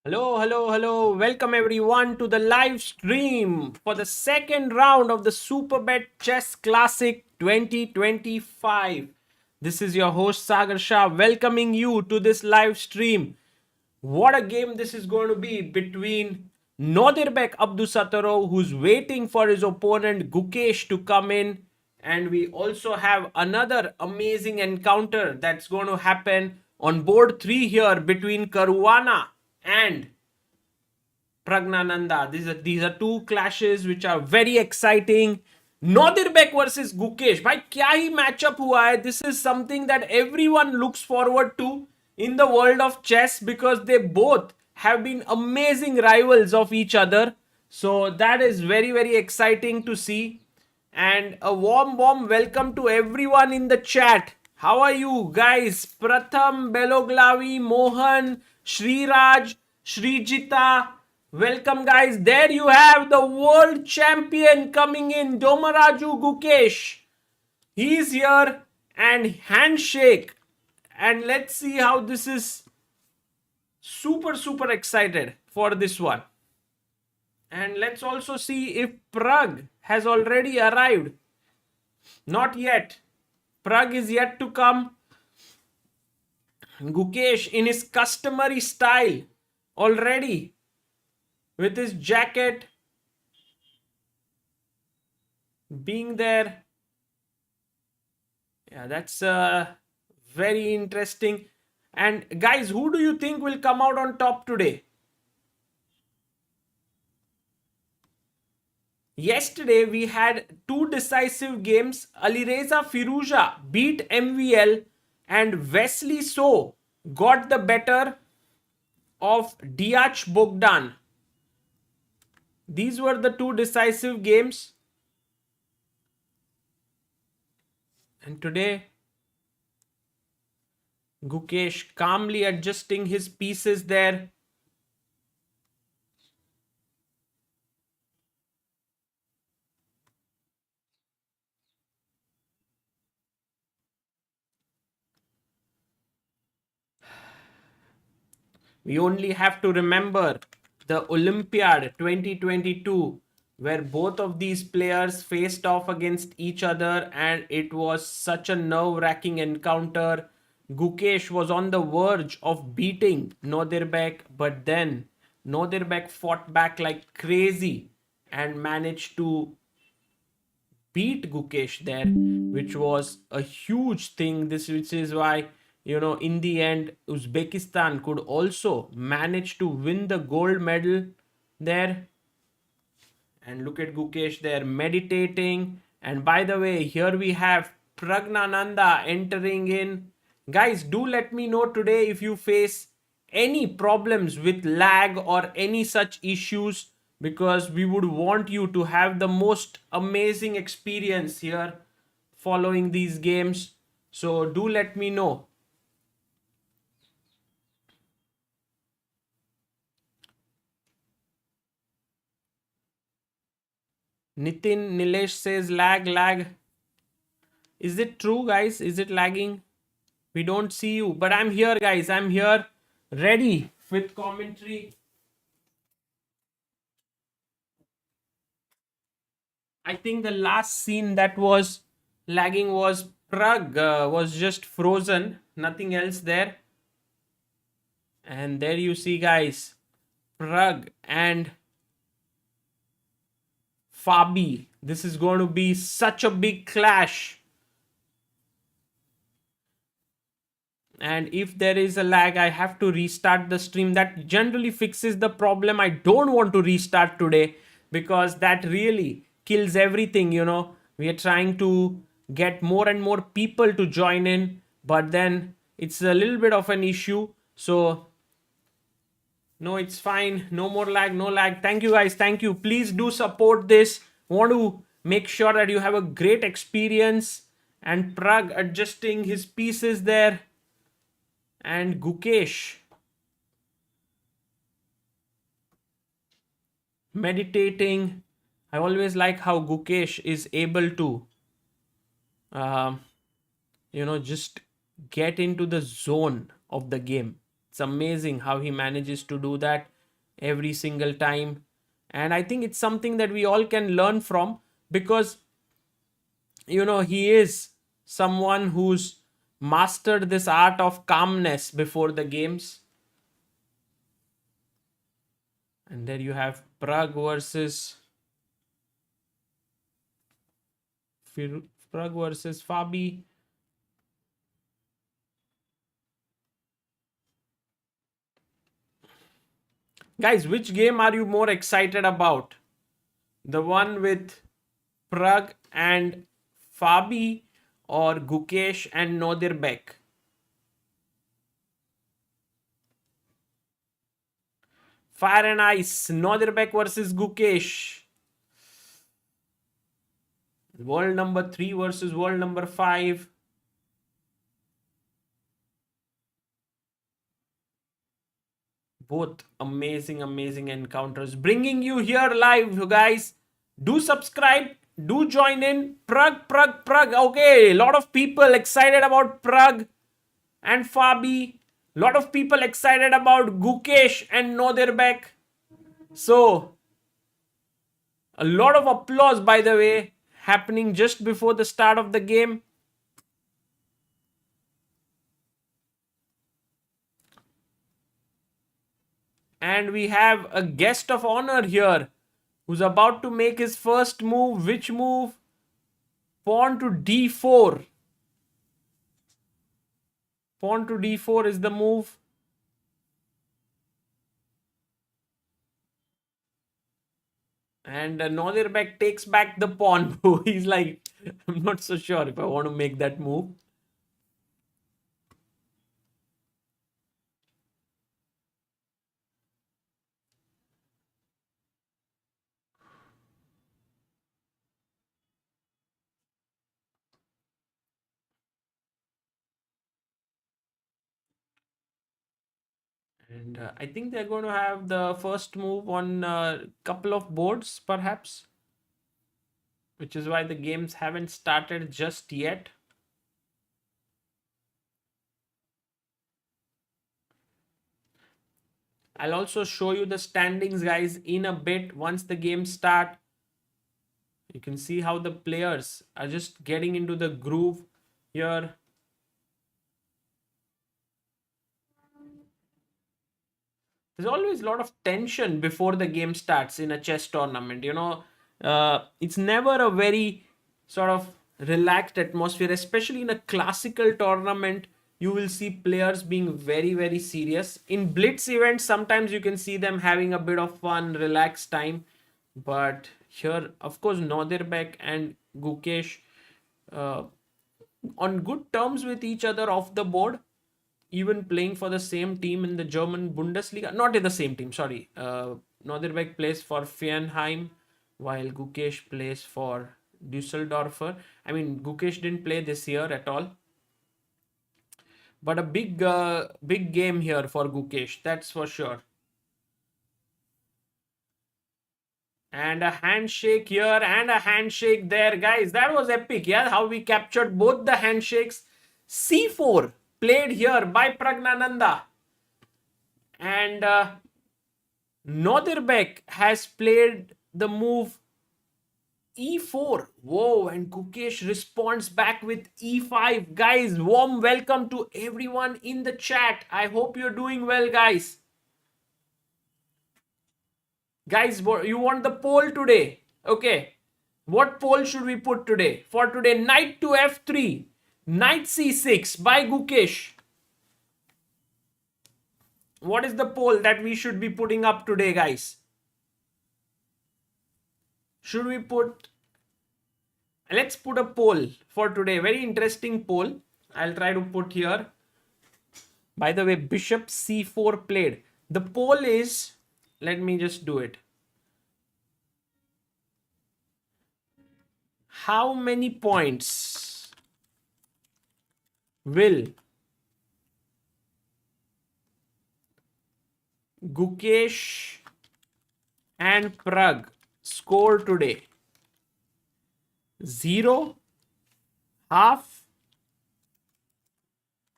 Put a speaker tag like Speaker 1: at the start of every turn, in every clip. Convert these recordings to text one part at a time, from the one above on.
Speaker 1: Hello, hello, hello. Welcome everyone to the live stream for the second round of the Superbet Chess Classic 2025. This is your host Sagar Shah welcoming you to this live stream. What a game this is going to be between Nodirbek Abdusattorov, who's waiting for his opponent Gukesh to come in. And we also have another amazing encounter that's going to happen on board 3 here between Caruana and Praggnanandhaa. These are two clashes which are very exciting. Nodirbek versus Gukesh. भाई क्या ही matchup हुआ है. This is something that everyone looks forward to in the world of chess because they both have been amazing rivals of each other. So that is very very exciting to see. And a warm welcome to everyone in the chat. How are you guys? Pratham, Beloglavi, Mohan, Sriraj, Srijita. Welcome guys. There you have the world champion coming in, Domaraju Gukesh. He's here and handshake. And let's see how this is. Super excited for this one. And let's also see if Prag has already arrived. Not yet. Prag is yet to come. Gukesh in his customary style already with his jacket being there. Yeah, that's very interesting. And guys, who do you think will come out on top today? Yesterday we had two decisive games. Alireza Firouzja beat MVL and Wesley So got the better of Deac Bogdan. These were the two decisive games. And today Gukesh calmly adjusting his pieces there. We only have to remember the Olympiad 2022 where both of these players faced off against each other and it was such a nerve-wracking encounter. Gukesh was on the verge of beating Nodirbek, but then Nodirbek fought back like crazy and managed to beat Gukesh there, which was a huge thing. Which is why, in the end, Uzbekistan could also manage to win the gold medal there. And look at Gukesh there meditating. And by the way, here we have Praggnanandhaa entering in. Guys, do let me know today if you face any problems with lag or any such issues because we would want you to have the most amazing experience here following these games. So do let me know. Nitin Nilesh says lag. Is it true, guys? Is it lagging? We don't see you, but I'm here, guys. I'm here ready with commentary. I think the last scene that was lagging was Prague was just frozen, nothing else there. And there you see, guys, Prague and Fabi. This is going to be such a big clash. And if there is a lag, I have to restart the stream. That generally fixes the problem. I don't want to restart today because that really kills everything. We are trying to get more and more people to join in, but then it's a little bit of an issue. So no, it's fine. No more lag, no lag. Thank you, guys. Thank you. Please do support this. Want to make sure that you have a great experience. And Prag adjusting his pieces there. And Gukesh meditating. I always like how Gukesh is able to, just get into the zone of the game. It's amazing how he manages to do that. every single time. And I think it's something that we all can learn from, because, he is someone who's mastered this art of calmness before the games. And there you have Pragg versus Fabi. Guys, which game are you more excited about? The one with Pragg and Fabi, or Gukesh and Nodirbek? Fire and Ice, Nodirbek versus Gukesh. World number 3 versus world number 5. Both amazing encounters. Bringing you here live, you guys. Do subscribe. Do join in. Pragg. Okay, a lot of people excited about Pragg and Fabi. A lot of people excited about Gukesh and Nodirbek. So, a lot of applause, by the way, happening just before the start of the game. And we have a guest of honor here who's about to make his first move. Which move? Pawn to d4. Pawn to d4 is the move. And Nodirbek takes back the pawn. He's like, I'm not so sure if I want to make that move. And I think they're going to have the first move on a couple of boards, perhaps. Which is why the games haven't started just yet. I'll also show you the standings, guys, in a bit once the games start. You can see how the players are just getting into the groove here. There's always a lot of tension before the game starts in a chess tournament. It's never a very sort of relaxed atmosphere, especially in a classical tournament. You will see players being very serious. In blitz events, sometimes you can see them having a bit of fun, relaxed time. But here, of course, Nodirbek and Gukesh on good terms with each other off the board, even playing for the same team in the German Bundesliga. Not in the same team, sorry. Nodirbek plays for Feinheim, while Gukesh plays for Düsseldorfer. I mean, Gukesh didn't play this year at all. But a big game here for Gukesh, that's for sure. And a handshake here and a handshake there. Guys, that was epic, yeah? How we captured both the handshakes. C4 played here by Praggnanandhaa. And Nodirbek has played the move E4. Whoa, and Gukesh responds back with E5. Guys, warm welcome to everyone in the chat. I hope you're doing well, guys. Guys, you want the poll today? Okay. What poll should we put today? For today, knight to f3, knight c6 by Gukesh. What is the poll that we should be putting up today, guys? Should we put... Let's put a poll for today. Very interesting poll. I'll try to put here. By the way, bishop c4 played. The poll is... Let me just do it. How many points will Gukesh and Pragg score today? 0, half,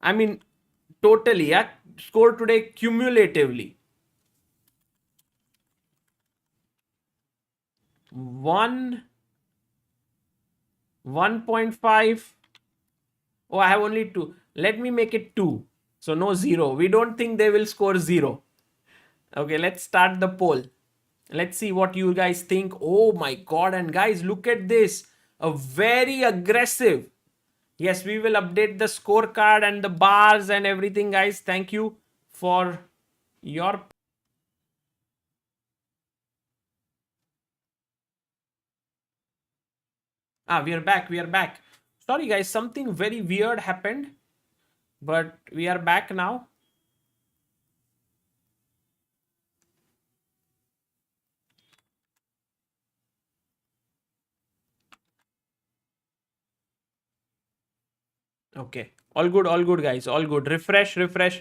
Speaker 1: I mean totally, yeah, score today cumulatively. 1, 1.5. Oh, I have only 2. Let me make it 2. So no 0. We don't think they will score 0. Okay, let's start the poll. Let's see what you guys think. Oh my god, and guys, look at this. A very aggressive. Yes, we will update the scorecard and the bars and everything, guys. Thank you for your... we are back. We are back. Sorry, guys, something very weird happened. But we are back now. Okay. All good, guys. All good. Refresh. Refresh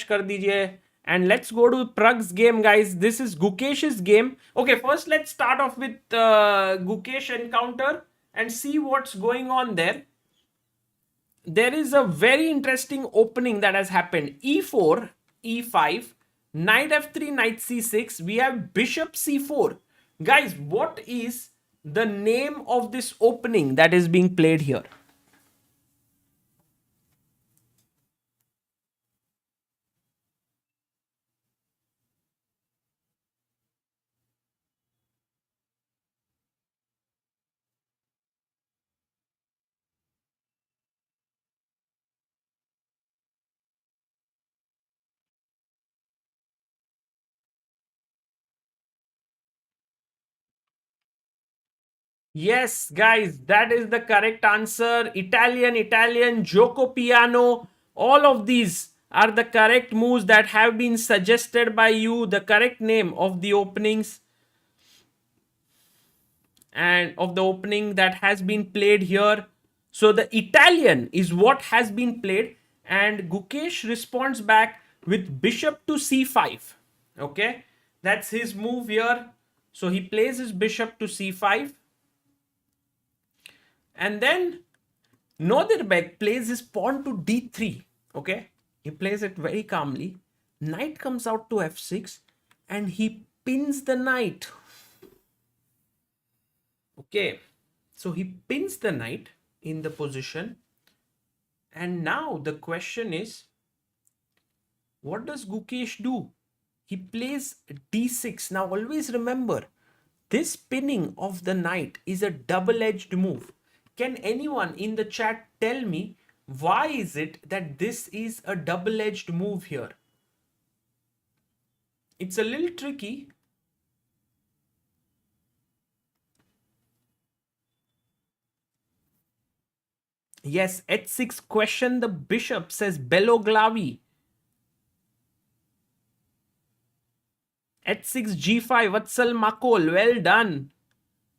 Speaker 1: kar dijiye. And let's go to Prag's game, guys. This is Gukesh's game. Okay, first let's start off with Gukesh encounter and see what's going on there. There is a very interesting opening that has happened. E4, E5, knight F3, knight C6. We have bishop C4. Guys, what is the name of this opening that is being played here? Yes, guys, that is the correct answer. Italian, Gioco Piano. All of these are the correct moves that have been suggested by you. The correct name of the openings and of the opening that has been played here. So the Italian is what has been played, and Gukesh responds back with bishop to c5. Okay, that's his move here. So he plays his bishop to c5, and then Nodirbek plays his pawn to d3. Okay, he plays it very calmly. Knight comes out to f6, and he pins the knight. Okay, so he pins the knight in the position. And now the question is, what does Gukesh do? He plays d6. Now always remember, this pinning of the knight is a double-edged move. Can anyone in the chat tell me why is it that this is a double-edged move here? It's a little tricky. Yes, h6, question the bishop, says Beloglavi. h6, g5, Vatsal Makol, well done.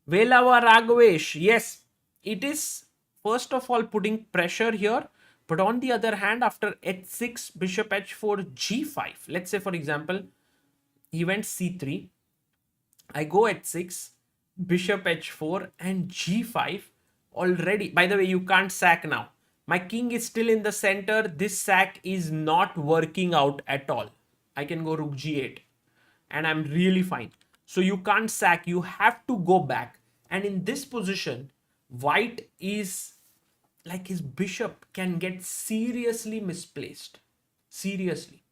Speaker 1: Velava Raghavesh, yes, it is first of all putting pressure here. But on the other hand, after h6, bishop h4, g5, let's say for example, he went c3, I go h6, bishop h4 and g5 already. By the way, you can't sack now. My king is still in the center. This sack is not working out at all. I can go rook g8 and I'm really fine. So you can't sack. You have to go back. And in this position, white is like his bishop can get seriously misplaced. Seriously.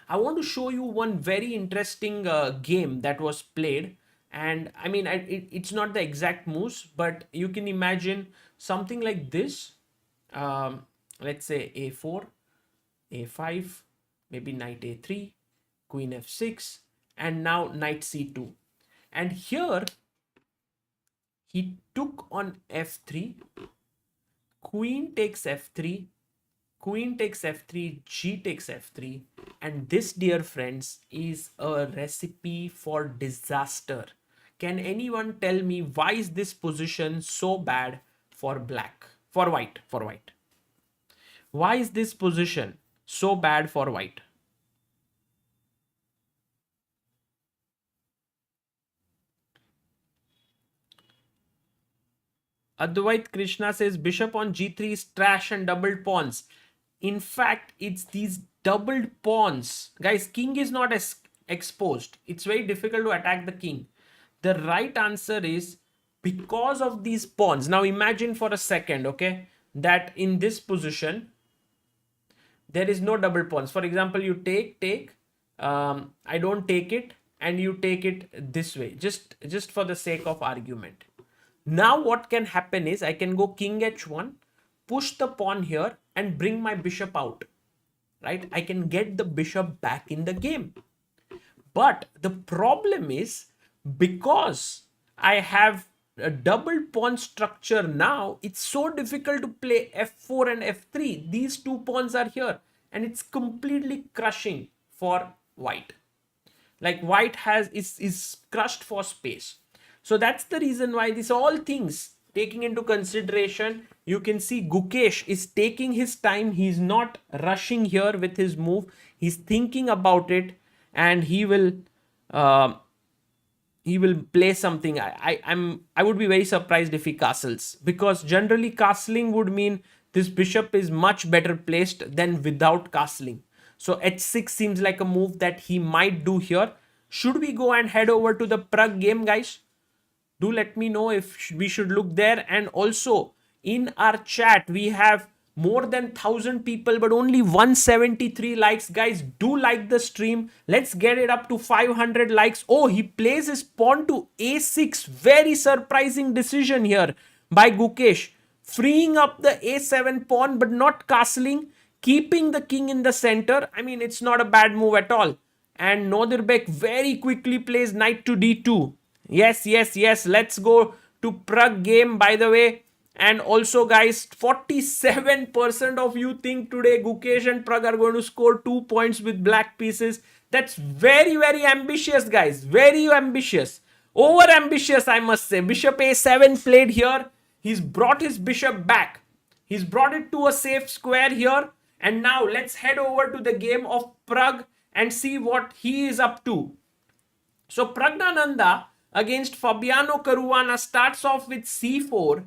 Speaker 1: I want to show you one very interesting game that was played. And I mean, it's not the exact moves, but you can imagine something like this. Let's say a4, a5, maybe knight a3, queen f6, and now knight c2. And here, he took on f3, queen takes f3, queen takes f3, g takes f3, and this, dear friends, is a recipe for disaster. Can anyone tell me why is this position so bad for black, for white, for white? Why is this position so bad for white? Advait Krishna says bishop on g3 is trash and doubled pawns. In fact, it's these doubled pawns. Guys, king is not exposed. It's very difficult to attack the king. The right answer is because of these pawns. Now imagine for a second, okay, that in this position, there is no double pawns. For example, you take, I don't take it, and you take it this way, just for the sake of argument. Now what can happen is I can go king h1, push the pawn here and bring my bishop out, right? I can get the bishop back in the game. But the problem is, because I have a double pawn structure now, it's so difficult to play f4 and f3. These two pawns are here and it's completely crushing for white. Like white is crushed for space. So that's the reason why these all things taking into consideration, you can see Gukesh is taking his time. He's not rushing here with his move. He's thinking about it, and he will play something. I would be very surprised if he castles, because generally castling would mean this bishop is much better placed than without castling. So h6 seems like a move that he might do here. Should we go and head over to the Prag game, guys? Do let me know if we should look there. And also in our chat, we have more than 1,000 people, but only 173 likes. Guys, do like the stream. Let's get it up to 500 likes. Oh, he plays his pawn to a6. Very surprising decision here by Gukesh. Freeing up the a7 pawn, but not castling. Keeping the king in the center. I mean, it's not a bad move at all. And Nodirbek very quickly plays knight to d2. Yes. Let's go to Prag game, by the way. And also, guys, 47% of you think today Gukesh and Prag are going to score 2 points with black pieces. That's very, very ambitious, guys. Very ambitious. Over ambitious, I must say. Bishop a7 played here. He's brought his bishop back. He's brought it to a safe square here. And now let's head over to the game of Prag and see what he is up to. So Praggnanandhaa against Fabiano Caruana starts off with c4.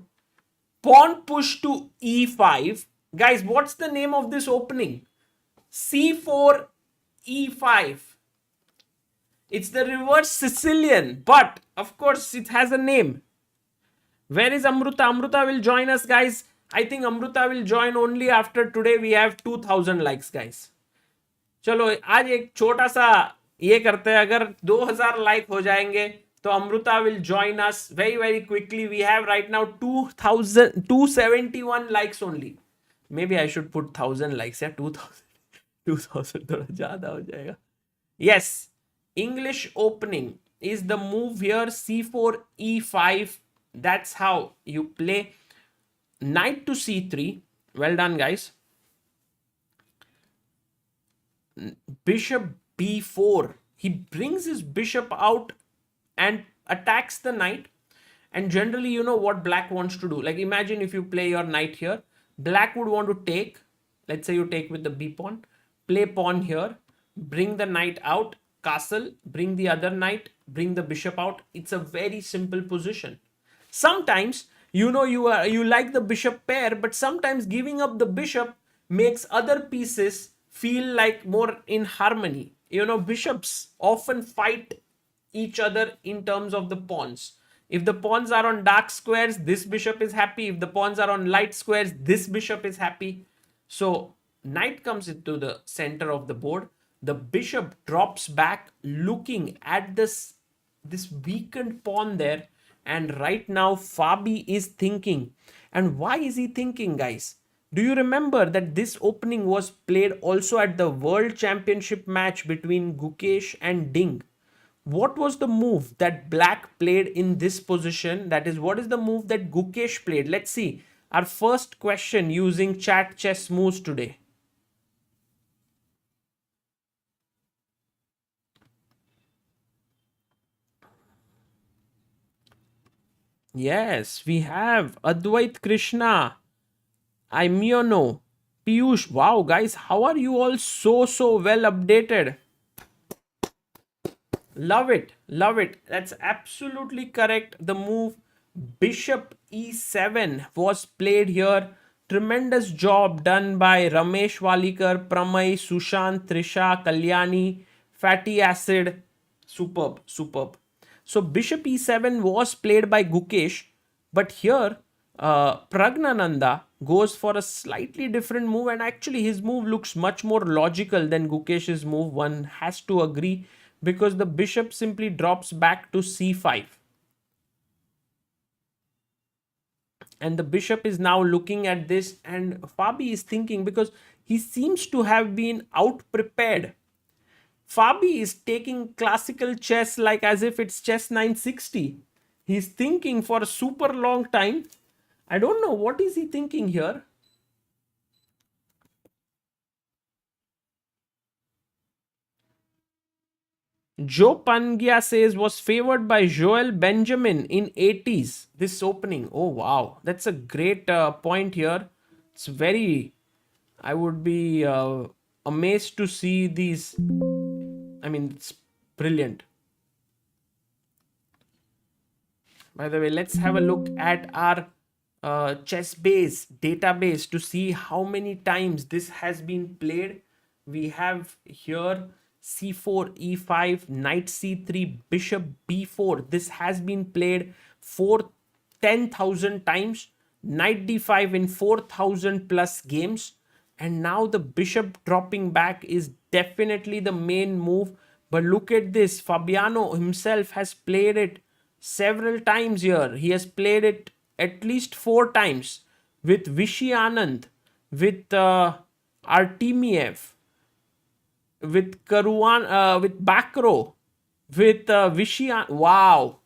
Speaker 1: Pawn push to e5. Guys, what's the name of this opening? c4, e5. It's the reverse Sicilian, but of course it has a name. Where is Amruta? Amruta will join us, guys. I think Amruta will join only after today we have 2000 likes, guys. चलो आज एक छोटा सा ये करते हैं, अगर 2000 like हो जाएंगे तो Amruta will join us very quickly. We have right now 271 likes only. Maybe I should put 1000 likes. Yeah, 2000 थोड़ा ज़्यादा हो जाएगा. Yes, English opening is the move here. c4, e5. That's how you play. Knight to c3. Well done, guys. Bishop b4. He brings his bishop out and attacks the knight. And generally, you know what black wants to do. Like imagine if you play your knight here. Black would want to take. Let's say you take with the b pawn. Play pawn here. Bring the knight out. Castle. Bring the other knight. Bring the bishop out. It's a very simple position. Sometimes, you know, you like the bishop pair, but sometimes giving up the bishop makes other pieces feel like more in harmony. You know, bishops often fight each other in terms of the pawns. If the pawns are on dark squares, this bishop is happy. If the pawns are on light squares, this bishop is happy. So knight comes into the center of the board. The bishop drops back looking at this weakened pawn there. And right now, Fabi is thinking. And why is he thinking, guys? Do you remember that this opening was played also at the World Championship match between Gukesh and Ding? What was the move that black played in this position? That is, what is the move that Gukesh played? Let's see. Our first question using chat chess moves today. Yes, we have Advait Krishna, Imiono, Piyush. Wow, guys, how are you all so well updated? Love it. That's absolutely correct. The move Bishop e7 was played here. Tremendous job done by Ramesh Walikar, Pramay, Sushant, Trisha, Kalyani, fatty acid. Superb, superb. So bishop e7 was played by Gukesh, but here Praggnanandhaa goes for a slightly different move, and actually his move looks much more logical than Gukesh's move. One has to agree, because the bishop simply drops back to c5. And the bishop is now looking at this, and Fabi is thinking, because he seems to have been out prepared. Fabi is taking classical chess like as if it's chess 960. He's thinking for a super long time. I don't know what is he thinking here. Joe Pangia says was favored by Joel Benjamin in 80s. This opening. Oh wow, that's a great point here. It's very. I would be amazed to see these. I mean, it's brilliant. By the way, let's have a look at our ChessBase database to see how many times this has been played. We have here c4, e5, knight c3, bishop b4. This has been played for 10,000 times. Knight d5 in 4,000 plus games. And now the bishop dropping back is definitely the main move. But look at this. Fabiano himself has played it several times here. He has played it at least 4 times with Vishy Anand, with Artemiev, with Caruana, with Bakro, with Vishy. Wow!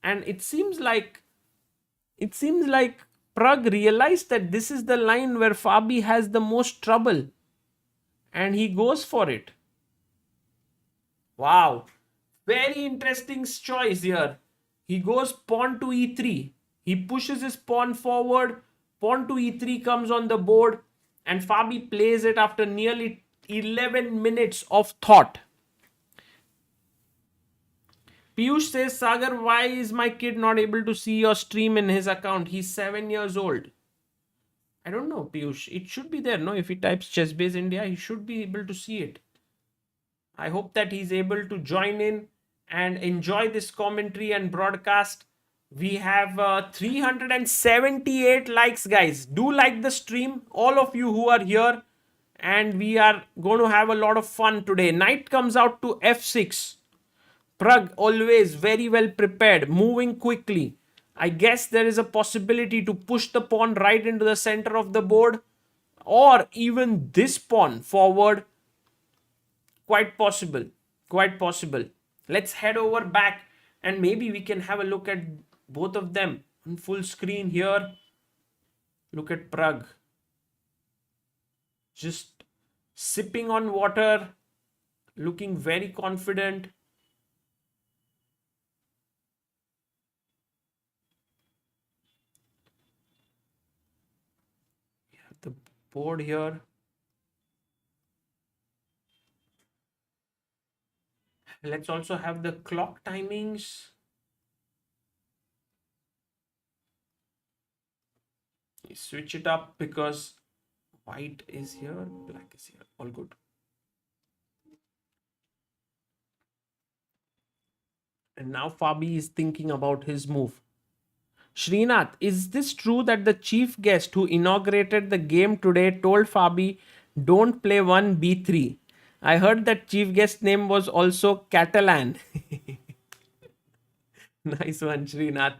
Speaker 1: And it seems like Prag realized that this is the line where Fabi has the most trouble, and he goes for it. Wow! Very interesting choice here. He goes pawn to e3. He pushes his pawn forward. Pawn to e3 comes on the board, and Fabi plays it after nearly 11 minutes of thought. Piyush says, Sagar, why is my kid not able to see your stream in his account? He's 7 years old. I don't know, Piyush. It should be there, no? If he types ChessBase India, he should be able to see it. I hope that he's able to join in and enjoy this commentary and broadcast. We have 378 likes, guys. Do like the stream, all of you who are here. And we are going to have a lot of fun today. Knight comes out to f6. Prag always very well prepared, moving quickly. I guess there is a possibility to push the pawn right into the center of the board, or even this pawn forward. Quite possible. Quite possible. Let's head over back and maybe we can have a look at both of them on full screen here. Look at Prag. Just sipping on water, looking very confident. We have the board here. Let's also have the clock timings. Switch it up because white is here, black is here. All good. And now Fabi is thinking about his move. Srinath, is this true that the chief guest who inaugurated the game today told Fabi, don't play 1b3? I heard that chief guest name was also Catalan. Nice one, Srinath.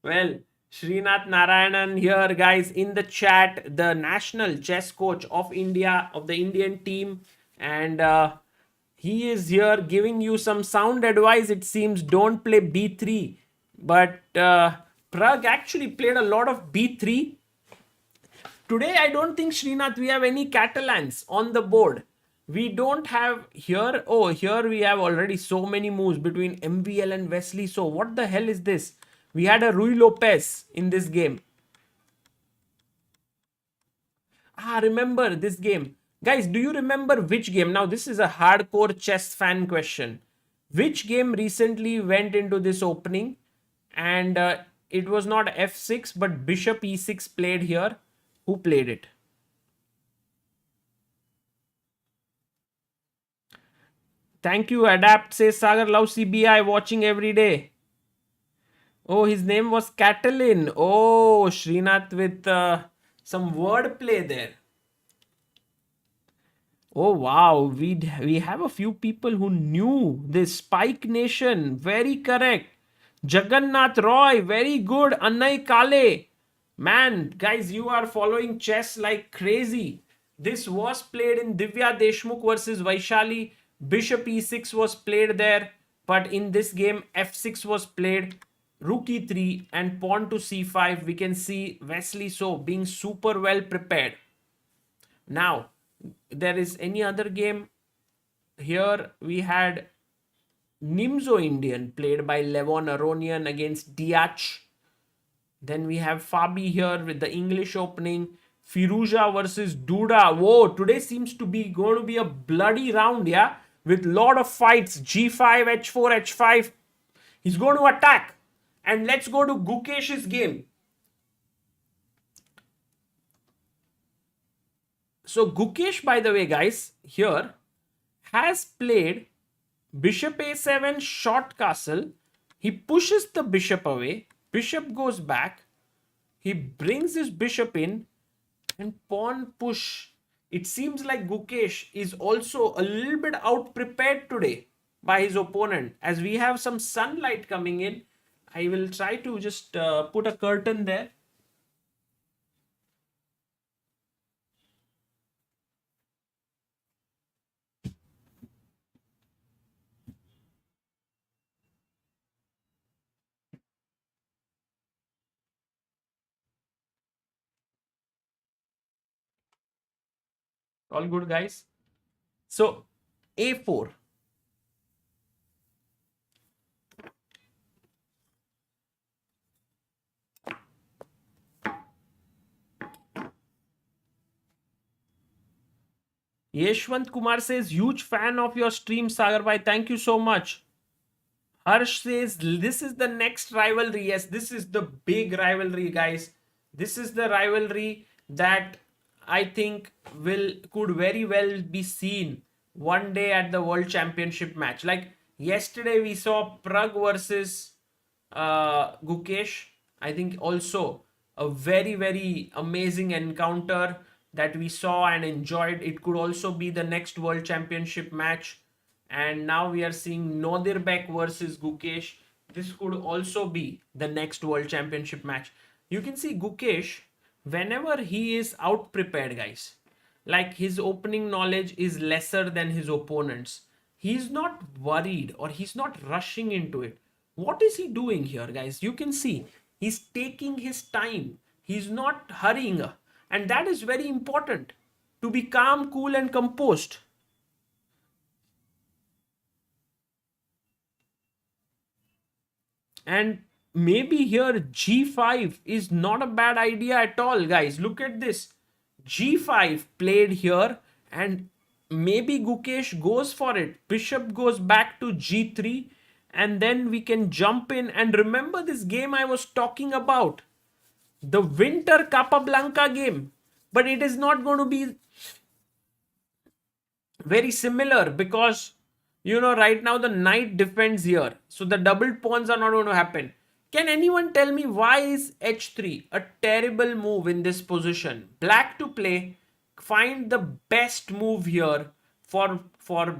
Speaker 1: Well, Srinath Narayanan here, guys, in the chat, the national chess coach of India, of the Indian team. And he is here giving you some sound advice. It seems don't play b3. But Prag actually played a lot of b3. Today, I don't think, Srinath, we have any Catalans on the board. We don't have here. Oh, here we have already so many moves between MVL and Wesley So. What the hell is this? We had a Rui Lopez in this game. Remember this game. Guys, do you remember which game? Now, this is a hardcore chess fan question. Which game recently went into this opening? And it was not f6, but bishop e6 played here. Who played it? Thank you. Adapt says Sagar loves CBI watching every day. Oh, his name was Catalin. Oh, Srinath with some wordplay there. Oh wow, we have a few people who knew this. Spike Nation, very correct. Jagannath Roy, very good. Annai Kale. Man, guys, you are following chess like crazy. This was played in Divya Deshmukh versus Vaishali. Bishop e6 was played there, but in this game, f6 was played. Rook e3 and pawn to c5. We can see Wesley So being super well prepared. Now, there is any other game. Here we had Nimzo Indian played by Levon Aronian against Deac. Then we have Fabi here with the English opening. Firouzja versus Duda. Whoa, today seems to be going to be a bloody round, yeah? With lot of fights. G5, H4, H5. He's going to attack. And let's go to Gukesh's game. So Gukesh, by the way, guys, here has played bishop a7 short castle. He pushes the bishop away. Bishop goes back. He brings his bishop in and pawn push. It seems like Gukesh is also a little bit out prepared today by his opponent. As we have some sunlight coming in, I will try to just put a curtain there. All good, guys. So a4. Yeshwant Kumar says, huge fan of your stream, Sagar bhai. Thank you so much. Harsh says, this is the next rivalry. Yes, this is the big rivalry, guys. This is the rivalry that I think could very well be seen one day at the World Championship match. Like yesterday, we saw Prag versus Gukesh. I think also a very, very amazing encounter that we saw and enjoyed. It could also be the next World Championship match. And now we are seeing Nodirbek versus Gukesh. This could also be the next World Championship match. You can see Gukesh, whenever he is out prepared, guys, like his opening knowledge is lesser than his opponents. He's not worried or he's not rushing into it. What is he doing here, guys? You can see he's taking his time. He's not hurrying. And that is very important, to be calm, cool, and composed. And maybe here g5 is not a bad idea at all, guys. Look at this. G5 played here, and maybe Gukesh goes for it. Bishop goes back to g3, and then we can jump in. And remember this game I was talking about, the Winter Capablanca game. But it is not going to be very similar because, you know, right now the knight defends here. So the double pawns are not going to happen. Can anyone tell me why is h3 a terrible move in this position? Black to play. Find the best move here for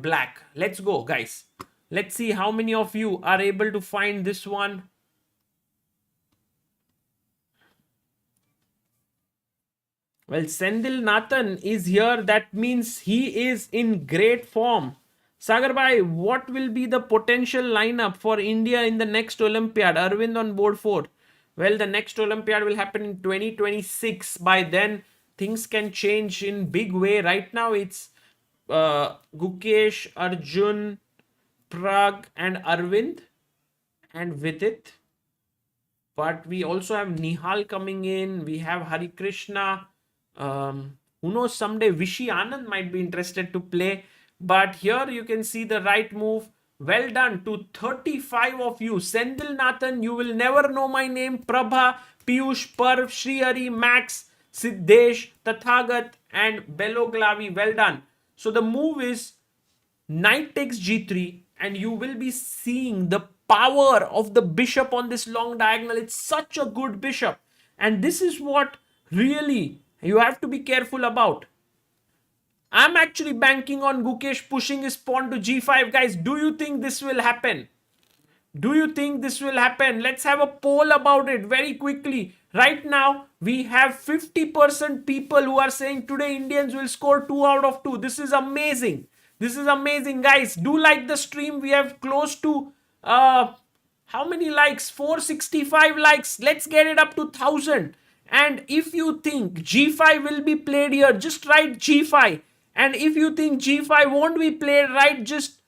Speaker 1: black. Let's go, guys. Let's see how many of you are able to find this one. Well, Sendil Nathan is here. That means he is in great form. Sagar bhai, what will be the potential lineup for India in the next Olympiad? Arvind on board 4. Well, the next Olympiad will happen in 2026. By then, things can change in big way. Right now, it's Gukesh, Arjun, Prag, and Arvind, and Vidit. But we also have Nihal coming in. We have Hari Krishna. Who knows, someday Vishy Anand might be interested to play. But here you can see the right move. Well done to 35 of you. Sendil Nathan, you will never know my name. Prabha, Piyush, Parv, Shrihari, Max, Siddesh, Tathagat, and Beloglavi. Well done. So the move is knight takes g3, and you will be seeing the power of the bishop on this long diagonal. It's such a good bishop, and this is what really you have to be careful about. I'm actually banking on Gukesh pushing his pawn to g5. Guys, do you think this will happen? Do you think this will happen? Let's have a poll about it very quickly. Right now, we have 50% people who are saying today Indians will score 2 out of 2. This is amazing. This is amazing, guys. Do like the stream. We have close to how many likes? 465 likes. Let's get it up to 1000. And if you think g5 will be played here, just write g5. And if you think g5 won't be played, write just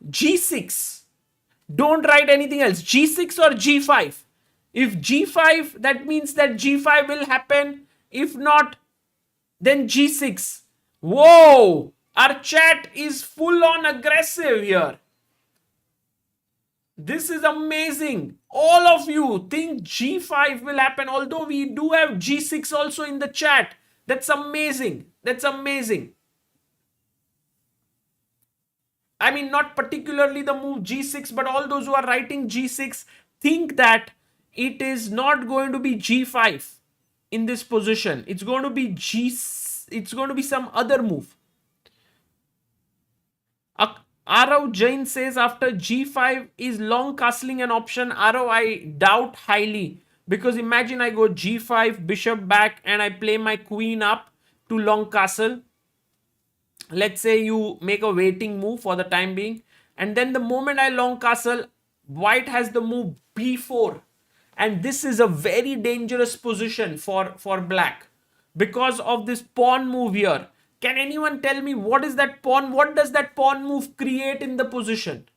Speaker 1: g6. Don't write anything else. G6 or G5. If G5, that means that G5 will happen. If not, then G6. Whoa! Our chat is full on aggressive here. This is amazing. All of you think G5 will happen, although we do have G6 also in the chat. That's amazing. That's amazing. I mean, not particularly the move g6, but all those who are writing g6 think that it is not going to be g5 in this position. It's going to be it's going to be some other move. Arav Jain says after g5 is long castling an option. Arav, I doubt highly, because imagine I go g5, bishop back, and I play my queen up to long castle. Let's say you make a waiting move for the time being, and then the moment I long castle, white has the move b4, and this is a very dangerous position for black because of this pawn move here. Can anyone tell me what is that pawn? What does that pawn move create in the position?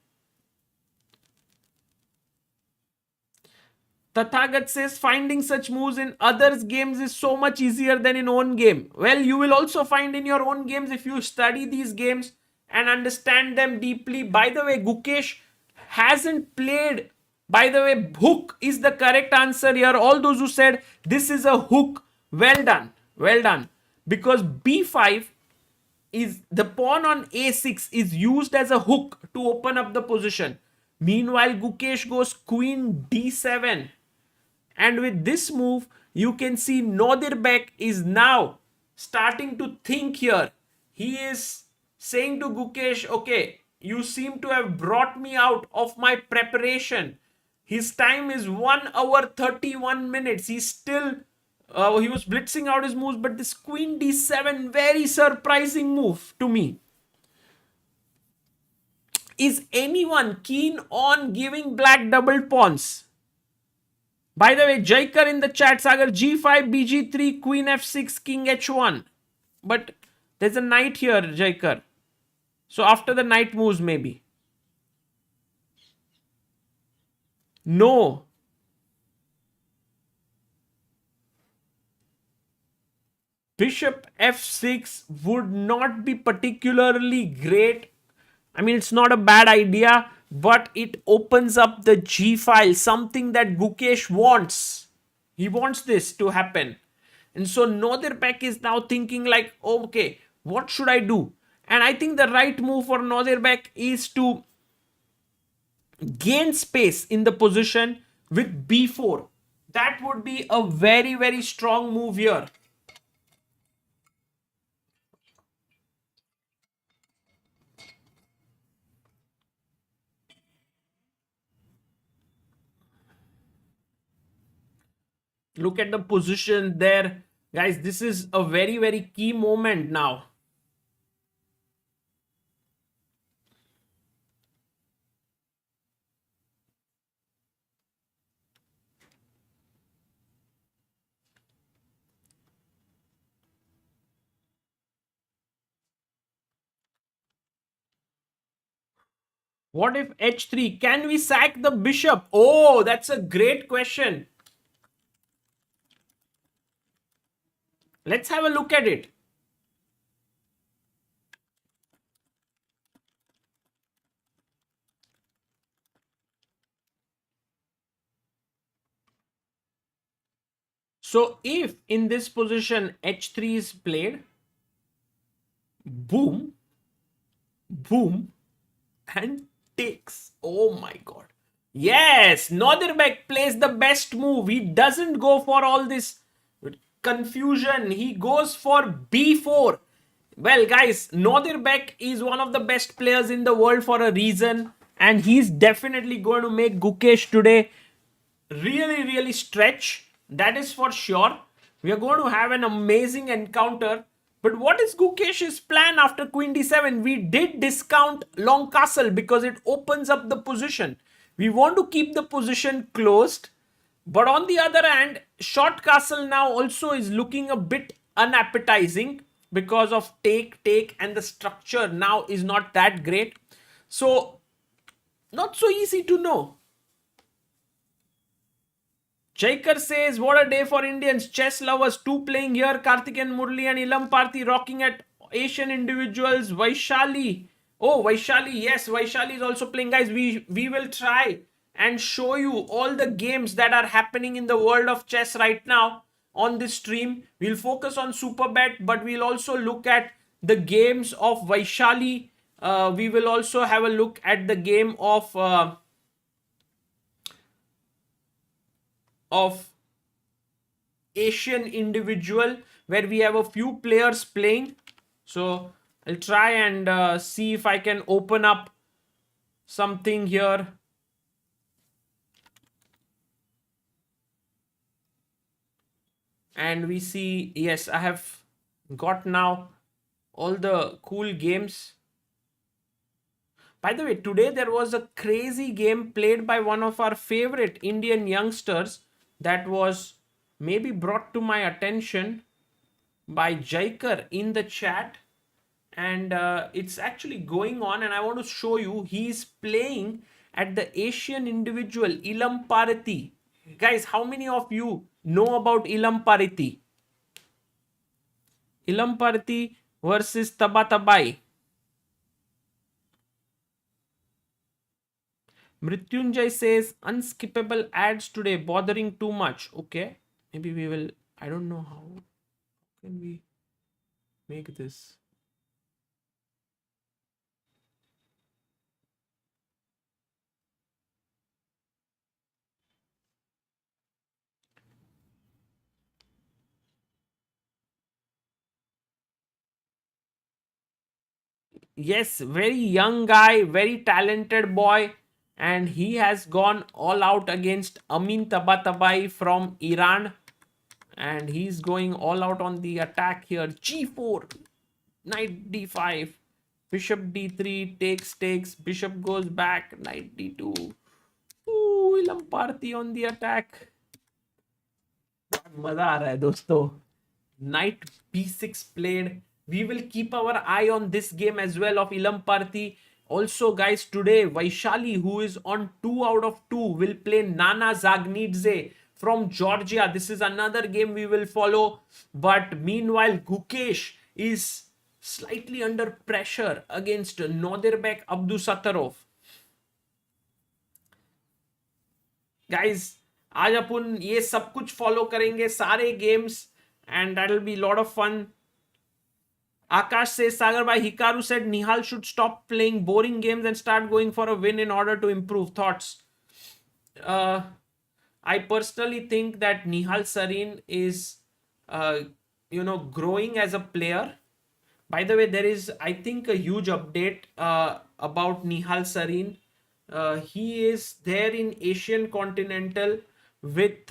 Speaker 1: Tathagat says finding such moves in others' games is so much easier than in own game. Well, you will also find in your own games if you study these games and understand them deeply. By the way, Gukesh hasn't played. By the way, hook is the correct answer here. All those who said this is a hook, well done. Well done. Because b5 is the pawn on a6 is used as a hook to open up the position. Meanwhile, Gukesh goes queen d7. And with this move, you can see Nodirbek is now starting to think here. He is saying to Gukesh, okay, you seem to have brought me out of my preparation. His time is 1 hour 31 minutes. He's still, he was blitzing out his moves, but this queen d7, very surprising move to me. Is anyone keen on giving black double pawns? By the way, Jaikar in the chat, Sagar, g5, bg3, queen f6, king h1. But there's a knight here, Jaikar. So after the knight moves, maybe. No. Bishop f6 would not be particularly great. I mean, it's not a bad idea, but it opens up the G file, something that Gukesh wants. He wants this to happen. And so Nodirbek is now thinking like, okay, what should I do? And I think the right move for Nodirbek is to gain space in the position with b4. That would be a very, very strong move here. Look at the position there. Guys, this is a very, very key moment now. What if h3? Can we sack the bishop? Oh, that's a great question. Let's have a look at it. So if in this position h3 is played, boom, boom, and takes. Oh my god. Yes, Nodirbek plays the best move. He doesn't go for all this confusion. He goes for b4. Well, guys, Nodirbek is one of the best players in the world for a reason, and he's definitely going to make Gukesh today really stretch. That is for sure. We are going to have an amazing encounter. But what is Gukesh's plan after queen d7? We did discount long castle because it opens up the position. We want to keep the position closed. But on the other hand, short castle now also is looking a bit unappetizing because of take, and the structure now is not that great. So, not so easy to know. Jaikar says, what a day for Indians. Chess lovers, two playing here. Karthikeyan Murli and Ilam Parthi rocking at Asian individuals. Vaishali. Oh, Vaishali. Yes, Vaishali is also playing. Guys, we will try and show you all the games that are happening in the world of chess right now on this stream. We'll focus on Superbet, but we'll also look at the games of Vaishali. We will also have a look at the game of Asian individual, where we have a few players playing. So I'll try and see if I can open up something here. And we see, yes, I have got now all the cool games. By the way, today there was a crazy game played by one of our favorite Indian youngsters that was maybe brought to my attention by Jaikar in the chat. And it's actually going on, and I want to show you. He's playing at the Asian individual Ilam Parthi. Guys, how many of you know about Ilam Parthi? Ilam Parthi versus Tabatabai. Mrityunjay says, unskippable ads today, bothering too much. Okay, maybe we will, I don't know how can we make this. Yes, very young guy, very talented boy, and he has gone all out against Amin Tabatabai from Iran, and he's going all out on the attack here. G4, knight d5, bishop d3, takes, bishop goes back, knight d2. Ooh, Ilam Parthi on the attack. मजा आ रहा है दोस्तों. Knight b6 played. We will keep our eye on this game as well of Ilam Parthi. Also, guys, today Vaishali, who is on 2 out of 2, will play Nana Zagnidze from Georgia. This is another game we will follow. But meanwhile, Gukesh is slightly under pressure against Nodirbek Abdusattorov. Guys, आज अपन ये सब कुछ follow करेंगे, सारे games, and that'll be a lot of fun. Akash says, Sagar bhai, Hikaru said Nihal should stop playing boring games and start going for a win in order to improve. Thoughts? I personally think that Nihal Sarin is, growing as a player. By the way, there is, I think, a huge update about Nihal Sarin. He is there in Asian Continental with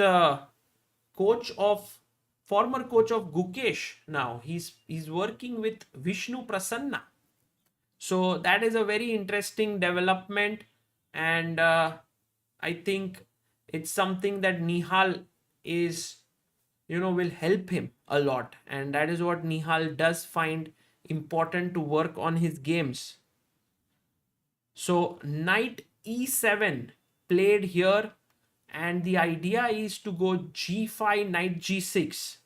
Speaker 1: former coach of Gukesh now. He's working with Vishnu Prasanna. So that is a very interesting development, and I think it's something that Nihal is, will help him a lot, and that is what Nihal does find important to work on his games. So knight e7 played here, and the idea is to go g5, knight g6.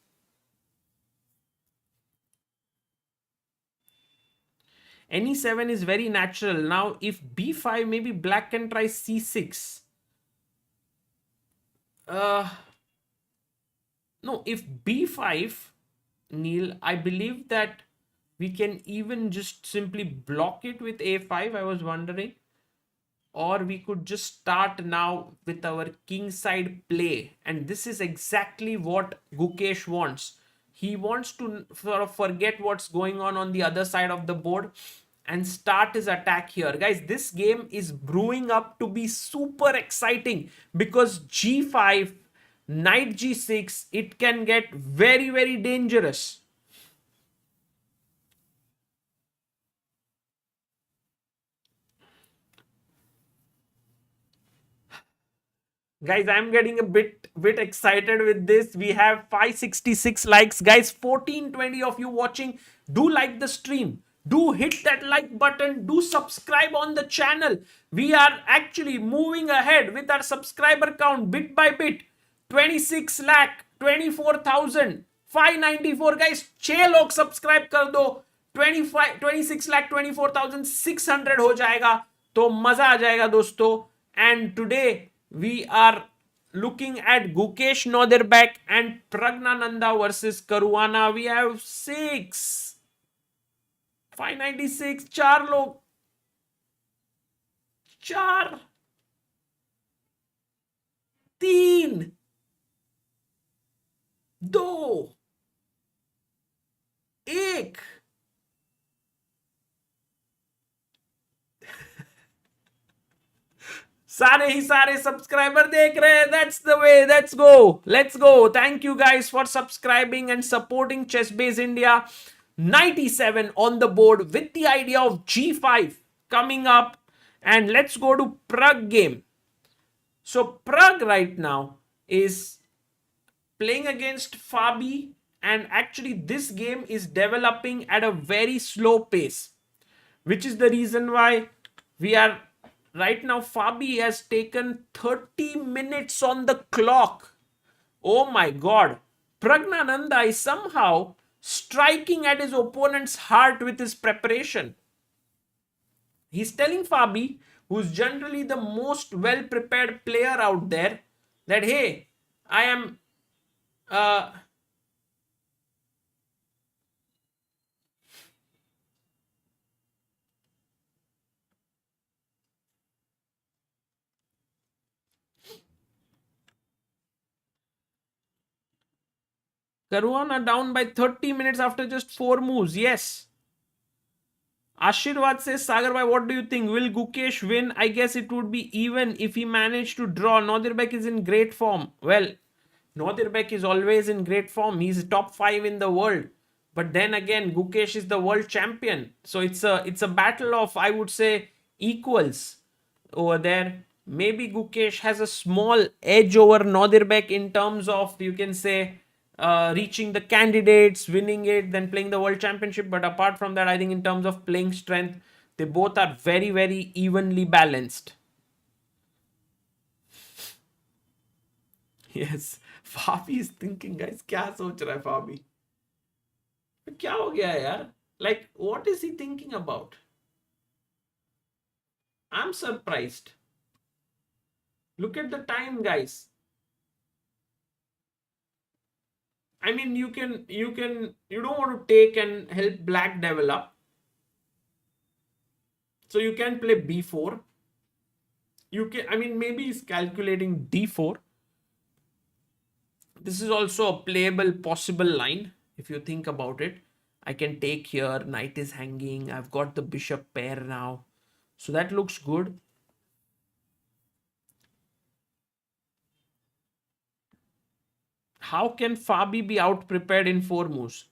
Speaker 1: Ne7 is very natural. Now, if b5, maybe black can try c6. No, if b5, Neil, I believe that we can even just simply block it with a5. I was wondering. or we could just start now with our king side play. And this is exactly what Gukesh wants. He wants to sort of forget what's going on the other side of the board and start his attack here. Guys, this game is brewing up to be super exciting because g5, knight g6, it can get very, very dangerous. Guys, I'm getting a bit excited with this. We have 566 likes. Guys, 1420 of you watching. Do like the stream. Do hit that like button. Do subscribe on the channel. We are actually moving ahead with our subscriber count bit by bit. 26 lakh 24,594. Guys, 6 लोग subscribe कर दो. 26 लाख 24,600 हो जाएगा तो मजा आ जाएगा दोस्तों. And today we are looking at Gukesh Nodirbek and Praggnanandhaa versus Caruana. We have 596, 4 log, 4, 3, 2, 1. सारे ही सारे सब्सक्राइबर देख रहे हैं. That's the way. Let's go. Let's go. Thank you guys for subscribing and supporting ChessBase India. 97 on the board with the idea of g5 coming up. And let's go to Prag game. So Prag right now is playing against Fabi. And actually this game is developing at a very slow pace. Which is the reason why we are... Right now, Fabi has taken 30 minutes on the clock. Oh my god. Praggnanandhaa is somehow striking at his opponent's heart with his preparation. He's telling Fabi, who's generally the most well-prepared player out there, that hey, I am... Caruana down by 30 minutes after just 4 moves. Yes. Ashirwad says, Sagar, what do you think? Will Gukesh win? I guess it would be even if he managed to draw. Nodirbek is in great form. Well, Nodirbek is always in great form. He's top 5 in the world. But then again, Gukesh is the world champion. So it's a battle of, I would say, equals over there. Maybe Gukesh has a small edge over Nodirbek in terms of, you can say, reaching the candidates, winning it, then playing the world championship. But apart from that, I think in terms of playing strength, they both are very, very evenly balanced. Yes, Fabi is thinking, guys, क्या सोच रहा है Fabi? क्या हो गया यार? Like, what is he thinking about? I'm surprised. Look at the time, guys. I mean, you don't want to take and help black develop. So you can play b4. You can, I mean, maybe he's calculating d4. This is also a playable possible line. If you think about it, I can take here, knight is hanging. I've got the bishop pair now. So that looks good. How can Fabi be out prepared in 4 moves?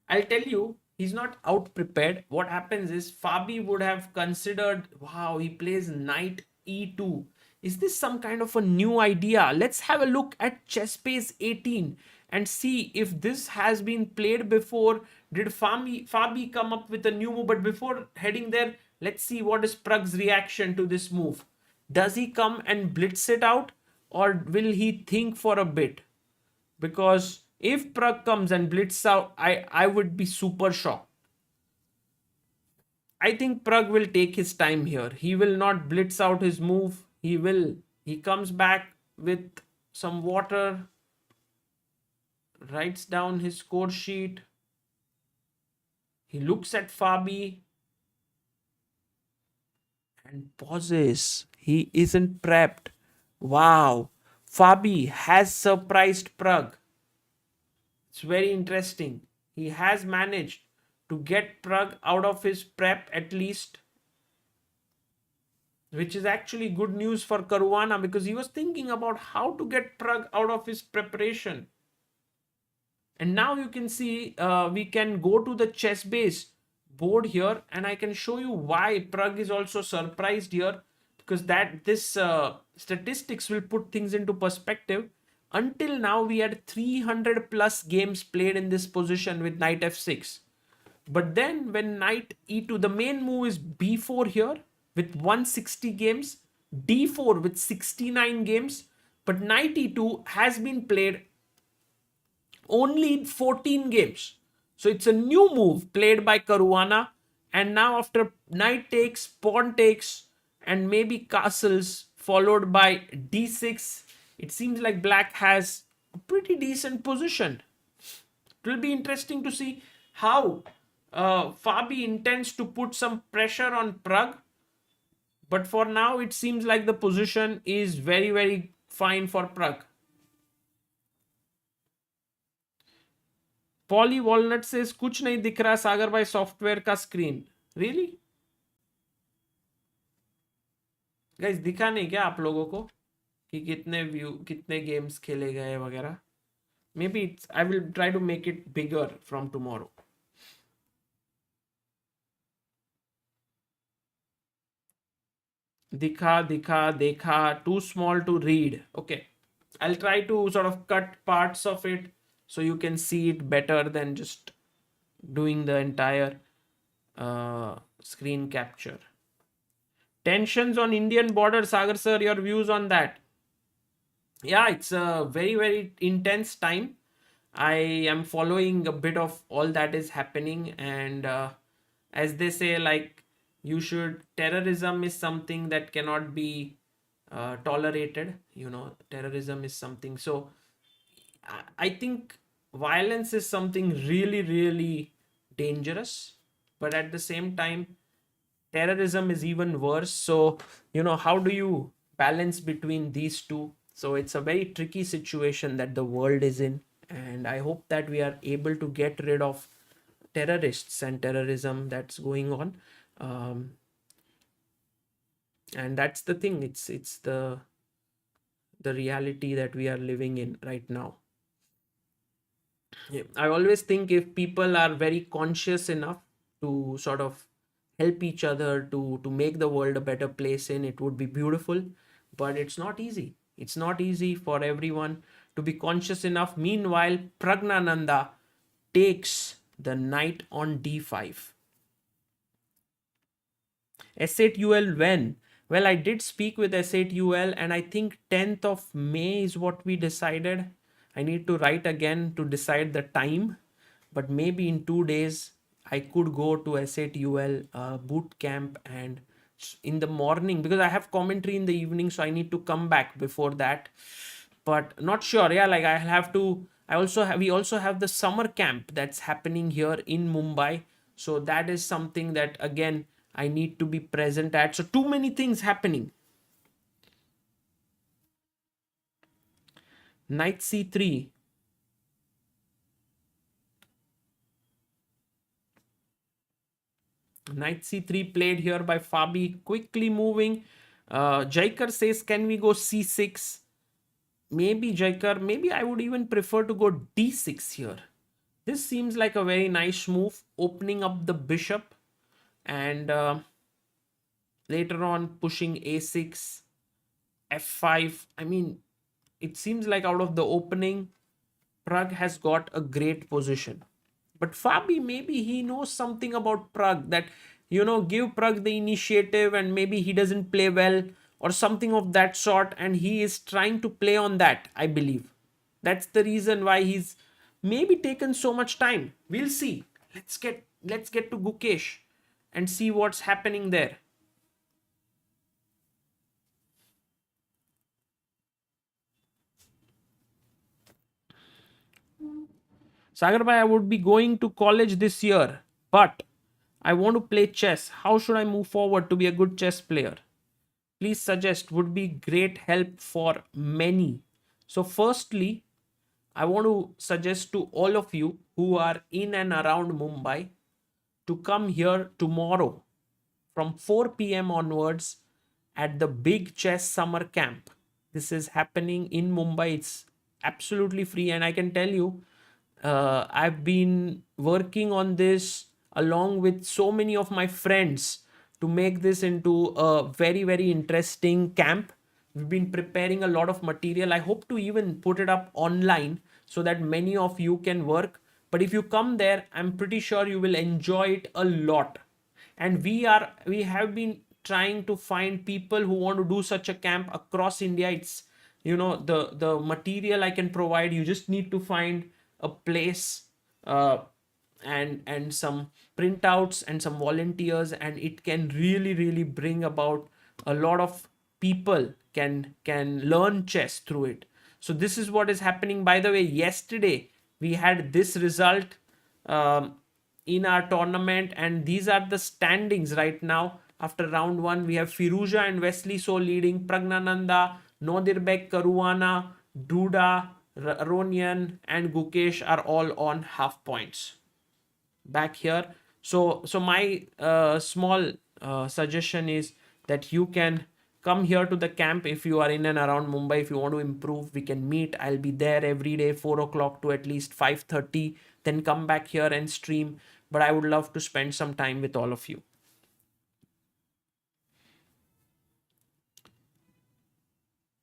Speaker 1: I'll tell you, he's not out prepared. What happens is Fabi would have considered, wow, he plays knight e2. Is this some kind of a new idea? Let's have a look at ChessBase 18 and see if this has been played before. Did Fabi come up with a new move? But before heading there, let's see what is Prag's reaction to this move. Does he come and blitz it out, or will he think for a bit? Because if Prag comes and blitzes out, I would be super shocked. I think Prag will take his time here. He will not blitz out his move. He comes back with some water, writes down his score sheet. He looks at Fabi and pauses. He isn't prepped. Wow. Fabi has surprised Pragg. It's very interesting. He has managed to get Pragg out of his prep at least, which is actually good news for Caruana because he was thinking about how to get Pragg out of his preparation. And now you can see we can go to the ChessBase board here and I can show you why Pragg is also surprised here, because that this statistics will put things into perspective. Until now we had 300 plus games played in this position with knight f6. But then when knight e2, the main move is b4 here with 160 games, d4 with 69 games, but knight e2 has been played only in 14 games. So it's a new move played by Caruana. And now after knight takes, pawn takes, and maybe castles followed by d6, it seems like black has a pretty decent position. It will be interesting to see how Fabi intends to put some pressure on Pragg. But for now, it seems like the position is very, very fine for Pragg. Poly walnut से कुछ नहीं दिख रहा सागर भाई software का screen really guys दिखा नहीं क्या आप लोगों को कि कितने व्यू कितने गेम्स खेले गए वगैरह maybe I will try to make it bigger from tomorrow दिखा दिखा देखा too small to read okay I'll try to sort of cut parts of it so you can see it better than just doing the entire screen capture. Tensions on Indian border, Sagar sir, your views on that? Yeah, it's a very, very intense time. I am following a bit of all that is happening, and as they say, like, terrorism is something that cannot be tolerated. Terrorism is something. So I think violence is something really, really dangerous, but at the same time, terrorism is even worse. So, how do you balance between these two? So it's a very tricky situation that the world is in, and I hope that we are able to get rid of terrorists and terrorism that's going on. And that's the thing. It's the reality that we are living in right now. I always think if people are very conscious enough to sort of help each other to make the world a better place it would be beautiful. But it's not easy. It's not easy for everyone to be conscious enough. Meanwhile, Praggnanandhaa takes the knight on d5. S8UL when? Well, I did speak with S8UL and I think 10th of May is what we decided. I need to write again to decide the time, but maybe in 2 days I could go to S8UL boot camp and in the morning, because I have commentary in the evening, so I need to come back before that. But not sure. Yeah, like we also have the summer camp that's happening here in Mumbai. So that is something that again I need to be present at. So too many things happening. Knight c3. Knight c3 played here by Fabi, quickly moving. Jaikar says, can we go c6? Maybe Jaikar, maybe I would even prefer to go d6 here. This seems like a very nice move, opening up the bishop and later on pushing a6, f5. I mean, it seems like out of the opening, Pragg has got a great position. But Fabi, maybe he knows something about Pragg that, give Pragg the initiative and maybe he doesn't play well or something of that sort. And he is trying to play on that, I believe. That's the reason why he's maybe taken so much time. We'll see. Let's get to Gukesh and see what's happening there. Sagar bhai, I would be going to college this year, but I want to play chess. How should I move forward to be a good chess player? please suggest would be great help for many. So firstly, I want to suggest to all of you who are in and around Mumbai to come here tomorrow from 4 p.m. onwards at the Big Chess Summer Camp. This is happening in Mumbai. It's absolutely free, and I can tell you, I've been working on this along with so many of my friends to make this into a very, very interesting camp. We've been preparing a lot of material. I hope to even put it up online so that many of you can work. But if you come there, I'm pretty sure you will enjoy it a lot. And we have been trying to find people who want to do such a camp across India. It's, the material I can provide. You just need to find a place, uh, and some printouts and some volunteers, and it can really, really bring about a lot of people can learn chess through it. So this is what is happening. By the way, yesterday we had this result, in our tournament, and these are the standings right now. After round one, we have Firouzja and Wesley So leading. Praggnanandhaa, Nodirbek, Caruana, Duda, Aronian, and Gukesh are all on half points back here. So my small suggestion is that you can come here to the camp if you are in and around Mumbai. If you want to improve, we can meet. I'll be there every day 4 o'clock to at least 5:30. Then come back here and stream. But I would love to spend some time with all of you.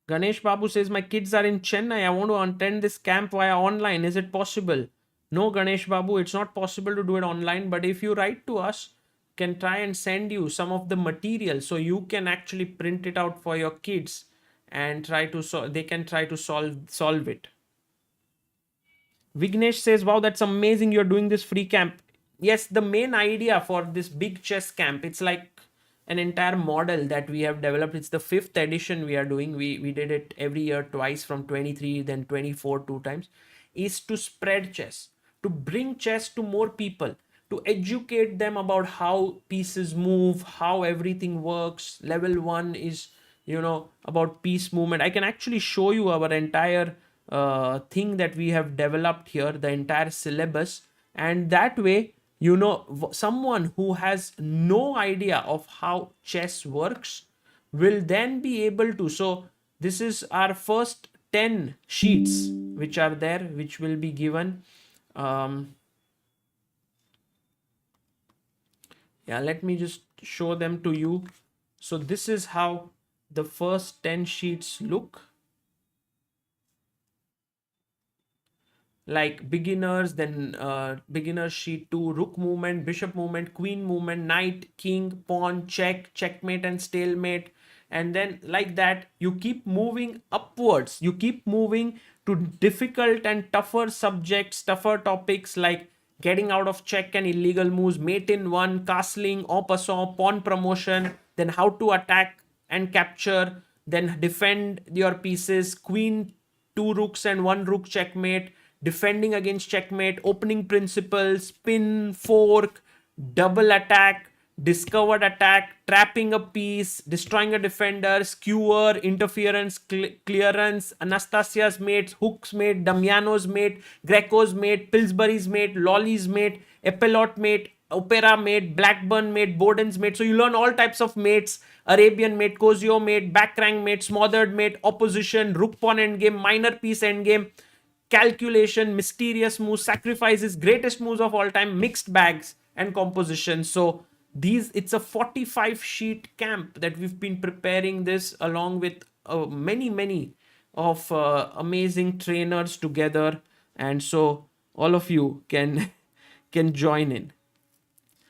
Speaker 1: Ganesh Babu says, my kids are in Chennai. I want to attend this camp via online. Is it possible? No, Ganesh Babu, it's not possible to do it online. But if you write to us, can try and send you some of the material so you can actually print it out for your kids and they can try to solve it. Vignesh says, wow, that's amazing. You're doing this free camp. Yes, the main idea for this big chess camp, it's like an entire model that we have developed. It's the 5th edition we are doing. We did it every year twice, from 23, then 24 two times, is to spread chess, to bring chess to more people, to educate them about how pieces move, how everything works. Level 1 is, about piece movement. I can actually show you our entire thing that we have developed here, the entire syllabus. And that way, someone who has no idea of how chess works will then be able to. So this is our first 10 sheets which are there, which will be given. Let me just show them to you. So this is how the first 10 sheets look. Like beginners, then beginner sheet 2, rook movement, bishop movement, queen movement, knight, king, pawn, checkmate and stalemate. And then like that, you keep moving upwards. You keep moving to difficult and tougher subjects, tougher topics like getting out of check and illegal moves, mate in 1, castling, en passant, pawn promotion, then how to attack and capture, then defend your pieces, queen, 2 rooks and 1 rook checkmate, defending against checkmate, opening principles, spin, fork, double attack, discovered attack, trapping a piece, destroying a defender, skewer, interference, clearance, Anastasia's mate, Hook's mate, Damiano's mate, Greco's mate, Pillsbury's mate, Lolly's mate, Epilot mate, Opera mate, Blackburn mate, Boden's mate. So you learn all types of mates: Arabian mate, Cosio mate, backrank mate, smothered mate, opposition, rook pawn endgame, minor piece endgame, calculation, mysterious moves, sacrifices, greatest moves of all time, mixed bags, and composition. So it's a 45 sheet camp that we've been preparing this along with many of amazing trainers together, and so all of you can can join in.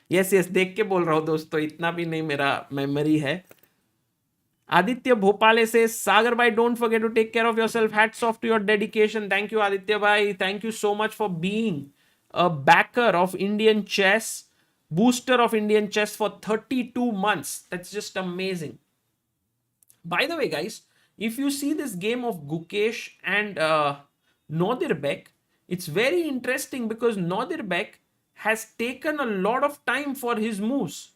Speaker 1: yes देख के बोल रहा हूँ दोस्तों, इतना भी नहीं मेरा मेमोरी है. Aditya Bhopale says, Sagar bhai, don't forget to take care of yourself. Hats off to your dedication. Thank you, Aditya bhai. Thank you so much for being a backer of Indian chess, booster of Indian chess for 32 months. That's just amazing. By the way, guys, if you see this game of Gukesh and Nodirbek, it's very interesting because Nodirbek has taken a lot of time for his moves.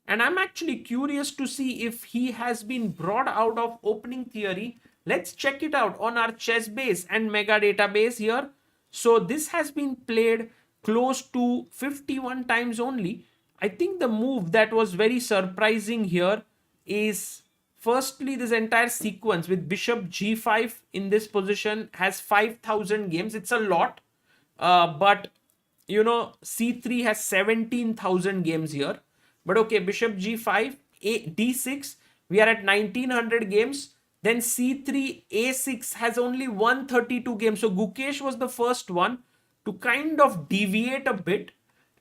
Speaker 1: And I'm actually curious to see if he has been brought out of opening theory. Let's check it out on our ChessBase and Mega database here. So this has been played close to 51 times only. I think the move that was very surprising here is firstly this entire sequence with bishop g5 in this position has 5,000 games. It's a lot, but you know, c3 has 17,000 games here. But okay, bishop g5, d6, we are at 1900 games. Then c3, a6 has only 132 games. So Gukesh was the first one to kind of deviate a bit.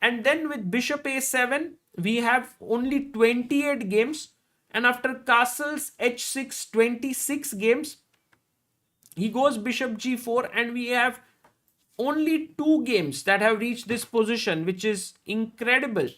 Speaker 1: And then with bishop a7, we have only 28 games. And after castles h6, 26 games, he goes bishop g4, and we have only 2 games that have reached this position, which is incredible.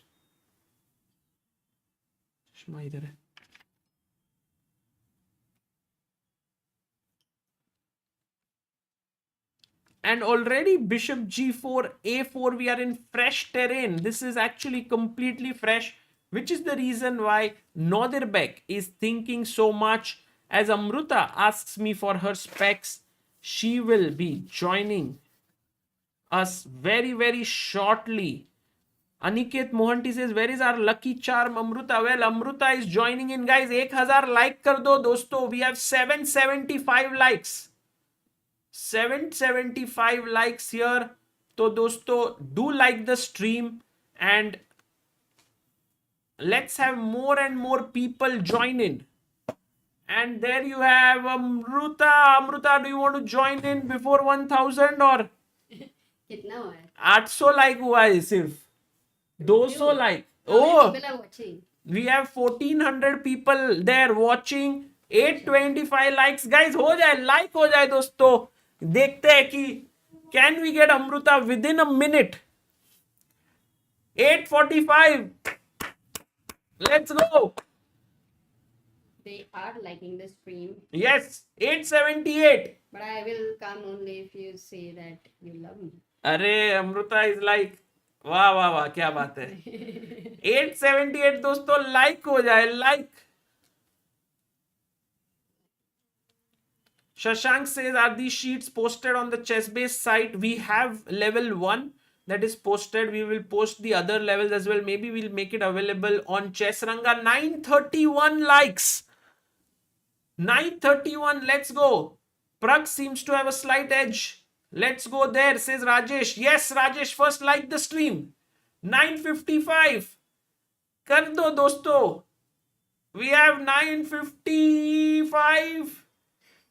Speaker 1: And already bishop g4, a4, we are in fresh terrain. This is actually completely fresh, which is the reason why Nodirbek is thinking so much. As Amruta asks me for her specs, she will be joining us very, very shortly. Aniket Mohanty says, where is our lucky charm, Amruta? Well, Amruta is joining in, guys. 1000 like kar do, dosto. We have 775 likes. 775 likes here. So, dosto, do like the stream and let's have more and more people join in. And there you have Amruta. Amruta, do you want to join in before 1000 or?
Speaker 2: कितना हुआ है?
Speaker 1: 800 like हुआ है सिर्फ. 200 like. Oh, we have 1400 people there watching. 825 likes. Guys, हो जाए, like हो जाए दोस्तों. देखते हैं कि can we get Amruta within a minute. 8:45. Let's go.
Speaker 2: They are liking the stream.
Speaker 1: Yes, 878.
Speaker 2: But I will come only if you say that you love me.
Speaker 1: अरे Amruta is like, वाह वाह वाह, क्या बात है. 878 दोस्तों, लाइक हो जाए, like. Shashank says, are these sheets posted on the ChessBase site? We have level 1 that is posted. We will post the other levels as well. Maybe we'll make it available on Chessranga. 931 likes. 931. Let's go. Prag seems to have a slight edge. Let's go there, says Rajesh. Yes, Rajesh, first like the stream. 955. Kar do, dosto. We have 955.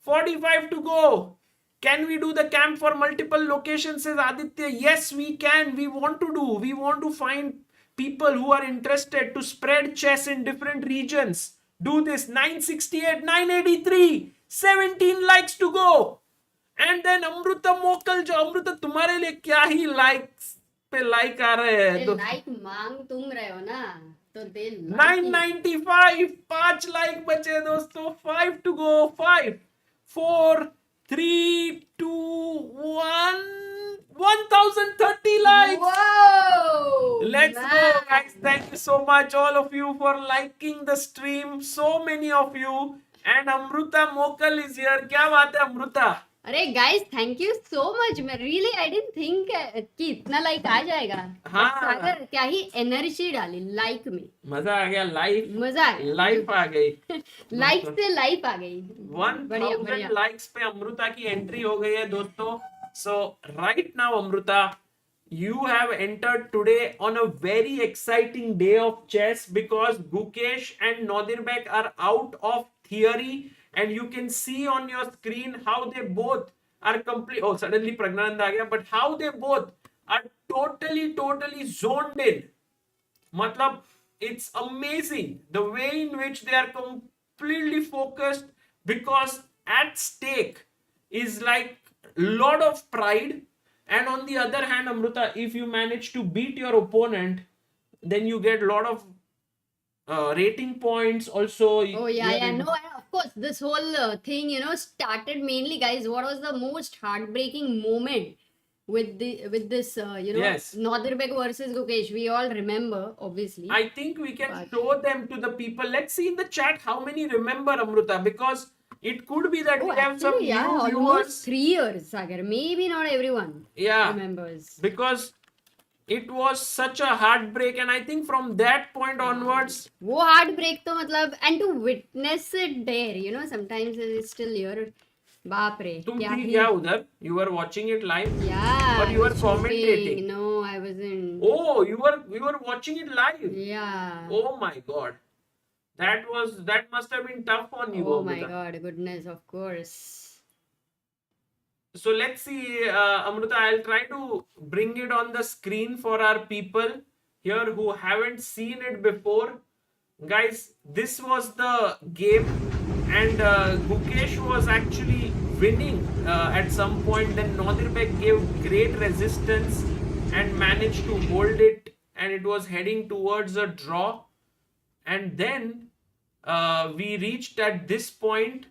Speaker 1: 45 to go. Can we do the camp for multiple locations, says Aditya? Yes, we can. We want to do. We want to find people who are interested to spread chess in different regions. Do this. 968, 983, 17 likes to go. And then Amruta Mokal, जो Amruta तुम्हारे लिए क्या ही likes पे like आ रहे हैं.
Speaker 2: Like मांग तुम रहे हो ना, तो दे
Speaker 1: 995, 5 like बचे दोस्तों. 5 to go. 5, 4, 3, 2, 1. 1030 likes.
Speaker 2: Whoa!
Speaker 1: Let's go, guys. Thank you so much, all of you, for liking the stream. So many of you. And Amruta Mokal is here. क्या बात है Amruta?
Speaker 2: अरे guys, thank you so much. मैं really I didn't think कि इतना like आ जाएगा.
Speaker 1: हाँ.
Speaker 2: सागर क्या ही एनर्जी डाली लाइक में.
Speaker 1: मजा आ गया. लाइफ,
Speaker 2: मजा आ गया.
Speaker 1: लाइफ आ गई.
Speaker 2: लाइक से लाइफ आ गई.
Speaker 1: 1000 लाइक्स पे अमृता की एंट्री हो गई है दोस्तों. So right now Amrita, you have entered today on a very exciting day of chess because Gukesh and Nodirbek are out of theory. And you can see on your screen how they both are complete. Oh, suddenly Praggnanandhaa aa gaya. But how they both are totally zoned in. Matlab, it's amazing the way in which they are completely focused, because at stake is like lot of pride. And on the other hand, Amruta, if you manage to beat your opponent, then you get a lot of rating points also.
Speaker 2: Oh yeah. No, of course, this whole thing, started mainly, guys. What was the most heartbreaking moment with this
Speaker 1: Yes.
Speaker 2: Nodirbek versus Gukesh. We all remember, obviously.
Speaker 1: I think we can
Speaker 2: But-
Speaker 1: show them to the people. Let's see in the chat how many remember Amruta, because it could be that
Speaker 2: Oh,
Speaker 1: we have some
Speaker 2: actually, yeah,
Speaker 1: new
Speaker 2: almost
Speaker 1: viewers.
Speaker 2: 3 years, Sagar. Maybe not everyone
Speaker 1: Yeah,
Speaker 2: remembers.
Speaker 1: because it was such a heartbreak, and I think from that point onwards,
Speaker 2: वो heartbreak तो मतलब and to witness it there, sometimes it is still here. बाप रे,
Speaker 1: तुम
Speaker 2: क्या
Speaker 1: थी
Speaker 2: ही.
Speaker 1: क्या उधर? You were watching it live?
Speaker 2: Yeah,
Speaker 1: Or you
Speaker 2: I
Speaker 1: were
Speaker 2: was shooting.
Speaker 1: commentating?
Speaker 2: No, I wasn't.
Speaker 1: Oh, you were watching it live.
Speaker 2: Yeah.
Speaker 1: Oh my God, that must have been tough on you,
Speaker 2: Oh my
Speaker 1: Amruta.
Speaker 2: God, goodness, of course.
Speaker 1: So let's see, Amruta, I'll try to bring it on the screen for our people here who haven't seen it before. Guys, this was the game, and Gukesh was actually winning at some point. Then Nodirbek gave great resistance and managed to hold it, and it was heading towards a draw. And then we reached at this point.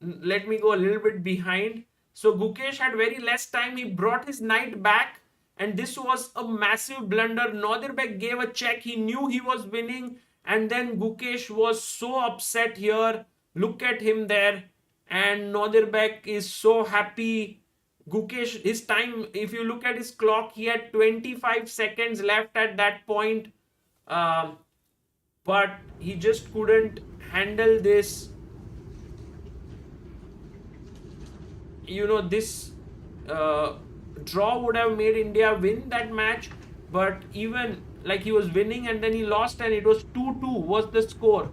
Speaker 1: Let me go a little bit behind. So Gukesh had very less time. He brought his knight back, and this was a massive blunder. Nodirbek gave a check. He knew he was winning, and then Gukesh was so upset here. Look at him there, and Nodirbek is so happy. Gukesh, his time, if you look at his clock, he had 25 seconds left at that point. But he just couldn't handle this. This draw would have made India win that match, but even like he was winning and then he lost, and it was 2-2 was the score.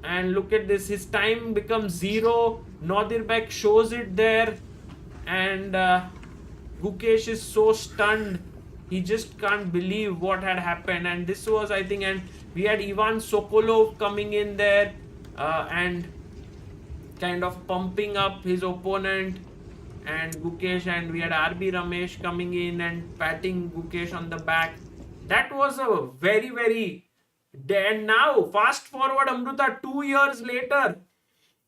Speaker 1: And look at this, his time becomes 0. Nodirbek shows it there, and Gukesh is so stunned. He just can't believe what had happened. And this was, I think, and we had Ivan Sokolov coming in there and kind of pumping up his opponent and Gukesh, and we had RB Ramesh coming in and patting Gukesh on the back. That was a very, very... And now, fast forward, Amruta, 2 years later,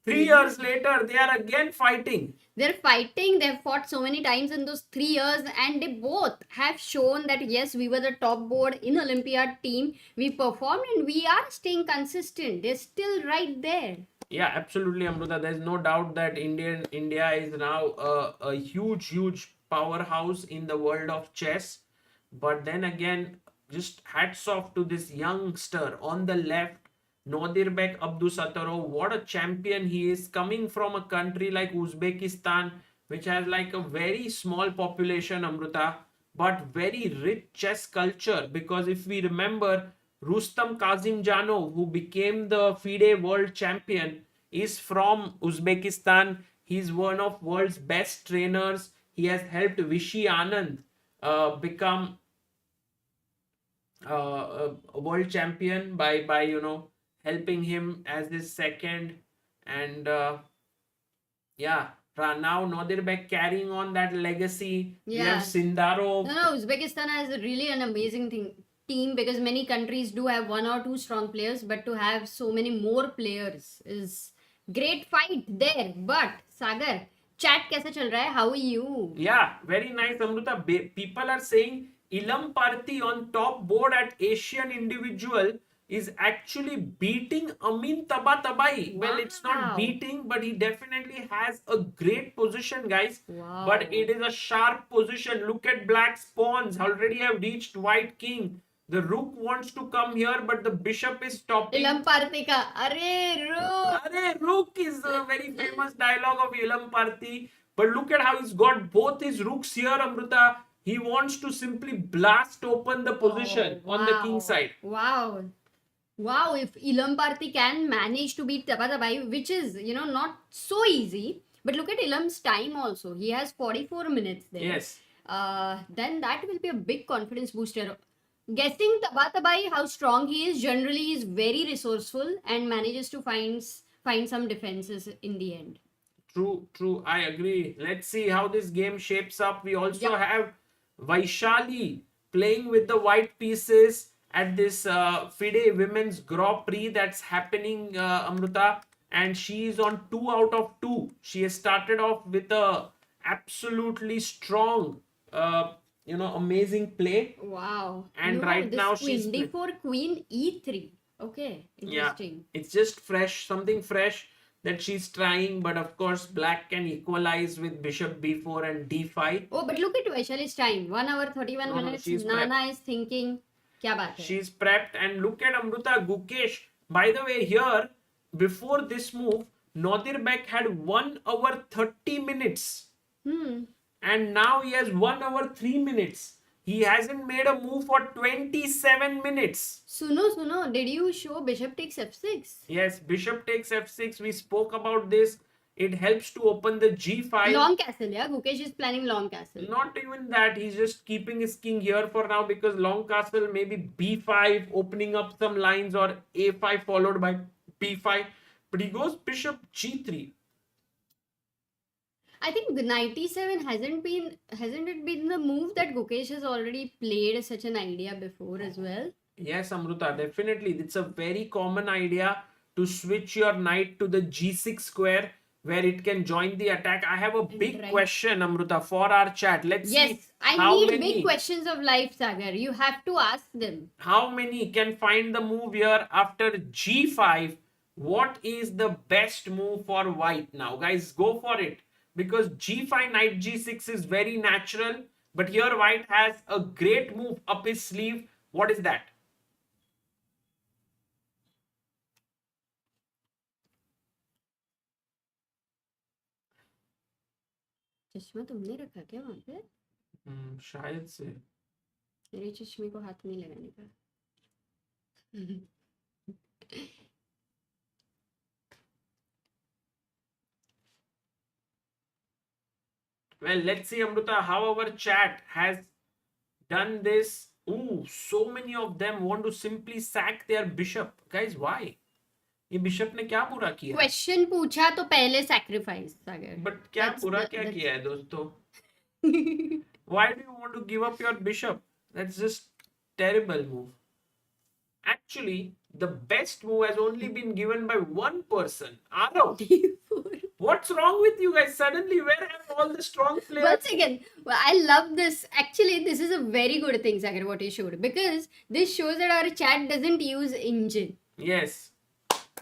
Speaker 1: 3 years later, they are again fighting.
Speaker 2: They're fighting. They've fought so many times in those 3 years, and they both have shown that yes, we were the top board in Olympiad team. We performed, and we are staying consistent. They're still right there.
Speaker 1: Yeah, absolutely, Amruta. There's no doubt that India is now a huge powerhouse in the world of chess. But then again, just hats off to this youngster on the left, Nodirbek Abdusattorov. What a champion he is, coming from a country like Uzbekistan, which has like a very small population, Amruta, but very rich chess culture. Because if we remember, Rustam Kazimjanov, who became the FIDE world champion, is from Uzbekistan. He's one of world's best trainers. He has helped Vishy Anand become a world champion by helping him as his second. And yeah, now Nodirbek carrying on that legacy. We have
Speaker 2: Yeah.
Speaker 1: Sindarov.
Speaker 2: No, Uzbekistan has really an amazing team, because many countries do have 1 or 2 strong players, but to have so many more players is great fight there. But Sagar, chat कैसे चल रहा है? How are you?
Speaker 1: Yeah, very nice, Amruta. People are saying Ilam Parthi on top board at Asian individual is actually beating Amin Tabatabai. Well, it's not
Speaker 2: Wow.
Speaker 1: beating, but he definitely has a great position, guys.
Speaker 2: Wow.
Speaker 1: But it is a sharp position. Look at black's pawns. Already have reached white king. The rook wants to come here, but the bishop is stopping.
Speaker 2: Ilam Parthi ka, अरे रुक.
Speaker 1: Arey, Rook is a very famous dialogue of Ilam Parthi. But look at how he's got both his rooks here, Amruta. He wants to simply blast open the position on the king side.
Speaker 2: Wow. Wow, if Ilam Parthi can manage to beat Tabatabai, which is, not so easy. But look at Ilam's time also. He has 44 minutes there.
Speaker 1: Yes.
Speaker 2: Then that will be a big confidence booster. Guessing Tabatabai, how strong he is, generally is very resourceful and manages to find some defenses in the end.
Speaker 1: True. I agree. Let's see how this game shapes up. We also have Vaishali playing with the white pieces at this FIDE Women's Grand Prix that's happening, Amruta. And she is on 2 out of 2. She has started off with a absolutely strong, amazing play.
Speaker 2: Wow.
Speaker 1: And
Speaker 2: No,
Speaker 1: right
Speaker 2: this
Speaker 1: now
Speaker 2: queen d4, queen e3. Okay,
Speaker 1: yeah,
Speaker 2: interesting.
Speaker 1: it's just fresh, something fresh that she's trying. But of course, black can equalize with bishop b4 and d5.
Speaker 2: Oh, but look at Vaishali's time. 1 hour 31
Speaker 1: No,
Speaker 2: minutes.
Speaker 1: she's prepped.
Speaker 2: Nana is thinking, kya baat hai?
Speaker 1: She's prepped. And look at Amruta, Gukesh. By the way, here, before this move, Nodirbek had 1 hour 30 minutes. And now he has 1 hour 3 minutes. He hasn't made a move for 27 minutes.
Speaker 2: Suno, did you show bishop takes f6?
Speaker 1: Yes, bishop takes f6. We spoke about this. It helps to open the g5.
Speaker 2: Long castle, yeah? Gukesh is planning long castle.
Speaker 1: Not even that. He's just keeping his king here for now because long castle, maybe b5, opening up some lines, or a5 followed by b5. But he goes bishop g3.
Speaker 2: I think the knight e7 hasn't it been the move that Gukesh has already played such an idea before as well?
Speaker 1: Yes, Amruta, definitely. It's a very common idea to switch your knight to the g6 square where it can join the attack. I have a big question, Amruta, for our chat. Let's see.
Speaker 2: Yes, I need big questions of life, Sagar. You have to ask them.
Speaker 1: How many can find the move here after g5? What is the best move for white now? Guys, go for it. Because g5, knight g6 is very natural. But here white has a great move up his sleeve. What is that?
Speaker 2: चश्मा तुमने रखा क्या वहां पे?
Speaker 1: शायद से.
Speaker 2: मेरे चश्मे को हाथ नहीं लगाने का.
Speaker 1: Well, let's see, Amruta, how our chat has done this. Ooh, so many of them want to simply sack their bishop. Guys, why? ये बिशप ने क्या पूरा किया?
Speaker 2: क्वेश्चन पूछा तो पहले सैक्रिफाइस, सागर.
Speaker 1: बट क्या पूरा क्या किया है दोस्तों? Why do you want to give up your bishop? That's just terrible move. Actually, the best move has only been given by one person. Arav. What's wrong with you guys? Suddenly, where have all the strong players?
Speaker 2: Once again, well, I love this. Actually, this is a very good thing, Sagar, what you showed. Because this shows that our chat doesn't use engine.
Speaker 1: Yes.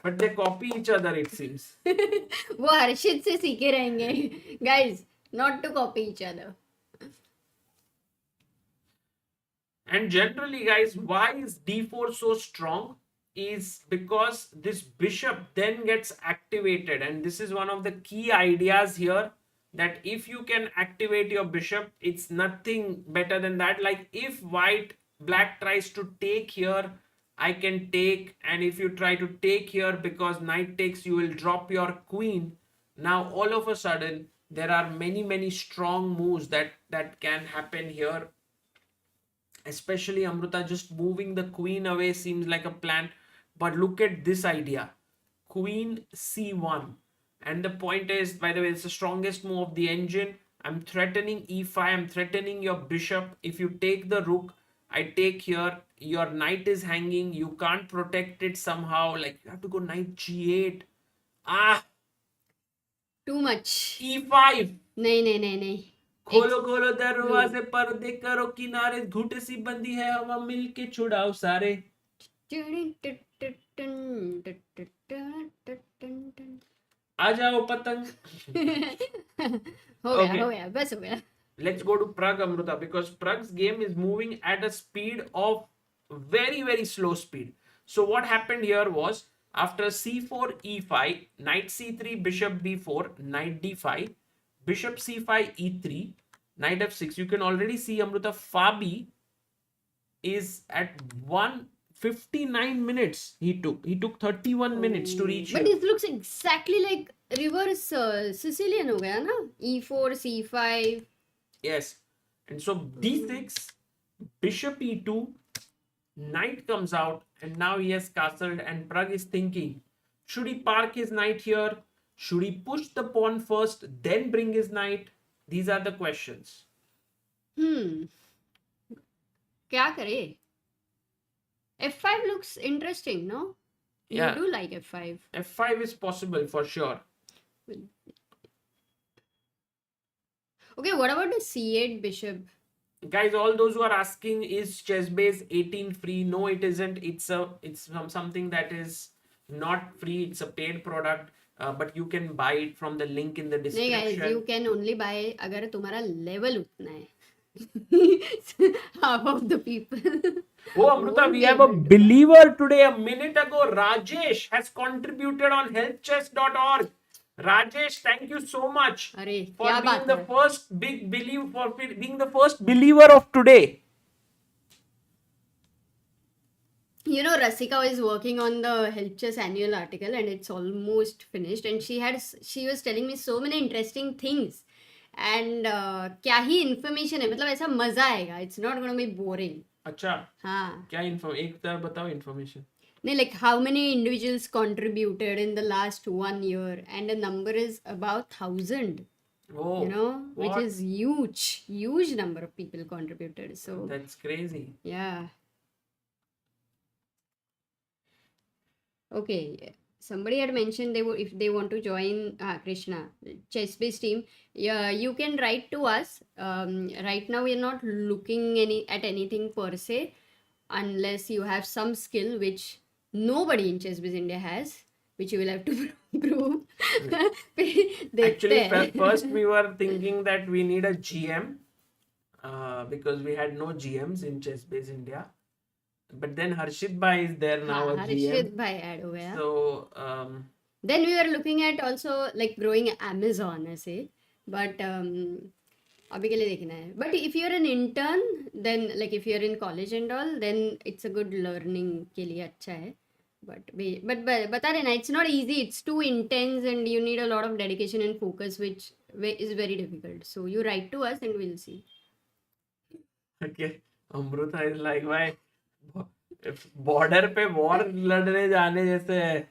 Speaker 1: But they copy each other, it seems.
Speaker 2: वो हर्षित से सीखे रहेंगे. Guys, not to copy each other.
Speaker 1: And generally, guys, why is d4 so strong? Is because this bishop then gets activated. And this is one of the key ideas here, that if you can activate your bishop, it's nothing better than that. Like if black tries to take here, I can take, and if you try to take here, because knight takes, you will drop your queen. Now all of a sudden there are many strong moves that can happen here. Especially Amruta, just moving the queen away seems like a plan. But look at this idea. Queen c1. And the point is, by the way, it's the strongest move of the engine. I'm threatening e5. I'm threatening your bishop. If you take the rook, I take here. Your knight is hanging. You can't protect it somehow. Like you have to go knight g8.
Speaker 2: Too much.
Speaker 1: e5.
Speaker 2: नहीं.
Speaker 1: खोलो दरवाजे, पर्दे करो किनारे, घुटे सी बंदी है हवा, मिलके छुड़ाओ सारे. आ जाओ पतंग.
Speaker 2: हो गया, बस हो गया.
Speaker 1: Let's go to Pragg, Amruta, because Pragg's game is moving at a speed of very slow speed. So what happened here was, after c4, e5, knight c3, bishop b4, knight d5, bishop c5, e3, knight f6. You can already see, Amruta, Fabi is at 159 minutes. He took 31 minutes to reach
Speaker 2: But
Speaker 1: here.
Speaker 2: this looks exactly like reverse Sicilian हो गया ना? e4, c5.
Speaker 1: Yes. And so d6, bishop e2, knight comes out, and now he has castled, and Pragg is thinking, should he park his knight here? Should he push the pawn first, then bring his knight? These are the questions.
Speaker 2: क्या करे? f5 looks interesting, no?
Speaker 1: Yeah.
Speaker 2: You do like f5.
Speaker 1: f5 is possible for sure.
Speaker 2: Okay, what about the c8 bishop?
Speaker 1: Guys, all those who are asking, is ChessBase 18 free? No, it isn't. It's something that is not free. It's a paid product, but you can buy it from the link in the
Speaker 2: नहीं guys,
Speaker 1: description.
Speaker 2: you can only buy अगर तुम्हारा level उतना है. Half of the people.
Speaker 1: Oh, Amruta,
Speaker 2: won't
Speaker 1: we
Speaker 2: be
Speaker 1: have a
Speaker 2: able to buy.
Speaker 1: believer today. A minute ago, Rajesh has contributed on helpchess.org. Rajesh, thank you so much
Speaker 2: अरे
Speaker 1: for
Speaker 2: क्या
Speaker 1: being
Speaker 2: बात
Speaker 1: the
Speaker 2: है.
Speaker 1: first being the first believer of today.
Speaker 2: You know, Rasika is working on the Help Chess annual article and it's almost finished. And she was telling me so many interesting things. And क्या ही information है, मतलब ऐसा मजा आएगा. It's not going to be boring.
Speaker 1: अच्छा,
Speaker 2: हाँ.
Speaker 1: क्या एक तरह बताओ information.
Speaker 2: नहीं, like how many individuals contributed in the last 1 year, and the number is about 1,000.
Speaker 1: Oh,
Speaker 2: You know, which
Speaker 1: what?
Speaker 2: is huge number of people contributed. So
Speaker 1: That's crazy.
Speaker 2: yeah. Okay, somebody had mentioned they would, if they want to join Krishna ChessBase team. Yeah, you can write to us. Right now we are not looking at anything per se, unless you have some skill which nobody in ChessBase India has, which you will have to prove.
Speaker 1: Actually,
Speaker 2: देखते हैं.
Speaker 1: first we were thinking that we need a GM because we had no GMs in ChessBase India. But then Harshit Bhai is there now, a GM.
Speaker 2: Harshit bhai add हो गया.
Speaker 1: So,
Speaker 2: Then we were looking at also like growing Amazon, I say, but अभी के लिए देखना है. But if you're an intern, then like if you're in college and all, then it's a good learning के लिए अच्छा है. But बता रहे ना, it's not easy. It's too intense and you need a lot of dedication and focus, which is very difficult. So you write to us and we'll see.
Speaker 1: okay, Amruta is like, why border पे war लड़ने जाने जैसे है.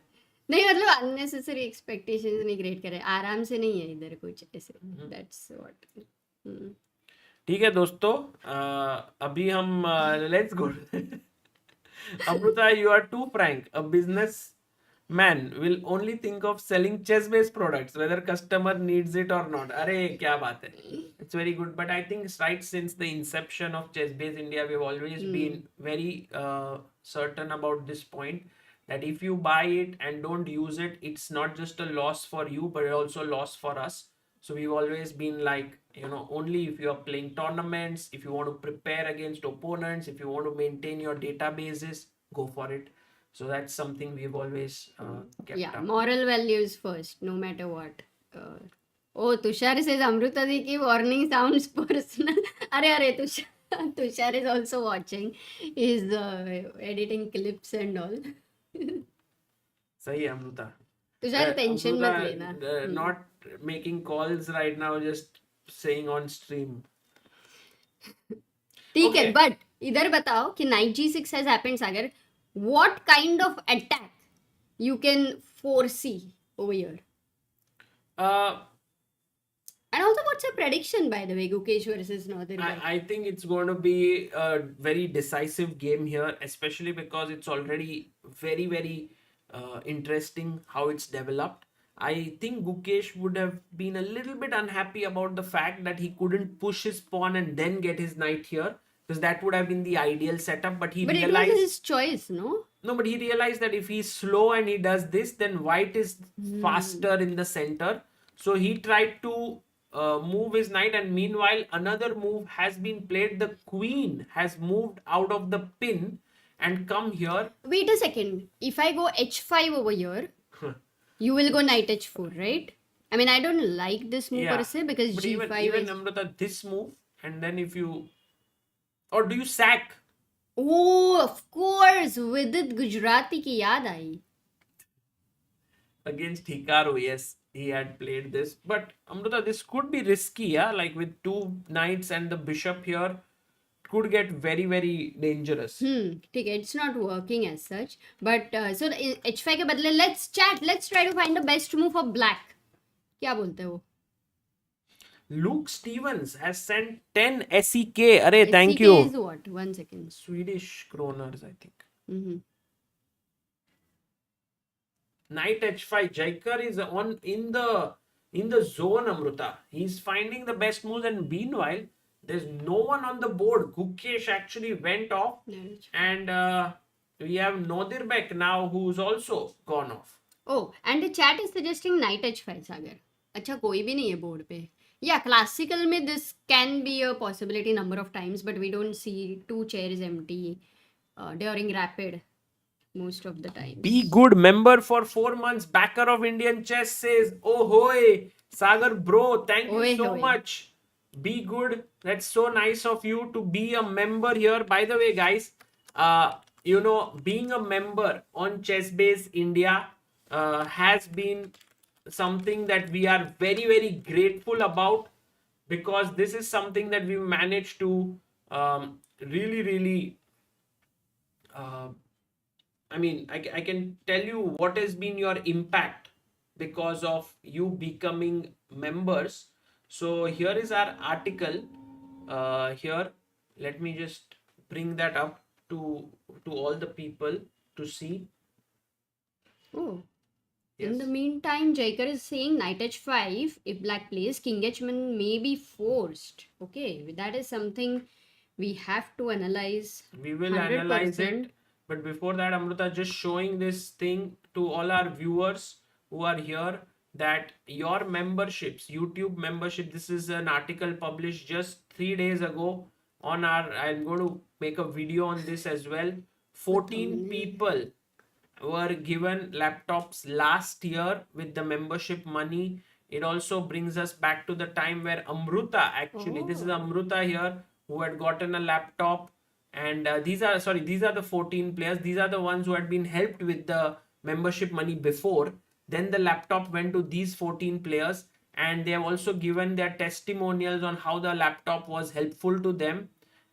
Speaker 2: नहीं, मतलब unnecessary expectations नहीं create करे. आराम से नहीं है इधर कुछ ऐसे. That's what.
Speaker 1: ठीक है दोस्तों, अभी हम let's go. Amruta, you are too frank. A businessman will only think of selling chess-based products, whether customer needs it or not. अरे क्या बात है. It's very good, but I think right since the inception of ChessBase India, we've always been very certain about this point, that if you buy it and don't use it, it's not just a loss for you, but also loss for us. So we've always been like, only if you are playing tournaments, if you want to prepare against opponents, if you want to maintain your databases, go for it. So that's something we've always kept up.
Speaker 2: Moral values first, no matter what. Oh, Tushar says Amruta di ki warning sounds personal. Are Tushar is also watching. He's editing clips and all.
Speaker 1: सही है Amruta.
Speaker 2: Tushar tension मत लेना.
Speaker 1: Not making calls right now, just saying on stream.
Speaker 2: ठीक है, but इधर बताओ कि knight g6 has happened, Sagar. What kind of attack you can foresee over here? And also, what's your prediction, by the way, Gukesh versus Nodirbek?
Speaker 1: I think it's going to be a very decisive game here, especially because it's already very, very interesting how it's developed. I think Gukesh would have been a little bit unhappy about the fact that he couldn't push his pawn and then get his knight here, because that would have been the ideal setup. But he realized
Speaker 2: it was his choice, no?
Speaker 1: No, but he realized that if he's slow and he does this, then white is faster in the center. So he tried to move his knight, and meanwhile another move has been played. The queen has moved out of the pin and come here.
Speaker 2: Wait a second. If I go h5 over here, you will go knight h4, right? I mean, I don't like this move per se, because
Speaker 1: but
Speaker 2: g5
Speaker 1: even
Speaker 2: is...
Speaker 1: Amruta, this move, and then if you... Or do you sack?
Speaker 2: Oh, of course. Vidit Gujarati ki yaad aayi.
Speaker 1: Against Hikaru, yes, he had played this. But Amruta, this could be risky, yeah? Like with two knights and the bishop here, could get very, very dangerous.
Speaker 2: Okay, it's not working as such. But so h5 के बदले, let's chat. Let's try to find the best move for black. क्या बोलते हो?
Speaker 1: Luke Stevens has sent 10 SEK. Arey, thank
Speaker 2: SEK
Speaker 1: you.
Speaker 2: is what? 1 second.
Speaker 1: Swedish kroners, I think.
Speaker 2: Mm-hmm.
Speaker 1: Knight h5. Jaikar is in the in the zone, Amruta. He's finding the best moves, and meanwhile, there's no one on the board. Gukesh actually went off, and we have Nodirbek now, who's also gone off.
Speaker 2: Oh, and the chat is suggesting knight h5, Sagar. अच्छा कोई भी नहीं है board पे. Yeah, classical में this can be a possibility number of times, but we don't see two chairs empty during rapid most of the time.
Speaker 1: Be good member for 4 months. Backer of Indian chess says, "Oh hoy, Sagar bro, thank you so much. Be good. That's so nice of you to be a member here." By the way, guys, being a member on ChessBase India has been something that we are very, very grateful about, because this is something that we managed to really, really. I can tell you what has been your impact because of you becoming members. So here is our article. Here, let me just bring that up to all the people to see.
Speaker 2: Oh. Yes. In the meantime, Jaikar is saying knight h5. If black plays, king h1 may be forced. Okay, that is something we have to analyze.
Speaker 1: We will 100%. Analyze it. But before that, Amruta, just showing this thing to all our viewers who are here, that your memberships, YouTube membership, this is an article published just 3 days ago on our, I'm going to make a video on this as well. 14 people were given laptops last year with the membership money. It also brings us back to the time where Amruta, actually, this is Amruta here, who had gotten a laptop. And these are the 14 players. These are the ones who had been helped with the membership money before. Then the laptop went to these 14 players, and they have also given their testimonials on how the laptop was helpful to them.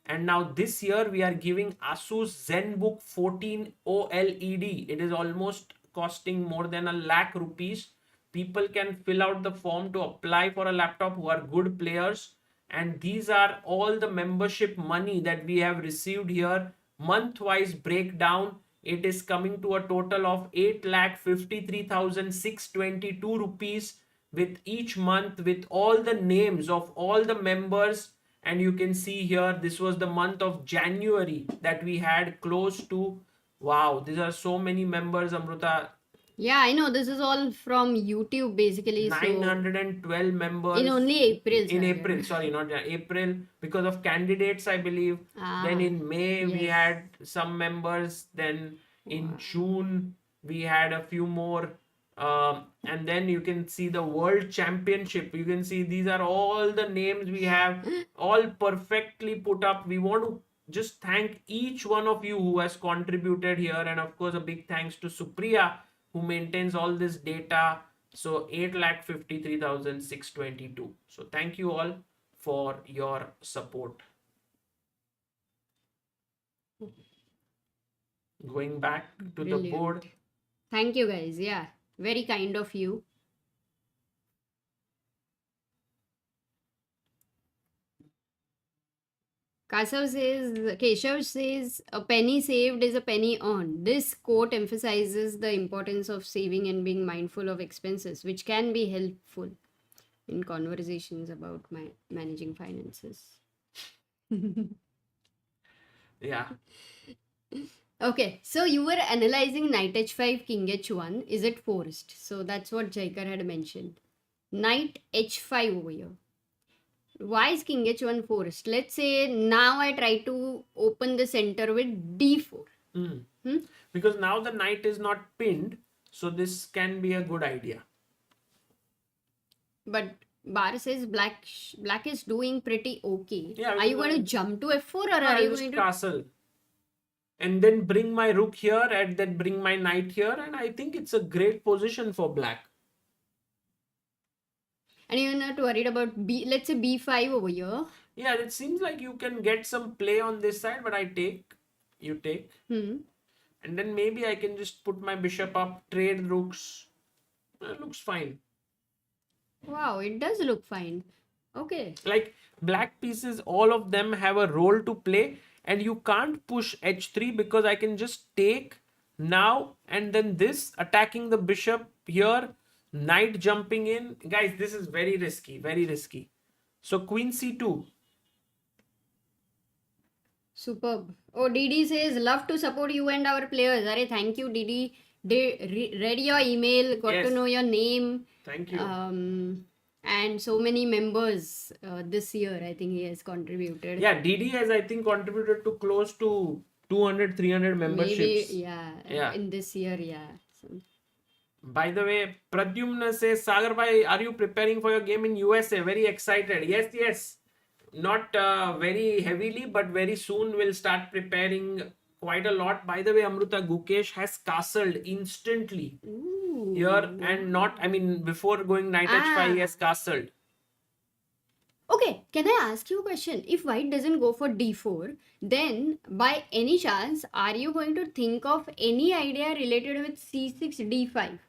Speaker 1: And now this year we are giving Asus ZenBook 14 OLED. It is almost costing more than ₹1,00,000. People can fill out the form to apply for a laptop who are good players. And these are all the membership money that we have received here. Month-wise breakdown, it is coming to a total of ₹8,53,622 with each month, with all the names of all the members. And you can see here, this was the month of January that we had close to, wow, these are so many members, Amruta.
Speaker 2: Yeah, I know. This is all from YouTube, basically.
Speaker 1: 912 members.
Speaker 2: In only April.
Speaker 1: In April, sorry, not April, because of candidates, I believe. Then in May, we had some members. Then in June, we had a few more. And then you can see the World Championship. You can see these are all the names we have, all perfectly put up. We want to just thank each one of you who has contributed here. And of course, a big thanks to Supriya, who maintains all this data. So 8,53,622. So thank you all for your support. Going back to the board.
Speaker 2: Thank you guys. Yeah, very kind of you. Keshav says, a penny saved is a penny earned. This quote emphasizes the importance of saving and being mindful of expenses, which can be helpful in conversations about managing finances.
Speaker 1: Yeah.
Speaker 2: Okay, so you were analyzing knight h5, king h1. Is it forced? So that's what Jaikar had mentioned. Knight h5 over here. Why is king h1 forced? Let's say now I try to open the center with d4.
Speaker 1: Because now the knight is not pinned, so this can be a good idea.
Speaker 2: But Bar says black is doing pretty okay.
Speaker 1: Yeah,
Speaker 2: are you going to jump to f4 or are you going to
Speaker 1: castle? And then bring my rook here and then bring my knight here, and I think it's a great position for black.
Speaker 2: And you're not worried about let's say b5 over here.
Speaker 1: Yeah, it seems like you can get some play on this side, but I take, you take. And then maybe I can just put my bishop up, trade rooks. It looks fine.
Speaker 2: Wow, it does look fine. Okay.
Speaker 1: Like black pieces, all of them have a role to play, and you can't push h3 because I can just take now and then this, attacking the bishop here. Knight jumping in. Guys, this is very risky. Very risky. So queen c2.
Speaker 2: Superb. Oh, Didi says, love to support you and our players. Arey, thank you, Didi. Read your email, got
Speaker 1: Yes.
Speaker 2: to know your name.
Speaker 1: Thank you.
Speaker 2: And so many members this year, I think he has contributed.
Speaker 1: Yeah, DD has, I think, contributed to close to 200, 300 memberships.
Speaker 2: Maybe,
Speaker 1: Yeah.
Speaker 2: in this year, yeah. So,
Speaker 1: By the way, Pradyumna says, Sagar bhai, are you preparing for your game in USA? Very excited. Yes, yes. Not very heavily, but very soon we'll start preparing quite a lot. By the way, Amruta, Gukesh has castled instantly
Speaker 2: ooh.
Speaker 1: here and not, I mean, before going knight h5, he has castled.
Speaker 2: Okay, can I ask you a question? If white doesn't go for d4, then by any chance, are you going to think of any idea related with c6, d5?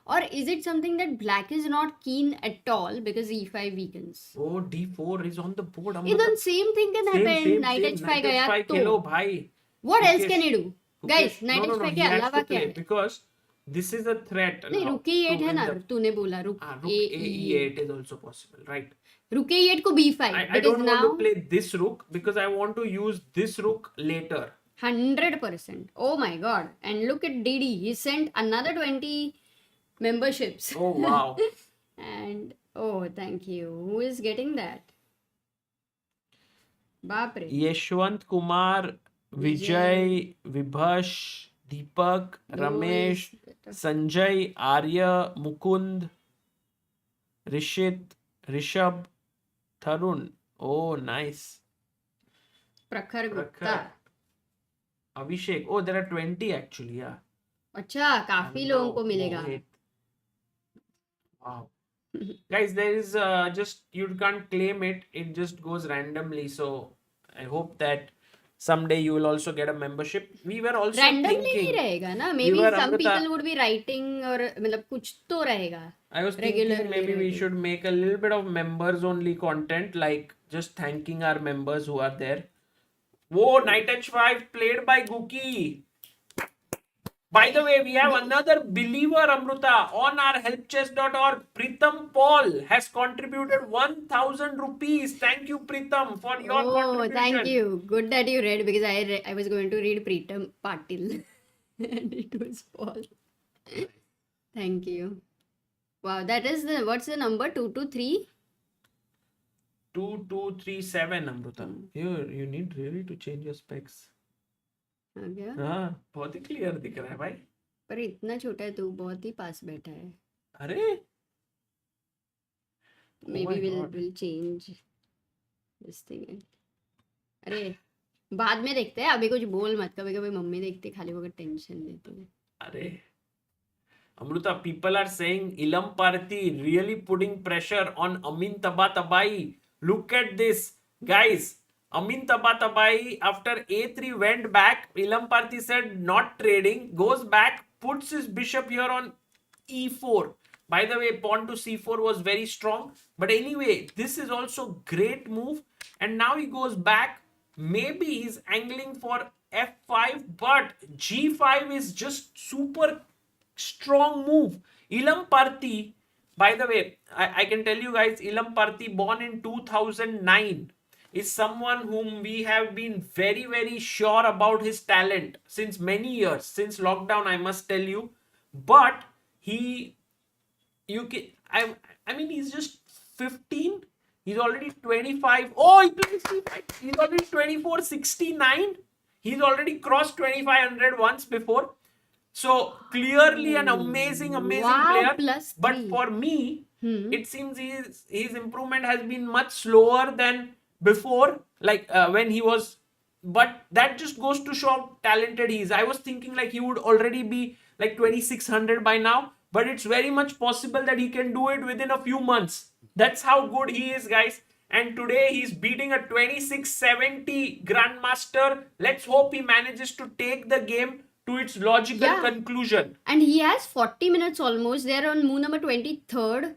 Speaker 2: Or is it something that black is not keen at all because e5 weakens?
Speaker 1: Oh, d4 is on the board.
Speaker 2: Even same thing can happen. Knight h5
Speaker 1: Knight
Speaker 2: gaya
Speaker 1: h5
Speaker 2: to.
Speaker 1: खेलो भाई.
Speaker 2: What else
Speaker 1: Gukesh,
Speaker 2: can you do? Guys, knight
Speaker 1: no,
Speaker 2: h5
Speaker 1: he
Speaker 2: के
Speaker 1: has
Speaker 2: अलावा
Speaker 1: to
Speaker 2: क्या
Speaker 1: play
Speaker 2: है?
Speaker 1: because this is a threat.
Speaker 2: नहीं,
Speaker 1: now
Speaker 2: रुक e8
Speaker 1: to
Speaker 2: है
Speaker 1: win
Speaker 2: ना,
Speaker 1: the-
Speaker 2: तूने बोला रुक
Speaker 1: rook e8 is also possible, right?
Speaker 2: रुक e8 को b5
Speaker 1: I
Speaker 2: because
Speaker 1: don't
Speaker 2: now
Speaker 1: want to play this rook because I want to use this rook later.
Speaker 2: 100%. Oh my god. And look at Didi. He sent another 20 memberships.
Speaker 1: Oh wow.
Speaker 2: And oh, thank you. Who is getting that? Bapre.
Speaker 1: Yeshwant Kumar, Vijay, Vibhash, Deepak, Ramesh, Sanjay, Arya, Mukund, Rishit, Rishabh, Tharun. Oh, nice.
Speaker 2: Prakhar Gupta.
Speaker 1: Prakhar. Abhishek. Oh, there are 20 actually, yeah.
Speaker 2: अच्छा काफी लोगों को मिलेगा.
Speaker 1: Mohit. Wow. Guys, there is just, you can't claim it. It just goes randomly. So I hope that someday you will also get a membership. We were also
Speaker 2: Randomly नहीं
Speaker 1: thinking.
Speaker 2: रहेगा ना. Maybe
Speaker 1: were,
Speaker 2: some
Speaker 1: Amruta-
Speaker 2: people would be writing और मतलब कुछ तो रहेगा.
Speaker 1: I was thinking
Speaker 2: Regularly
Speaker 1: maybe we
Speaker 2: writing.
Speaker 1: should make a little bit of members only content, like just thanking our members who are there. Whoa, knight h5 played by Guki. By the way, we have another believer, Amruta, on our helpchess.org. Pritam Paul has contributed 1,000 rupees. Thank you, Pritam, for your contribution.
Speaker 2: Thank you. Good that you read because I was going to read Pritam Patil and it was Paul. Thank you. Wow, that is the what's the number? 223?
Speaker 1: 2237, Amruta. You need really to change your specs.
Speaker 2: Okay.
Speaker 1: हाँ, बहुत ही clear दिख रहा है भाई.
Speaker 2: पर इतना छोटा है तू बहुत ही पास बैठा है.
Speaker 1: अरे
Speaker 2: Maybe
Speaker 1: my
Speaker 2: we'll
Speaker 1: God.
Speaker 2: change this thing. अरे बाद में देखते हैं, अभी कुछ बोल मत. कभी कभी मम्मी देखती खाली वो टेंशन लेती है.
Speaker 1: अरे Amruta, people are saying Ilam Parthi really putting pressure on Amin Tabatabai. Look at this, guys. Amin Tabatabai, after a3 went back. Ilam Parthi said not trading, goes back, puts his bishop here on e4. By the way, pawn to c4 was very strong. But anyway, this is also great move. And now he goes back. Maybe he's angling for f5, but g5 is just super strong move. Ilam Parthi, by the way, I can tell you guys, Ilam Parthi, born in 2009, is someone whom we have been very, very sure about his talent since many years, since lockdown, I must tell you. But I mean, he's just 15. He's already 25. Oh, he plays c5. He's already 24, 69. He's already crossed 2500 once before. So clearly an amazing
Speaker 2: Wow,
Speaker 1: player.
Speaker 2: plus
Speaker 1: But
Speaker 2: three.
Speaker 1: for me, it seems his improvement has been much slower than before. Like when he was, but that just goes to show how talented he is. I was thinking like he would already be like 2600 by now, but it's very much possible that he can do it within a few months. That's how good he is, guys. And today he's beating a 2670 Grandmaster. Let's hope he manages to take the game to its logical conclusion.
Speaker 2: And he has 40 minutes almost. They're on move number 23rd.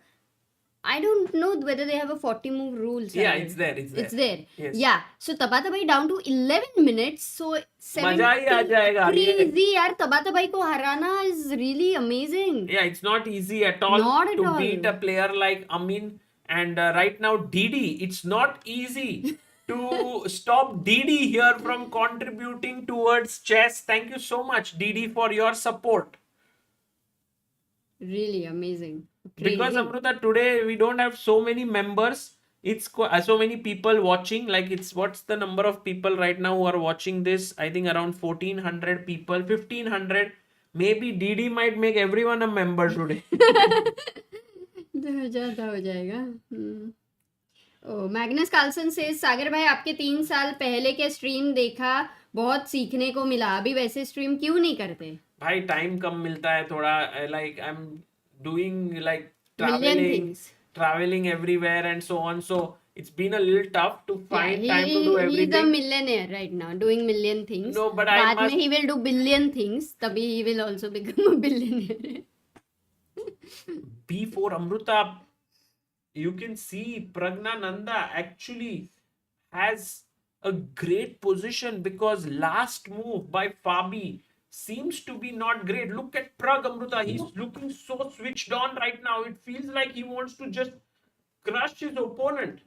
Speaker 2: I don't know whether they have a 40 move rule.
Speaker 1: Yeah,
Speaker 2: Sagar.
Speaker 1: it's there.
Speaker 2: It's there.
Speaker 1: Yes.
Speaker 2: Yeah. So Tabatabai down to 11 minutes. So
Speaker 1: मजा ही आ
Speaker 2: 70
Speaker 1: जाएगा ये.
Speaker 2: crazy यार. Tabatabai को हराना is really amazing.
Speaker 1: Yeah, it's not easy at all
Speaker 2: Not at
Speaker 1: to
Speaker 2: all.
Speaker 1: beat a player like Amin. And right now, Didi, it's not easy to stop Didi here from contributing towards chess. Thank you so much, Didi, for your support.
Speaker 2: Really amazing.
Speaker 1: Because
Speaker 2: Crazy.
Speaker 1: Amruta, today we don't have so many members. It's so many people watching. Like, it's what's the number of people right now who are watching this? I think around 1400 people, 1500. Maybe Didi might make everyone a member today.
Speaker 2: हो जाएगा. ओ Magnus Carlsen से सागर भाई आपके 3 साल पहले के stream देखा, बहुत सीखने को मिला. अभी वैसे स्ट्रीम क्यों नहीं करते?
Speaker 1: भाई टाइम कम मिलता है थोड़ा. Like I'm doing like
Speaker 2: Million things.
Speaker 1: traveling everywhere and so on. So it's been a little tough to find time to do
Speaker 2: He's a
Speaker 1: everything.
Speaker 2: millionaire right now, doing million things.
Speaker 1: No, but I
Speaker 2: बाद
Speaker 1: must.
Speaker 2: में he will do billion things. तभी he will also become a billionaire.
Speaker 1: B4 Amruta, you can see Praggnanandhaa actually has a great position because last move by Fabi seems to be not great. Look at Prag Amruta. He's looking so switched on right now. It feels like he wants to just crush his opponent.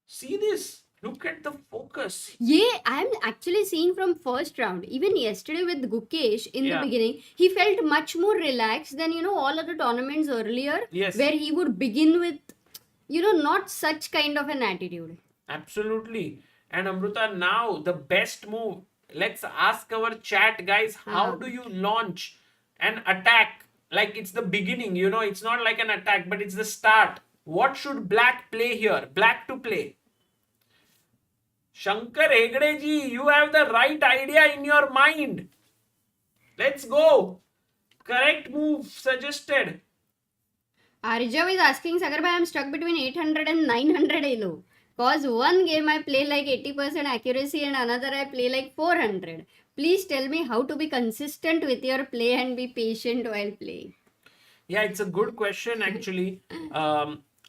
Speaker 1: See this. Look at the focus.
Speaker 2: Yeah, I'm actually seeing from first round. Even yesterday with Gukesh in
Speaker 1: Yeah.
Speaker 2: the beginning, he felt much more relaxed than all other tournaments earlier.
Speaker 1: Yes.
Speaker 2: Where he would begin with, not such kind of an attitude.
Speaker 1: Absolutely. And Amruta, now the best move. Let's ask our chat, guys. How do you launch an attack? Like it's the beginning, it's not like an attack, but it's the start. What should black play here? Black to play. Shankar Hegde ji, you have the right idea in your mind. Let's go. Correct move suggested.
Speaker 2: Arjav is asking, Sagar bhai, I'm stuck between 800 and 900 elo. Cause one game I play like 80% accuracy and another I play like 400. Please tell me how to be consistent with your play and be patient while playing.
Speaker 1: Yeah, it's a good question actually.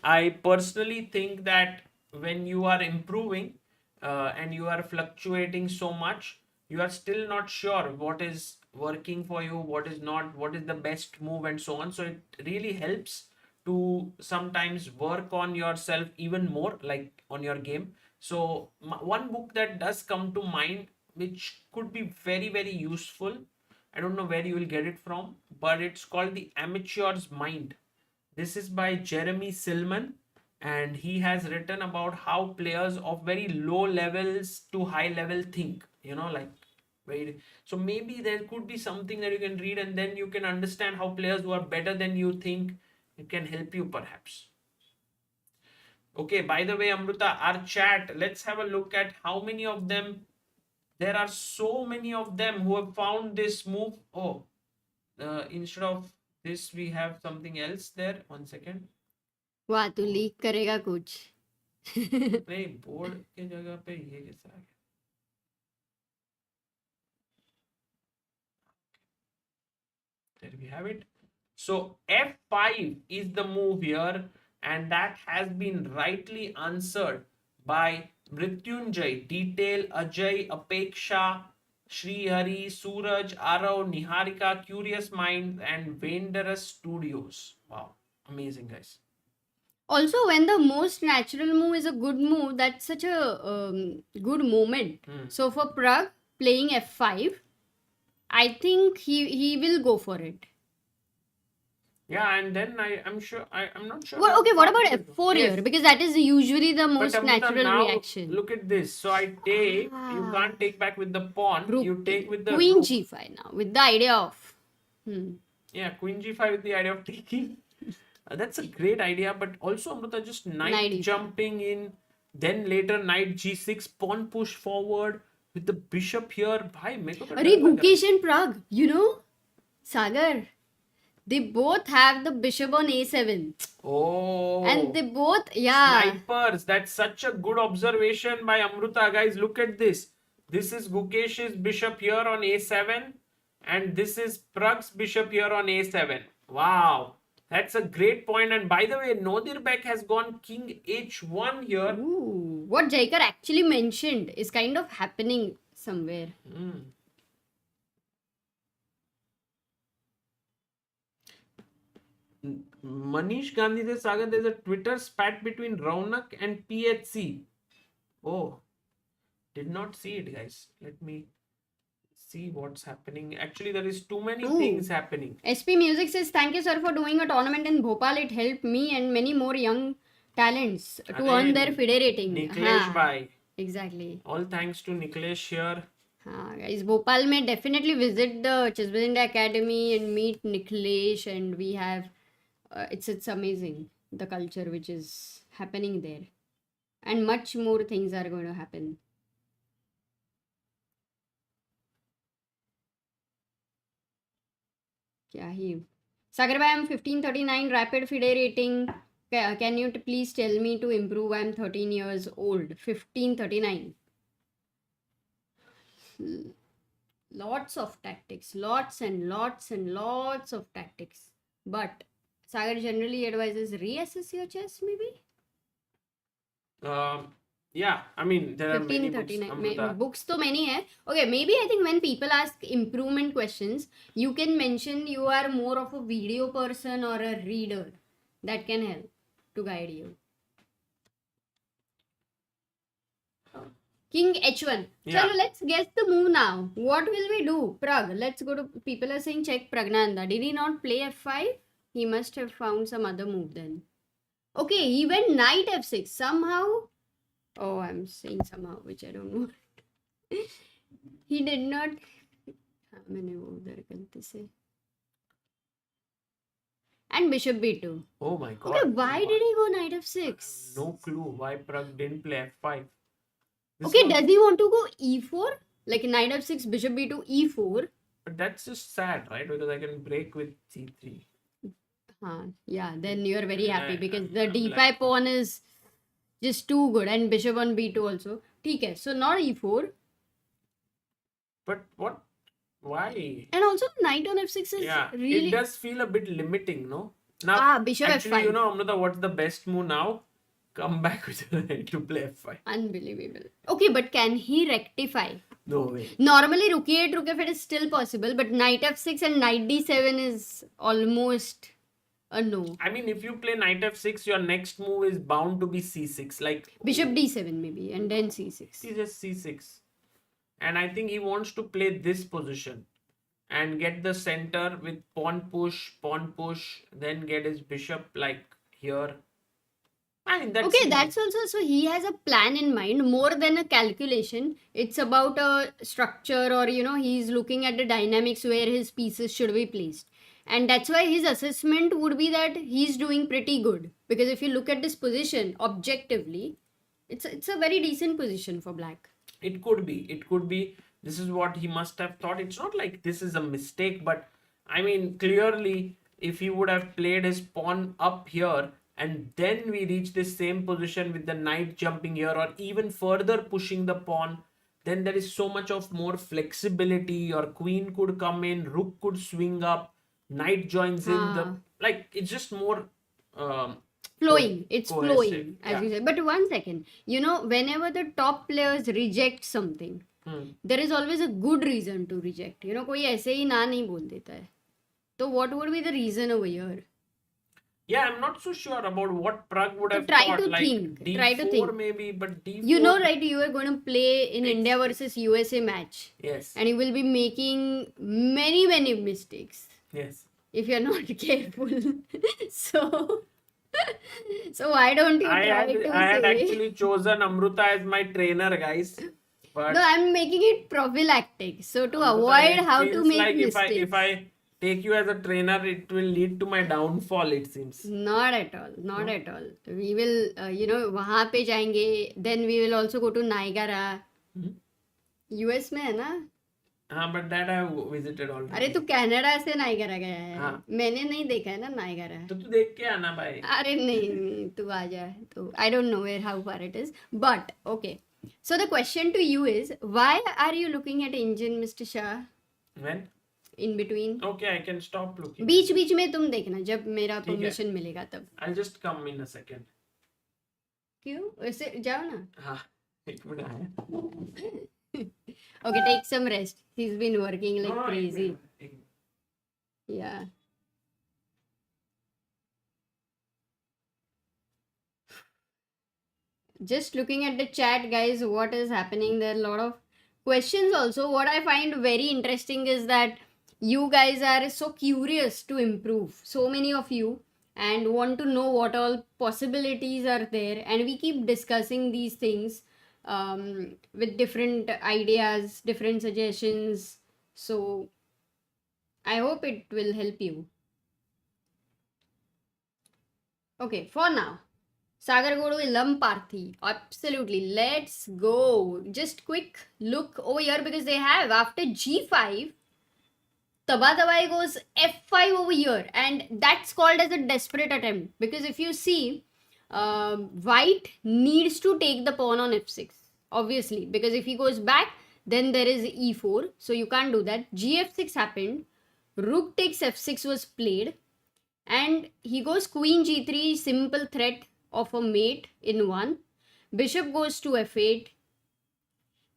Speaker 1: I personally think that when you are improving and you are fluctuating so much, you are still not sure what is working for you, what is not, what is the best move and so on. So it really helps to sometimes work on yourself even more, like on your game. So one book that does come to mind, which could be very, very useful, I don't know where you will get it from, but it's called The Amateur's Mind. This is by Jeremy Silman, and he has written about how players of very low levels to high level think, like very. So maybe there could be something that you can read, and then you can understand how players who are better than you think. It can help you perhaps. Okay, by the way, Amruta, our chat, let's have a look at how many of them. There are so many of them who have found this move. Oh, instead of this, we have something else there. 1 second.
Speaker 2: वाह तू leak करेगा कुछ.
Speaker 1: नहीं, board के जगह पे ये कैसा आ गया? There we have it. So F5 is the move here, and that has been rightly answered by Mrityunjay, Detail, Ajay, Apeksha, Shri Hari, Suraj, Arav, Niharika, Curious Minds, and Venderus Studios. Wow, amazing, guys.
Speaker 2: Also, when the most natural move is a good move, that's such a good moment. So for Prag playing F5, I think he will go for it.
Speaker 1: Yeah, and then I'm not sure.
Speaker 2: Well, okay, what about F4 here? Because that is usually the most
Speaker 1: But Amruta,
Speaker 2: natural
Speaker 1: now,
Speaker 2: reaction.
Speaker 1: Look at this. So I take, you can't take back with the pawn,
Speaker 2: Rook.
Speaker 1: you take with the
Speaker 2: Queen
Speaker 1: rook.
Speaker 2: G5 now, with the idea of...
Speaker 1: Yeah, Queen G5 with the idea of taking. That's a great idea, but also Amruta, just knight
Speaker 2: E5.
Speaker 1: jumping in, then later knight G6, pawn push forward with the bishop here. Bhai, meko to
Speaker 2: Arey,
Speaker 1: डर लग रहा है.
Speaker 2: Gukesh and Prag, Sagar, they both have the bishop on A7.
Speaker 1: Oh.
Speaker 2: And they both, yeah.
Speaker 1: Snipers. That's such a good observation by Amruta. Guys, look at this. This is Gukesh's bishop here on A7. And this is Prag's bishop here on A7. Wow. That's a great point. And by the way, Nodirbek has gone king h1 here.
Speaker 2: Ooh, what Jaikar actually mentioned is kind of happening somewhere.
Speaker 1: Manish Gandhi says, Sagar, there's a Twitter spat between Raunak and PHC. Oh, did not see it, guys. Let me see what's happening. Actually, there is too many things happening.
Speaker 2: SP Music says, thank you, sir, for doing a tournament in Bhopal. It helped me and many more young talents to earn their FIDE rating.
Speaker 1: Niklesh bhai.
Speaker 2: Exactly.
Speaker 1: All thanks to Niklesh here.
Speaker 2: Guys, Bhopal may definitely visit the ChessBase India Academy and meet Niklesh, and we have it's amazing, the culture which is happening there, and much more things are going to happen. Kya hi? Sagar bhai, I'm 1539 rapid FIDE rating. Can you please tell me to improve? I'm 13 years old. 1539. Lots of tactics, lots and lots and lots of tactics. But Sagar generally advises reassess your chess, maybe?
Speaker 1: Yeah, I mean, there are many books.
Speaker 2: 1539 books to many hai. Okay, maybe I think when people ask improvement questions, you can mention you are more of a video person or a reader. That can help to guide you. King h1.
Speaker 1: Yeah.
Speaker 2: So let's guess the move now. What will we do? Prag. Let's go to. People are saying check Praggnanandhaa. Did he not play f5? He must have found some other move then. Okay, he went knight f6. Somehow. Oh, I'm saying somehow, which I don't know. He did not. And bishop b2.
Speaker 1: Oh my god.
Speaker 2: Okay, why did he go knight f6?
Speaker 1: No clue why Prag didn't play f5.
Speaker 2: Okay, does he want to go e4? Like knight f6, bishop b2, e4?
Speaker 1: But that's just sad, right? Because I can break with c3.
Speaker 2: Yeah, then you're very happy because the d5 pawn is just too good, and bishop on b2 also. Okay, so not e4.
Speaker 1: But what? Why?
Speaker 2: And also knight on f6 is really...
Speaker 1: It does feel a bit limiting, no? Now,
Speaker 2: bishop
Speaker 1: actually,
Speaker 2: f5.
Speaker 1: you know, Amruta, what's the best move now? Come back with a knight to play f5.
Speaker 2: Unbelievable. Okay, but can he rectify?
Speaker 1: No way.
Speaker 2: Normally, rook e8, rook f8 is still possible, but knight f6 and knight d7 is almost a no.
Speaker 1: I mean, if you play knight f6, your next move is bound to be c6. Like
Speaker 2: bishop d7 maybe, and then c6.
Speaker 1: He just c6. And I think he wants to play this position and get the center with pawn push, then get his bishop like here. I mean, that's
Speaker 2: okay, that's also, so he has a plan in mind more than a calculation. It's about a structure, or you know, he's looking at the dynamics where his pieces should be placed. And that's why his assessment would be that he's doing pretty good. Because if you look at this position objectively, it's a very decent position for black.
Speaker 1: It could be. This is what he must have thought. It's not like this is a mistake, but I mean, clearly, if he would have played his pawn up here, and then we reach this same position with the knight jumping here, or even further pushing the pawn, then there is so much of more flexibility. Your queen could come in, rook could swing up, knight joins in. It's just more
Speaker 2: flowing. It's
Speaker 1: cohesive.
Speaker 2: Flowing, as you said. But one second, you know, whenever the top players reject something, there is always a good reason to reject. You know, कोई ऐसे ही ना नहीं बोल देता है. So what would be the reason over here?
Speaker 1: Yeah, I'm not so sure about what Prag would have
Speaker 2: try
Speaker 1: thought.
Speaker 2: To
Speaker 1: like
Speaker 2: think.
Speaker 1: D4
Speaker 2: Try to think.
Speaker 1: Maybe, but D4...
Speaker 2: You know, right, you are going to play in India versus USA match.
Speaker 1: Yes.
Speaker 2: And you will be making many, many mistakes.
Speaker 1: Yes.
Speaker 2: If you're not careful. So why don't you
Speaker 1: I had actually chosen Amruta as my trainer, guys. But
Speaker 2: no, I'm making it prophylactic. So to avoid how to make
Speaker 1: like
Speaker 2: mistakes.
Speaker 1: If I take you as a trainer, it will lead to my downfall, it seems.
Speaker 2: Not at all. Not at all. We will, you know, वहाँ पे जाएंगे. Then we will also go to Niagara. US में है ना?
Speaker 1: हाँ, but that I have visited already.
Speaker 2: अरे तू Canada से नाइगरा गया है. मैंने नहीं देखा है ना नाइगरा.
Speaker 1: तो तू देख के आना भाई.
Speaker 2: अरे नहीं तू आ जा. तो I don't know how far it is. But okay. So the question to you is, why are you looking at engine, Mr. Shah?
Speaker 1: When?
Speaker 2: in between.
Speaker 1: Okay, I can stop looking.
Speaker 2: बीच बीच में तुम देखना जब मेरा permission मिलेगा तब.
Speaker 1: I'll just come in a second.
Speaker 2: क्यों? ऐसे जाओ ना.
Speaker 1: हाँ, एक मिनट आया.
Speaker 2: Okay, take some rest. He's been working like
Speaker 1: No,
Speaker 2: crazy.
Speaker 1: एक minute.
Speaker 2: Yeah. Just looking at the chat, guys, what is happening? There are a lot of questions also. What I find very interesting is that you guys are so curious to improve. So many of you and want to know what all possibilities are there. And we keep discussing these things with different ideas, different suggestions. So I hope it will help you. Okay, for now, Sagar go to Ilam Parthi. Absolutely. Let's go. Just quick look over here because they have after G5, Tabatabai goes F5 over here. And that's called as a desperate attempt. Because if you see, White needs to take the pawn on F6. Obviously. Because if he goes back, then there is E4. So you can't do that. GF6 happened. Rook takes F6 was played. And he goes Queen G3, simple threat of a mate in 1. Bishop goes to F8.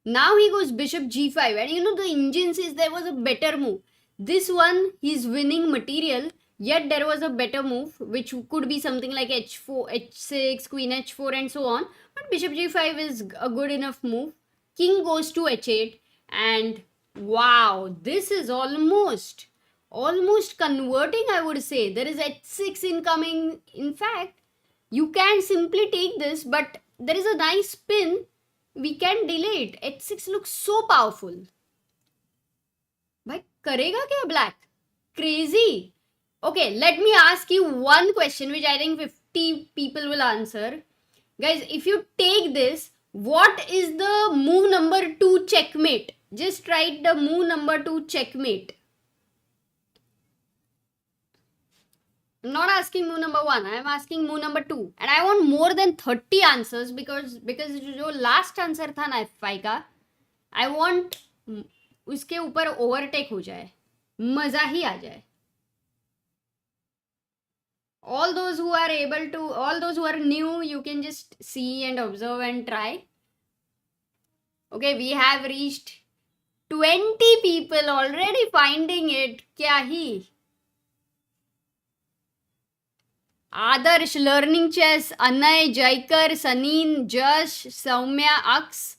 Speaker 2: Now he goes Bishop G5. And you know the engine says there was a better move. This one, he's winning material. Yet there was a better move, which could be something like H4, H6, Queen H4 and so on. But Bishop G5 is a good enough move. King goes to H8. And wow, this is almost converting, I would say. There is H6 incoming. In fact, you can simply take this, but there is a nice spin. We can delay it. H6 looks so powerful. Bhai, karega kya black? Crazy. Okay, let me ask you one question, which I think 50 people will answer. Guys, if you take this, what is the move number 2 checkmate? Just write the move number 2 checkmate. I'm not asking move number 1. I'm asking move number 2. And I want more than 30 answers because जो last answer था ना F5 का, I want उसके ऊपर overtake हो जाए. मजा ही आ जाए. All those who are new, you can just see and observe and try. Okay, we have reached 20 people already finding it. Kya hi? Adarsh, Learning Chess, Anay, Jaikar, Saneen, Jash, Soumya, Aks,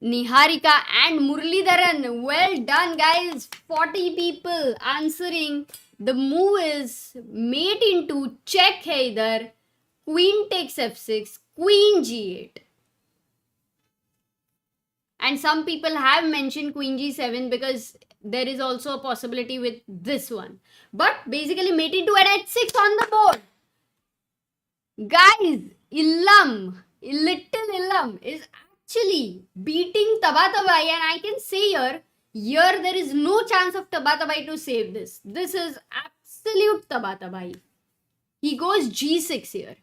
Speaker 2: Niharika and Murlidharan. Well done, guys. 40 people answering. The move is mate into check hai idhar. Queen takes F6, Queen G8. And some people have mentioned Queen G7 because there is also a possibility with this one. But basically mate into at H6 on the board. Guys, Illam is actually beating Tabatabai, and I can say here there is no chance of Tabatabai to save this. This is absolute Tabatabai. He goes G6 here.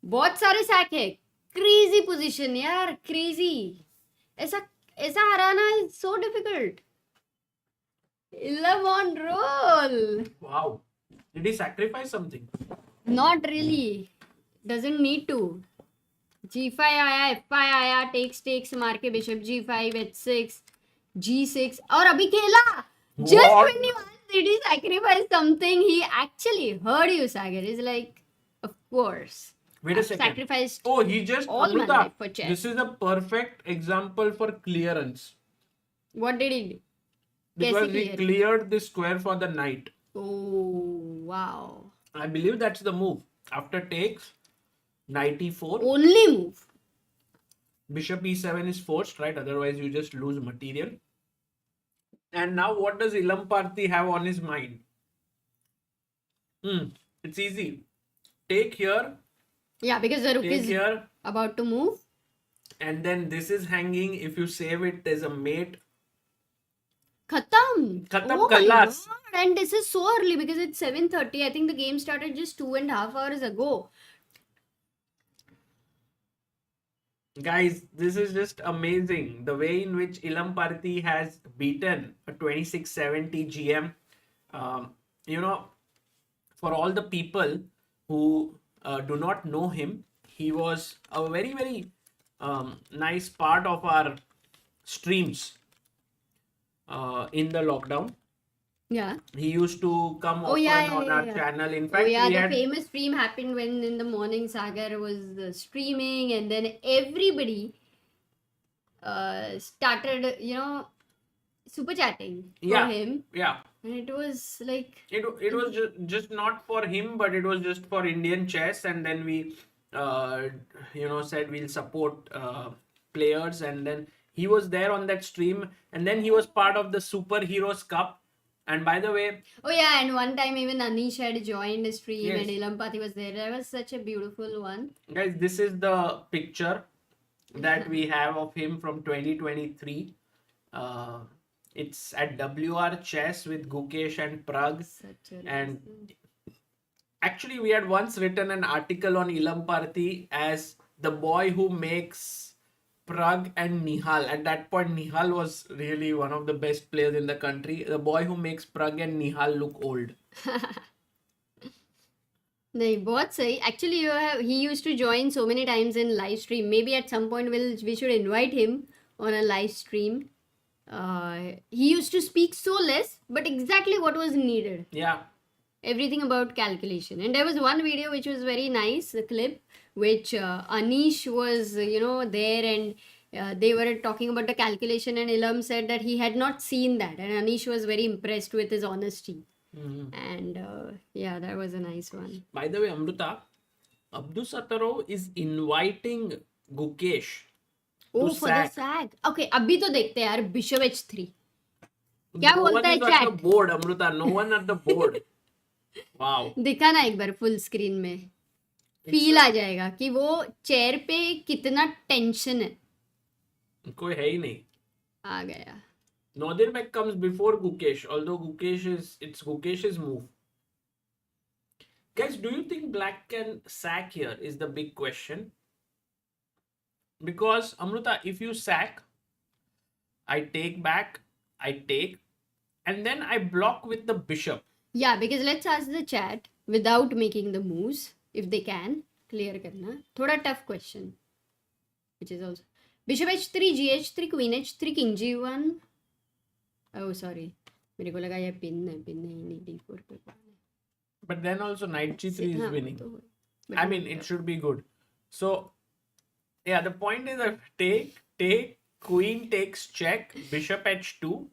Speaker 2: बहुत सारे sack है. Crazy position यार, crazy. ऐसा हराना is so difficult. Illam on roll.
Speaker 1: Wow. Did he sacrifice something?
Speaker 2: Not really. Doesn't need to. G5 आया, F5 आया, takes मार के Bishop G5, H6, G6 और अभी खेला. Just when you asked, did he sacrifice something? He actually heard you, Sagar. He's like, of course.
Speaker 1: Wait a second.
Speaker 2: Sacrificed.
Speaker 1: Oh, he just
Speaker 2: all my
Speaker 1: Amruta,
Speaker 2: life for chess.
Speaker 1: This is a perfect example for clearance.
Speaker 2: What did he do?
Speaker 1: Because he cleared the square for the knight.
Speaker 2: Oh, wow.
Speaker 1: I believe that's the move. After takes, knight e4.
Speaker 2: Only move.
Speaker 1: Bishop e7 is forced, right? Otherwise, you just lose material. And now, what does Ilam Parthi have on his mind? It's easy. Take here.
Speaker 2: Yeah, because the rook is
Speaker 1: here,
Speaker 2: about to move.
Speaker 1: And then this is hanging. If you save it, there's a mate.
Speaker 2: Khatam.
Speaker 1: Khatam
Speaker 2: Oh my
Speaker 1: Kallas.
Speaker 2: God. And this is so early because it's 7:30. I think the game started just 2.5 hours ago.
Speaker 1: Guys, this is just amazing. The way in which Ilam Parthi has beaten a 2670 GM. Um, you know, for all the people who do not know him, he was a very, very nice part of our streams in the lockdown.
Speaker 2: Yeah.
Speaker 1: He used to come
Speaker 2: Oh yeah,
Speaker 1: often
Speaker 2: yeah,
Speaker 1: on
Speaker 2: yeah,
Speaker 1: our
Speaker 2: yeah.
Speaker 1: channel. In
Speaker 2: Oh
Speaker 1: fact,
Speaker 2: yeah,
Speaker 1: we
Speaker 2: the
Speaker 1: had,
Speaker 2: famous stream happened when in the morning Sagar was streaming, and then everybody started, super chatting for
Speaker 1: yeah,
Speaker 2: him,
Speaker 1: yeah.
Speaker 2: and it was like,
Speaker 1: It was just not for him, but it was just for Indian chess. And then we, uh, said we'll support players. And then he was there on that stream. And then he was part of the Superheroes Cup. And by the way,
Speaker 2: oh yeah, and one time even Anish had joined the stream and
Speaker 1: yes,
Speaker 2: Ilampati was there. That was such a beautiful one.
Speaker 1: guys, this is the picture that we have of him from 2023. Uh, it's at WR Chess with Gukesh and Prag.
Speaker 2: Such a
Speaker 1: And
Speaker 2: nice
Speaker 1: actually, we had once written an article on Ilam Parthi as the boy who makes Prag and Nihal. At that point, Nihal was really one of the best players in the country. The boy who makes Prag and Nihal look old.
Speaker 2: नहीं बहुत सही actually he used to join so many times in live stream. Maybe at some point we should invite him on a live stream. He used to speak so less but exactly what was needed,
Speaker 1: Yeah.
Speaker 2: everything about calculation. And there was one video which was very nice, the clip which Anish was there, and they were talking about the calculation, and Ilam said that he had not seen that, and Anish was very impressed with his honesty. And yeah, that was a nice one.
Speaker 1: By the way, Amruta, Abdusattorov is inviting Gukesh
Speaker 2: Oh,
Speaker 1: to
Speaker 2: for the
Speaker 1: sack.
Speaker 2: sag. Okay, अभी तो देखते हैं यार, Bishop H3 क्या
Speaker 1: No one
Speaker 2: बोलता है
Speaker 1: is at the
Speaker 2: chat.
Speaker 1: board, Amruta. No one at the board. Wow.
Speaker 2: दिखा ना एक बार फुल स्क्रीन में, फील आ जाएगा कि वो चेयर पे कितना टेंशन है.
Speaker 1: कोई है ही नहीं.
Speaker 2: आ गया.
Speaker 1: Nodirbek comes before Gukesh, although it's Gukesh's move. Guys, do you think Black can sack here? Is the big question. Because Amruta, if you sack, I take back, I take, and then I block with the bishop.
Speaker 2: Yeah, because let's ask the chat without making the moves if they can clear करना. थोड़ा tough question, which is also Bishop H3, GH3, Queen H3, King G1. Oh sorry, मेरे को लगा ये pin है, pin नहीं, D4 पे.
Speaker 1: But then also Knight G3 is
Speaker 2: हाँ,
Speaker 1: winning.
Speaker 2: तो-
Speaker 1: I mean, it should be good. So, yeah, the point is that take, Queen takes check, Bishop H2.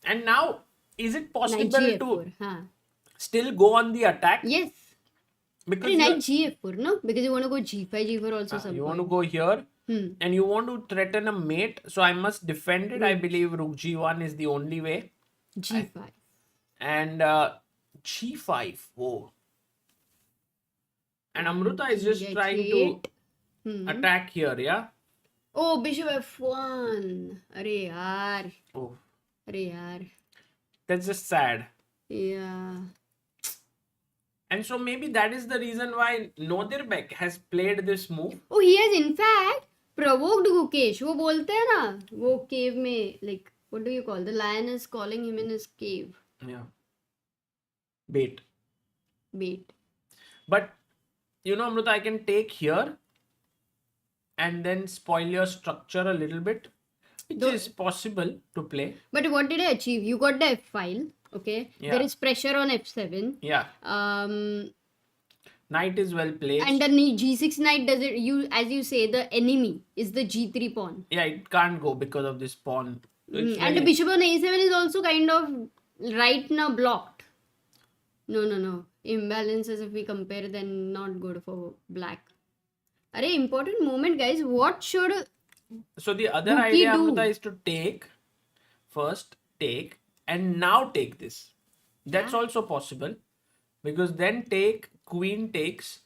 Speaker 1: And now, is it possible
Speaker 2: Knight
Speaker 1: to
Speaker 2: G4, हाँ.
Speaker 1: still go on the attack?
Speaker 2: Yes.
Speaker 1: Because
Speaker 2: But Knight G4, no? Because you want to go G5, G4 also some
Speaker 1: you want to
Speaker 2: point.
Speaker 1: go here
Speaker 2: Hmm.
Speaker 1: and you want to threaten a mate. So I must defend it. I believe Rook G1 is the only way.
Speaker 2: G5.
Speaker 1: And G5. Whoa. And Amruta is just trying to attack here, yeah?
Speaker 2: Oh, Bishop F1. अरे यार.
Speaker 1: Oh,
Speaker 2: अरे यार.
Speaker 1: that's just sad.
Speaker 2: Yeah.
Speaker 1: And so maybe that is the reason why Nodirbek has played this move.
Speaker 2: Oh, he has in fact provoked Gukesh. वो बोलते हैं ना, वो cave में, like, what do you call? The lion is calling him in his cave.
Speaker 1: Yeah. Bait.
Speaker 2: Bait.
Speaker 1: But, Amruta, I can take here and then spoil your structure a little bit, which is possible to play.
Speaker 2: But what did I achieve? You got the F file. Okay.
Speaker 1: Yeah.
Speaker 2: There is pressure on F7.
Speaker 1: Yeah. Knight is well placed.
Speaker 2: And the G6 knight does it. As you say, the enemy is the G3 pawn.
Speaker 1: Yeah, it can't go because of this pawn.
Speaker 2: And the bishop on A7 is also kind of right now blocked. No. Imbalances, if we compare, then not good for black. Arey, important moment, guys. What should
Speaker 1: So the other
Speaker 2: Bookie
Speaker 1: idea,
Speaker 2: do?
Speaker 1: Amruta, is to take, and now take this. That's also possible. Because then take, queen takes,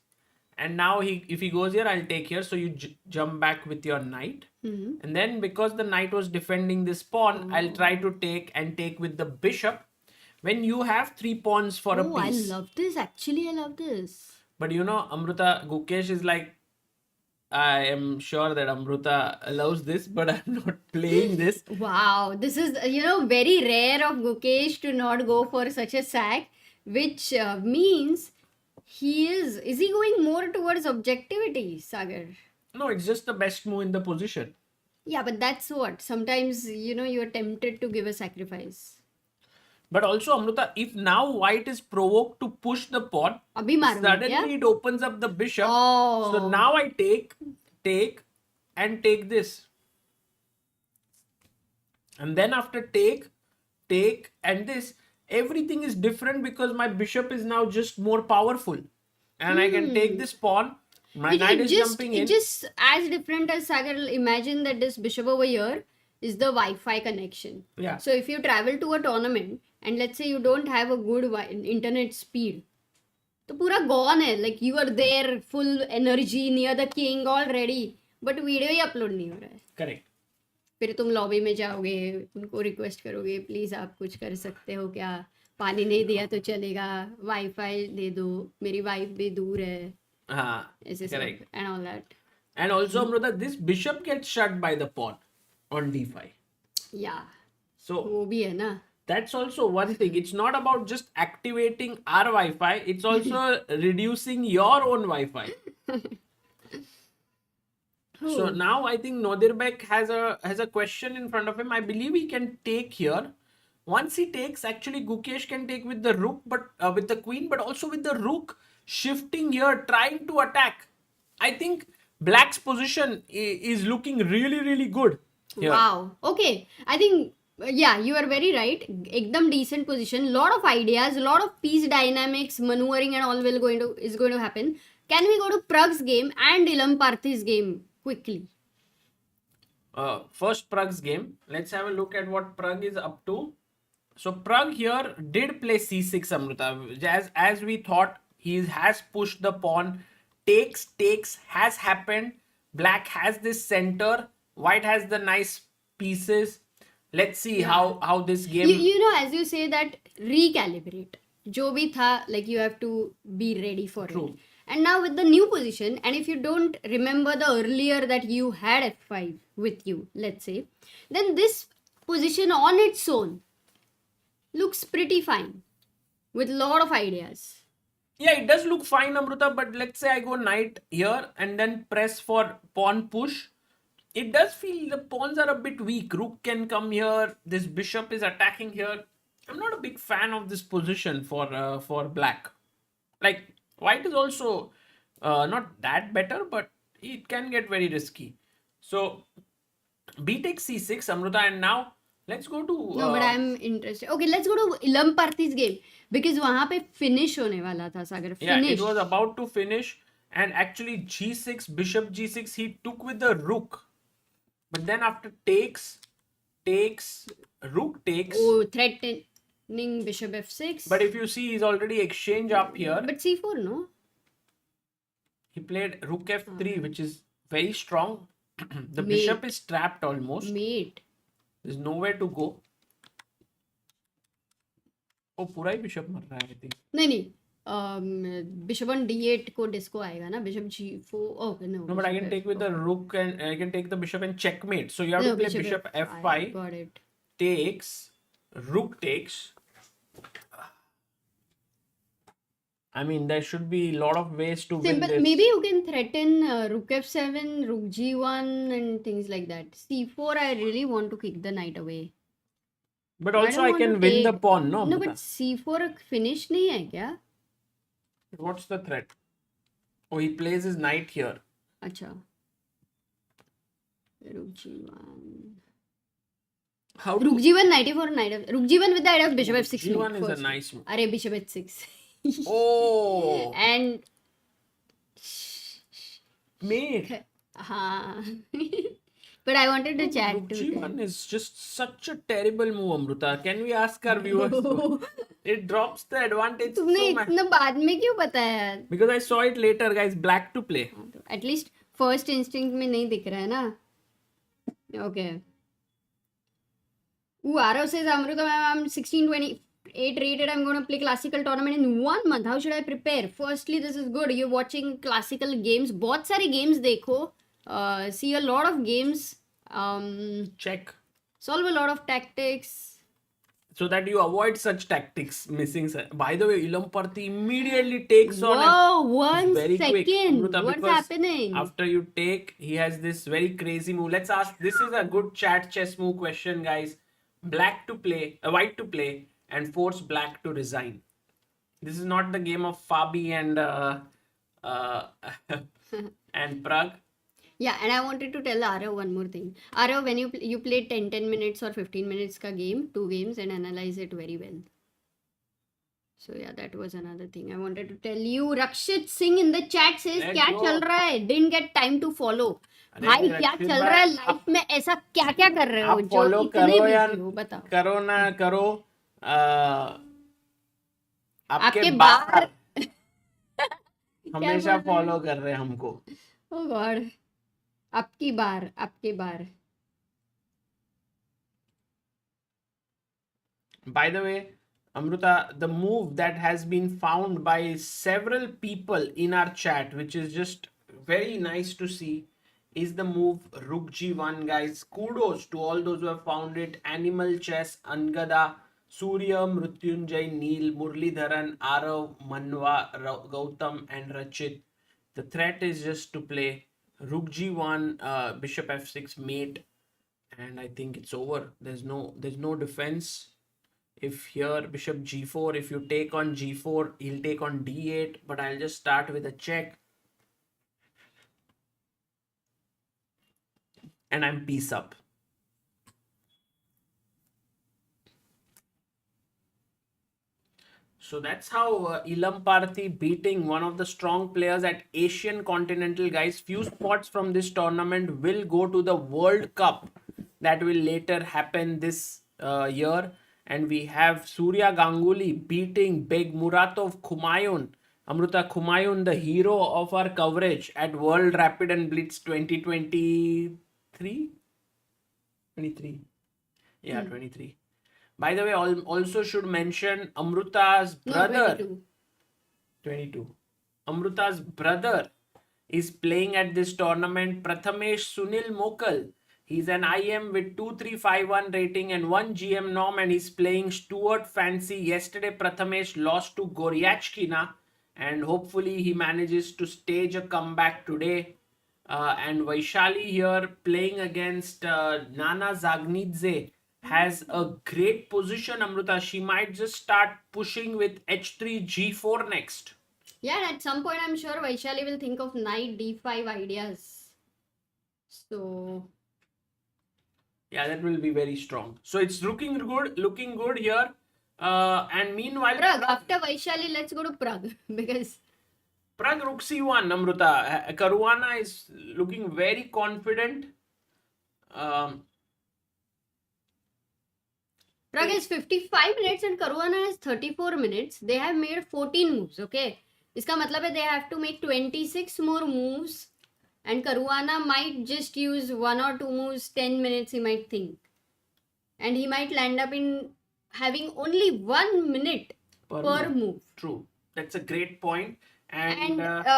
Speaker 1: and now if he goes here, I'll take here. So you jump back with your knight. And then because the knight was defending this pawn, I'll try to take and take with the bishop. When you have 3 pawns for a piece.
Speaker 2: I love this. Actually, I love this.
Speaker 1: But Amruta, Gukesh is like, I am sure that Amruta allows this, but I'm not playing this.
Speaker 2: Wow, this is, very rare of Gukesh to not go for such a sack, which means is he going more towards objectivity, Sagar?
Speaker 1: No, it's just the best move in the position.
Speaker 2: Yeah, but that's what. Sometimes, you're tempted to give a sacrifice.
Speaker 1: But also, Amruta, if now white is provoked to push the pawn,
Speaker 2: Abhi maru,
Speaker 1: suddenly
Speaker 2: yeah?
Speaker 1: it opens up the bishop.
Speaker 2: Oh.
Speaker 1: So now I take, and take this. And then after take, and this, everything is different because my bishop is now just more powerful. And I can take this pawn. My knight is jumping in.
Speaker 2: It's just as different as Sagar. Imagine that this bishop over here is the Wi-Fi connection.
Speaker 1: Yeah.
Speaker 2: So if you travel to a tournament and let's say you don't have a good internet speed, तो पूरा gone है. Like you are there, full energy near the king already, but video he upload नहीं हो रहा है.
Speaker 1: Correct.
Speaker 2: फिर तुम lobby में जाओगे, उनको रिक्वेस्ट करोगे, प्लीज आप कुछ कर सकते हो क्या, पानी नहीं दिया तो चलेगा, वाईफाई दे दो, मेरी वाइफ भी दूर है. ऐसे सब and all that.
Speaker 1: And also, Amruta, this bishop gets shut by the pawn on d5.
Speaker 2: Yeah.
Speaker 1: So
Speaker 2: वो भी है ना.
Speaker 1: that's also one thing. It's not about just activating our Wi-Fi. It's also reducing your own Wi-Fi. So now I think Nodirbek has a question in front of him. I believe he can take here. Once he takes, actually Gukesh can take with the rook, but with the queen, but also with the rook shifting here, trying to attack. I think Black's position is looking really, really good here.
Speaker 2: Wow. Okay. I think yeah, you are very right. Ekdam decent position. Lot of ideas, lot of piece dynamics, maneuvering and all is going to happen. Can we go to Prag's game and Ilam Parthi's game quickly?
Speaker 1: First Prag's game. Let's have a look at what Pragg is up to. So Pragg here did play c6, Amruta. As we thought, he has pushed the pawn. Takes has happened. Black has this center. White has the nice pieces. Let's see how this game...
Speaker 2: As you say that, recalibrate. Jo bhi tha, like you have to be ready for it. And now with the new position, and if you don't remember the earlier that you had f5 with you, let's say, then this position on its own looks pretty fine with a lot of ideas.
Speaker 1: Yeah, it does look fine, Amruta, but let's say I go knight here and then press for pawn push. It does feel the pawns are a bit weak. Rook can come here. This bishop is attacking here. I'm not a big fan of this position for black. Like, white is also not that better, but it can get very risky. So, b takes c6, Amruta, and now let's go to...
Speaker 2: No, but I'm interested. Okay, let's go to Ilam Parthi's game. Because वहाँ पे finish होने वाला था, Sagar.
Speaker 1: Yeah, it was about to finish. And actually g6, bishop g6, he took with the rook. But then after takes, rook takes.
Speaker 2: Oh, threatening bishop f6.
Speaker 1: But if you see, he's already exchanged up here.
Speaker 2: But c4, no?
Speaker 1: He played rook f3, which is very strong. The bishop is trapped almost.
Speaker 2: Mate.
Speaker 1: There's nowhere to go. Oh, पूरा ही bishop मर रहा है, I think.
Speaker 2: नहीं. Bishop on d8 को disco आएगा ना. Bishop g4. Oh, no.
Speaker 1: No, but I can take with the rook and I can take the bishop and checkmate. So you have to play bishop f5.
Speaker 2: Got it.
Speaker 1: Takes. Rook takes. I mean, there should be a lot of ways to win this.
Speaker 2: Maybe you can threaten rook f7, rook g1 and things like that. c4, I really want to kick the knight away.
Speaker 1: But also I can win the pawn, no?
Speaker 2: No, but c4 finish नहीं है क्या?
Speaker 1: What's the threat? Oh, he plays his knight here.
Speaker 2: अच्छा. Rook g1. Rook g1, knight e4, knight f. Rook g1 with the idea of bishop f6.
Speaker 1: g1 is a nice move.
Speaker 2: Arey, bishop h6.
Speaker 1: Oh.
Speaker 2: And
Speaker 1: mate.
Speaker 2: But I wanted to chat to
Speaker 1: G1 is just such a terrible move, Amruta. Can we ask our viewers? It drops the advantage
Speaker 2: तुमने
Speaker 1: so much.
Speaker 2: इतना बाद में क्यों बताया यार?
Speaker 1: Because I saw it later, guys. Black to play.
Speaker 2: At least first instinct में नहीं दिख रहा है ना? Okay. Arav says, Amruta, I'm 1628 rated. I'm going to play classical tournament in 1 month. How should I prepare? Firstly, this is good. You're watching classical games. बहुत सारे games देखो. see a lot of games,
Speaker 1: Check.
Speaker 2: solve a lot of tactics.
Speaker 1: So that you avoid such tactics missing. By the way, Ilamparti immediately takes on
Speaker 2: Whoa,
Speaker 1: He's
Speaker 2: one
Speaker 1: very quick,
Speaker 2: second.
Speaker 1: Amruta,
Speaker 2: What's
Speaker 1: because
Speaker 2: happening?
Speaker 1: after you take, he has this very crazy move. Let's ask. This is a good chat chess move question, guys. Black to play, white to play, and force black to resign. This is not the game of Fabi and uh, and Prague.
Speaker 2: Yeah, and I wanted to tell Arav one more thing. Arav, when you play 10 minutes or 15 minutes ka game, 2 games, and analyze it very well. So yeah, that was another thing I wanted to tell you. Rakshit Singh in the chat says,
Speaker 1: Let's
Speaker 2: क्या
Speaker 1: go.
Speaker 2: चल रहा है? Didn't get time to follow.
Speaker 1: अरे
Speaker 2: भाई क्या
Speaker 1: रक्षित
Speaker 2: चल
Speaker 1: भाई,
Speaker 2: रहा है लाइफ में? ऐसा क्या क्या कर रहे हो
Speaker 1: आप
Speaker 2: जो
Speaker 1: फॉलो
Speaker 2: इतने
Speaker 1: करो या
Speaker 2: बिजी हो? बताओ.
Speaker 1: करो ना करो, आपके
Speaker 2: आपके
Speaker 1: बार
Speaker 2: बार
Speaker 1: हमेशा
Speaker 2: बोल रहे
Speaker 1: फॉलो कर रहे हैं हमको.
Speaker 2: ओ गॉड, आपकी बार, आपके बार.
Speaker 1: By the way, Amruta, the move that has been found by several people in our chat, which is just very nice to see, is the move Rook G1, guys. Kudos to all those who have found it. Animal Chess, Angada, Surya, Mrutyunjay, Neil, Murlidharan, Arav, Manwa, Gautam, and Rachit. The threat is just to play Rook G1, Bishop F6, mate, and I think it's over. There's no defense. If here bishop g4, if you take on g4, he'll take on d8, but I'll just start with a check and I'm piece up. So that's how Ilamparti beating one of the strong players at Asian Continental, guys. Few spots from this tournament will go to the World Cup that will later happen this year. And we have Surya Ganguly beating Begmuratov Khumayun. Amruta, Khumayun, the hero of our coverage at World Rapid and Blitz 2023? 23. Yeah, 23. By the way, also should mention Amruta's brother. 22. Amruta's brother is playing at this tournament, Prathamesh Sunil Mokal. He's an IM with 2351 rating and 1 GM norm, and he's playing Stuart Fancy. Yesterday, Prathamesh lost to Goryachkina, and hopefully he manages to stage a comeback today. And Vaishali here playing against Nana Zagnidze has a great position, Amruta. She might just start pushing with h3, g4 next.
Speaker 2: Yeah, at some point I'm sure Vaishali will think of knight d5 ideas. So
Speaker 1: yeah, that will be very strong. So it's looking good here. And meanwhile,
Speaker 2: Prague, after Vaishali, let's go to Prague because
Speaker 1: Prague Rook C1, Amruta. Caruana is looking very confident.
Speaker 2: Prague is 55 minutes and Caruana is 34 minutes. They have made 14 moves, okay? इसका मतलब है they have to make 26 more moves, and Caruana might just use 1 or 2 moves, 10 minutes he might think. And he might land up in having only 1 minute per move.
Speaker 1: True. That's a great point.
Speaker 2: And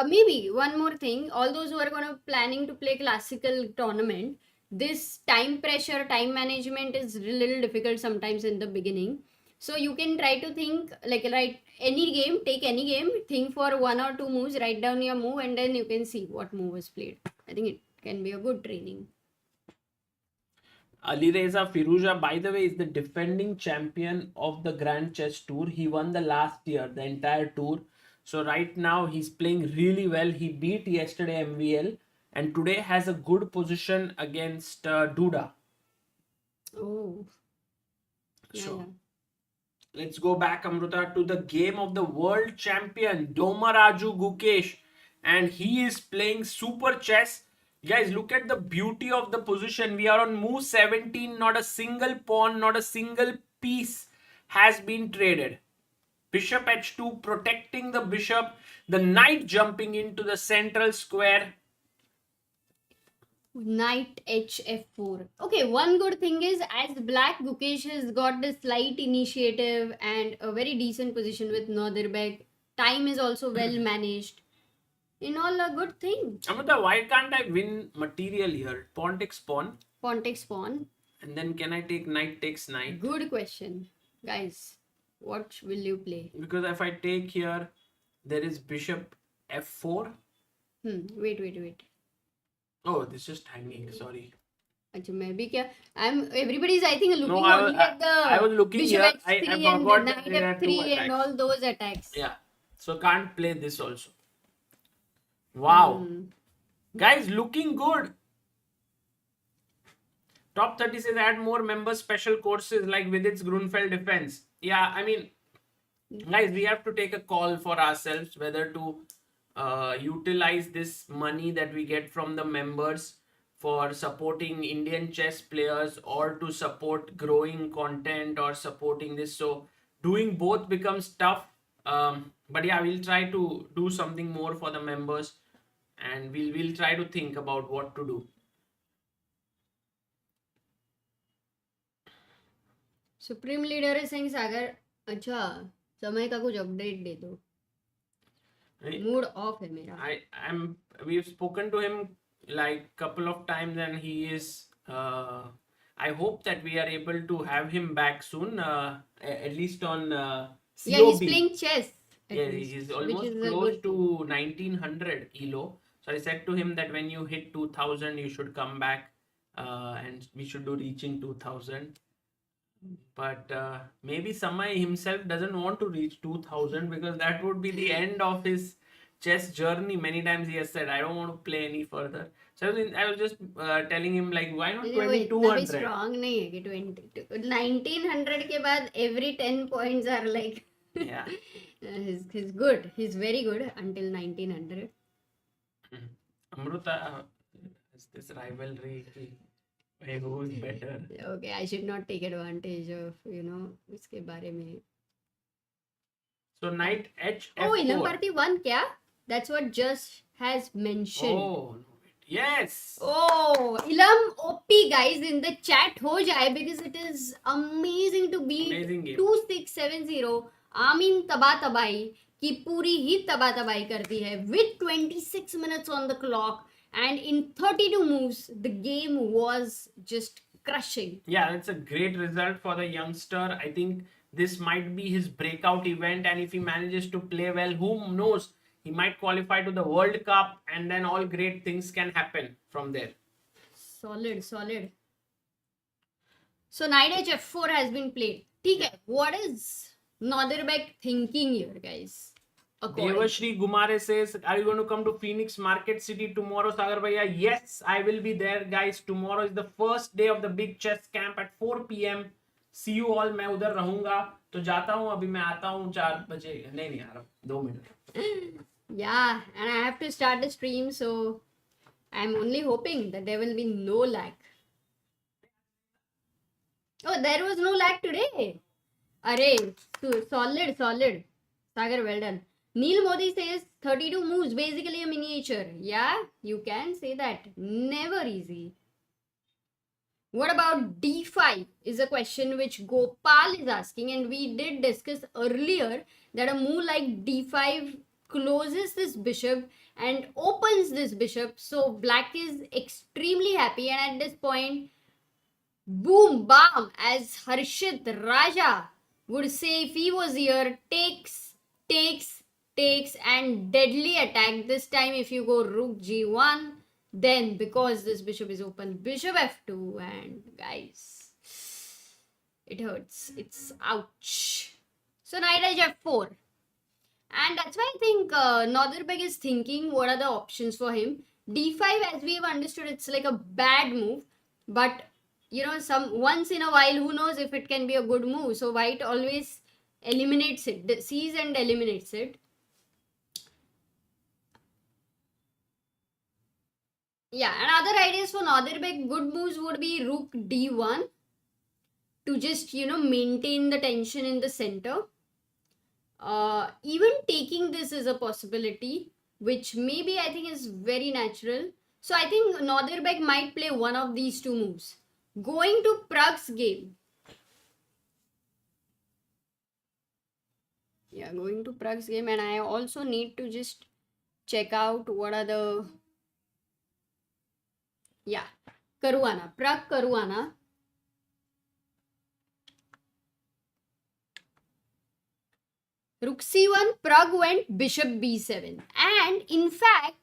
Speaker 2: maybe one more thing, all those who are planning to play classical tournament, this time pressure, time management is a little difficult sometimes in the beginning. So you can try to think, like, write any game, take any game, think for 1 or 2 moves, write down your move, and then you can see what move was played. I think it can be a good training.
Speaker 1: Alireza Firouzja, by the way, is the defending champion of the Grand Chess Tour. He won the last year, the entire tour. So right now he's playing really well. He beat yesterday MVL and today has a good position against Duda.
Speaker 2: Oh.
Speaker 1: So let's go back, Amruta, to the game of the world champion Domaraju Gukesh, and he is playing super chess. Guys, look at the beauty of the position. We are on move 17. Not a single pawn, not a single piece has been traded. Bishop h2 protecting the bishop. The knight jumping into the central square.
Speaker 2: Knight hf4. Okay, one good thing is, as black, Gukesh has got the slight initiative and a very decent position with Nodirbek. Time is also well managed. in all a good thing.
Speaker 1: Amruta, why can't I win material here? Pawn takes pawn.
Speaker 2: Pawn takes pawn.
Speaker 1: And then can I take knight takes knight?
Speaker 2: Good question. Guys, what will you play?
Speaker 1: Because if I take here, there is bishop f4.
Speaker 2: Wait.
Speaker 1: Oh, this is just hanging. Sorry.
Speaker 2: Achha, maybe kya? Everybody's I think looking
Speaker 1: No,
Speaker 2: only at the
Speaker 1: I was looking
Speaker 2: bishop
Speaker 1: here.
Speaker 2: x3
Speaker 1: I
Speaker 2: and
Speaker 1: forgot
Speaker 2: knight
Speaker 1: that there are two
Speaker 2: f3 and
Speaker 1: attacks.
Speaker 2: all those attacks.
Speaker 1: Yeah. So can't play this also. Wow. Guys, looking good. Top 30 says add more members special courses like with its Grunfeld defense. Yeah, I mean, guys, we have to take a call for ourselves whether to utilize this money that we get from the members for supporting Indian chess players or to support growing content or supporting this. So doing both becomes tough. But yeah, we'll try to do something more for the members and we'll try to think about what to do.
Speaker 2: Supreme Leader is saying Sagar, अच्छा समय का कुछ update दे दो. Mood off है मेरा.
Speaker 1: We've spoken to him like couple of times and he is I hope that we are able to have him back soon, at least on COB.
Speaker 2: Yeah, he's playing chess.
Speaker 1: Yeah, he's almost close to 1900 elo. So I said to him that when you hit 2000 you should come back and we should do reaching 2000. But maybe Samay himself doesn't want to reach 2000 because that would be the end of his chess journey. Many times he has said, I don't want to play any further. So I was just telling him like, why not 2200?
Speaker 2: Strong नहीं है कि 1900 के बाद every 10 points are like
Speaker 1: yeah.
Speaker 2: he's good. He's very good until 1900.
Speaker 1: Amruta is this rivalry. Who is better?
Speaker 2: Okay, I should not take advantage of, इसके बारे में.
Speaker 1: So knight h f4.
Speaker 2: Oh, Ilam Party won क्या? That's what just has mentioned.
Speaker 1: Oh, yes.
Speaker 2: Oh, Ilam OP guys in the chat हो जाए because it is amazing to beat 2670. आमीन तबाही की पूरी ही तबाही कर दी है with 26 minutes on the clock. And in 32 moves, the game was just crushing.
Speaker 1: Yeah, that's a great result for the youngster. I think this might be his breakout event. And if he manages to play well, who knows? He might qualify to the World Cup and then all great things can happen from there.
Speaker 2: Solid. So knight h4 has been played. Okay, what is Nodirbek thinking here, guys?
Speaker 1: Devashri Gumare says, are you going to come to Phoenix Market City tomorrow, Sagar Bhaiya? Yes, I will be there, guys. Tomorrow is the first day of the big chess camp at 4 p.m. See you all. मैं उधर रहूंगा तो जाता हूँ अभी मैं आता हूँ 4 बजे नहीं आ रहा 2 minute.
Speaker 2: Yeah, and I have to start the stream, so I'm only hoping that there will be no lag. Oh, there was no lag today. Array, solid. Sagar, well done. Neil Modi says 32 moves, basically a miniature. Yeah, you can say that. Never easy. What about d5 is a question which Gopal is asking, and we did discuss earlier that a move like d5 closes this bishop and opens this bishop. So black is extremely happy, and at this point, boom, bam, as Harshit Raja would say if he was here, takes, and deadly attack. This time if you go rook g1, then because this bishop is open, bishop f2, and guys, it hurts. It's ouch. So knight h4. And that's why I think Nodirbek is thinking what are the options for him. d5, as we have understood, it's like a bad move, but some once in a while, who knows if it can be a good move. So white always eliminates it, sees and eliminates it. Yeah, and other ideas for Nodirbek, good moves would be rook d1 to just maintain the tension in the center. Even taking this is a possibility, which maybe I think is very natural. So I think Nodirbek might play one of these two moves. Going to Prag's game. Yeah, going to Prag's game, and I also need to just check out what are the... Yeah, Caruana, Pragg Caruana. Rook c1, Pragg went bishop b7. And in fact,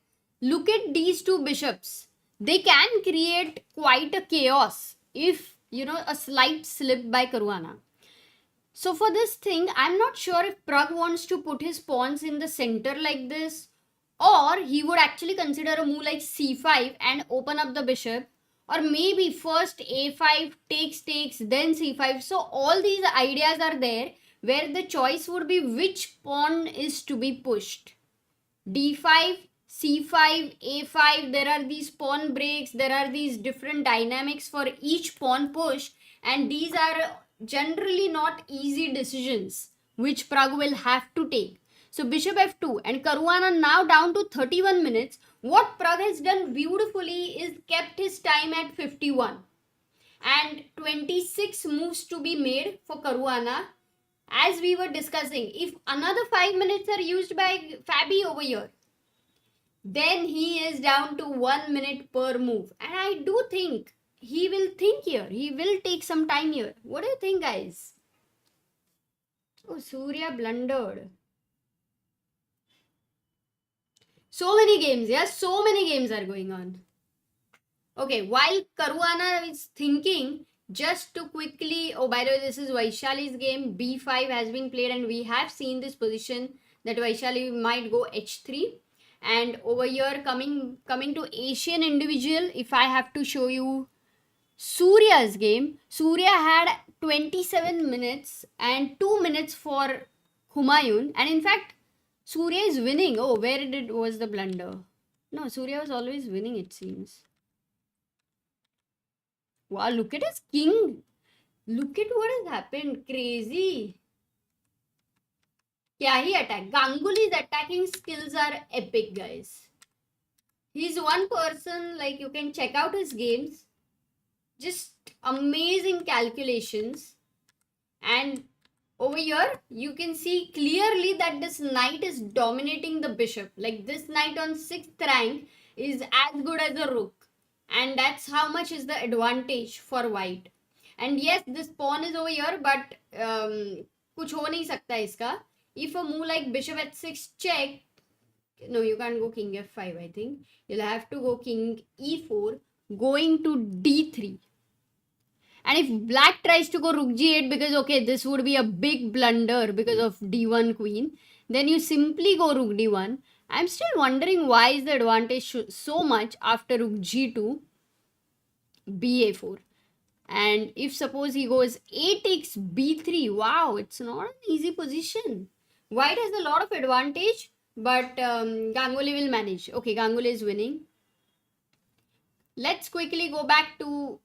Speaker 2: look at these two bishops. They can create quite a chaos if, a slight slip by Caruana. So for this thing, I'm not sure if Pragg wants to put his pawns in the center like this, or he would actually consider a move like c5 and open up the bishop, or maybe first a5 takes, then c5. So all these ideas are there where the choice would be which pawn is to be pushed. d5, c5, a5, there are these pawn breaks, there are these different dynamics for each pawn push, and these are generally not easy decisions which Pragg will have to take. So bishop f2 and Caruana now down to 31 minutes. What Pragg has done beautifully is kept his time at 51 and 26 moves to be made for Caruana. As we were discussing, if another 5 minutes are used by Fabi over here, then he is down to 1 minute per move. And I do think he will think here. He will take some time here. What do you think, guys? Oh, Surya blundered. So many games, yeah? So many games are going on. Okay, while Caruana is thinking, just to quickly... Oh, by the way, this is Vaishali's game. b5 has been played and we have seen this position that Vaishali might go h3. And over here, coming to Asian individual, if I have to show you Surya's game, Surya had 27 minutes and 2 minutes for Humayun. And in fact, Surya is winning. Oh, where was the blunder? No, Surya was always winning, it seems. Wow, look at his king. Look at what has happened. Crazy. Kya hi attack. Ganguly's attacking skills are epic, guys. He's one person, like, you can check out his games. Just amazing calculations. And over here, you can see clearly that this knight is dominating the bishop. Like, this knight on 6th rank is as good as a rook. And that's how much is the advantage for white. And yes, this pawn is over here, but kuch ho nahi sakta iska. If a move like bishop h6 check, no, you can't go king f5, I think. You'll have to go king e4, going to d3. And if black tries to go rook g8, because okay, this would be a big blunder because of d1 queen, then you simply go rook d1. I'm still wondering why is the advantage so much after rook g2, ba4. And if suppose he goes a takes b3, wow, it's not an easy position. White has a lot of advantage, but Ganguly will manage. Okay, Ganguly is winning. Let's quickly go back to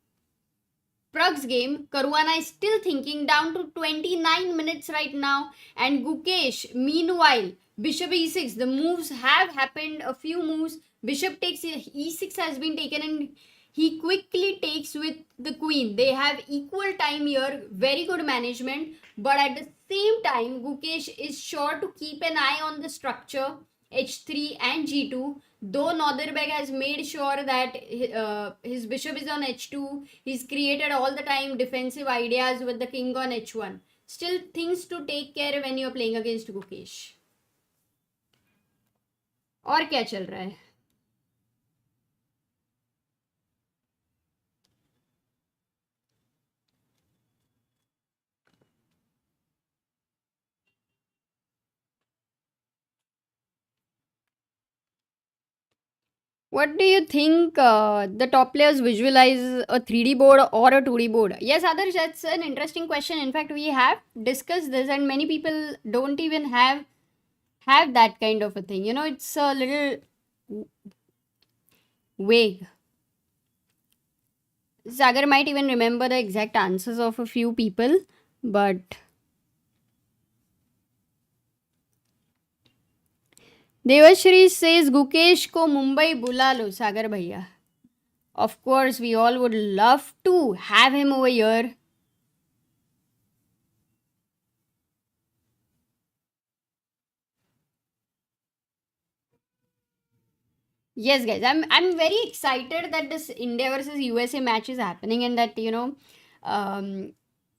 Speaker 2: Pragg's game. Caruana is still thinking, down to 29 minutes right now. And Gukesh, meanwhile, bishop e6. The moves have happened, a few moves. Bishop takes e6 has been taken and he quickly takes with the queen. They have equal time here. Very good management. But at the same time, Gukesh is sure to keep an eye on the structure, h3 and g2. Though Nodirbek has made sure that his bishop is on h2, he's created all the time defensive ideas with the king on h1. Still things to take care when you're playing against Gukesh. और क्या चल रहा है? What do you think the top players visualize a 3D board or a 2D board? Yes, Adarsh, that's an interesting question. In fact, we have discussed this and many people don't even have that kind of a thing. You know, it's a little vague. Sagar might even remember the exact answers of a few people, but... Devashri says Gukesh ko Mumbai bula lo, Sagar bhaiya. Of course, we all would love to have him over here. Yes, guys, I'm very excited that this India versus USA match is happening, and that um,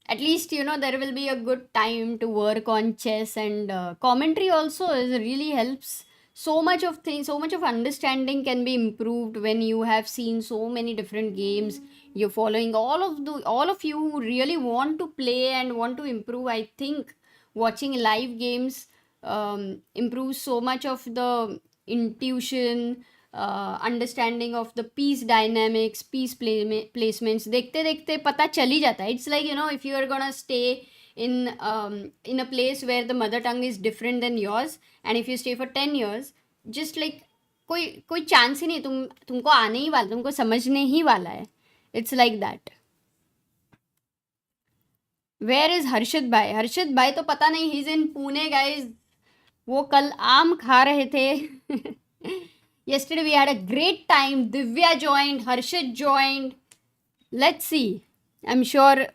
Speaker 2: at least there will be a good time to work on chess, and commentary also is really helps. So much of things, so much of understanding can be improved when you have seen so many different games. You're following all of you who really want to play and want to improve. I think watching live games improves so much of the intuition, understanding of the piece dynamics, piece placements. देखते देखते पता चल ही जाता है. It's like, if you are gonna stay in a place where the mother tongue is different than yours, and if you stay for 10 years, just like कोई कोई chance ही नहीं, तुमको आने ही वाला, तुमको समझने ही वाला है. It's like that. Where is Harshit भाई तो पता नहीं, he is in Pune guys. वो कल आम खा रहे थे. Yesterday we had a great time. Divya joined, Harshit joined. Let's see. I'm sure.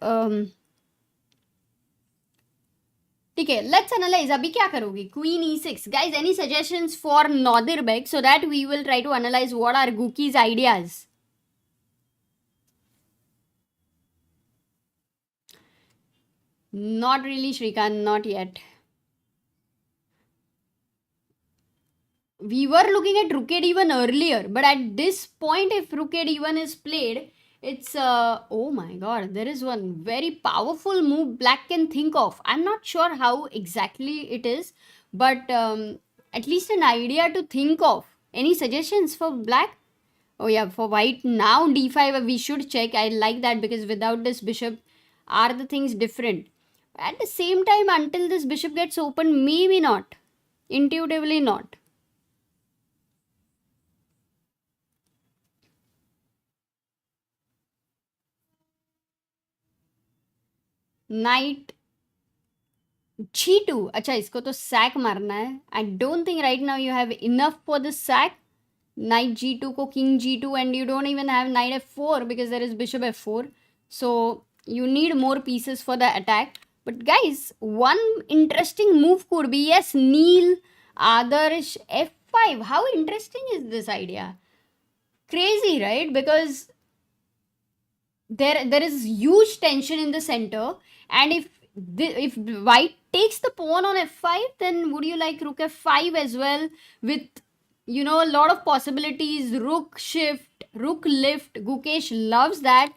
Speaker 2: ठीक है, let's analyze. अभी क्या करोगी? Queen e6. Guys, any suggestions for Nodirbek so that we will try to analyze what are Guki's ideas? Not really, Shrikant, not yet. We were looking at Rook d1 earlier, but at this point, if Rook d1 is played, it's oh my god, there is one very powerful move Black can think of. I'm not sure how exactly it is, but at least an idea to think of. Any suggestions for Black? Oh yeah, for White, now d5 we should check. I like that, because without this bishop, are the things different? At the same time, until this bishop gets open, maybe not. Intuitively not. Knight g2. अच्छा, इसको तो sack मारना है. I don't think right now you have enough for the sack. Knight g2 को king g2, and you don't even have knight f4 because there is bishop f4. So you need more pieces for the attack. But guys, one interesting move could be, yes, Neil Adarsh f5. How interesting is this idea? Crazy, right? Because there is huge tension in the center, and if White takes the pawn on f5, then would you like Rook f5 as well, with a lot of possibilities? Rook shift, Rook lift. Gukesh loves that.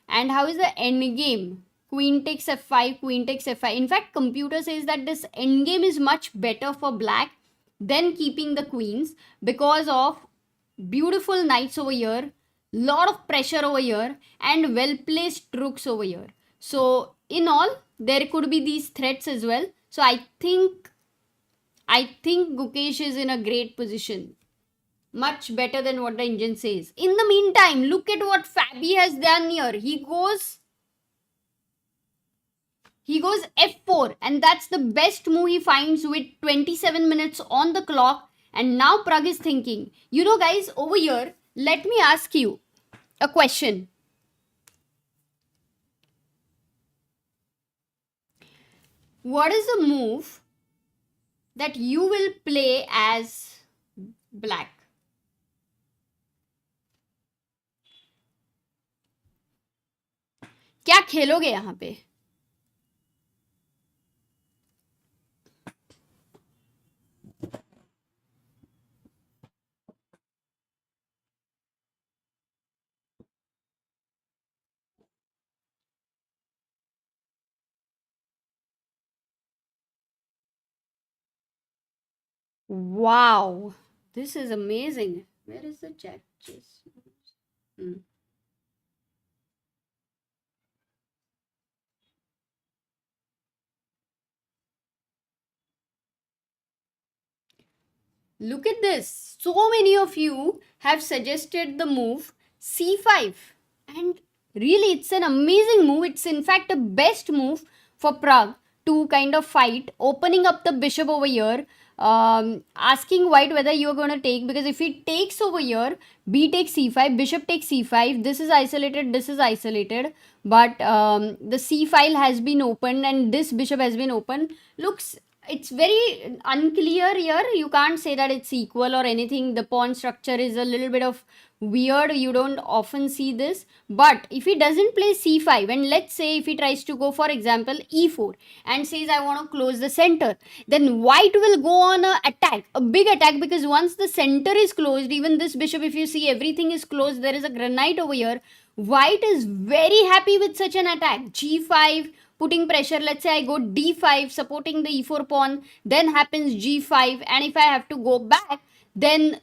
Speaker 2: And how is the endgame? Queen takes f5, queen takes f5. In fact, computer says that this endgame is much better for Black than keeping the queens, because of beautiful knights over here, lot of pressure over here, and well placed rooks over here. So in all, there could be these threats as well. So I think Gukesh is in a great position. Much better than what the engine says. In the meantime, look at what Fabi has done here. He goes f4, and that's the best move he finds with 27 minutes on the clock. And now Pragg is thinking, guys, over here, let me ask you a question. What is the move that you will play as Black? क्या खेलोगे यहाँ पे? Wow, this is amazing. Where is the chat? Look at this. So many of you have suggested the move c5. And really, it's an amazing move. It's in fact the best move for Pragg to kind of fight, opening up the bishop over here, asking White whether you're going to take, because if he takes over here, b takes c5, bishop takes c5, this is isolated, but the c file has been opened and this bishop has been opened. Looks It's very unclear here. You can't say that it's equal or anything. The pawn structure is a little bit of weird. You don't often see this. But if he doesn't play c5, and let's say if he tries to go, for example, e4 and says I want to close the center, then white will go on a attack, a big attack, because once the center is closed, even this bishop, if you see, everything is closed. There is a granite over here. White is very happy with such an attack. g5, putting pressure. Let's say I go d5, supporting the e4 pawn, then happens g5, and if I have to go back, then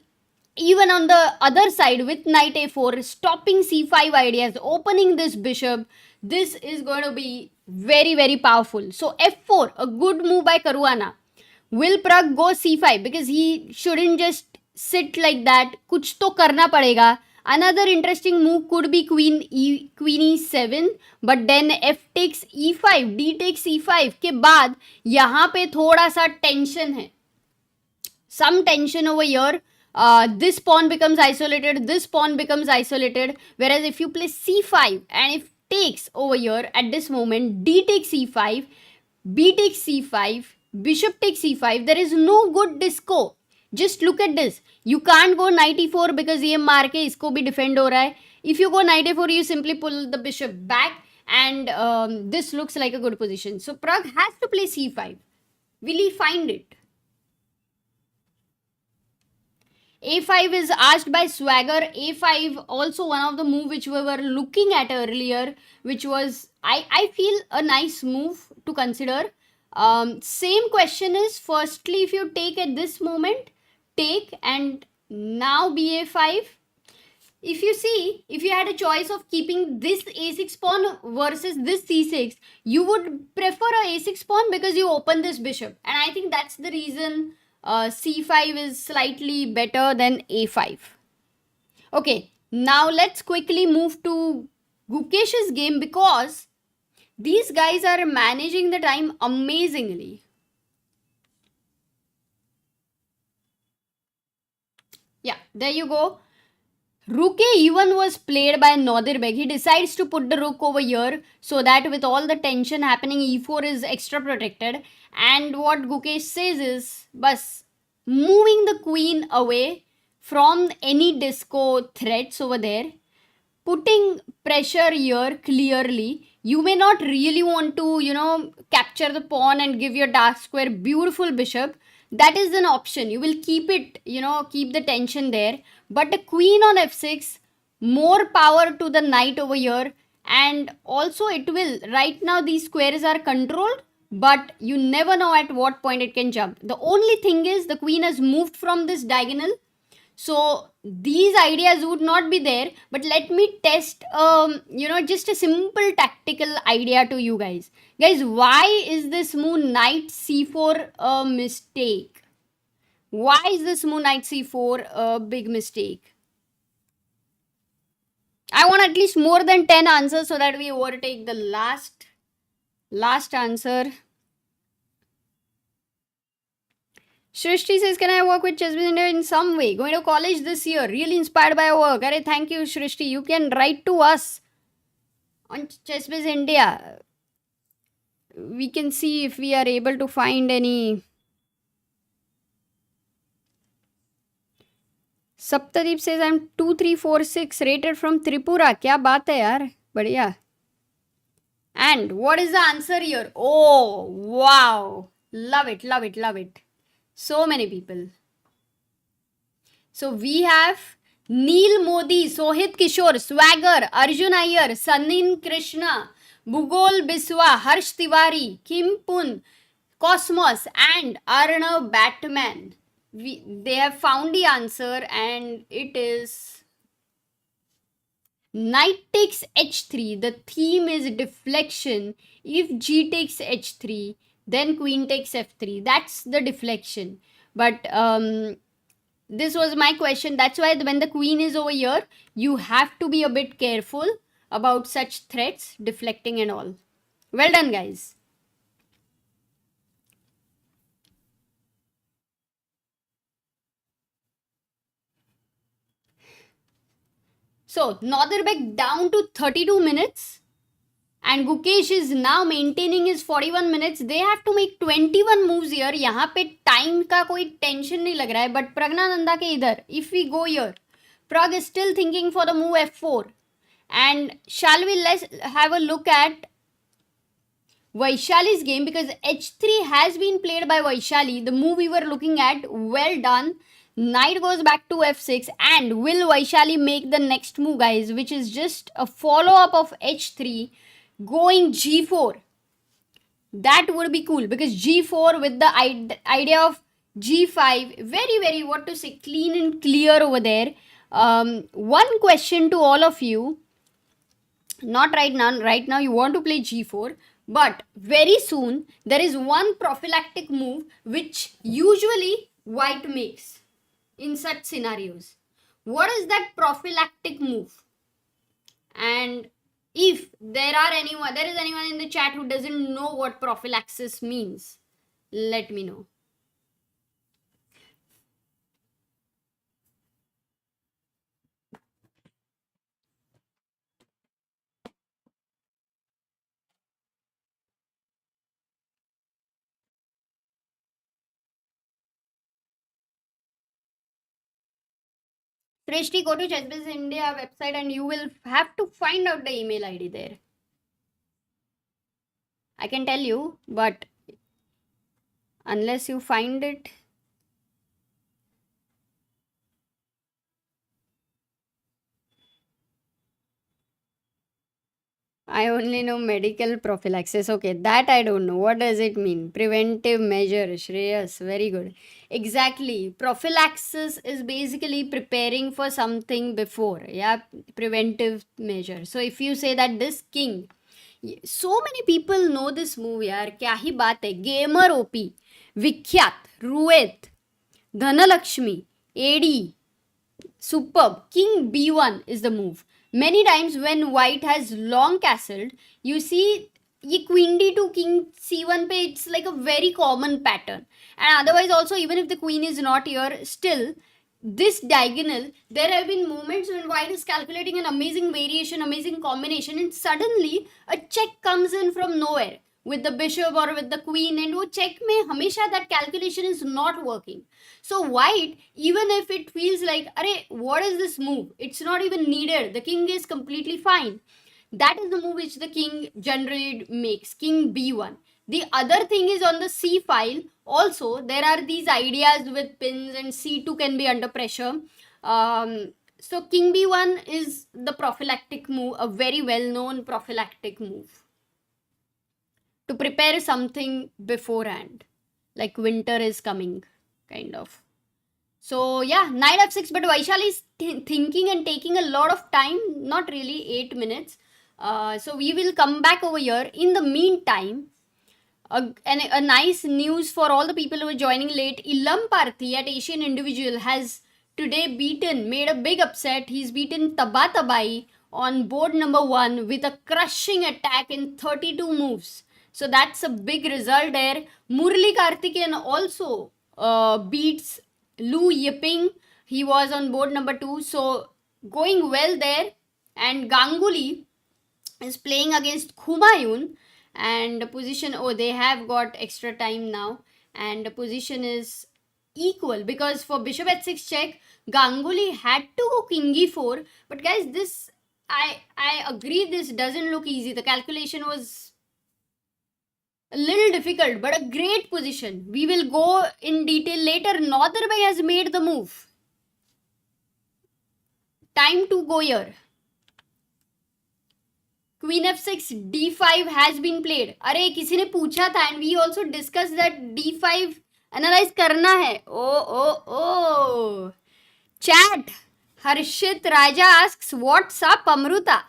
Speaker 2: even on the other side with knight a4, stopping c5 ideas, opening this bishop, this is going to be very, very powerful. So f4, a good move by Caruana. Will Prag go c5? Because he shouldn't just sit like that. Kuch to karna padega. Another interesting move could be queen e7, but then f takes e5, d takes e5 के बाद यहाँ पे थोड़ा सा tension है. Some tension over here. This pawn becomes isolated, this pawn becomes isolated, whereas if you play c5 and if takes over here at this moment, d takes e5, b takes c5, bishop takes e5, there is no good disco. Just look at this. You can't go knight e4 because ये मार के इसको भी defend हो रहा है. If you go knight a4, you simply pull the bishop back, and this looks like a good position. So Prag has to play c5. Will he find it? a5 is asked by Swagger. a5 also one of the move which we were looking at earlier, which was I feel a nice move to consider. Same question is, firstly, if you take at this moment, take, and now ba5. If you see, if you had a choice of keeping this a6 pawn versus this c6, you would prefer a a6 pawn because you open this bishop, and I think that's the reason c5 is slightly better than a5. Okay, now let's quickly move to Gukesh's game, because these guys are managing the time amazingly. Yeah, there you go. Rook e1 was played by Nodirbek. He decides to put the rook over here so that with all the tension happening, e4 is extra protected. And what Gukesh says is, bas, moving the queen away from any disco threats over there, putting pressure here clearly. You may not really want to, capture the pawn and give your dark square beautiful bishop. That is an option. You will keep it, keep the tension there. But the queen on f6, more power to the knight over here. And also it will, right now these squares are controlled, but you never know at what point it can jump. The only thing is the queen has moved from this diagonal. So these ideas would not be there, but let me test, just a simple tactical idea to you guys. Guys, why is this move knight c4 a mistake? Why is this move knight c4 a big mistake? I want at least more than 10 answers so that we overtake the last answer. Shrishti says, can I work with ChessBase India in some way? Going to college this year. Really inspired by your work. Arey, thank you, Shrishti. You can write to us on ChessBase India. We can see if we are able to find any. Saptadeep says, I'm 2346 rated from Tripura. Kya baat hai yaar? Badhiya. And what is the answer here? Oh, wow. Love it, love it, love it. So many people. So we have Neil Modi, Sohit Kishore, Swagger, Arjun Iyer, Sanin Krishna, Bhugol Biswa, Harsh Tiwari, Kim Pun, Cosmos, and Arnav Batman. They have found the answer, and it is knight takes h3. The theme is deflection. If g takes h3, then queen takes f3. That's the deflection. But this was my question. That's why when the queen is over here, you have to be a bit careful about such threats, deflecting and all. Well done, guys. So, Nodirbek down to 32 minutes. and Gukesh is now maintaining his 41 minutes. They have to make 21 moves here. यहाँ पे time का कोई tension नहीं लग रहा है. But Praggnanandhaa के इधर, if we go here, Prag is still thinking for the move f4. And shall we let's have a look at Vaishali's game, because h3 has been played by Vaishali. The move we were looking at, well done. Knight goes back to f6, and will Vaishali make the next move, guys, which is just a follow-up of h3, going g4. That would be cool, because g4 with the idea of g5, very, what to say, clean and clear over there. One question to all of you, not right now you want to play g4, but very soon there is one prophylactic move which usually white makes in such scenarios. What is that prophylactic move? And if there is anyone in the chat who doesn't know what prophylaxis means, let me know. Shrishti, go to ChessBase India website and you will have to find out the email ID there. I can tell you, but unless you find it, I only know medical prophylaxis. Okay, that I don't know. What does it mean? Preventive measure. Shreyas, very good. Exactly. Prophylaxis is basically preparing for something before. Yeah, preventive measure. So if you say that this king, so many people know this move, yaar. Kya hi baat hai? Gamer OP, Vikhyat, Ruet, Dhanalakshmi, AD, superb. King B1 is the move. Many times when white has long castled, you see ये queen d2 king c1 पे it's like a very common pattern. And otherwise also, even if the queen is not here, still this diagonal, there have been moments when white is calculating an amazing variation, amazing combination, and suddenly a check comes in from nowhere with the bishop or with the queen, and wo check mein hamesha that calculation is not working. So white, even if it feels like, arey, what is this move? It's not even needed. The king is completely fine. That is the move which the king generally makes, king b1. The other thing is on the c file. Also, there are these ideas with pins, and c2 can be under pressure. So king b1 is the prophylactic move, a very well-known prophylactic move to prepare something beforehand, like winter is coming, kind of. So yeah, knight f6, but Vaishali is thinking and taking a lot of time, not really 8 minutes. So we will come back over here. In the meantime, a nice news for all the people who are joining late. Ilam Parthi at Asian Individual has today made a big upset. He's beaten Tabatabai on board number 1 with a crushing attack in 32 moves. So that's a big result there. Murli Karthikeyan also beats Lu Yiping. He was on board number 2. So going well there. And Ganguly is playing against Humayun. And the position, they have got extra time now. And the position is equal, because for bishop h6 check, Ganguly had to go king e4. But guys, this, I agree, this doesn't look easy. The calculation was a little difficult, but a great position. We will go in detail later. Nodirbek has made the move. Time to go here. Queen f6, d5 has been played. अरे किसी ने पूछा था, and we also discussed that d5 analyze करना है. Oh. Chat. हर्षित राजा asks, what's up Amruta?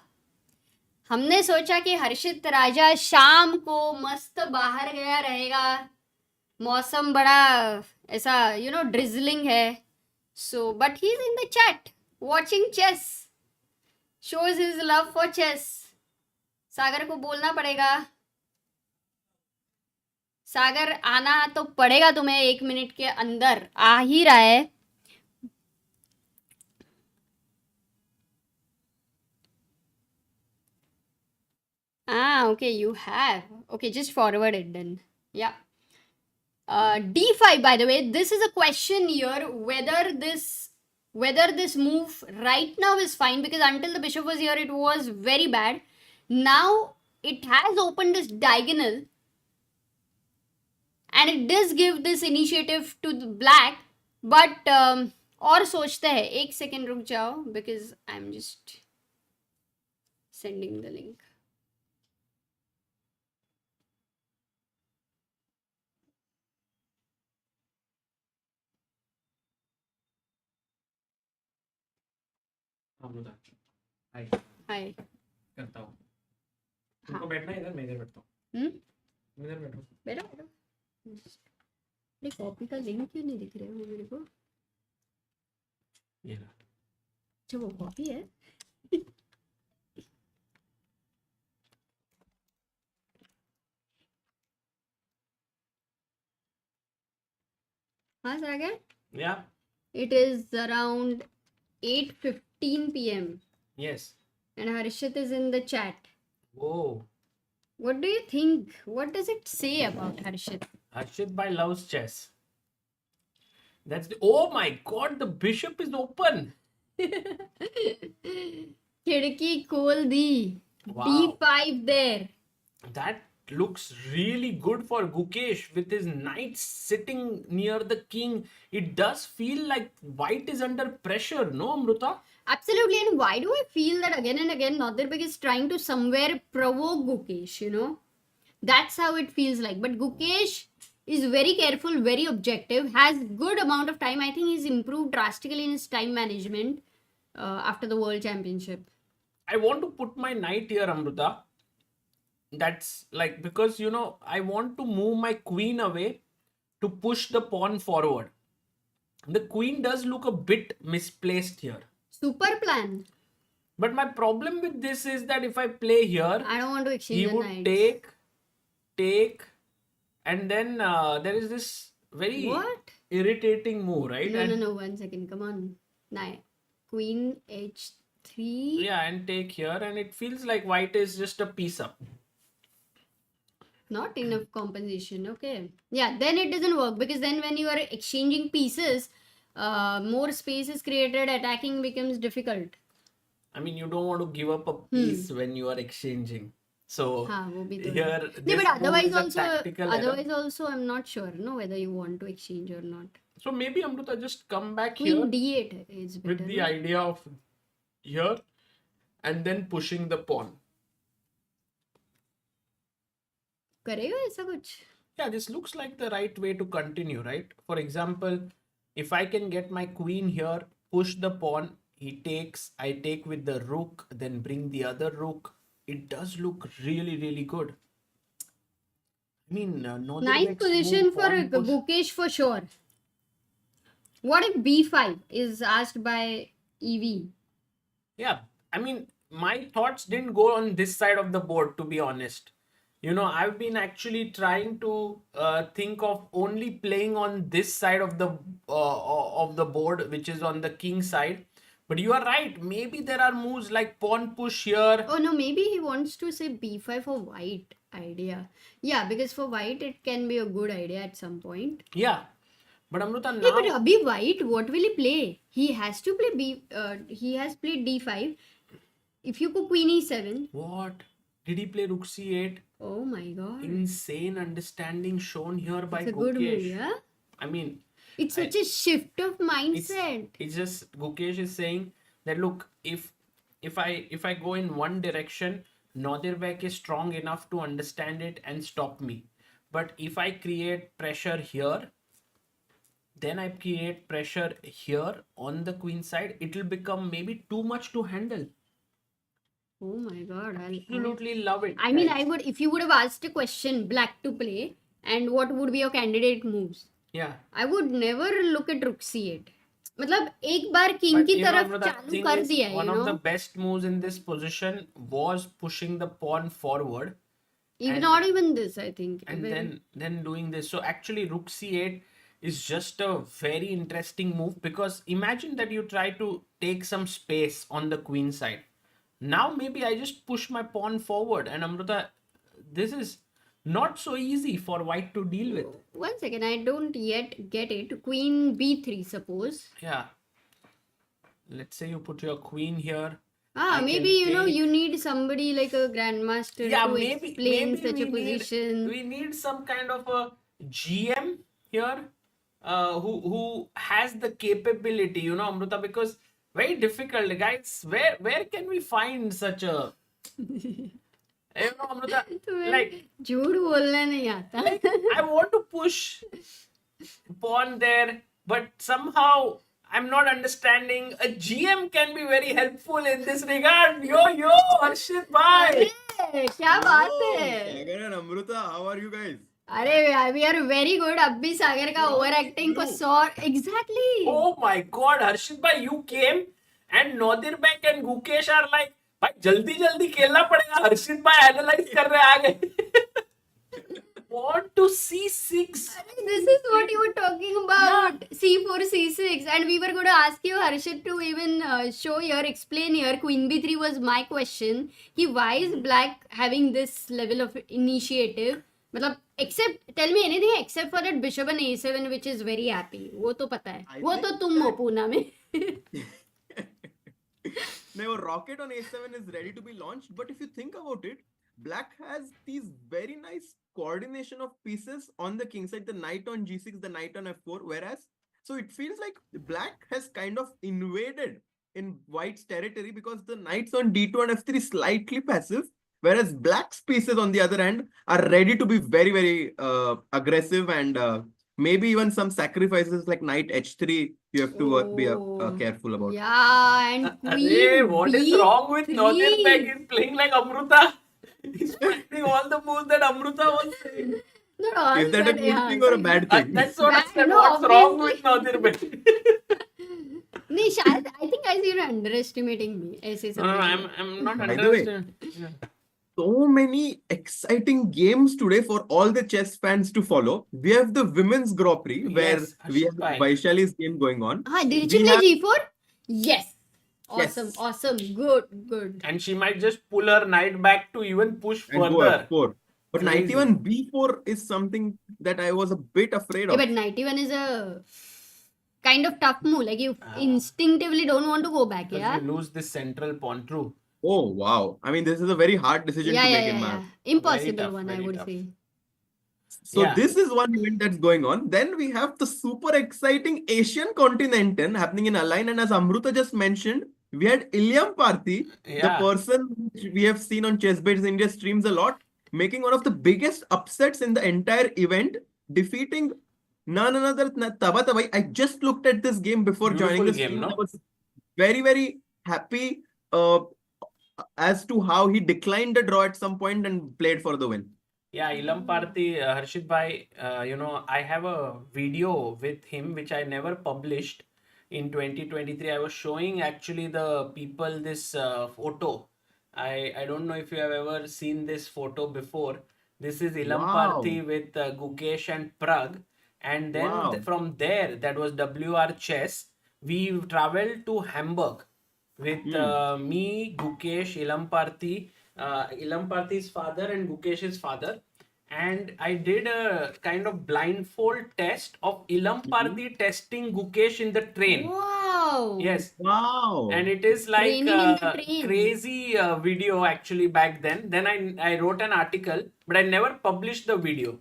Speaker 2: हमने सोचा कि हर्षित राजा शाम को मस्त बाहर गया रहेगा. मौसम बड़ा ऐसा drizzling है. So, but he's in the chat watching chess. Shows his love for chess. सागर को बोलना पड़ेगा. सागर आना तो पड़ेगा तुम्हें 1 मिनट के अंदर. आ ही रहा है. Okay, you have. Okay, just forward it then. Yeah. D5, by the way, this is a question here whether this move right now is fine, because until the bishop was here it was very bad. Now it has opened this diagonal and it does give this initiative to the black, but और सोचते हैं, एक second रुक जाओ because I'm just sending the link.
Speaker 1: Amrita, हाय
Speaker 2: हाय.
Speaker 1: करता हूँ. तुमको बैठना है इधर, मैं इधर बैठता हूँ. इधर बैठो.
Speaker 2: बैठो बैठो. अरे कॉपी का लिंक क्यों नहीं दिख रहा है मेरे को?
Speaker 1: ये रहा.
Speaker 2: अच्छा वो कॉपी है. हाँ सागर.
Speaker 1: Yeah.
Speaker 2: It is around 8:15 p.m.
Speaker 1: Yes.
Speaker 2: and Harshit is in the chat.
Speaker 1: Whoa.
Speaker 2: What do you think? What does it say about Harshit?
Speaker 1: Harshit Bhai loves chess. That's the. Oh my God! The bishop is open.
Speaker 2: खिड़की खोल दी.
Speaker 1: Wow.
Speaker 2: D5 there.
Speaker 1: That looks really good for Gukesh with his knight sitting near the king. It does feel like white is under pressure, no, Amruta?
Speaker 2: Absolutely. And why do I feel that again and again Nodirbek is trying to somewhere provoke Gukesh, you know? That's how it feels like. But Gukesh is very careful, very objective, has good amount of time. I think he's improved drastically in his time management after the World Championship.
Speaker 1: I want to put my knight here, Amruta. That's like, because, you know, I want to move my queen away to push the pawn forward. The queen does look a bit misplaced here.
Speaker 2: Super plan.
Speaker 1: But my problem with this is that if I play here,
Speaker 2: I don't want to exchange
Speaker 1: he
Speaker 2: the
Speaker 1: would
Speaker 2: knights.
Speaker 1: take, and then there is this very
Speaker 2: What?
Speaker 1: irritating move, right?
Speaker 2: No, 1 second. Come on. Knight. Queen H3.
Speaker 1: Yeah, and take here, and it feels like white is just a piece up.
Speaker 2: Not enough compensation. Okay. Yeah, then it doesn't work, because then when you are exchanging pieces, more space is created, attacking becomes difficult.
Speaker 1: I mean, you don't want to give up a piece when you are exchanging. So
Speaker 2: हाँ, वो भी तो है.
Speaker 1: here,
Speaker 2: No,
Speaker 1: this
Speaker 2: but
Speaker 1: move is a tactical error.
Speaker 2: otherwise also I'm not sure, no, whether you want to exchange or not.
Speaker 1: So maybe Amruta just come back
Speaker 2: Queen
Speaker 1: here
Speaker 2: D8 is better.
Speaker 1: with the idea of here and then pushing the pawn.
Speaker 2: करेगा ऐसा कुछ?
Speaker 1: Yeah, this looks like the right way to continue, right? For example, if I can get my queen here, push the pawn, he takes, I take with the rook, then bring the other rook. It does look really, really good. I mean,
Speaker 2: Nice position for Gukesh for sure. What if B5 is asked by EV?
Speaker 1: Yeah, I mean, my thoughts didn't go on this side of the board, to be honest. You know, I've been actually trying to think of only playing on this side of the board, which is on the king side. But you are right. Maybe there are moves like pawn push here.
Speaker 2: Oh no, maybe he wants to say B5 for white idea. Yeah, because for white it can be a good idea at some point.
Speaker 1: Yeah, but Amruta now.
Speaker 2: Yeah, but Abhi white, what will he play? He has to play he has played D5. If you go Queen E7.
Speaker 1: What? Did he play Rook C8?
Speaker 2: Oh my god.
Speaker 1: Insane understanding shown here by
Speaker 2: It's a
Speaker 1: Gukesh.
Speaker 2: good move, yeah?
Speaker 1: I mean,
Speaker 2: it's such a shift of mindset.
Speaker 1: It's just Gukesh is saying that look, if I go in one direction, Nodirbek is strong enough to understand it and stop me. But if I create pressure here, then I create pressure here on the queen side, it will become maybe too much to handle.
Speaker 2: Oh my god.
Speaker 1: Absolutely love it.
Speaker 2: I mean, I would, if you would have asked a question, black to play, and what would be your candidate moves?
Speaker 1: Yeah.
Speaker 2: I would never look at Rook C8. मतलब एक बार king की तरफ चालू कर दिया है,
Speaker 1: one of the best moves in this position was pushing the pawn forward.
Speaker 2: Not even this, I think.
Speaker 1: And then doing this. So actually Rook C8 is just a very interesting move, because imagine that you try to take some space on the queen side. Now maybe I just push my pawn forward, and Amruta, this is not so easy for white to deal with.
Speaker 2: 1 second, I don't yet get it. Queen b3, suppose.
Speaker 1: Yeah. Let's say you put your queen here.
Speaker 2: Maybe you need somebody like a grandmaster to explain such a position.
Speaker 1: We need some kind of a GM here, who has the capability, Amruta, because very difficult, guys. Where can we find such a, Amruta, like
Speaker 2: झूठ बोलना नहीं आता.
Speaker 1: I want to push pawn there, but somehow I'm not understanding. A GM can be very helpful in this regard. Yo, Harshit bhai.
Speaker 2: क्या बात है?
Speaker 3: Sagar and Amruta, how are you guys?
Speaker 2: अरे we are very good. अब भी सागर का over acting को saw exactly.
Speaker 1: Oh my God, Harshit bhai, you came and Nodirbek and Gukesh are like, भाई जल्दी खेलना पड़ेगा. हर्षित भाई एनालाइज कर रहे आ गए. Pawn to c6.
Speaker 2: This is what you were talking about. C4, C6. And we were going to ask you, Harshit, to even show here, explain here. Queen b3 was my question. Why is black having this level of initiative? Tell me anything except for that bishop and a7, which is very happy. वो तो पता है. वो तो तुम हो पूना में.
Speaker 3: Now, rocket on a7 is ready to be launched. But if you think about it, black has these very nice coordination of pieces on the king side, the knight on g6, the knight on f4, whereas so it feels like black has kind of invaded in white's territory because the knights on d2 and f3 slightly passive, whereas black's pieces on the other hand are ready to be very, very aggressive, and maybe even some sacrifices like knight h3 you have to be careful about.
Speaker 2: Yeah, and queen
Speaker 1: what is wrong with Nodirbek? He's playing like Amruta. He's practicing all the moves that Amruta was saying.
Speaker 2: Not all,
Speaker 3: Is that a good thing or a bad thing?
Speaker 1: That's what I said.
Speaker 2: No,
Speaker 1: What's wrong with Nodirbek?
Speaker 2: नहीं शायद I think I see you're underestimating me. ऐसे सब.
Speaker 1: No, I'm not
Speaker 3: By the way,
Speaker 1: understanding.
Speaker 3: so many exciting games today for all the chess fans to follow. We have the women's Grand Prix where
Speaker 1: Yes,
Speaker 3: we have
Speaker 1: Harshit bhai.
Speaker 3: Vaishali's game going on.
Speaker 2: Did she
Speaker 3: We
Speaker 2: play
Speaker 3: have-
Speaker 2: g4? Yes. Awesome,
Speaker 3: Yes.
Speaker 2: awesome, good.
Speaker 1: And she might just pull her knight back to even push
Speaker 3: And go
Speaker 1: further.
Speaker 3: f4. But
Speaker 1: Crazy.
Speaker 3: 91 b4 is something that I was a bit afraid
Speaker 2: Yeah,
Speaker 3: of.
Speaker 2: but 91 is a kind of tough move. Like you instinctively don't want to go back,
Speaker 1: Because
Speaker 2: yeah?
Speaker 1: you lose this central pawn. True.
Speaker 3: Oh, wow. I mean, this is a very hard decision to make in my
Speaker 2: Yeah. Impossible
Speaker 1: tough,
Speaker 2: one, I
Speaker 1: very
Speaker 2: would
Speaker 1: tough.
Speaker 2: say.
Speaker 3: So
Speaker 1: Yeah.
Speaker 3: this is one event that's going on. Then we have the super exciting Asian Continental happening in Align. And as Amruta just mentioned, we had Ilyam Parthi, the
Speaker 1: Yeah.
Speaker 3: person which we have seen on ChessBase India streams a lot, making one of the biggest upsets in the entire event, defeating none other than Tabatabai. I just looked at this game before joining the
Speaker 1: Beautiful game,
Speaker 3: stream.
Speaker 1: no?
Speaker 3: I was very, very happy as to how he declined the draw at some point and played for the win.
Speaker 1: Yeah, Ilam Parthi, Harshit bhai, I have a video with him which I never published in 2023. I was showing actually the people this photo. I don't know if you have ever seen this photo before. This is Ilam
Speaker 3: Wow.
Speaker 1: Parthi with Gukesh and Prag. And then
Speaker 3: Wow.
Speaker 1: from there, that was WR Chess. We traveled to Hamburg with me, Gukesh, Ilam Parthi's father and Gukesh's father. And I did a kind of blindfold test of Ilam Parthi testing Gukesh in the train.
Speaker 2: Wow.
Speaker 1: Yes.
Speaker 3: Wow.
Speaker 1: And it is like
Speaker 2: Training in the train.
Speaker 1: crazy video actually back then. Then I wrote an article, but I never published the video.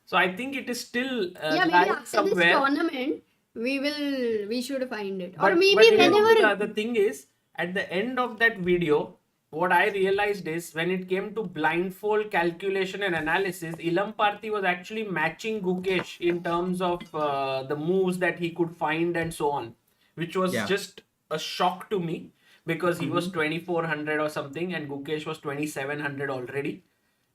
Speaker 1: So I think it is still
Speaker 2: Yeah, maybe
Speaker 1: lying
Speaker 2: after this
Speaker 1: somewhere.
Speaker 2: tournament, we should find it. Or
Speaker 1: But
Speaker 2: maybe
Speaker 1: you know,
Speaker 2: whenever.
Speaker 1: the thing is, at the end of that video, what I realized is when it came to blindfold calculation and analysis, Ilam Parthi was actually matching Gukesh in terms of the moves that he could find and so on, which was
Speaker 3: Yeah.
Speaker 1: just a shock to me because he was 2400 or something and Gukesh was 2700 already.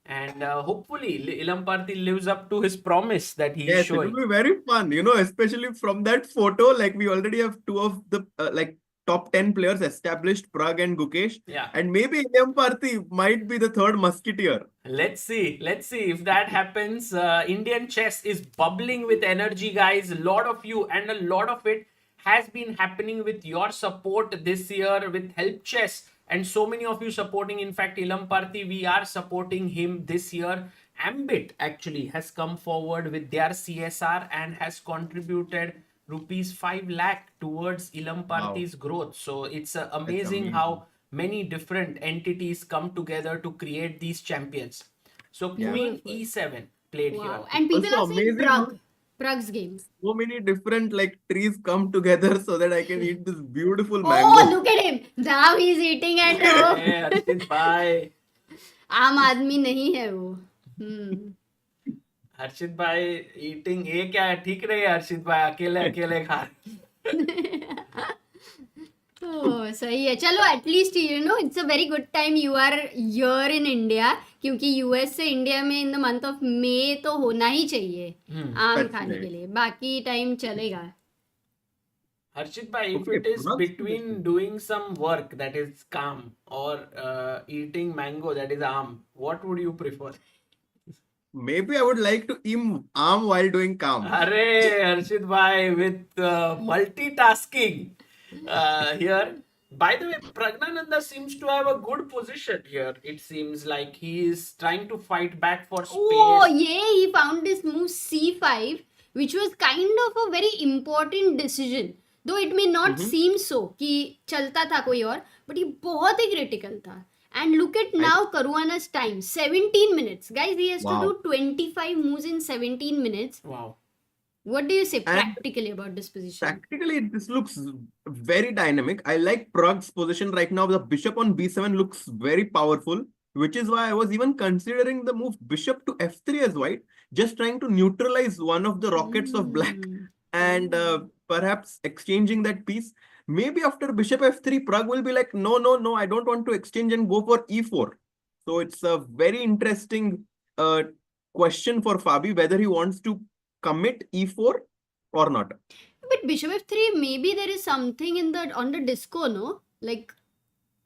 Speaker 1: And hopefully Ilam Parthi lives up to his promise that he's
Speaker 3: Yes, it
Speaker 1: showing.
Speaker 3: will be very fun, especially from that photo. Like we already have two of the top 10 players established, Prag and Gukesh.
Speaker 1: Yeah.
Speaker 3: And maybe Ilyam Parthi might be the third musketeer.
Speaker 1: Let's see if that happens. Indian chess is bubbling with energy, guys. A lot of you, and a lot of it has been happening with your support this year with Help Chess and so many of you supporting. In fact, Ilam Parthi, we are supporting him this year. Ambit actually has come forward with their CSR and has contributed rupees 5 lakh towards Ilam Parthi's growth. So it's amazing how many different entities come together to create these champions. So Queen E7 played here.
Speaker 2: Wow. And people
Speaker 3: Also
Speaker 2: are saying
Speaker 3: amazing how
Speaker 2: Prag's game.
Speaker 3: so many different like trees come together so that I can eat this beautiful
Speaker 2: Oh,
Speaker 3: mango.
Speaker 2: look at him. Now he's eating it.
Speaker 1: Hey, Harshit bhai.
Speaker 2: आम आदमी नहीं है वो.
Speaker 1: हर्षित भाई eating ये क्या है, ठीक रही है हर्षित भाई, अकेले अकेले खा
Speaker 2: Oh, सही है. चलो at least it's a very good time you are here in India, क्योंकि यूएस से इंडिया में in the month of May तो होना ही चाहिए आम
Speaker 3: That's
Speaker 2: खाने
Speaker 3: right.
Speaker 2: के लिए. बाकी टाइम चलेगा.
Speaker 1: Harshit bhai, if
Speaker 3: Okay,
Speaker 1: it is
Speaker 3: pronunciation.
Speaker 1: between doing some work that is calm or eating mango that is aam, what would you prefer?
Speaker 3: Maybe I would like to eat arm while doing calm.
Speaker 1: Arey, Harshit bhai, with multitasking here. By the way, Praggnanandhaa seems to have a good position here. It seems like he is trying to fight back for space.
Speaker 2: Oh, yeah, he found this move c5, which was kind of a very important decision. Though it may not seem so कि चलता था कोई और, but ये बहुत ही critical था. And look at now Caruana's time, 17 minutes. Guys, he has to
Speaker 3: Wow.
Speaker 2: do 25 moves in 17 minutes.
Speaker 1: Wow.
Speaker 2: What do you say
Speaker 3: And
Speaker 2: practically about this position?
Speaker 3: Practically, this looks very dynamic. I like Prag's position right now. The bishop on b7 looks very powerful, which is why I was even considering the move bishop to f3 as white, just trying to neutralize one of the rockets of black and perhaps exchanging that piece. Maybe after bishop f3, Prag will be like, no, no, no, I don't want to exchange and go for e4. So it's a very interesting question for Fabi, whether he wants to commit e4 or not.
Speaker 2: But bishop f3, maybe there is something in the on the disco, no? Like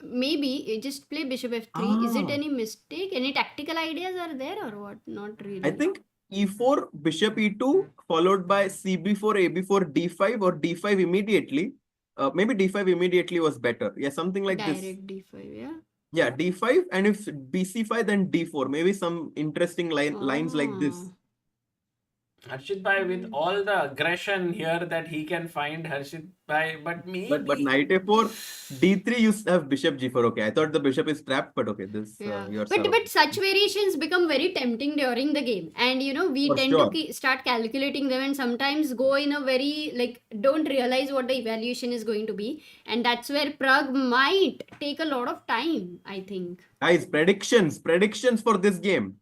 Speaker 2: maybe you just play bishop f3. Is it any mistake? Any tactical ideas are there or what? Not really.
Speaker 3: I think e4, bishop e2, followed by cb4, ab4, d5 or d5 immediately. Maybe d5 immediately was better. Yeah, something like this.
Speaker 2: Direct d5, yeah.
Speaker 3: Yeah, d5, and if bc5, then d4. Maybe some interesting lines like this.
Speaker 1: Harshit bhai, with all the aggression here that he can find, Harshit bhai, but maybe.
Speaker 3: But knight a4, d3, you have bishop g4. Okay, I thought the bishop is trapped, but okay, this
Speaker 2: Yeah.
Speaker 3: yours.
Speaker 2: But such variations become very tempting during the game, and we
Speaker 3: For
Speaker 2: tend
Speaker 3: sure.
Speaker 2: to start calculating them, and sometimes go in a very don't realize what the evaluation is going to be, and that's where Prag might take a lot of time, I think.
Speaker 3: Guys, predictions for this game.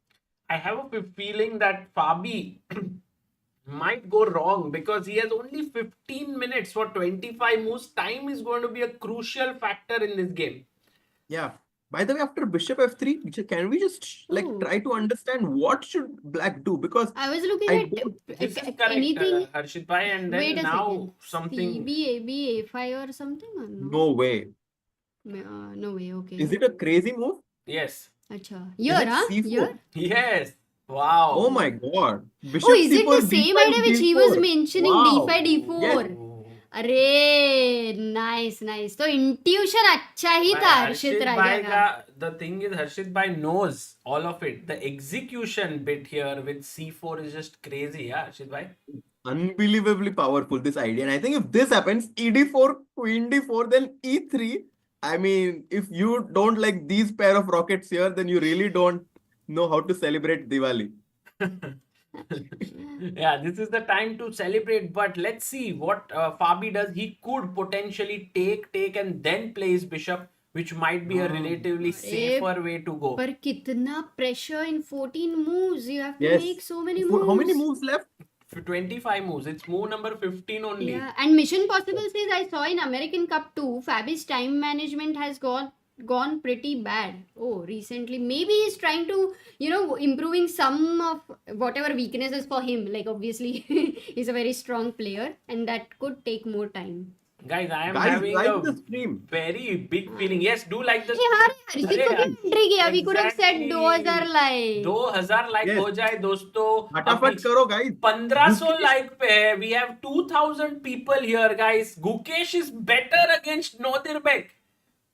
Speaker 1: I have a feeling that Fabi might go wrong because he has only 15 minutes for 25 moves. Time is going to be a crucial factor in this game.
Speaker 3: Yeah. By the way, after bishop f3, can we just try to understand what should black do? Because
Speaker 2: I was looking at
Speaker 1: This is correct,
Speaker 2: anything.
Speaker 1: Harshit bhai, and then
Speaker 2: Wait a
Speaker 1: now
Speaker 2: second.
Speaker 1: something.
Speaker 2: CB, AB, A5 or something or no?
Speaker 3: no way.
Speaker 2: No way. Okay.
Speaker 3: Is it a crazy move?
Speaker 1: Yes.
Speaker 2: Acha.
Speaker 3: Is
Speaker 2: Here,
Speaker 3: it
Speaker 2: huh?
Speaker 3: c4?
Speaker 2: Here.
Speaker 1: Yes. Wow.
Speaker 3: Oh my god. Bishop
Speaker 2: Oh, is it
Speaker 3: c4,
Speaker 2: the same
Speaker 3: d5,
Speaker 2: idea which he was mentioning?
Speaker 3: Wow.
Speaker 2: D5, D4.
Speaker 3: Yes.
Speaker 2: अरे nice. तो intuition अच्छा ही था हर्षित राजा का.
Speaker 1: The thing is, Harshit bhai knows all of it. The execution bit here with c4 is just crazy, yeah, Harshit bhai.
Speaker 3: Unbelievably powerful, this idea. And I think if this happens, ed4, queen d4, then e3. I mean, if you don't like these pair of rockets here, then you really don't know how to celebrate Diwali.
Speaker 1: Yeah, this is the time to celebrate, but let's see what Fabi does. He could potentially take and then play his bishop, which might be a relatively safer way to go.
Speaker 2: पर कितना pressure in 14 moves. You have to
Speaker 3: Yes.
Speaker 2: make so many moves.
Speaker 3: How many moves left?
Speaker 1: For 25 moves. It's move number 15 only.
Speaker 2: Yeah, and Mission Possible says I saw in American Cup too, Fabi's time management has gone pretty bad. Oh, recently. Maybe he's trying to, improving some of whatever weaknesses for him. Like obviously he's a very strong player and that could take more time.
Speaker 1: Guys, I am
Speaker 3: Guys,
Speaker 1: having
Speaker 3: like
Speaker 1: a
Speaker 3: the stream.
Speaker 1: very big feeling. Yes, do like the
Speaker 2: यार हर्षित को क्या entry किया? We could have said
Speaker 1: Exactly.
Speaker 2: 2000 like.
Speaker 1: 2000 like
Speaker 3: Yes.
Speaker 1: हो जाए दोस्तों.
Speaker 3: फटाफट करो, guys.
Speaker 1: 1500 like पे है. We have 2000 people here, guys. Gukesh is better against Nodirbek.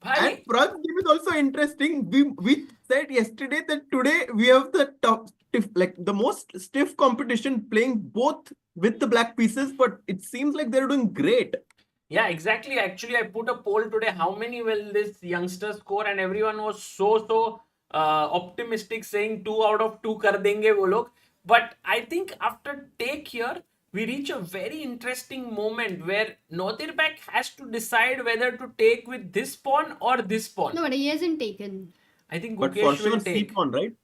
Speaker 1: भाई
Speaker 3: And Prag game is interesting. We said yesterday that today we have the the most stiff competition playing both with the black pieces, but it seems like they're doing great.
Speaker 1: Yeah, exactly. Actually, I put a poll today. How many will this youngster score? And everyone was so optimistic, saying 2 out of 2 kar denge wo log. But I think after take here, we reach a very interesting moment where Nodirbek has to decide whether to take with this pawn or this pawn.
Speaker 2: No, but he hasn't taken.
Speaker 1: I think
Speaker 3: But for
Speaker 1: Gukesh
Speaker 3: sure,
Speaker 1: will
Speaker 3: C
Speaker 1: take.
Speaker 3: pawn, right?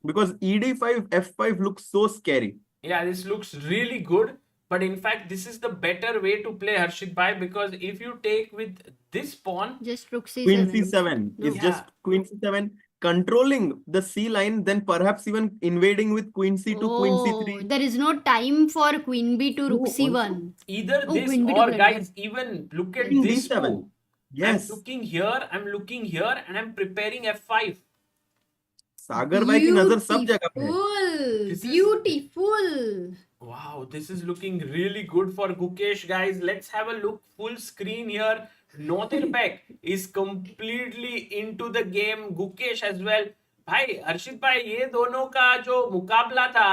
Speaker 3: Because ED5, F5 looks so scary.
Speaker 1: Yeah, this looks really good. But in fact, this is the better way to play Harshit Bhai, because if you take with this pawn,
Speaker 2: Just rook
Speaker 3: Queen
Speaker 2: c7.
Speaker 3: C7 is
Speaker 1: Yeah.
Speaker 3: just Queen C7 controlling the C line, then perhaps even invading with Queen C2, Queen C3.
Speaker 2: There is no time for queen b to rook
Speaker 3: No,
Speaker 2: c1.
Speaker 1: either
Speaker 2: Oh,
Speaker 1: this
Speaker 2: queen b to
Speaker 1: or
Speaker 2: blood
Speaker 1: guys, even look at
Speaker 3: Queen
Speaker 1: this
Speaker 3: D7.
Speaker 1: move.
Speaker 3: Yes.
Speaker 1: I'm looking here, and I'm preparing F5.
Speaker 3: सागर भाई की नजर सब जगह पे है.
Speaker 2: Beautiful.
Speaker 1: This is-
Speaker 2: Beautiful.
Speaker 1: Wow, this is looking really good for Gukesh, guys. Let's have a look full screen here. Nodirbek is completely into the game. Gukesh as well. भाई हर्षित भाई, ये दोनों का जो मुकाबला था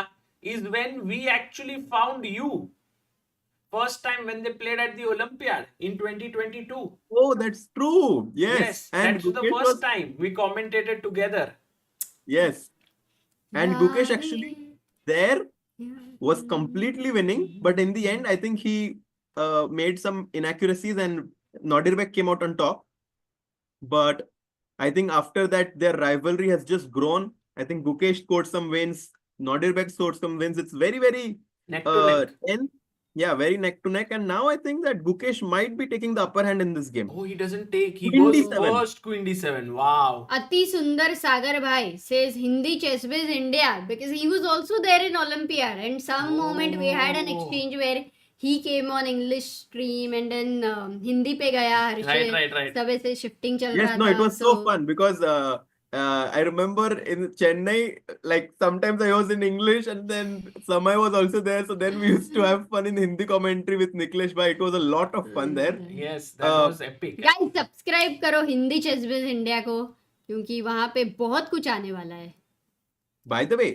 Speaker 1: is when we actually found you. First time when they played at the Olympiad in 2022.
Speaker 3: Oh, that's true. Yes. And
Speaker 1: that's the
Speaker 3: Gukesh
Speaker 1: first
Speaker 3: was,
Speaker 1: time we commentated together.
Speaker 3: yes. And Gukesh actually there was completely winning, but in the end, I think he made some inaccuracies and Nodirbek came out on top. But I think after that, their rivalry has just grown. I think Gukesh scored some wins, Nodirbek scored some wins. It's very
Speaker 1: Neck to neck.
Speaker 3: tense. Yeah, very neck to neck. And now I think that Gukesh might be taking the upper hand in this game.
Speaker 1: Oh, he doesn't take. He
Speaker 3: Queen
Speaker 1: goes
Speaker 3: D7.
Speaker 1: first, Queen D7. Wow.
Speaker 2: Ati Sundar Sagar Bhai says Hindi ChessBase India because he was also there in Olympiad, and some moment we had an exchange where he came on English stream and then Hindi पे गया हर्षित.
Speaker 1: Right.
Speaker 2: सब ऐसे shifting चल
Speaker 3: Yes,
Speaker 2: रहा
Speaker 3: no,
Speaker 2: था.
Speaker 3: it was so fun because I remember in Chennai, like sometimes I was in English and then Samay was also there. So then we used to have fun in Hindi commentary with Niklesh Bhai. It was a lot of fun there.
Speaker 1: Yes, that was epic.
Speaker 2: Guys, subscribe करो Hindi ChessBase India को क्योंकि वहाँ पे बहुत कुछ आने वाला है.
Speaker 3: By the way,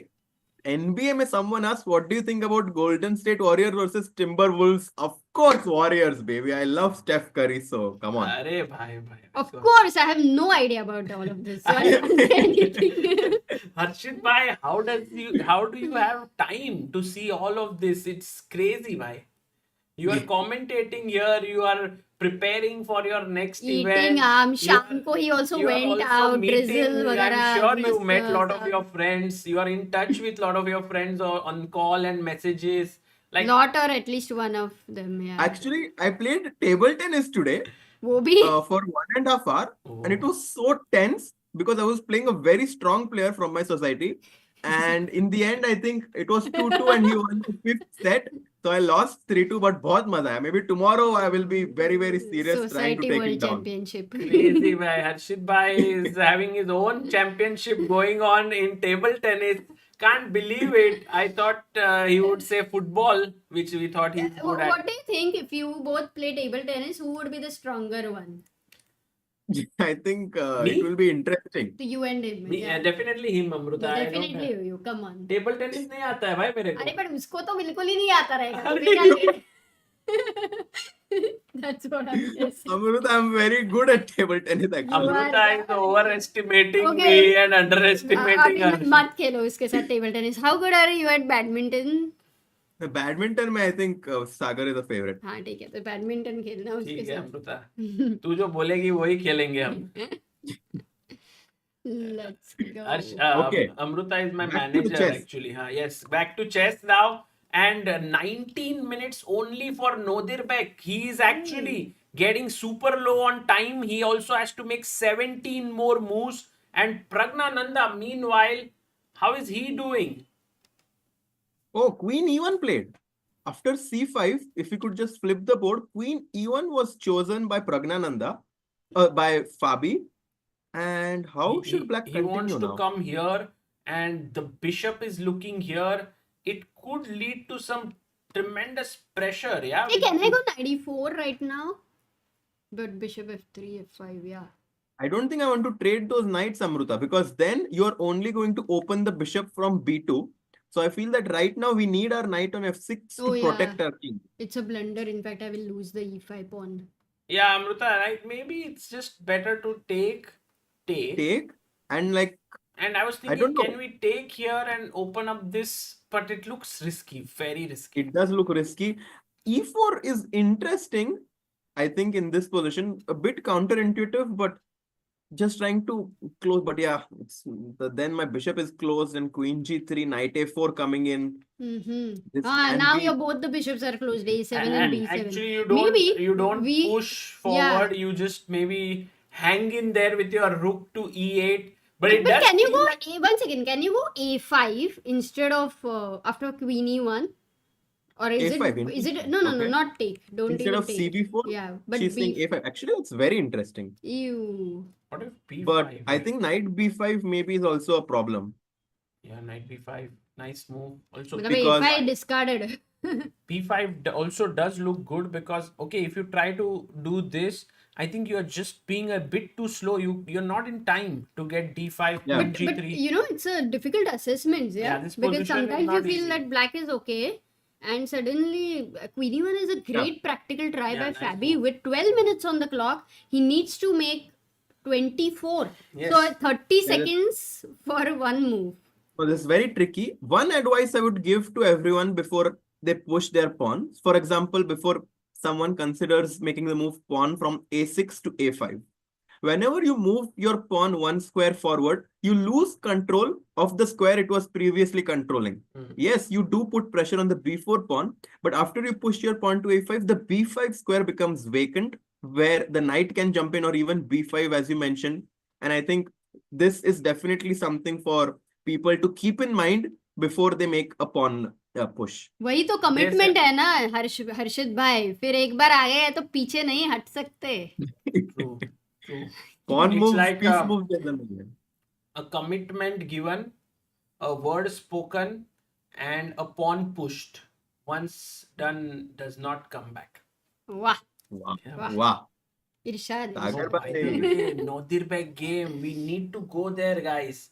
Speaker 3: NBA में someone asked, what do you think about Golden State Warriors versus Timberwolves? Of course, Warriors, baby. I love Steph Curry, so come on.
Speaker 1: अरे भाई.
Speaker 2: Of course, I have no idea about all of this. So I don't say anything.
Speaker 1: Harshit bhai, how do you have time to see all of this? It's crazy, bhai. You are commentating here, you are preparing for your next
Speaker 2: Eating
Speaker 1: event.
Speaker 2: शाम को he also
Speaker 1: You are
Speaker 2: went
Speaker 1: also
Speaker 2: out,
Speaker 1: meeting,
Speaker 2: drizzle वगैरह.
Speaker 1: I'm sure you
Speaker 2: मस्त
Speaker 1: met a lot of
Speaker 2: सब.
Speaker 1: your friends. You are in touch with a lot of your friends on call and messages. Like,
Speaker 2: Lot or at least one of them, yeah.
Speaker 3: Actually, I played table tennis today
Speaker 2: वो भी
Speaker 3: for 1.5 hours and it was so tense because I was playing a very strong player from my society. And in the end, I think it was 2-2 and he won the 5th set. So I lost 3-2, but बहुत मजा आया. Maybe tomorrow I will be very serious trying to
Speaker 2: Society
Speaker 3: take
Speaker 2: World
Speaker 3: it down.
Speaker 2: Championship.
Speaker 1: crazy bhai. Harshit bhai is having his own championship going on in table tennis. Can't believe it. I thought he would say football, which we thought he's good at.
Speaker 2: What do you think if you both play table tennis, who would be the stronger one?
Speaker 3: I think
Speaker 1: Me?
Speaker 3: it will be interesting.
Speaker 2: To you and him.
Speaker 1: Me,
Speaker 2: yeah.
Speaker 1: definitely him, Amruta. I don't
Speaker 2: Definitely
Speaker 1: have-
Speaker 2: you. Come on.
Speaker 1: Table tennis नहीं आता है भाई मेरे को.
Speaker 2: अरे पर उसको तो बिल्कुल ही नहीं आता रहेगा. तो
Speaker 1: अरे
Speaker 2: भी क्या करे? That's what I'm guessing.
Speaker 3: Amruta, I'm very good at table tennis actually.
Speaker 1: Amruta is overestimating
Speaker 2: Okay.
Speaker 1: me and underestimating
Speaker 2: अभी
Speaker 1: us.
Speaker 2: मत खेलो उसके साथ table tennis. How good are you at badminton?
Speaker 3: Badminton में I think Sagar is a favorite.
Speaker 2: हाँ ठीक है तो badminton खेलना उसके
Speaker 1: ठीक है
Speaker 2: साथ.
Speaker 1: अमृता, तू जो बोलेगी वही खेलेंगे हम.
Speaker 2: Let's go.
Speaker 3: Okay.
Speaker 1: Amruta is my
Speaker 3: Back to the
Speaker 1: manager
Speaker 3: chess.
Speaker 1: actually. Yes, back to chess now. And 19 minutes only for Nodirbek. He is actually getting super low on time. He also has to make 17 more moves. And Praggnanandhaa, meanwhile, how is he doing?
Speaker 3: Oh, Queen E1 played. After C5, if we could just flip the board, Queen E1 was chosen by Praggnanandhaa, by Fabi. And how should Black
Speaker 1: He
Speaker 3: continue
Speaker 1: wants to
Speaker 3: now?
Speaker 1: come here, and the bishop is looking here. It could lead to some tremendous pressure. Yeah.
Speaker 2: Hey, can I go knight e4 right now? But bishop f3, f5, yeah.
Speaker 3: I don't think I want to trade those knights, Amruta, because then you're only going to open the bishop from b2. So I feel that right now we need our knight on f6
Speaker 2: Oh
Speaker 3: to
Speaker 2: yeah,
Speaker 3: protect our king.
Speaker 2: it's a blunder. In fact, I will lose the e5 pawn.
Speaker 1: Yeah, Amruta, right? Maybe it's just better to take.
Speaker 3: Take and like,
Speaker 1: And I was
Speaker 3: I don't
Speaker 1: thinking,
Speaker 3: know.
Speaker 1: can we take here and open up this? But it looks risky, very risky.
Speaker 3: It does look risky. E4 is interesting, I think, in this position. A bit counterintuitive, but just trying to close. But yeah, then my bishop is closed and queen g3, knight a4 coming in.
Speaker 2: Mm-hmm.
Speaker 3: This can
Speaker 2: Now
Speaker 3: be.
Speaker 2: your both the bishops are closed, a7 and
Speaker 1: And
Speaker 2: b7.
Speaker 1: actually,
Speaker 2: Maybe
Speaker 1: you don't
Speaker 2: we
Speaker 1: push
Speaker 2: yeah.
Speaker 1: forward. You just maybe hang in there with your rook to e8. But
Speaker 2: But,
Speaker 1: it does
Speaker 2: can you
Speaker 1: feel
Speaker 2: go
Speaker 1: like
Speaker 2: once again? Can you go a5 instead of after queen e1? Or is
Speaker 3: A5
Speaker 2: it no
Speaker 3: okay.
Speaker 2: not take. Don't
Speaker 3: Instead
Speaker 2: even
Speaker 3: of
Speaker 2: take.
Speaker 3: CB4,
Speaker 2: Yeah, but
Speaker 3: she's saying
Speaker 2: b.
Speaker 3: A5. Actually, that's very interesting.
Speaker 2: Ew.
Speaker 1: what if b5?
Speaker 3: But I think knight B5 maybe is also a problem.
Speaker 1: Yeah, knight b5, nice move. Also,
Speaker 2: मतलब
Speaker 3: Because-
Speaker 2: a5 discarded.
Speaker 1: b5 also does look good because okay, if you try to do this, I think you're just being a bit too slow. You're not in time to get d5,
Speaker 3: Yeah.
Speaker 1: queen
Speaker 2: But
Speaker 1: g3.
Speaker 2: you know it's a difficult assessment, yeah.
Speaker 1: Yeah, this
Speaker 2: Because
Speaker 1: position is
Speaker 2: sometimes you
Speaker 1: not
Speaker 2: feel
Speaker 1: easy.
Speaker 2: that black is okay, and suddenly queen e1 is a great practical try
Speaker 1: Yeah,
Speaker 2: by
Speaker 1: nice
Speaker 2: Fabi
Speaker 1: move.
Speaker 2: with 12 minutes on the clock. He needs to make 24.
Speaker 1: Yes.
Speaker 2: So 30
Speaker 3: There is-
Speaker 2: seconds for one move.
Speaker 3: So this is very tricky. One advice I would give to everyone before they push their pawn, for example, before someone considers making the move pawn from a6 to a5. Whenever you move your pawn one square forward, you lose control of the square it was previously controlling. Yes, you do put pressure on the b4 pawn, but after you push your pawn to a5, the b5 square becomes vacant, where the knight can jump in, or even b5 as you mentioned. And I think this is definitely something for people to keep in mind before they make a pawn push.
Speaker 2: वही तो commitment है ना हर्षित भाई फिर एक बार आ गए तो पीछे नहीं हट सकते.
Speaker 1: True, true.
Speaker 3: Pawn
Speaker 1: It's
Speaker 3: moves,
Speaker 1: like
Speaker 3: piece moves doesn't matter.
Speaker 1: a commitment given, a word spoken, and a pawn pushed. Once done, does not come back.
Speaker 2: वाह
Speaker 3: Wow.
Speaker 1: Yeah.
Speaker 3: Wow.
Speaker 2: Irshad
Speaker 3: Sagar
Speaker 1: Oh, by the
Speaker 3: bhai.
Speaker 1: way, Nodirbek game. We need to go there, guys.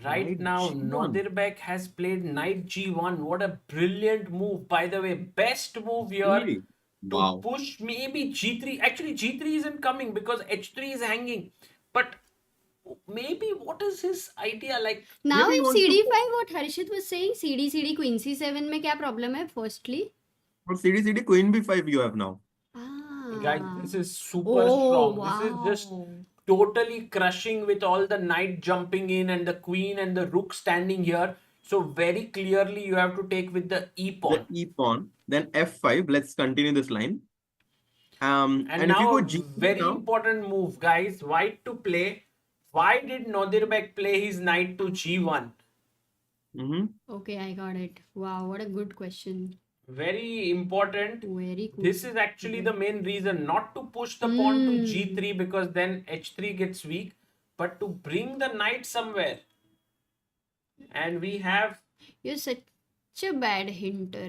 Speaker 1: Right
Speaker 3: Knight
Speaker 1: now,
Speaker 3: G1.
Speaker 1: Nodirbek has played knight g1. What a brilliant move. By the way, best move here
Speaker 3: Really?
Speaker 1: to
Speaker 3: Wow.
Speaker 1: push maybe g3. Actually, g3 isn't coming because h3 is hanging. But maybe what is his idea? Like,
Speaker 2: Now
Speaker 3: Maybe he
Speaker 2: if
Speaker 3: wants to-
Speaker 2: CD5 what Harshit was saying CD queen c7 में क्या problem है firstly?
Speaker 3: For CD queen b5 you have now.
Speaker 1: guys, this is super
Speaker 2: Oh,
Speaker 1: strong. This is just
Speaker 2: wow.
Speaker 1: totally crushing with all the knight jumping in and the queen and the rook standing here. So very clearly you have to take with the e pawn.
Speaker 3: The e pawn, then f5. Let's continue this line.
Speaker 1: And
Speaker 3: if you
Speaker 1: now
Speaker 3: go
Speaker 1: a
Speaker 3: g3
Speaker 1: very
Speaker 3: now,
Speaker 1: important move, guys. White to play. Why did Nodirbek play his knight to g1?
Speaker 3: mhm,
Speaker 2: Okay, I got it. Wow, what a good question.
Speaker 1: Very important.
Speaker 2: Very cool.
Speaker 1: This is actually the main reason, not to push the pawn to
Speaker 2: Hmm.
Speaker 1: g3 because then h3 gets weak, but to bring the knight somewhere. And we have,
Speaker 2: You're such a bad hinter.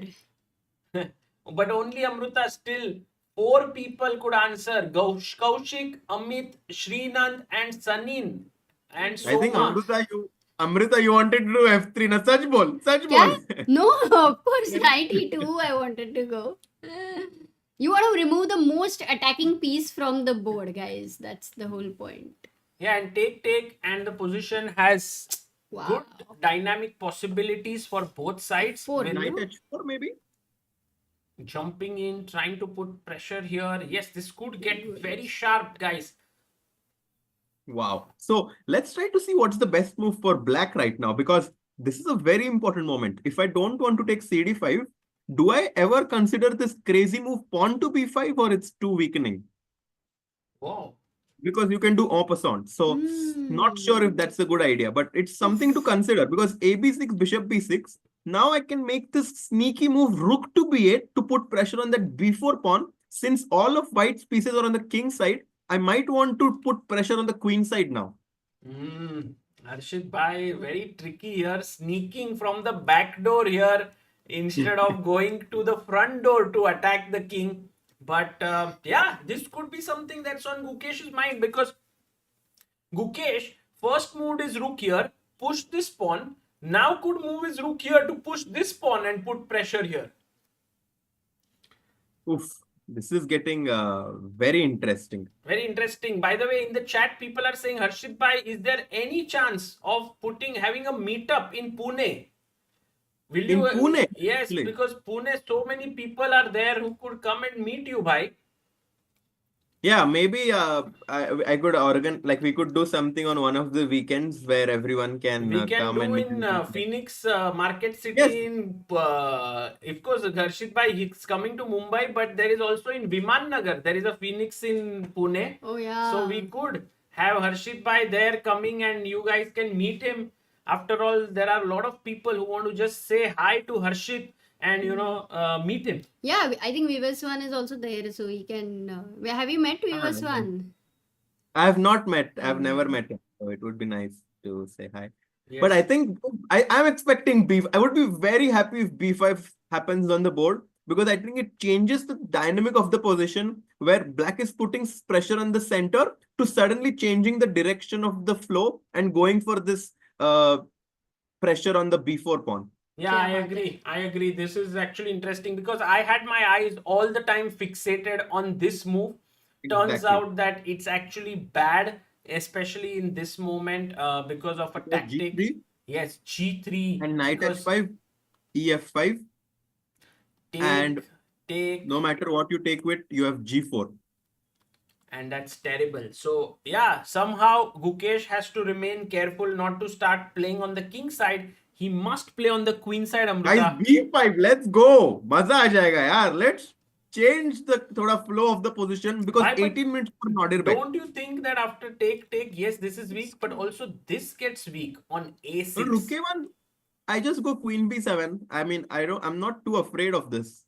Speaker 1: but only Amruta still. 4 people could answer. Kaushik, Amit, Srinand, and Sanin. And
Speaker 3: I think
Speaker 1: Soma.
Speaker 3: Amrita, you wanted to do f3. Na such bol.
Speaker 2: क्या? No, of course, knight e2 I wanted to go. You want to remove the most attacking piece from the board, guys. That's the whole point.
Speaker 1: Yeah, and take, and the position has
Speaker 2: Wow.
Speaker 1: good dynamic possibilities for both sides.
Speaker 2: F4,
Speaker 1: When
Speaker 3: Knight
Speaker 2: no?
Speaker 3: h4 maybe.
Speaker 1: jumping in, trying to put pressure here. Yes, this could get very sharp, guys.
Speaker 3: Wow. So let's try to see what's the best move for black right now, because this is a very important moment. If I don't want to take cd5, do I ever consider this crazy move pawn to b5, or it's too weakening?
Speaker 1: Wow.
Speaker 3: Because you can do en passant. So not sure if that's a good idea, but it's something to consider, because ab6, bishop b6. Now I can make this sneaky move rook to b8 to put pressure on that b4 pawn. Since all of white's pieces are on the king side, I might want to put pressure on the queen side now.
Speaker 1: Harshit bhai, very tricky here. Sneaking from the back door here instead of going to the front door to attack the king. But yeah, this could be something that's on Gukesh's mind, because Gukesh first moved his rook here, pushed this pawn. Now could move his rook here to push this pawn and put pressure here.
Speaker 3: Oof. This is getting very interesting.
Speaker 1: Very interesting. By the way, in the chat, people are saying, Harshit Bhai, is there any chance of having a meetup in Pune? Will
Speaker 3: In
Speaker 1: you?
Speaker 3: Pune?
Speaker 1: Yes,
Speaker 3: Actually.
Speaker 1: because Pune, so many people are there who could come and meet you, bhai.
Speaker 3: Yeah, maybe I could we could do something on one of the weekends where everyone can
Speaker 1: We can
Speaker 3: come and
Speaker 1: do
Speaker 3: we
Speaker 1: in
Speaker 3: can
Speaker 1: Phoenix Market City.
Speaker 3: Yes.
Speaker 1: Of course, Harshit Bhai, he's coming to Mumbai, but there is also in Viman Nagar. There is a Phoenix in Pune.
Speaker 2: Oh yeah.
Speaker 1: So we could have Harshit Bhai there coming and you guys can meet him. After all, there are a lot of people who want to just say hi to Harshit and meet him.
Speaker 2: Yeah, I think Vivaswan is also there, so he can. Have you met Vivaswan?
Speaker 3: I have not met. I've
Speaker 2: Oh.
Speaker 3: never met him. So it would be nice to say hi.
Speaker 1: Yes.
Speaker 3: But I think I'm expecting B. I would be very happy if B5 happens on the board because I think it changes the dynamic of the position where black is putting pressure on the center to suddenly changing the direction of the flow and going for this pressure on the B4 pawn.
Speaker 1: Yeah, I agree. I agree. This is actually interesting because I had my eyes all the time fixated on this move. Turns
Speaker 3: Exactly.
Speaker 1: out that it's actually bad, especially in this moment because of a tactic.
Speaker 3: G3
Speaker 1: Yes, G3.
Speaker 3: and knight
Speaker 1: because
Speaker 3: H5, EF5, and
Speaker 1: take,
Speaker 3: no matter what you take with, you have G4.
Speaker 1: and that's terrible. So yeah, somehow Gukesh has to remain careful not to start playing on the king side. He must play on the queen side, Amruta.
Speaker 3: Guys, B5, let's go. Maza aa jayega, yaar. Let's change the thoda flow of the position because
Speaker 1: Why, but
Speaker 3: 18 minutes for Nodirbek.
Speaker 1: Don't you think that after take, yes, this is weak, but also this gets weak on A6.
Speaker 3: So Rukevan, I just go Queen B7. I mean, I'm not too afraid of this.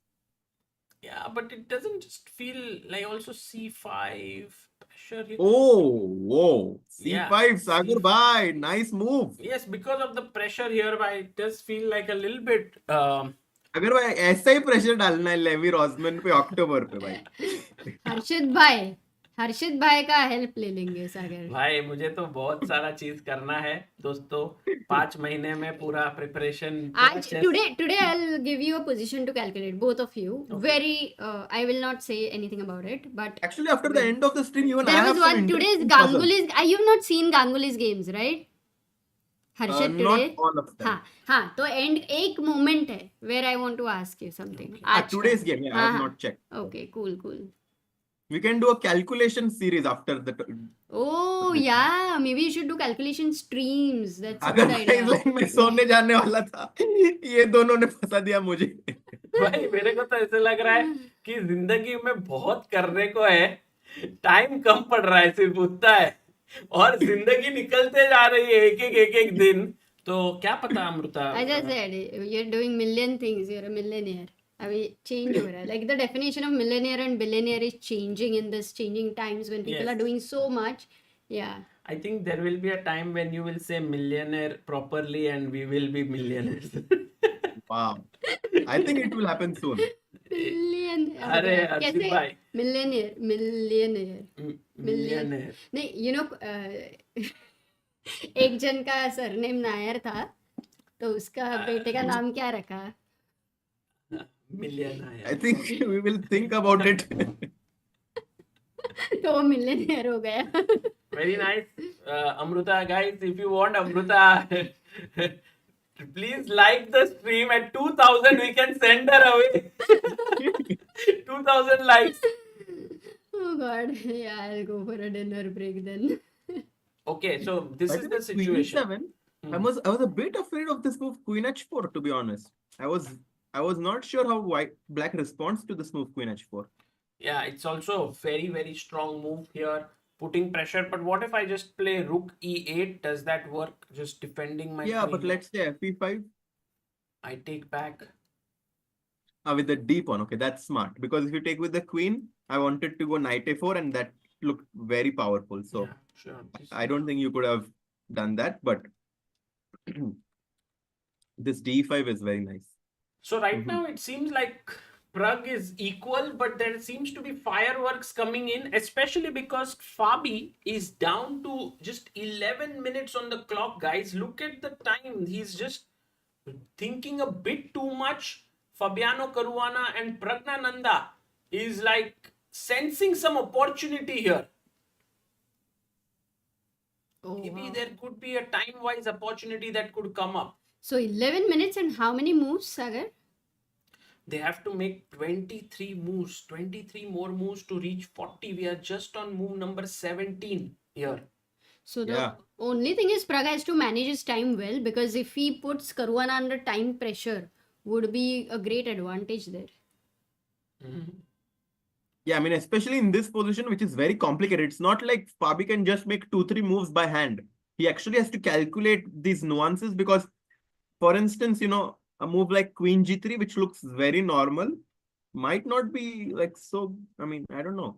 Speaker 1: Yeah, but it doesn't just feel like also C5 pressure here.
Speaker 3: Oh, whoa.
Speaker 1: Yeah,
Speaker 3: C5, Sagar bhai. Nice move.
Speaker 1: Yes, because of the pressure here, it does feel like a little bit.
Speaker 3: अगर भाई ऐसा ही pressure डालना है levy रॉजमैन पे अक्टूबर पे भाई
Speaker 2: हर्षित भाई का हेल्प ले लेंगे सागर
Speaker 1: भाई मुझे तो बहुत सारा चीज करना है दोस्तों 5 महीने में पूरा प्रिपरेशन
Speaker 2: आज today I'll give you a position to calculate both of you. Very I will not say anything about it, but
Speaker 3: actually after the end of the stream even I
Speaker 2: there
Speaker 3: have
Speaker 2: was one today's Ganguly's. You've not seen Ganguly's games, right? Harshit today.
Speaker 3: Not all of them.
Speaker 2: हाँ तो end एक moment है where I want to ask you something.
Speaker 3: Today's game, yeah, I have not checked.
Speaker 2: Okay, cool.
Speaker 3: We can do a calculation series after the.
Speaker 2: Oh yeah, maybe you should do calculation streams. That's a
Speaker 3: अगर
Speaker 2: good idea.
Speaker 3: like मैं सोने जाने वाला था ये दोनों ने फंसा दिया मुझे
Speaker 1: भाई मेरे को तो ऐसे लग रहा है कि जिंदगी में बहुत करने को है टाइम कम पड़ रहा है सिर्फ उतना है और जिंदगी निकलते जा रही है एक दिन तो क्या पता Amrita
Speaker 2: I just said you're doing million things. You're a millionaire. अभी change हो रहा है. Like the definition of millionaire and billionaire is changing in this changing times when people are doing so much. Yeah.
Speaker 1: I think there will be a time when you will say millionaire properly and we will be millionaires.
Speaker 3: Wow. I think it will happen soon.
Speaker 1: अरे अर्शित भाई
Speaker 2: millionaire नहीं you know एक जन का surname Nair था तो उसका बेटे का नाम क्या रखा
Speaker 1: millionaire.
Speaker 3: I think we will think about it.
Speaker 2: तो वो millionaire हो गया.
Speaker 1: Very nice. Amruta, guys, if you want Amruta, please like the stream at 2000. We can send her away. 2000 likes.
Speaker 2: Oh God. Yeah, I'll go for a dinner break then.
Speaker 1: Okay, so this is the
Speaker 3: Queen
Speaker 1: situation.
Speaker 3: E7, I was a bit afraid of this move Queen H4 to be honest. I was not sure how black responds to this move Queen H4.
Speaker 1: Yeah, it's also a very, very strong move here, putting pressure. But what if I just play Rook E8? Does that work? Just defending my
Speaker 3: Yeah,
Speaker 1: queen?
Speaker 3: but let's say FE5.
Speaker 1: I take back.
Speaker 3: With the D pawn. Okay, that's smart. Because if you take with the queen, I wanted to go knight A4 and that looked very powerful. So
Speaker 1: yeah, sure.
Speaker 3: I don't think you could have done that, but this D5 is very nice.
Speaker 1: So right now it seems like Prag is equal, but there seems to be fireworks coming in, especially because Fabi is down to just 11 minutes on the clock, guys. Look at the time. He's just thinking a bit too much. Fabiano Caruana and Praggnanandhaa is like sensing some opportunity here.
Speaker 2: Oh,
Speaker 1: Maybe
Speaker 2: wow.
Speaker 1: there could be a time-wise opportunity that could come up.
Speaker 2: So 11 minutes and how many moves, Sagar?
Speaker 1: They have to make 23 moves, 23 more moves to reach 40. We are just on move number 17 here.
Speaker 2: So the
Speaker 3: Yeah.
Speaker 2: only thing is Pragg has to manage his time well, because if he puts Caruana under time pressure, would be a great advantage there.
Speaker 3: Yeah, I mean, especially in this position, which is very complicated. It's not like Fabi can just make 2-3 moves by hand. He actually has to calculate these nuances because, for instance, a move like Queen G3, which looks very normal, might not be like so. I mean, I don't know.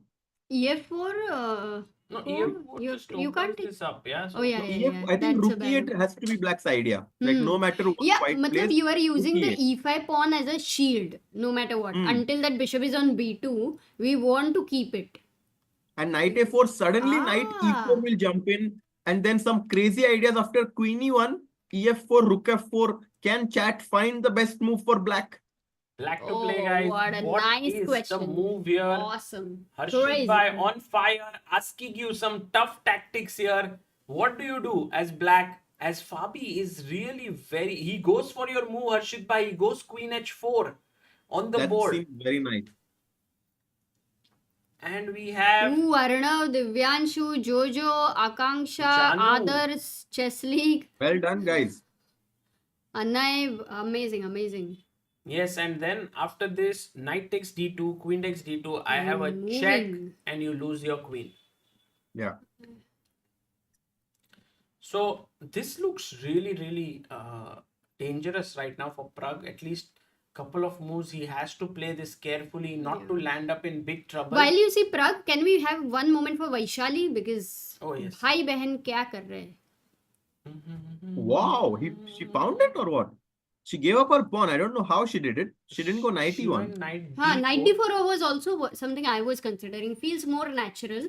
Speaker 2: EF4,
Speaker 1: No,
Speaker 2: 4,
Speaker 1: EF4
Speaker 2: you,
Speaker 1: just
Speaker 2: you
Speaker 1: opens
Speaker 2: can't take.
Speaker 1: this up, yeah. So
Speaker 2: Oh, yeah,
Speaker 3: No,
Speaker 2: yeah,
Speaker 3: EF,
Speaker 2: yeah.
Speaker 3: I think
Speaker 2: That's a
Speaker 3: rook
Speaker 2: bad.
Speaker 3: e8 has to be Black's idea. Like no matter what
Speaker 2: Yeah,
Speaker 3: white
Speaker 2: matlab
Speaker 3: plays,
Speaker 2: you are
Speaker 3: rook
Speaker 2: using the
Speaker 3: e8.
Speaker 2: e5 pawn as a shield, no matter what. Until that bishop is on b2, we want to keep it.
Speaker 3: And knight a4, suddenly knight e4
Speaker 2: Ah,
Speaker 3: will jump in. And then some crazy ideas after queen e1, ef4, rook f4. Can chat find the best move for black?
Speaker 1: black to play,
Speaker 2: oh,
Speaker 1: guys.
Speaker 2: what a
Speaker 1: What
Speaker 2: nice
Speaker 1: is the
Speaker 2: question.
Speaker 1: move here?
Speaker 2: Awesome.
Speaker 1: Harshit
Speaker 2: Crazy.
Speaker 1: Bhai on fire, asking you some tough tactics here. What do you do as black? As Fabi is really very... He goes for your move, Harshit Bhai. He goes queen h4 on the
Speaker 3: That
Speaker 1: board.
Speaker 3: seems very nice.
Speaker 1: And we have...
Speaker 2: Ooh, Arnav, Divyanshu, Jojo, Akanksha,
Speaker 1: Janu.
Speaker 2: Adarsh, Chess League,
Speaker 3: Well done, guys.
Speaker 2: Anay, amazing, amazing.
Speaker 1: Yes, and then after this, knight takes d2, queen takes d2. I have a
Speaker 2: Moving.
Speaker 1: check and you lose your queen.
Speaker 3: Yeah.
Speaker 1: So this looks really, really dangerous right now for Pragg. At least couple of moves he has to play this carefully, not to land up in big trouble.
Speaker 2: While you see Pragg, can we have one moment for Vaishali? Because
Speaker 1: Oh, yes.
Speaker 2: भाई बहन क्या कर रहे हैं?
Speaker 3: Wow, she found it or what? She gave up her pawn. I don't know how she did it. She didn't go knight
Speaker 1: She
Speaker 3: e1.
Speaker 1: went knight
Speaker 2: हाँ,
Speaker 1: d4.
Speaker 2: knight d4 was also something I was considering. Feels more natural.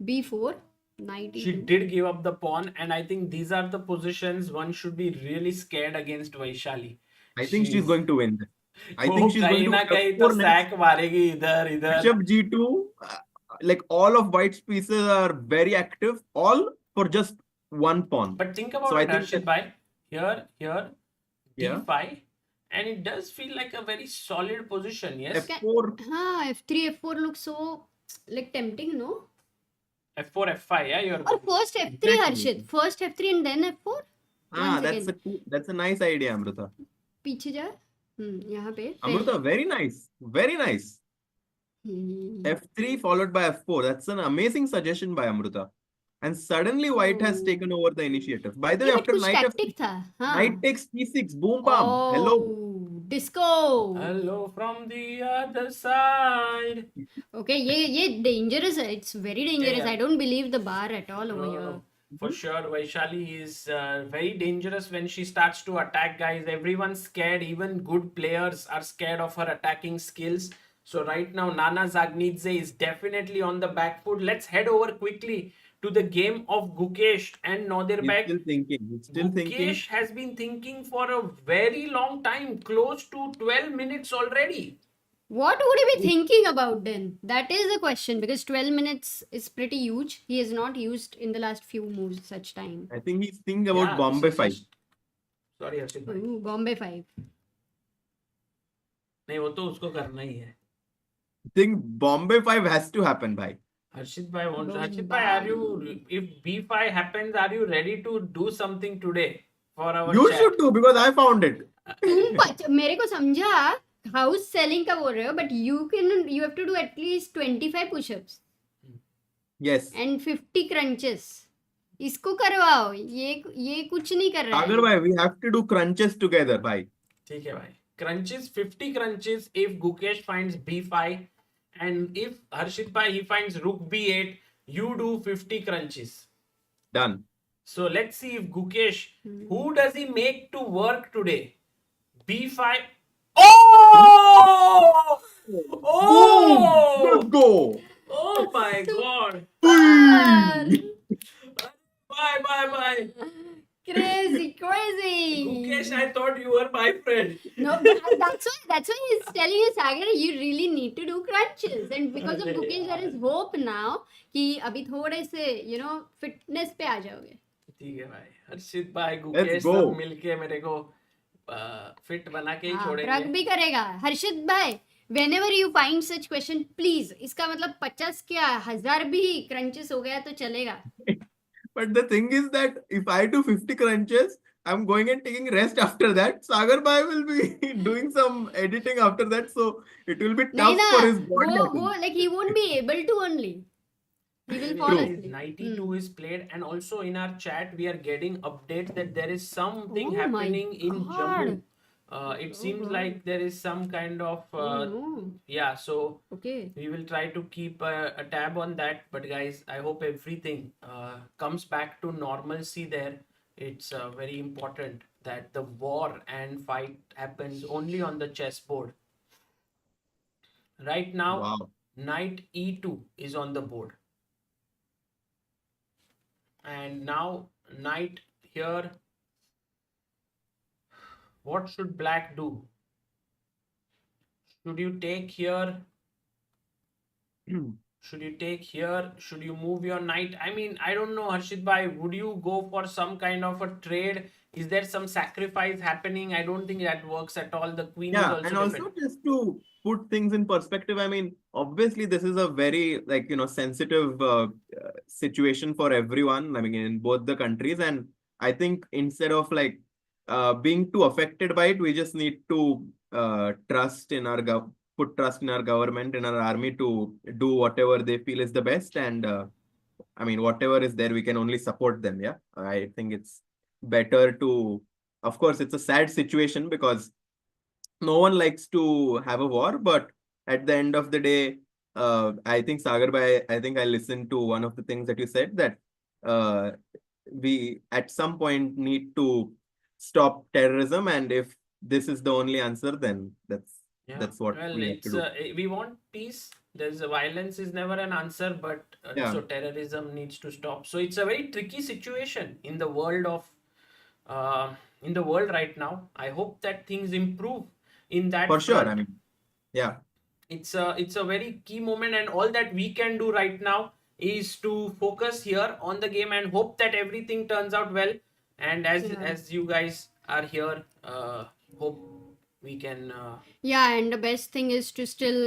Speaker 2: b4, knight
Speaker 1: She
Speaker 2: e2.
Speaker 1: did give up the pawn, and I think these are the positions one should be really scared against Vaishali.
Speaker 3: I think she's going to win. I
Speaker 1: वो
Speaker 3: think she's
Speaker 1: कहीं
Speaker 3: going
Speaker 1: ना
Speaker 3: to
Speaker 1: कहीं तो
Speaker 3: f4 next.
Speaker 1: Sac मारेगी इधर इधर.
Speaker 3: Bishop g2. Like all of white's pieces are very active, all for just one pawn.
Speaker 1: But think about
Speaker 3: So
Speaker 1: it,
Speaker 3: I think
Speaker 1: Harshit Bhai. Here,
Speaker 3: Yeah.
Speaker 1: d5, and it does feel like a very solid position. Yes,
Speaker 3: f4.
Speaker 2: हाँ, f3, f4 looks so like tempting, no?
Speaker 1: f4, f5. Yeah, you're.
Speaker 2: Or first f3,
Speaker 3: Exactly.
Speaker 2: Harshit. First f3 and then f4.
Speaker 3: Ah,
Speaker 2: One second.
Speaker 3: that's a nice idea, Amruta.
Speaker 2: पीछे जा. यहाँ पे.
Speaker 3: Amruta, very nice. Very nice. f3 followed by f4. That's an amazing suggestion by Amruta. And suddenly white has taken over the initiative. By the way,
Speaker 2: ये but
Speaker 3: after
Speaker 2: कुछ
Speaker 3: knight
Speaker 2: tactic
Speaker 3: f6,
Speaker 2: था. हाँ.
Speaker 3: knight takes c6. Boom, bam. Hello.
Speaker 2: Oh, disco.
Speaker 1: Hello from the other side.
Speaker 2: Okay, ये dangerous है. It's very dangerous.
Speaker 1: Yeah.
Speaker 2: I don't believe the bar at all over here.
Speaker 1: For sure, Vaishali is very dangerous when she starts to attack, guys. Everyone's scared. Even good players are scared of her attacking skills. So right now, Nana Zagnidze is definitely on the back foot. Let's head over quickly to the game of Gukesh and
Speaker 3: He's
Speaker 1: Nodirbek.
Speaker 3: still thinking. He's still thinking.
Speaker 1: Gukesh has been thinking for a very long time, close to 12 minutes already.
Speaker 2: What would he be thinking about then? That is the question, because 12 minutes is pretty huge. He has not used in the last few moves such time.
Speaker 3: I think he's thinking about
Speaker 1: Yeah,
Speaker 3: Bombay
Speaker 1: this is
Speaker 3: 5.
Speaker 1: just- Sorry, Harshit bhai.
Speaker 2: Ooh, Bombay 5.
Speaker 1: नहीं वो तो उसको करना ही है.
Speaker 3: I think Bombay 5 has to happen, bhai.
Speaker 1: Harshit bhai wants.
Speaker 2: Boom,
Speaker 1: Harshit bhai, are you? If b5 happens, are you ready to do something today for our
Speaker 3: You
Speaker 1: chat?
Speaker 3: should do because I found it.
Speaker 2: मेरे को समझा house selling का बोल रहे हो, but you have to do at least 25 push-ups
Speaker 3: Yes.
Speaker 2: and 50 crunches. इसको करवाओ. ये कुछ नहीं कर रहा
Speaker 3: Sagar
Speaker 2: है.
Speaker 3: bhai, we have to do crunches together, bhai.
Speaker 1: ठीक है भाई. Crunches, 50 crunches if Gukesh finds b5, and if Harshit bhai he finds rook b8, you do 50 crunches.
Speaker 3: Done.
Speaker 1: So let's see if Gukesh, who does he make to work today? b5. Oh! Oh!
Speaker 3: Boom!
Speaker 1: Oh!
Speaker 3: Let's go!
Speaker 1: Oh my God!
Speaker 3: Whee!
Speaker 1: Bye, bye, bye.
Speaker 2: Crazy, crazy.
Speaker 1: Gukesh, I thought you were my friend.
Speaker 2: No, but that's why he's telling you, Sagar, you really need to do crunches. And because of
Speaker 1: अरे
Speaker 2: Gukesh, there is
Speaker 1: यार.
Speaker 2: hope now कि अभी थोड़े से fitness पे आ जाओगे.
Speaker 1: ठीक है भाई. हर्षित भाई,
Speaker 3: Let's
Speaker 1: गुकेश सब
Speaker 3: go!
Speaker 1: मिलके मेरे को फिट बना के ही
Speaker 2: हाँ,
Speaker 1: छोड़ेंगे.
Speaker 2: प्रग भी करेगा. हर्षित भाई, whenever you find such question, please, इसका मतलब 50 क्या 1000 भी crunches हो गया तो चलेगा.
Speaker 3: But the thing is that if I do 50 crunches, I'm going and taking rest after that. Sagar Bhai will be doing some editing after that, so it will be
Speaker 2: नहीं
Speaker 3: tough
Speaker 2: ना,
Speaker 3: for his body. I think.
Speaker 2: वो like he won't be able to only. He will fall
Speaker 3: True.
Speaker 2: asleep.
Speaker 1: 92 is played, and also in our chat we are getting updates that there is something
Speaker 2: Oh my
Speaker 1: happening in
Speaker 2: God.
Speaker 1: Jammu. It
Speaker 2: Oh
Speaker 1: seems
Speaker 2: God.
Speaker 1: like there is some kind of
Speaker 2: Oh no.
Speaker 1: yeah. So
Speaker 2: Okay.
Speaker 1: we will try to keep a tab on that. But guys, I hope everything comes back to normalcy there. It's very important that the war and fight happens only on the chessboard. Right now,
Speaker 3: Wow.
Speaker 1: knight e2 is on the board. And now knight here. What should black do? Should you take here? Should you take here? Should you move your knight? I mean, I don't know, Harshit bhai. Would you go for some kind of a trade? Is there some sacrifice happening? I don't think that works at all. The queen is
Speaker 3: Yeah,
Speaker 1: also
Speaker 3: and also
Speaker 1: different.
Speaker 3: just to put things in perspective, I mean, obviously this is a very sensitive situation for everyone. I mean, in both the countries, and I think instead of being too affected by it, we just need to trust in our put trust in our government, in our army to do whatever they feel is the best, and I mean, whatever is there, we can only support them. Yeah, I think it's better to. Of course, it's a sad situation because no one likes to have a war, but at the end of the day, I think Sagar Bhai, I think I listened to one of the things that you said that uh, we at some point need to stop terrorism, and if this is the only answer, then
Speaker 1: Yeah.
Speaker 3: that's what
Speaker 1: Well,
Speaker 3: we have to
Speaker 1: it's
Speaker 3: do.
Speaker 1: we want peace. There's a violence is never an answer, but
Speaker 3: Yeah,
Speaker 1: so terrorism needs to stop. So it's a very tricky situation in the world of uh, in the world right now. I hope that things improve in that
Speaker 3: for sure. I
Speaker 1: front.
Speaker 3: mean, yeah,
Speaker 1: It's a very key moment, and all that we can do right now is to focus here on the game and hope that everything turns out well. And
Speaker 2: Yeah.
Speaker 1: as you guys are here, hope we can.
Speaker 2: Yeah, and the best thing is to still,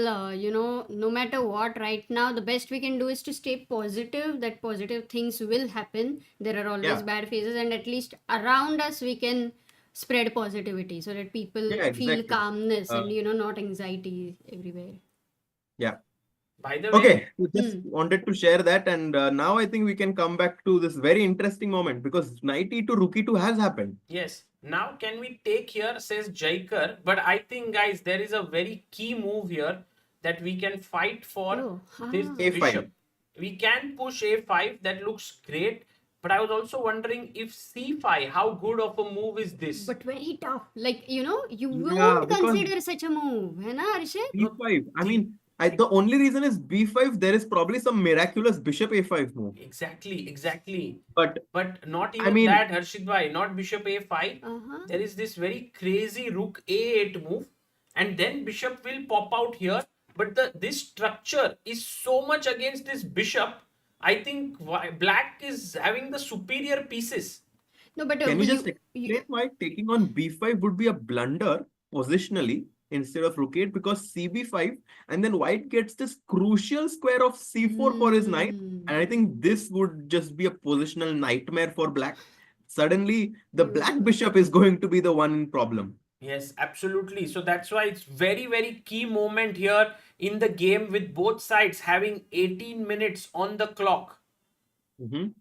Speaker 2: no matter what, right now, the best we can do is to stay positive, that positive things will happen. There are always
Speaker 3: yeah,
Speaker 2: bad phases, and at least around us, we can spread positivity so that people
Speaker 3: yeah,
Speaker 2: feel
Speaker 3: exactly.
Speaker 2: calmness and, not anxiety everywhere.
Speaker 3: Yeah.
Speaker 1: By the way,
Speaker 3: Okay, we just wanted to share that, and now I think we can come back to this very interesting moment because knight e2 rook e2 has happened.
Speaker 1: yes. Now can we take here, says Jaikar. But I think, guys, there is a very key move here that we can fight for
Speaker 2: Oh,
Speaker 1: this
Speaker 3: A5.
Speaker 1: bishop. We can push a5. That looks great. But I was also wondering if c5, how good of a move is this?
Speaker 2: but very tough. Like, you
Speaker 3: Yeah,
Speaker 2: won't
Speaker 3: because
Speaker 2: consider such a move, hai na, Arshit?
Speaker 3: b5. I
Speaker 1: the-
Speaker 3: mean, the only reason is b5. There is probably some miraculous bishop a5 move,
Speaker 1: Exactly.
Speaker 3: but
Speaker 1: But not
Speaker 3: I
Speaker 1: even
Speaker 3: mean,
Speaker 1: that, Harshit bhai, not bishop a5.
Speaker 2: Uh-huh.
Speaker 1: There is this very crazy rook a8 move, and then bishop will pop out here. But this structure is so much against this bishop. I think black is having the superior pieces.
Speaker 2: No, but
Speaker 3: can you just
Speaker 2: you,
Speaker 3: explain why taking on b5 would be a blunder positionally instead of rook 8 because cb5 and then white gets this crucial square of c4 for his knight, and I think this would just be a positional nightmare for black. Suddenly, the black bishop is going to be the one in problem.
Speaker 1: Yes, absolutely. So that's why it's very, very key moment here in the game with both sides having 18 minutes on the clock.
Speaker 3: Mhm.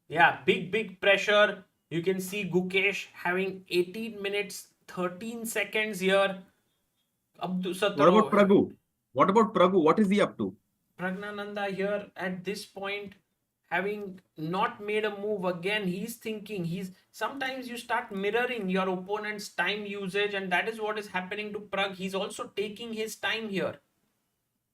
Speaker 1: Yeah, big pressure. You can see Gukesh having 18 minutes, 13 seconds here.
Speaker 3: What about
Speaker 1: Abdusattorov,
Speaker 3: Pragu? What about Pragu? What is he up to?
Speaker 1: Praggnanandhaa here at this point having not made a move again, he's thinking, sometimes you start mirroring your opponent's time usage, and that is what is happening to Pragg. He's also taking his time here.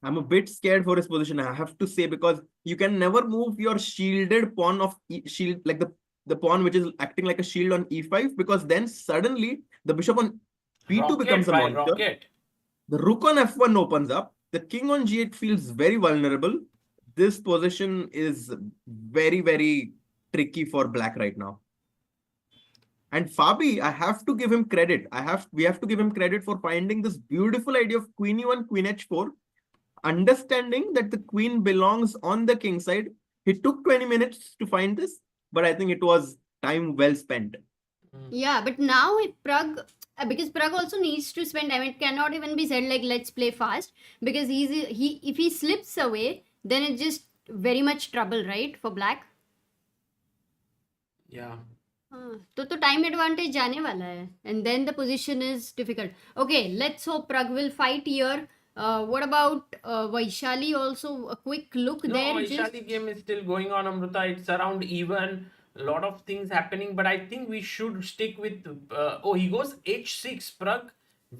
Speaker 3: I'm a bit scared for his position, I have to say, because you can never move your shielded pawn of shield, like the pawn which is acting like a shield on e5, because then suddenly the bishop on b2
Speaker 1: Rocket
Speaker 3: becomes a
Speaker 1: by
Speaker 3: monster.
Speaker 1: rocket.
Speaker 3: The rook on f1 opens up. The king on g8 feels very vulnerable. This position is very, very tricky for black right now. And Fabi, I have to give him credit. We have to give him credit for finding this beautiful idea of queen e1, queen h4, understanding that the queen belongs on the king side. He took 20 minutes to find this, but I think it was time well spent.
Speaker 2: Yeah, but now if Pragg, because Pragg also needs to spend time, it cannot even be said like let's play fast, because if he slips away, then it's just very much trouble, right, for black.
Speaker 1: Yeah.
Speaker 2: तो time advantage जाने वाला है, and then the position is difficult. Okay, let's hope Pragg will fight here. What about Vaishali also? A quick look
Speaker 1: No,
Speaker 2: there.
Speaker 1: Vaishali game is still going on, Amruta. It's around even. A lot of things happening, but I think we should stick with. He goes h6. Pragg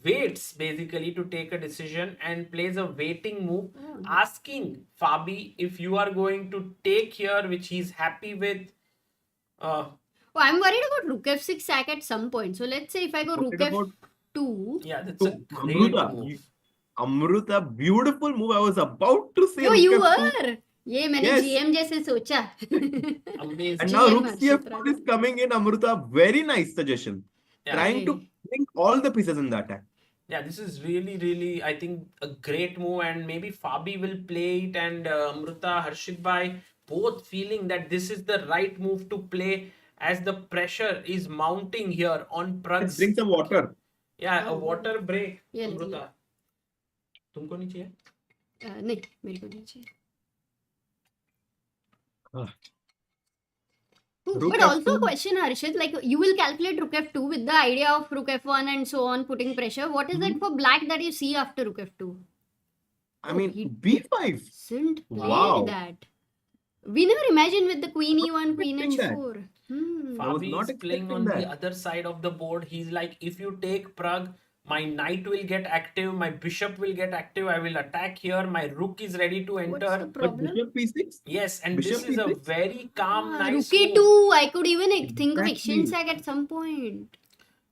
Speaker 1: waits basically to take a decision and plays a waiting move, asking Fabi if you are going to take here, which he's happy with.
Speaker 2: Oh, I'm worried about rook f6 sack at some point. So let's say if I go rook f2.
Speaker 1: Yeah, that's a great move.
Speaker 3: Amruta, beautiful move. I was about to say.
Speaker 2: No,
Speaker 3: rook
Speaker 2: you
Speaker 3: f2.
Speaker 2: were. ये मैंने
Speaker 3: Yes.
Speaker 2: GM जैसे सोचा.
Speaker 1: Amazing.
Speaker 3: And now
Speaker 2: GM
Speaker 3: rook c4 is coming in, Amruta. Very nice suggestion.
Speaker 1: Yeah.
Speaker 3: Trying to link all the pieces in the attack.
Speaker 1: Yeah, this is really, really, I think, a great move, and maybe Fabi will play it, and Amruta, Harshit Bhai, both feeling that this is the right move to play as the pressure is mounting here on Pragg.
Speaker 3: Let's drink some water.
Speaker 1: Yeah, a water break.
Speaker 2: Yeah,
Speaker 1: Amruta. तुमको नहीं चाहिए?
Speaker 2: नहीं, मेरे को नहीं चाहिए. But also a question, Harshit, like you will calculate rook f2 with the idea of rook f1 and so on, putting pressure. What is it for black that you see after rook f2?
Speaker 3: I mean, b5.
Speaker 2: Didn't play
Speaker 3: Wow.
Speaker 2: that. We never imagined with the queen e1, queen
Speaker 3: Expecting
Speaker 2: h4.
Speaker 1: Fabi
Speaker 3: not
Speaker 1: is playing
Speaker 3: expecting
Speaker 1: on the
Speaker 3: that.
Speaker 1: other side of the board. He's like, if you take Pragg, my knight will get active, my bishop will get active, I will attack here, my rook is ready to
Speaker 2: What's the
Speaker 1: enter.
Speaker 3: But
Speaker 2: problem?
Speaker 3: bishop p6?
Speaker 1: Yes, and
Speaker 3: Bishop
Speaker 1: this is a
Speaker 3: p6?
Speaker 1: very calm, nice
Speaker 2: Rook
Speaker 1: move.
Speaker 2: e2. I could even think of
Speaker 3: Exactly.
Speaker 2: exchange sack at some point.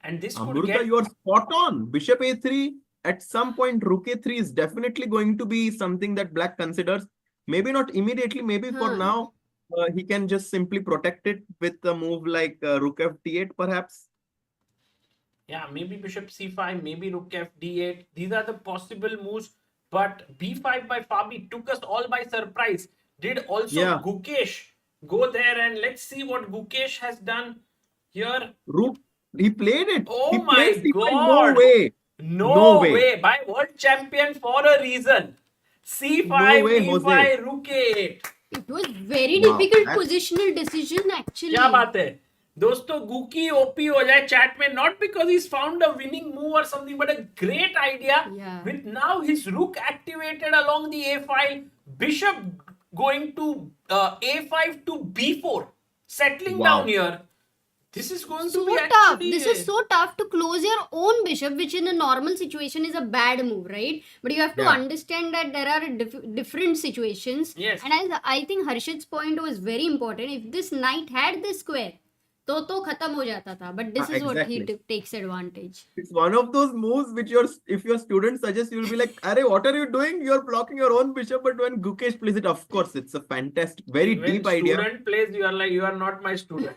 Speaker 1: And this could
Speaker 3: Amruta,
Speaker 1: get...
Speaker 3: you are spot on. Bishop a3. At some point, rook a3 is definitely going to be something that black considers. Maybe not immediately. Maybe for now, he can just simply protect it with a move like rook f d8, perhaps.
Speaker 1: Yeah, maybe bishop c5, maybe rook f d8. These are the possible moves. But b5 by Fabi took us all by surprise. Did also Gukesh go there, and let's see what Gukesh has done here.
Speaker 3: Rook, he played it.
Speaker 1: Oh
Speaker 3: he
Speaker 1: my
Speaker 3: played C5.
Speaker 1: God.
Speaker 3: No way.
Speaker 1: No way. By world champion for a reason. c5,
Speaker 3: No way,
Speaker 1: b5,
Speaker 3: Jose.
Speaker 1: rook 8.
Speaker 2: It was very
Speaker 3: Wow,
Speaker 2: difficult
Speaker 3: that's-
Speaker 2: positional decision actually.
Speaker 1: क्या बात है दोस्तों गुकी OP हो जाए chat में not because he's found a winning move or something but a great idea with now his rook activated along the a file, bishop going to a5 to b4, settling down here. This is going to be
Speaker 2: tough.
Speaker 1: actually...
Speaker 2: This is so tough to close your own bishop, which in a normal situation is a bad move, right? But you have to understand that there are different situations.
Speaker 1: Yes.
Speaker 2: And as I think Harshit's point was very important. If this knight had this square, तो खत्म हो जाता था. But this is what he takes advantage.
Speaker 3: It's one of those moves which if your student suggests, you'll be like, "Arey, what are you doing? You're blocking your own bishop." But when Gukesh plays it, of course, it's a fantastic, very
Speaker 1: when
Speaker 3: deep idea.
Speaker 1: When student plays, you are like, you are not my student.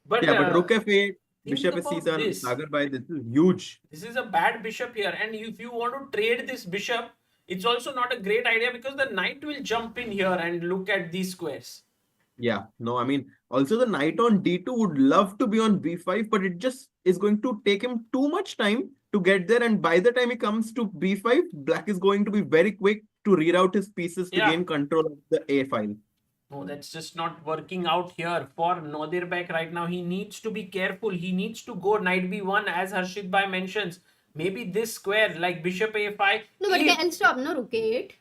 Speaker 1: But
Speaker 3: rook f8, bishop c7, Sagar Bhai, this is huge.
Speaker 1: This is a bad bishop here, and if you want to trade this bishop, it's also not a great idea because the knight will jump in here and look at these squares.
Speaker 3: Yeah, no, I mean, also the knight on d2 would love to be on b5, but it just is going to take him too much time to get there, and by the time he comes to b5, black is going to be very quick to reroute his pieces to gain control of the a file.
Speaker 1: No, that's just not working out here for Nodirbek right now. He needs to be careful. He needs to go knight b1 as Harshit Bhai mentions. Maybe this square like bishop a5.
Speaker 2: No, but can stop, no, rook 8.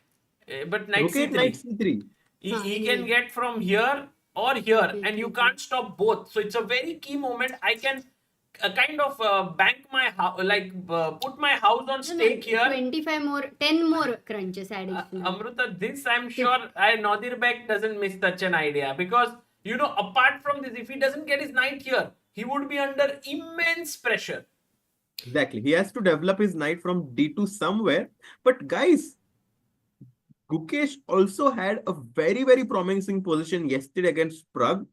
Speaker 1: But knight
Speaker 3: Rook
Speaker 1: c3.
Speaker 3: knight c3.
Speaker 1: He can get from here or here, and you can't stop both. So it's a very key moment. I can kind of bank my house, like put my house on stake here.
Speaker 2: 25 more, 10 more crunches additional.
Speaker 1: Amruta, this I'm sure Nodirbek doesn't miss such an idea, because apart from this, if he doesn't get his knight here, he would be under immense pressure.
Speaker 3: Exactly. He has to develop his knight from d2 somewhere. But guys, Gukesh also had a very, very promising position yesterday against Prague.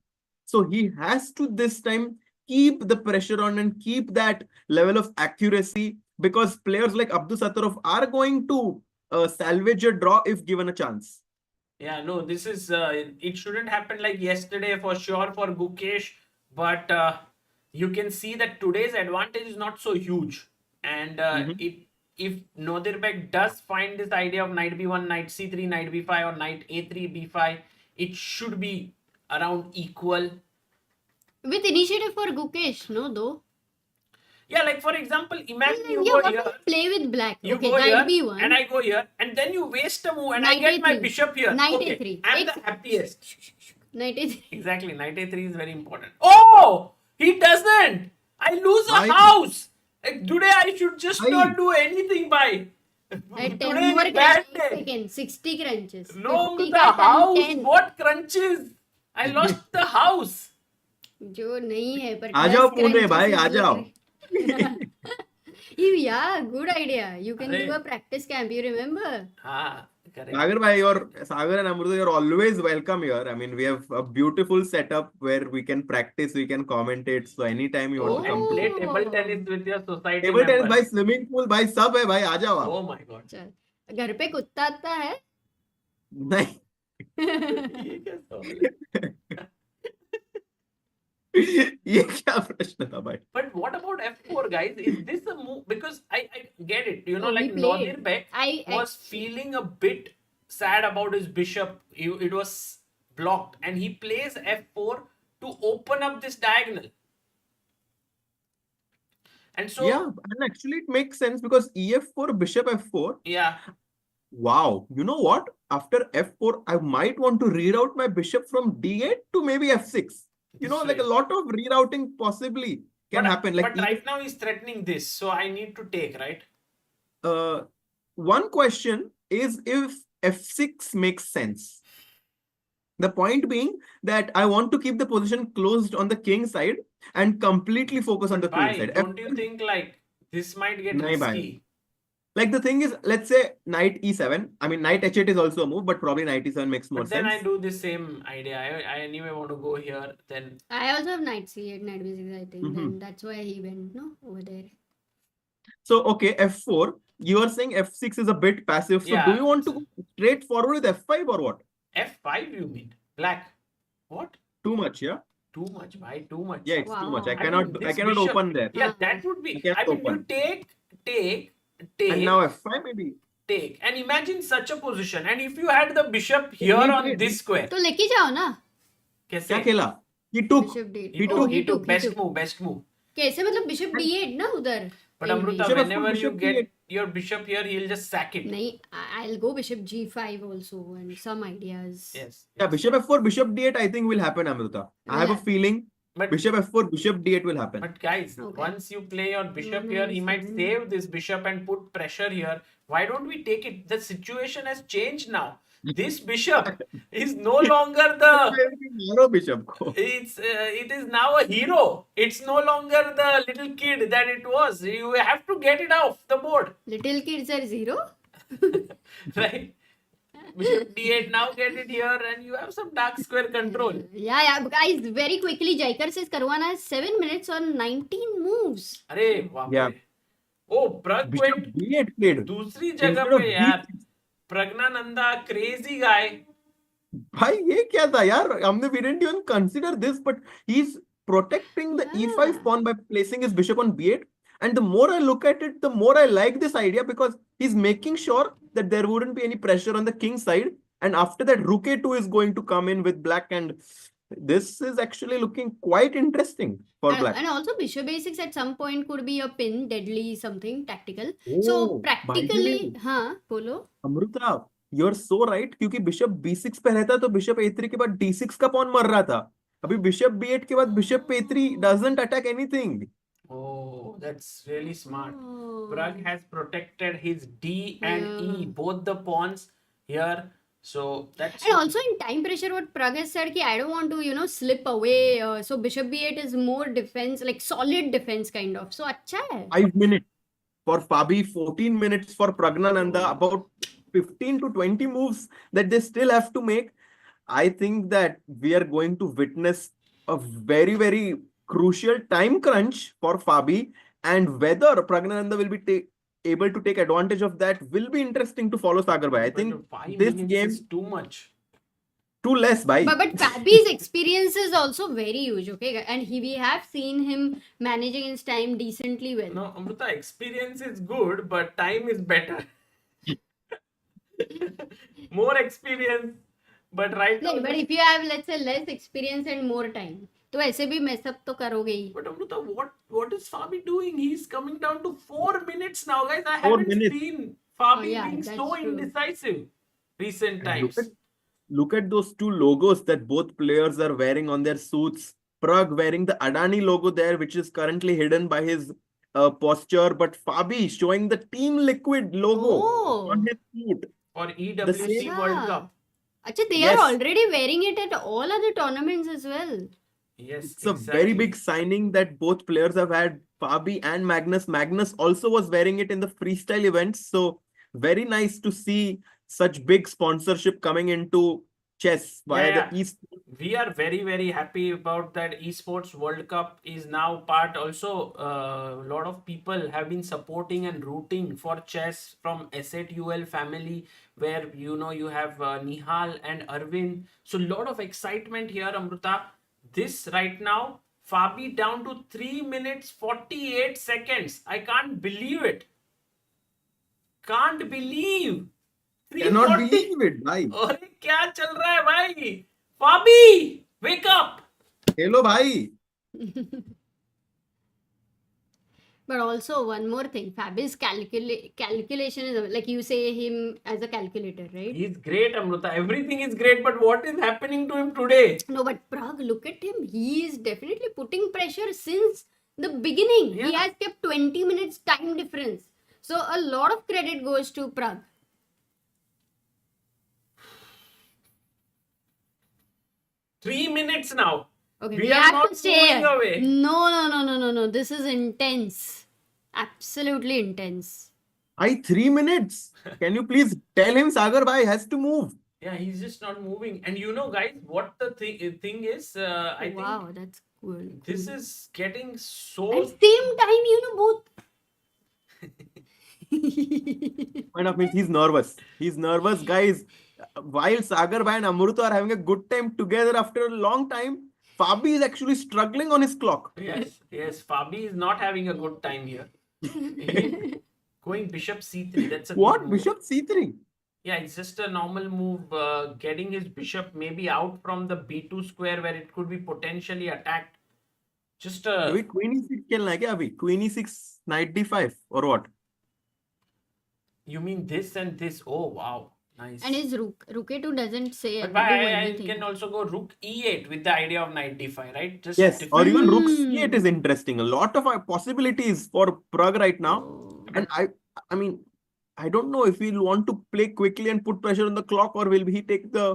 Speaker 3: So he has to this time keep the pressure on and keep that level of accuracy, because players like Abdusattorov are going to salvage a draw if given a chance.
Speaker 1: Yeah, no, this is it shouldn't happen like yesterday for sure for Gukesh, but you can see that today's advantage is not so huge, and if Nodirbek does find this idea of knight b1, knight c3, knight b5, or knight a3, b5, it should be around equal.
Speaker 2: With initiative for Gukesh, no, though.
Speaker 1: Yeah, like for example, imagine you
Speaker 2: Yeah,
Speaker 1: go here,
Speaker 2: play with black.
Speaker 1: you
Speaker 2: Okay,
Speaker 1: go here,
Speaker 2: knight b1.
Speaker 1: and I go here, and then you waste a move, and
Speaker 2: Knight
Speaker 1: I get my
Speaker 2: a3.
Speaker 1: bishop here.
Speaker 2: Knight
Speaker 1: Okay,
Speaker 2: a3.
Speaker 1: I'm the happiest.
Speaker 2: Knight a3.
Speaker 1: Exactly, knight a3 is very important. Oh, he doesn't. I lose a house. Like, today I should just not do anything by.
Speaker 2: At 10
Speaker 1: Today
Speaker 2: more
Speaker 1: is a bad
Speaker 2: crunches
Speaker 1: day.
Speaker 2: again. 60 crunches.
Speaker 1: No,
Speaker 2: 50
Speaker 1: the
Speaker 2: का
Speaker 1: house.
Speaker 2: 10.
Speaker 1: What crunches? I lost the house.
Speaker 2: जो नहीं है पर
Speaker 3: आ जाओ पुणे भाई, आ जाओ.
Speaker 2: Yeah, good idea. You can
Speaker 1: Arey.
Speaker 2: do a practice camp. You remember?
Speaker 1: Ah, correct.
Speaker 3: Sagar bhai, Sagar and Amruta, you're always welcome here. I mean, we have a beautiful setup where we can practice, we can commentate. So anytime you want to come
Speaker 1: And
Speaker 3: to
Speaker 1: play table tennis with your society
Speaker 3: table tennis,
Speaker 1: members.
Speaker 3: bhai, swimming pool, bhai, सब है भाई, आ जाओ आप.
Speaker 1: Oh my god.
Speaker 2: चल घर पे कुत्ता आता है
Speaker 3: नहीं.
Speaker 1: ये क्या सवाल है?
Speaker 3: ये क्या प्रश्न था भाई?
Speaker 1: But what about f4, guys? Is this a move? Because I get it.
Speaker 2: Oh,
Speaker 1: Like
Speaker 2: we played.
Speaker 1: Nodirbek was feeling a bit sad about his bishop. It was blocked, and he plays f4 to open up this diagonal. And so
Speaker 3: Yeah, and actually it makes sense because ef4, bishop f4.
Speaker 1: yeah,
Speaker 3: Wow, you know what? After f4, I might want to reroute my bishop from d8 to maybe f6. Like a lot of rerouting possibly can happen. Like
Speaker 1: but right now he's threatening this, so I need to take, right?
Speaker 3: one question is if f6 makes sense. The point being that I want to keep the position closed on the king side and completely focus on the queen
Speaker 1: Why?
Speaker 3: side.
Speaker 1: Don't you think like this might get
Speaker 3: Nahi, bhai.
Speaker 1: risky?
Speaker 3: Like the thing is, let's say knight e7. I mean, knight h8 is also a move, but probably knight e7 makes more
Speaker 1: But then
Speaker 3: sense.
Speaker 1: I do the same idea. I anyway want to go here. Then
Speaker 2: I also have knight c8, knight b6, I think. And that's why he went over there.
Speaker 3: So, okay, f4. You are saying f6 is a bit passive. So,
Speaker 1: Yeah.
Speaker 3: do you want to go straight forward with f5 or what?
Speaker 1: f5 you mean? Black. What?
Speaker 3: Too much, yeah?
Speaker 1: Too much, bhai. Too much.
Speaker 3: Yeah, it's too much. I
Speaker 2: Wow.
Speaker 3: cannot
Speaker 1: this
Speaker 3: open
Speaker 1: bishop-
Speaker 3: there.
Speaker 1: Yeah, that would be.
Speaker 3: You can't
Speaker 1: I mean, you
Speaker 3: open.
Speaker 1: take,
Speaker 3: And now f5 maybe.
Speaker 1: take. And imagine such a position. And if you had the bishop here
Speaker 3: Wait,
Speaker 1: on
Speaker 3: wait.
Speaker 1: this square,
Speaker 2: तो लेके जाओ ना
Speaker 1: कैसे?
Speaker 3: क्या खेला? He took.
Speaker 2: bishop d8.
Speaker 3: He
Speaker 1: Oh,
Speaker 3: took.
Speaker 1: he took
Speaker 2: he
Speaker 1: best
Speaker 2: took.
Speaker 1: move, best move.
Speaker 2: कैसे मतलब bishop d8 ना उधर
Speaker 1: But
Speaker 2: Anyway.
Speaker 1: Amruta,
Speaker 3: Bishop f4,
Speaker 1: whenever you
Speaker 3: bishop
Speaker 1: get
Speaker 3: d8.
Speaker 1: your bishop here, he'll just sack it.
Speaker 2: नहीं I'll go bishop g5 also and some ideas.
Speaker 1: Yes.
Speaker 3: Yeah, bishop f4, bishop d8 I think will happen, Amruta. I have a
Speaker 2: Yeah.
Speaker 3: feeling
Speaker 1: But
Speaker 3: bishop f4, bishop d8 will happen.
Speaker 1: But guys,
Speaker 2: Okay.
Speaker 1: once you play your bishop
Speaker 2: No,
Speaker 1: here, he might
Speaker 2: fine.
Speaker 1: save this bishop and put pressure here. Why don't we take it? The situation has changed now. This bishop is no longer the.
Speaker 3: मारो bishop को.
Speaker 1: It is now a hero. It's no longer the little kid that it was. You have to get it off the board,
Speaker 2: Little kids are 0.
Speaker 1: right? Bishop d8. Now get it here, and you have some dark square control.
Speaker 2: Yeah, guys, very quickly, Jaikar says Caruana has 7 minutes on 19 moves.
Speaker 1: अरे बाप
Speaker 3: Yeah.
Speaker 1: रे. Oh, Prag
Speaker 3: Bishop
Speaker 1: went
Speaker 3: d8 played.
Speaker 1: दूसरी
Speaker 3: Instead
Speaker 1: जगह
Speaker 3: of
Speaker 1: पे यार.
Speaker 3: d6.
Speaker 1: Praggnanandhaa, crazy guy.
Speaker 3: भाई ये क्या था यार? हमने we didn't even consider this, but he's protecting the e5 pawn by placing his bishop on b8. And the more I look at it, the more I like this idea because he's making sure that there wouldn't be any pressure on the king side. And after that, rook a2 is going to come in with black, and this is actually looking quite interesting for black.
Speaker 2: And also bishop a6 at some point could be a pin, deadly something tactical.
Speaker 3: Oh,
Speaker 2: So
Speaker 3: by the
Speaker 2: practically,
Speaker 3: way,
Speaker 2: हाँ बोलो.
Speaker 3: Amruta, you're so right, क्योंकि bishop b6 पे रहता तो bishop a3 के बाद d6 का pawn मर रहा था. अभी बिशप b8 के बाद bishop a3 doesn't attack anything.
Speaker 1: Oh, that's really smart.
Speaker 2: Oh.
Speaker 1: Pragg has protected his D and E,
Speaker 2: Yeah.
Speaker 1: both the pawns here. So that's
Speaker 2: And also in time pressure, what Pragg has said, ki I don't want to, slip away. So bishop b8 is more defense, like solid defense kind of. So अच्छा है.
Speaker 3: 5 minutes for Fabi, 14 minutes for Praggnanandhaa, about 15 to 20 moves that they still have to make. I think that we are going to witness a very, very crucial time crunch for Fabi, and whether Praggnanandhaa will be able to take advantage of that will be interesting to follow Sagar bhai. I
Speaker 1: but
Speaker 3: think
Speaker 1: 5
Speaker 3: this
Speaker 1: minutes
Speaker 3: game
Speaker 1: is too much.
Speaker 3: too less, bhai.
Speaker 2: But Fabi's experience is also very huge, okay? And we have seen him managing his time decently well.
Speaker 1: No, Amruta, experience is good, but time is better. More experience, but right now.
Speaker 2: नहीं, but if you have, let's say, less experience and more time, तो ऐसे भी mess up तो करोगे ही.
Speaker 1: But Amruta, what is Fabi doing? He's coming down to 4 minutes now, guys. I
Speaker 3: 4
Speaker 1: haven't
Speaker 3: minutes.
Speaker 1: seen Fabi
Speaker 2: yeah,
Speaker 1: being
Speaker 2: that's
Speaker 1: so
Speaker 2: true.
Speaker 1: indecisive recent
Speaker 3: And
Speaker 1: times.
Speaker 3: look at those two logos that both players are wearing on their suits. Pragg wearing the Adani logo there, which is currently hidden by his posture, but Fabi showing the Team Liquid logo
Speaker 2: Oh.
Speaker 3: on his suit.
Speaker 1: For EWC
Speaker 3: same-
Speaker 1: World Cup.
Speaker 2: अच्छा, they
Speaker 3: Yes.
Speaker 2: are already wearing it at all other tournaments as well.
Speaker 1: Yes,
Speaker 3: It's a very big signing that both players have had, Fabi and Magnus. Magnus also was wearing it in the freestyle events. So very nice to see such big sponsorship coming into chess via
Speaker 1: Yeah.
Speaker 3: the East.
Speaker 1: We are very, very happy about that. Esports World Cup is now part. Also, a lot of people have been supporting and rooting for chess from SATUL family, where you have Nihal and Arvind. So, lot of excitement here, Amruta. This right now, Fabi down to 3 minutes 48 seconds. I can't believe it. Can't believe.
Speaker 3: Cannot
Speaker 1: 340
Speaker 3: believe it, bhai.
Speaker 1: अरे क्या चल रहा है भाई? Fabi, wake up!
Speaker 3: Hello, bhai.
Speaker 2: But also one more thing, Fabi's calculation is like you say him as a calculator, right?
Speaker 1: He's great, Amruta. Everything is great, but what is happening to him today?
Speaker 2: No, but Pragg, look at him. He is definitely putting pressure since the beginning. He
Speaker 1: Yeah.
Speaker 2: has kept 20 minutes time difference. So a lot of credit goes to Pragg.
Speaker 1: 3 minutes now.
Speaker 2: Okay,
Speaker 1: We
Speaker 2: we
Speaker 1: are
Speaker 2: have
Speaker 1: not
Speaker 2: to stay
Speaker 1: moving
Speaker 2: here.
Speaker 1: away.
Speaker 2: No. This is intense. Absolutely intense.
Speaker 3: 3 minutes. Can you please tell him Sagar bhai has to move?
Speaker 1: Yeah, he's just not moving. And guys, what the thing is, I
Speaker 2: Wow, that's cool.
Speaker 1: think this is getting
Speaker 2: At
Speaker 1: so.
Speaker 2: same time, both.
Speaker 3: Point of means he's nervous. He's nervous, guys. While Sagar bhai and Amruta are having a good time together after a long time, Fabi is actually struggling on his clock.
Speaker 1: Yes, Fabi is not having a good time here. Going bishop c3. That's a
Speaker 3: What?
Speaker 1: good move.
Speaker 3: Bishop c3?
Speaker 1: Yeah, it's just a normal move, getting his bishop maybe out from the b2 square where it could be potentially attacked. Just a.
Speaker 3: अभी queen e6 खेलना है क्या अभी? Queen e6 knight d5 or what?
Speaker 1: You mean this and this? Oh, wow. Nice.
Speaker 2: And his rook a2 doesn't say
Speaker 1: But
Speaker 2: do
Speaker 1: why you
Speaker 2: anything.
Speaker 1: can also go rook e8 with the idea of knight d5, right? Just
Speaker 3: Yes, or
Speaker 1: different-
Speaker 3: even rook
Speaker 2: Hmm.
Speaker 3: c8 is interesting. A lot of possibilities for Pragg right now.
Speaker 2: Oh.
Speaker 3: And I mean, I don't know if he'll want to play quickly and put pressure on the clock, or will he take the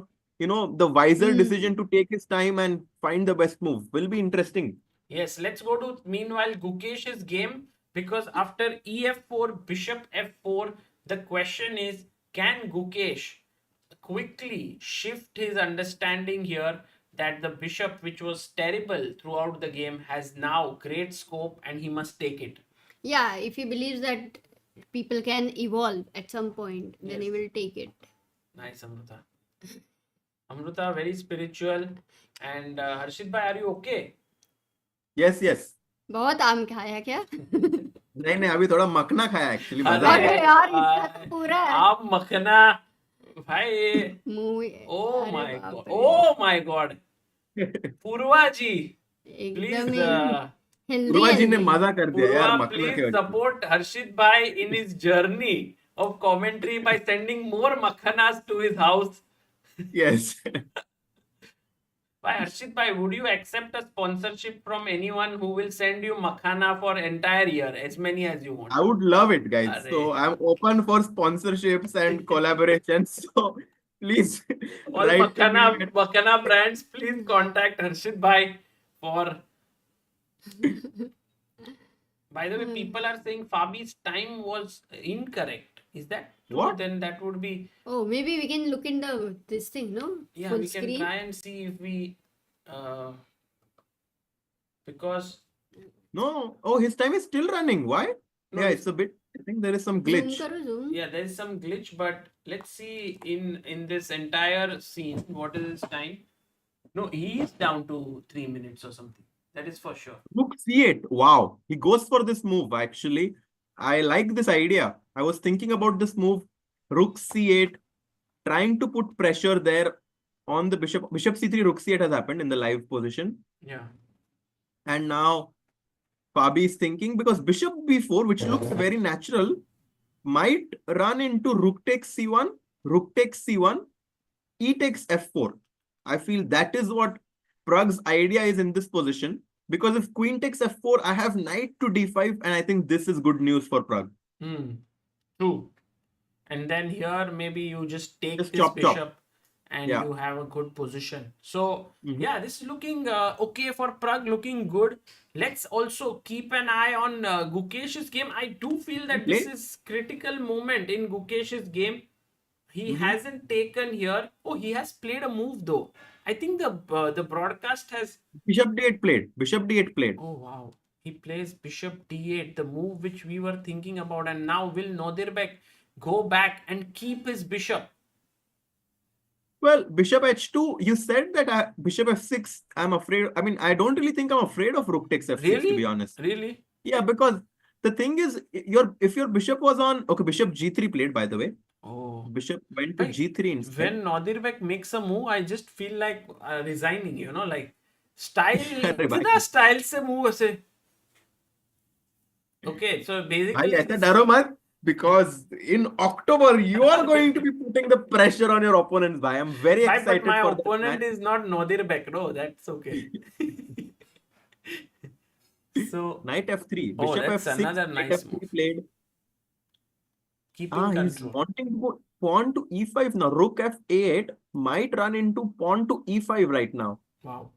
Speaker 3: wiser
Speaker 2: Hmm.
Speaker 3: decision to take his time and find the best move. Will be interesting.
Speaker 1: Yes, let's go to meanwhile Gukesh's game, because after ef4, bishop f4, the question is, can Gukesh quickly shift his understanding here that the bishop, which was terrible throughout the game, has now great scope and he must take it?
Speaker 2: Yeah, if he believes that people can evolve at some point, then he
Speaker 1: Yes.
Speaker 2: will take it.
Speaker 1: Nice, Amruta. Amruta, very spiritual. And Harshit bhai, are you okay?
Speaker 3: Yes, yes.
Speaker 2: बहुत आम खाया क्या?
Speaker 3: नहीं अभी थोड़ा मखना खाया actually
Speaker 1: अरे
Speaker 3: मजा
Speaker 2: अरे
Speaker 3: आया
Speaker 2: यार, इसका तो पूरा
Speaker 1: आप मखना भाई.
Speaker 2: मुंह.
Speaker 1: Oh
Speaker 2: अरे
Speaker 1: my
Speaker 2: बाप
Speaker 1: god.
Speaker 2: रे.
Speaker 1: Oh my god. Purva ji,
Speaker 2: एकदम
Speaker 1: please,
Speaker 2: ही healthy
Speaker 3: पूर्वा जी ने
Speaker 2: healthy.
Speaker 3: मजा कर दिया यार
Speaker 1: Purva,
Speaker 3: मखना के
Speaker 1: please
Speaker 3: वजह से.
Speaker 1: support Harshit bhai in his journey of commentary by sending more makhanas to his house.
Speaker 3: Yes.
Speaker 1: By Harshit bhai, would you accept a sponsorship from anyone who will send you makhana for entire year, as many as you want?
Speaker 3: I would love it, guys. So
Speaker 1: Arre.
Speaker 3: I'm open for sponsorships and collaborations. So please
Speaker 1: All
Speaker 3: write to me.
Speaker 1: makhana brands, please contact Harshit bhai for. By the way, people are saying Fabi's time was incorrect. Is that true?
Speaker 3: What?
Speaker 1: Then that would be.
Speaker 2: Oh, maybe we can look in this thing, no?
Speaker 1: Yeah,
Speaker 2: Full
Speaker 1: we can
Speaker 2: screen.
Speaker 1: try and see if we. Uh, because.
Speaker 3: No. Oh, his time is still running. Why?
Speaker 1: No,
Speaker 3: Yeah, it's a bit. I think there is some glitch.
Speaker 2: Zoom karo, zoom.
Speaker 1: Yeah, there is some glitch, but let's see in this entire scene what is his time. No, he is down to 3 minutes or something. That is for sure.
Speaker 3: Rook c8. Wow. He goes for this move, actually. I like this idea. I was thinking about this move. Rook c8. Trying to put pressure there on the bishop. Bishop c3, rook c8 has happened in the live position.
Speaker 1: Yeah.
Speaker 3: And now Fabi is thinking, because bishop b4, which looks very natural, might run into rook takes c1, rook takes c1, e takes f4. I feel that is what Prag's idea is in this position. Because if queen takes f4, I have knight to d5, and I think this is good news for Prag.
Speaker 1: True. And then here maybe you just take
Speaker 3: Just
Speaker 1: this
Speaker 3: chop,
Speaker 1: bishop
Speaker 3: chop.
Speaker 1: and
Speaker 3: Yeah.
Speaker 1: you have a good position. So
Speaker 3: Mhm.
Speaker 1: yeah, this is looking okay for Prag, looking good. Let's also keep an eye on Gukesh's game. I do feel that this
Speaker 3: Play.
Speaker 1: is critical moment in Gukesh's game. He
Speaker 3: Mhm.
Speaker 1: hasn't taken here. Oh, he has played a move though. I think the broadcast has.
Speaker 3: Bishop d8 played. Bishop d8 played.
Speaker 1: Oh wow. He plays bishop d8, the move which we were thinking about. And now will Nodirbek go back and keep his bishop?
Speaker 3: Well, bishop h2, you said that bishop f6, I'm afraid. I mean, I don't really think I'm afraid of rook takes f6, to be honest.
Speaker 1: Really?
Speaker 3: Yeah, because the thing is, if your bishop was on, okay, bishop g3 played, by the way.
Speaker 1: Oh.
Speaker 3: Bishop went to
Speaker 1: Like,
Speaker 3: g3 instead.
Speaker 1: when Nodirbek makes a move, I just feel like resigning, like style,
Speaker 3: अरे भाई,
Speaker 1: कितना style से move ऐसे. Okay, so
Speaker 3: भाई
Speaker 1: basically
Speaker 3: ऐसा डरो मत, because in October you are going to be putting the pressure on your opponents. Bhai, I'm very
Speaker 1: Bhai,
Speaker 3: excited
Speaker 1: but my
Speaker 3: for that
Speaker 1: opponent
Speaker 3: match.
Speaker 1: is not Nodirbek, no, that's okay. So,
Speaker 3: Knight f3,
Speaker 1: oh,
Speaker 3: bishop
Speaker 1: that's
Speaker 3: f6,
Speaker 1: another
Speaker 3: knight
Speaker 1: nice
Speaker 3: f3
Speaker 1: move.
Speaker 3: played.
Speaker 1: Keeping
Speaker 3: He's
Speaker 1: control.
Speaker 3: wanting to go pawn to e5 now. Rook f8 might run into pawn to e5 right now.
Speaker 1: Wow,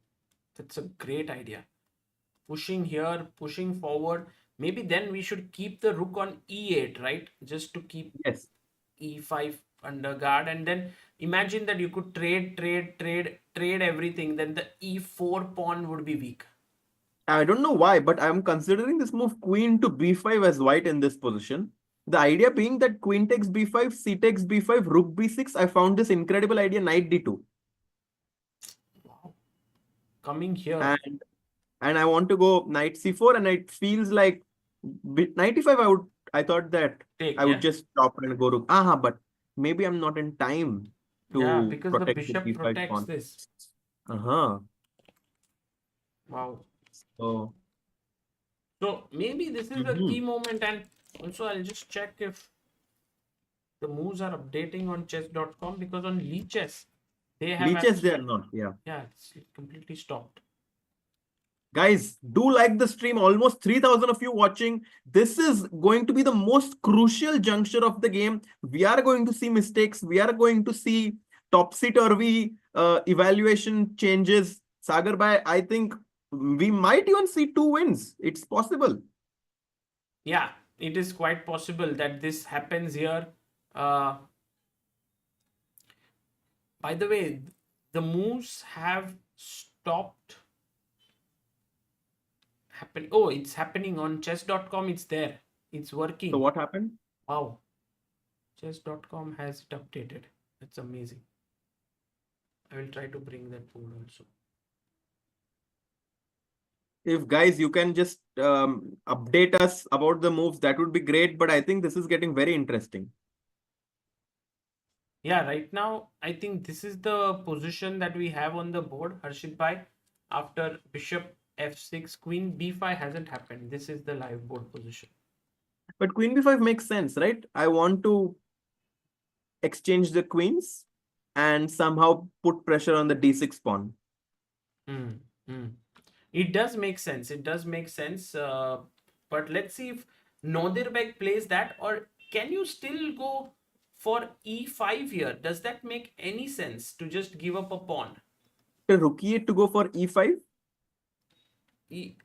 Speaker 1: that's a great idea. Pushing here, pushing forward. Maybe then we should keep the rook on e8, right? Just to keep
Speaker 3: Yes.
Speaker 1: e5 under guard. And then imagine that you could trade everything. Then the e4 pawn would be weak.
Speaker 3: I don't know why, but I'm considering this move queen to b5 as white in this position. The idea being that queen takes b5, c takes b5, rook b6. I found this incredible idea, knight d2.
Speaker 1: Wow. Coming here.
Speaker 3: And I want to go knight c4, and it feels like knight e5. I thought that I would just stop and go rook. But maybe I'm not in time to
Speaker 1: because the
Speaker 3: protect
Speaker 1: bishop
Speaker 3: b5
Speaker 1: protects
Speaker 3: pawn.
Speaker 1: this. Wow.
Speaker 3: So
Speaker 1: maybe this is a key moment. And also I'll just check if the moves are updating on chess.com, because on Lichess they have
Speaker 3: Lichess they are not. Yeah.
Speaker 1: it's completely stopped.
Speaker 3: Guys, do like the stream. Almost 3,000 of you watching. This is going to be the most crucial juncture of the game. We are going to see mistakes. We are going to see topsy-turvy evaluation changes. Sagar bhai, I think we might even see 2 wins. It's possible.
Speaker 1: Yeah, it is quite possible that this happens here. By the way, the moves have stopped happening. Oh, it's happening on chess.com. It's there. It's working.
Speaker 3: So what happened?
Speaker 1: Wow. Chess.com has it updated. That's amazing. I will try to bring that board also.
Speaker 3: If guys, you can just update us about the moves, that would be great. But I think this is getting very interesting.
Speaker 1: Yeah, right now, I think this is the position that we have on the board, Harshit bhai. After bishop f6, queen b5 hasn't happened. This is the live board position.
Speaker 3: But queen b5 makes sense, right? I want to exchange the queens and somehow put pressure on the d6 pawn.
Speaker 1: Hmm. Hmm. It does make sense. It does make sense. But let's see if Nodirbek plays that, or can you still go for e5 here? Does that make any sense to just give up a pawn?
Speaker 3: The rook e8 to go for e5.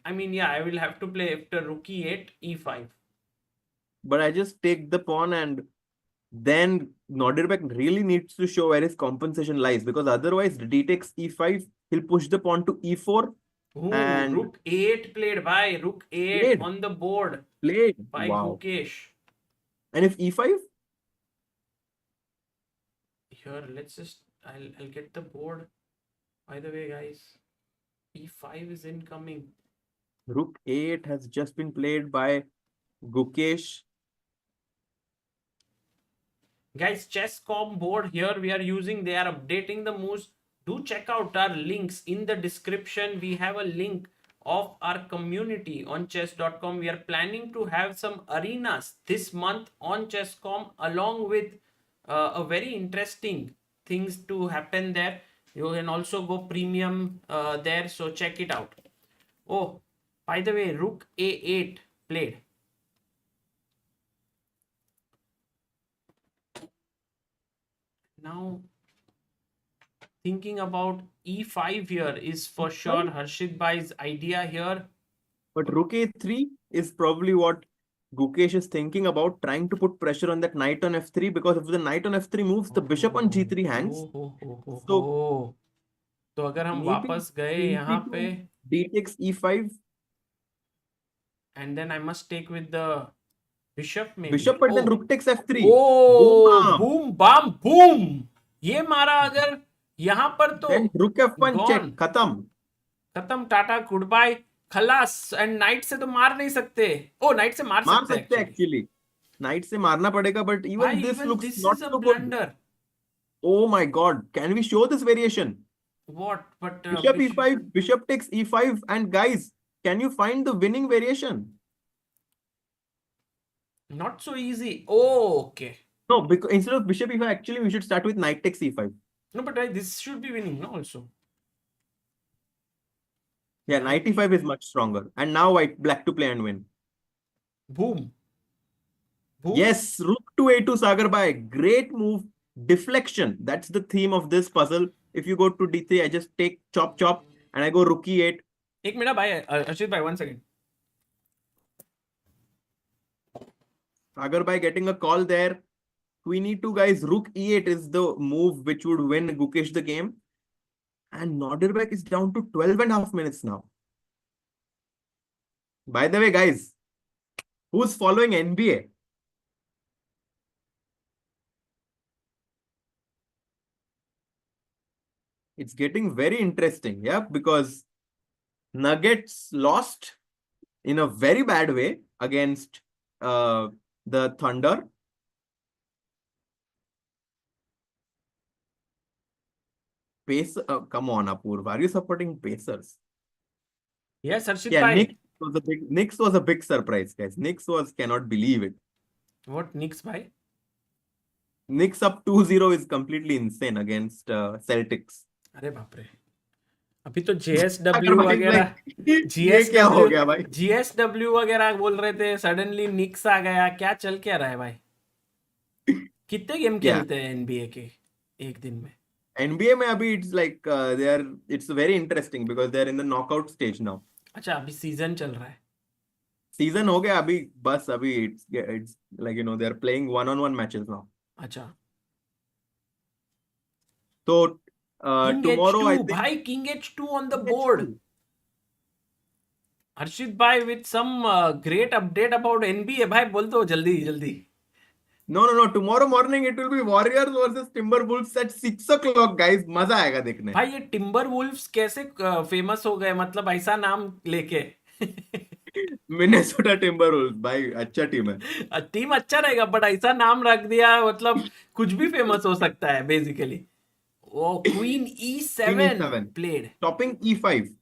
Speaker 1: I mean, yeah, I will have to play after rook e8, e5.
Speaker 3: But I just take the pawn, and then Nodirbek really needs to show where his compensation lies, because otherwise d takes e5, he'll push the pawn to e4
Speaker 1: Ooh,
Speaker 3: and
Speaker 1: rook 8 played by rook 8
Speaker 3: played,
Speaker 1: on the board
Speaker 3: played.
Speaker 1: by
Speaker 3: Wow.
Speaker 1: Gukesh.
Speaker 3: And if e5,
Speaker 1: Here, let's just I'll get the board. By the way, guys, e5 is incoming.
Speaker 3: rook 8 has just been played by Gukesh.
Speaker 1: Guys, Chesscom board here we are using. They are updating the moves. Do check out our links in the description. We have a link of our community on chess.com. We are planning to have some arenas this month on Chesscom, along with a very interesting things to happen there. You can also go premium there, so check it out. Oh, by the way, rook a8 played. Now thinking about e5 here is for sure Harshit Bhai's idea here.
Speaker 3: But rook a3 is probably what Gukesh is thinking about, trying to put pressure on that knight on f3, because if the knight on f3 moves, the bishop on g3 hangs. So
Speaker 1: तो अगर हम
Speaker 3: maybe
Speaker 1: वापस गए
Speaker 3: queen
Speaker 1: यहाँ पे
Speaker 3: c2, d takes e5.
Speaker 1: and then I must take with the bishop maybe.
Speaker 3: Bishop, but then rook takes f3.
Speaker 1: Oh,
Speaker 3: Boom,
Speaker 1: boom, bam, boom. ये मारा अगर यहाँ पर तो
Speaker 3: then rook f1 check,
Speaker 1: gone.
Speaker 3: खत्म.
Speaker 1: खत्म, टाटा, गुड बाय, खलास. And night से तो मार नहीं सकते. ओ, नाइट से मार
Speaker 3: मार
Speaker 1: सकते
Speaker 3: सकते
Speaker 1: हैं
Speaker 3: एक्चुअली. नाइट से मारना पड़ेगा, but
Speaker 1: भाई.
Speaker 3: even this
Speaker 1: Even
Speaker 3: looks
Speaker 1: this
Speaker 3: not
Speaker 1: is a
Speaker 3: so good.
Speaker 1: blunder.
Speaker 3: Oh my god, can we show this variation?
Speaker 1: What? But
Speaker 3: Bishop e5, bishop takes e5, and guys, can you find the winning variation?
Speaker 1: not so easy. Oh, okay.
Speaker 3: No, because instead of bishop e5, actually we should start with knight takes e5.
Speaker 1: No, but this should be winning, no, also.
Speaker 3: Yeah, knight e5 is much stronger. And now white, black to play and win.
Speaker 1: Boom. Boom.
Speaker 3: Yes, rook to a2, Sagar Bhai. Great move. Deflection. That's the theme of this puzzle. If you go to d3, I just take chop chop and I go rook e8.
Speaker 1: एक minute भाई, अर्षित भाई, 1 second.
Speaker 3: Sagar Bhai getting a call there. Queen e2, guys. Rook e8 is the move which would win Gukesh the game. And Nodirbek is down to 12.5 minutes now. By the way, guys, who's following NBA? It's getting very interesting, yeah, because Nuggets lost in a very bad way against the Thunder. Come on, Apurva. Are you supporting Pacers?
Speaker 1: Yes, Harshit
Speaker 3: Yeah,
Speaker 1: bhai.
Speaker 3: Knicks was a big surprise, guys. Cannot believe it.
Speaker 1: What Knicks bhai?
Speaker 3: Knicks up 2-0 is completely insane against Celtics.
Speaker 1: अरे बाप रे. अभी तो JSW वगैरह
Speaker 3: ये क्या हो गया भाई?
Speaker 1: GSW वगैरह बोल रहे थे, सडनली निक्स आ गया. क्या चल क्या रहा है भाई? कितने गेम खेलते हैं NBA के एक दिन में?
Speaker 3: NBA में अभी it's like it's very interesting because they are in the knockout stage now.
Speaker 1: अच्छा, अभी सीजन चल रहा है.
Speaker 3: सीजन हो गया अभी, बस अभी it's like they are playing one-on-one matches now.
Speaker 1: अच्छा.
Speaker 3: So
Speaker 1: King
Speaker 3: tomorrow
Speaker 1: H2,
Speaker 3: I think
Speaker 1: bhai, King H2 on the board. Harshit bhai with some great update about NBA. Bhai, बोल दो जल्दी जल्दी.
Speaker 3: No. Tomorrow morning it will be Warriors versus Timberwolves at 6 o'clock, guys. मजा आएगा देखने.
Speaker 1: भाई ये Timberwolves कैसे फेमस हो गए, मतलब ऐसा नाम लेके?
Speaker 3: Minnesota Timberwolves, भाई अच्छा टीम है.
Speaker 1: टीम अच्छा रहेगा, बट ऐसा नाम रख दिया, मतलब कुछ भी फेमस हो सकता है basically. Oh, Queen E7 played.
Speaker 3: Topping E5.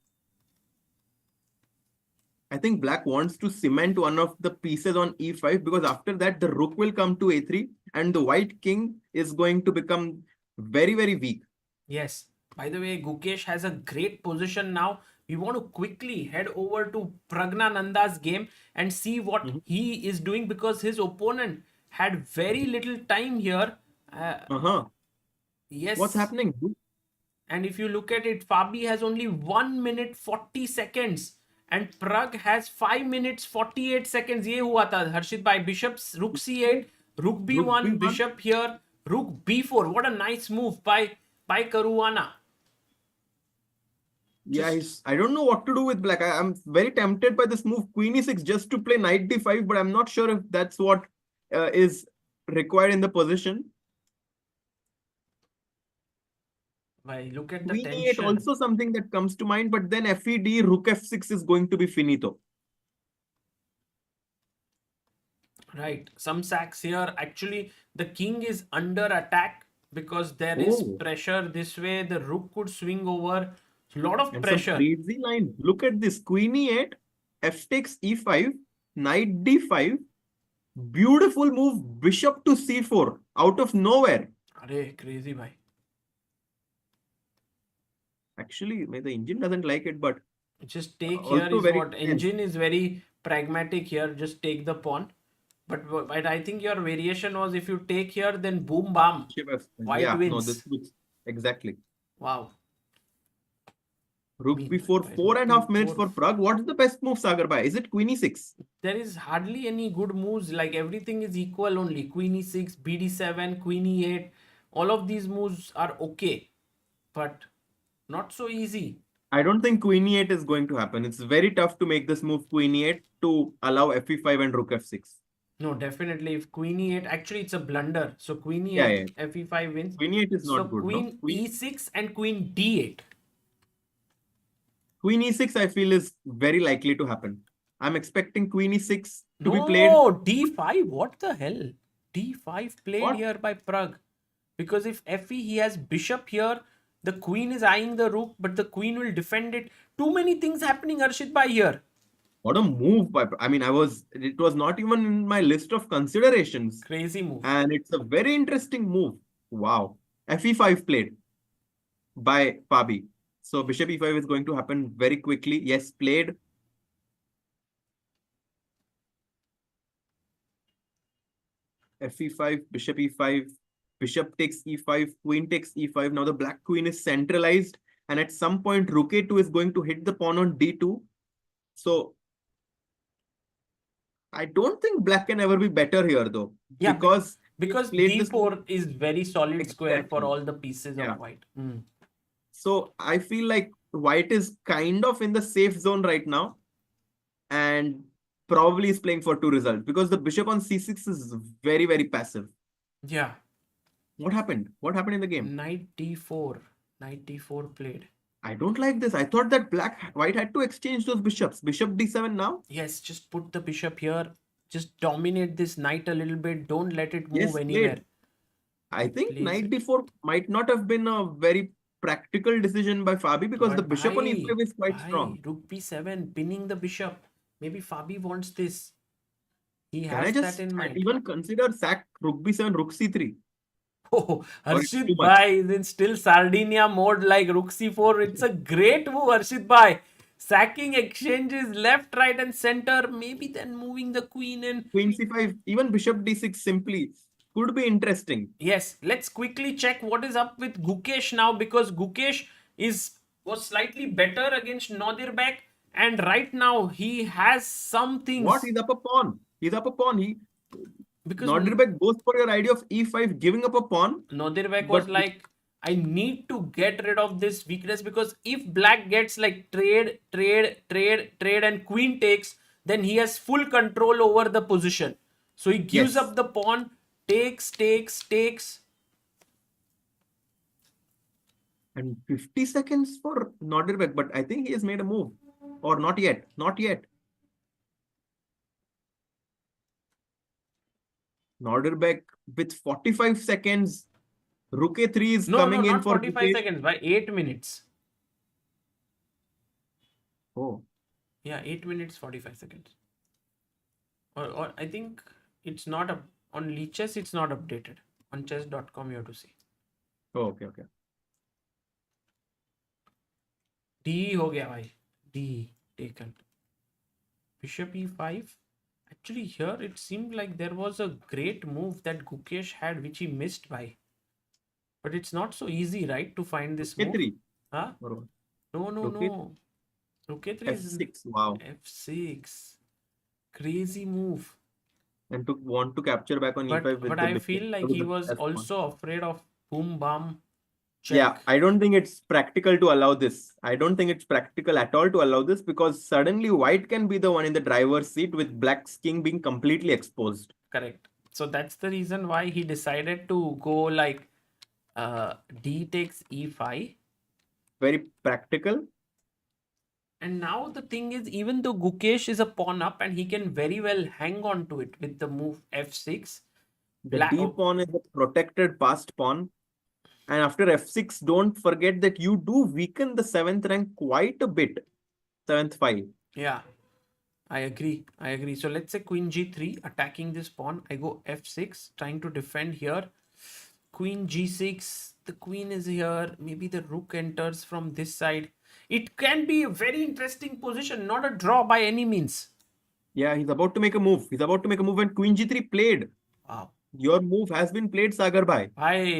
Speaker 3: I think black wants to cement one of the pieces on e5 because after that the rook will come to a3 and the white king is going to become very, very weak.
Speaker 1: Yes. By the way, Gukesh has a great position now. We want to quickly head over to Praggnanandhaa's game and see what he is doing because his opponent had very little time here.
Speaker 3: Uh-huh. What's
Speaker 1: Yes.
Speaker 3: happening?
Speaker 1: And if you look at it, Fabi has only 1 minute 40 seconds and Prag has 5 minutes 48 seconds. ये हुआ था हर्षित भाई. Bishops rook c8, rook
Speaker 3: Rook
Speaker 1: b1,
Speaker 3: b1.
Speaker 1: bishop here, rook b4. What a nice move by Caruana.
Speaker 3: Yeah, I don't know what to do with black. I'm very tempted by this move queen e6 just to play knight d5, but I'm not sure if that's what is required in the position.
Speaker 1: Why, look at the
Speaker 3: Queen e8
Speaker 1: tension.
Speaker 3: also something that comes to mind, but then fed, rook f6 is going to be finito.
Speaker 1: Right. Some sacks here. Actually, the king is under attack because there is pressure this way. The rook could swing over. A lot of
Speaker 3: And
Speaker 1: pressure.
Speaker 3: some crazy line. Look at this. Queen e8, f takes e5, knight d5. Beautiful move. Bishop to c4 out of nowhere.
Speaker 1: Arey, crazy bhai.
Speaker 3: Actually, the engine doesn't like it, but
Speaker 1: just take
Speaker 3: also
Speaker 1: here is
Speaker 3: very
Speaker 1: what
Speaker 3: tense.
Speaker 1: engine is very pragmatic here. Just take the pawn. But I think your variation was if you take here, then boom, bam, white wins.
Speaker 3: No, this looks exactly.
Speaker 1: Wow.
Speaker 3: Rook before 4.5 minutes for Prag. What is the best move, Sagar bhai? Is it queen e6?
Speaker 1: There is hardly any good moves. Like everything is equal only. Queen e6, bd7, queen e8. All of these moves are okay, but not so easy.
Speaker 3: I don't think queen e8 is going to happen. It's very tough to make this move queen e8 to allow fe5 and rook f6.
Speaker 1: No, definitely. If queen e8, actually it's a blunder. So queen e8, fe5 wins.
Speaker 3: Queen e8 is not good.
Speaker 1: Queen e6 and queen d8.
Speaker 3: Queen e6, I feel, is very likely to happen. I'm expecting queen e6 to be played.
Speaker 1: No, d5. What the hell? d5 played here by Prag. Because if fe, he has bishop here. The queen is eyeing the rook, but the queen will defend it. Too many things happening, Arshit bhai, here.
Speaker 3: What a move by, it was not even in my list of considerations.
Speaker 1: Crazy move.
Speaker 3: And it's a very interesting move. Wow. fe5 played by Fabi. So bishop e5 is going to happen very quickly. Yes, played. fe5, bishop e5, bishop takes e5, queen takes e5. Now the black queen is centralized. And at some point, rook a2 is going to hit the pawn on d2. So I don't think black can ever be better here though.
Speaker 1: Yeah,
Speaker 3: because
Speaker 1: d4 is very solid square for all the pieces of white.
Speaker 3: So I feel like white is kind of in the safe zone right now and probably is playing for two results because the bishop on c6 is very, very passive.
Speaker 1: Yeah.
Speaker 3: What happened? What happened in the game?
Speaker 1: Knight d4. Knight d4 played.
Speaker 3: I don't like this. I thought that white had to exchange those bishops. Bishop d7 now?
Speaker 1: Yes, just put the bishop here. Just dominate this knight a little bit. Don't let it move anywhere.
Speaker 3: Played. I think knight d4 might not have been a very practical decision by Fabi because the bishop on e5 is quite strong.
Speaker 1: Rook b7, pinning the bishop. Maybe Fabi wants this. He has that in mind.
Speaker 3: Even consider sack rook b7, rook c3.
Speaker 1: Oh, Harshit bhai is in still Sardinia mode like rook c4. It's a great move, Harshit bhai. Sacking exchanges left, right and center. Maybe then moving the queen in.
Speaker 3: Queen c5, even bishop d6 simply could be interesting.
Speaker 1: Yes, let's quickly check what is up with Gukesh now because Gukesh was slightly better against Nodirbek and right now he has some things.
Speaker 3: What? He's up a pawn. Because Nodirbek goes for your idea of e5, giving up a pawn.
Speaker 1: Nodirbek was like, I need to get rid of this weakness because if black gets like trade and queen takes, then he has full control over the position. So he gives up the pawn, takes.
Speaker 3: And 50 seconds for Nodirbek, but I think he has made a move. Or not yet. Nodirbek with 45 seconds. Rook a3 is coming in for
Speaker 1: 45 seconds, by 8 minutes.
Speaker 3: Oh.
Speaker 1: Yeah, 8 minutes 45 seconds. Or I think it's not up on Leeches, it's not updated. On chess.com you have to see.
Speaker 3: Oh, okay.
Speaker 1: D हो गया भाई. D taken. Bishop e5. Actually, here it seemed like there was a great move that Gukesh had, which he missed by. But it's not so easy, right, to find this move?
Speaker 3: K3.
Speaker 1: Huh?
Speaker 3: Or
Speaker 1: No.
Speaker 3: Rook
Speaker 1: Rook a3 is
Speaker 3: F6. Wow.
Speaker 1: f6. Crazy move.
Speaker 3: And to want to capture back on E5 with
Speaker 1: But
Speaker 3: the
Speaker 1: I
Speaker 3: bishop.
Speaker 1: feel like
Speaker 3: With
Speaker 1: he
Speaker 3: the
Speaker 1: was
Speaker 3: F pawn.
Speaker 1: also afraid of boom bam
Speaker 3: Yeah,
Speaker 1: check.
Speaker 3: I don't think it's practical to allow this. I don't think it's practical at all to allow this because suddenly white can be the one in the driver's seat with black's king being completely exposed.
Speaker 1: Correct. So that's the reason why he decided to go like d takes e5.
Speaker 3: Very practical.
Speaker 1: And now the thing is, even though Gukesh is a pawn up and he can very well hang on to it with the move f6.
Speaker 3: The D pawn is a protected passed pawn. And after f6, don't forget that you do weaken the 7th rank quite a bit. 7th file.
Speaker 1: Yeah, I agree. So let's say queen g3, attacking this pawn. I go f6, trying to defend here. Queen g6, the queen is here. Maybe the rook enters from this side. It can be a very interesting position, not a draw by any means.
Speaker 3: Yeah, he's about to make a move. And queen g3 played.
Speaker 1: Wow.
Speaker 3: Your move has been played, Sagar bhai.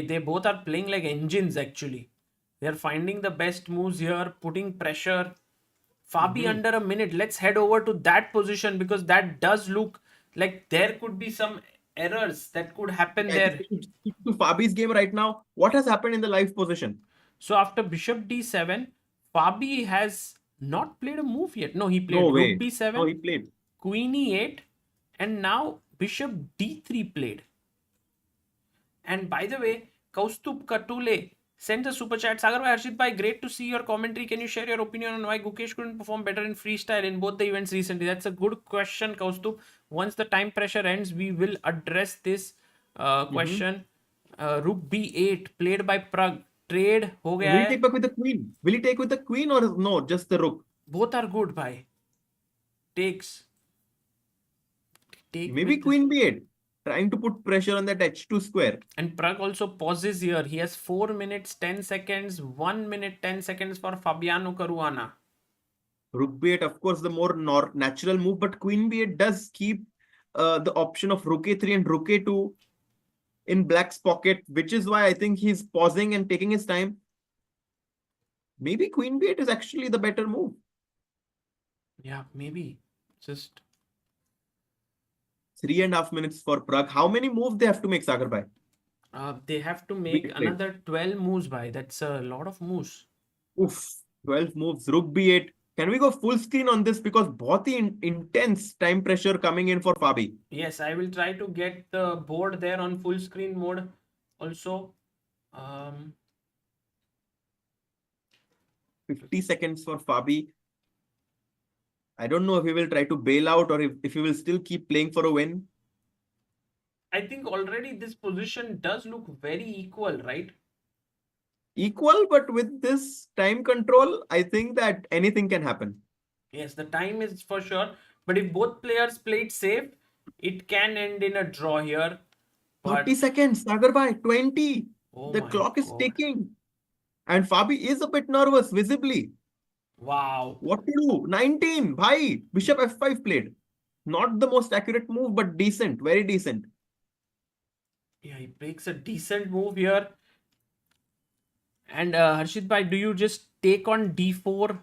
Speaker 1: They both are playing like engines actually. They're finding the best moves here, putting pressure. Fabi under a minute. Let's head over to that position because that does look like there could be some errors that could happen
Speaker 3: I
Speaker 1: there.
Speaker 3: think we should stick to Fabi's game right now. What has happened in the live position?
Speaker 1: So after bishop d7, Fabi has not played a move yet. No, he played
Speaker 3: No way.
Speaker 1: rook b7,
Speaker 3: No, he played.
Speaker 1: queen e8, and now bishop d3 played. And by the way, Kaustubh Katule sent a super chat. Sagar bhai, Harshit bhai, great to see your commentary. Can you share your opinion on why Gukesh couldn't perform better in freestyle in both the events recently? That's a good question, Kaustubh. Once the time pressure ends, we will address this question. Rook b8 played by Prag. Trade ho gaya
Speaker 3: Will he
Speaker 1: hai.
Speaker 3: take back with the queen? Will he take with the queen or no? Just the rook?
Speaker 1: Both are good, bhai. Takes. Take
Speaker 3: Maybe
Speaker 1: with
Speaker 3: queen b8. Trying to put pressure on that h2 square.
Speaker 1: And Prag also pauses here. He has 4 minutes 10 seconds, 1 minute 10 seconds for Fabiano Caruana.
Speaker 3: Rook b8, of course, the more natural move, but queen b8 does keep the option of rook a3 and rook a2 in black's pocket, which is why I think he's pausing and taking his time. Maybe queen b8 is actually the better move.
Speaker 1: Yeah, maybe. Just
Speaker 3: 3.5 minutes for Prag. How many moves they have to make, Sagar bhai?
Speaker 1: they have to make another 12 moves by. That's a lot of moves.
Speaker 3: Oof, 12 moves. Rook b8. Can we go full screen on this? Because बहुत ही intense time pressure coming in for Fabi.
Speaker 1: Yes, I will try to get the board there on full screen mode also.
Speaker 3: 50 seconds for Fabi. I don't know if he will try to bail out or if he will still keep playing for a win.
Speaker 1: I think already this position does look very equal, right?
Speaker 3: Equal, but with this time control, I think that anything can happen.
Speaker 1: Yes, the time is for sure. But if both players played safe, it can end in a draw here. But
Speaker 3: 30 seconds, Sagar bhai, 20.
Speaker 1: oh
Speaker 3: The
Speaker 1: my
Speaker 3: clock is
Speaker 1: God.
Speaker 3: ticking. And Fabi is a bit nervous, visibly.
Speaker 1: Wow.
Speaker 3: What to do? 19. Bhai, bishop f5 played. Not the most accurate move, but decent. Very decent.
Speaker 1: Yeah, he makes a decent move here. And Harshit bhai, do you just take on d4,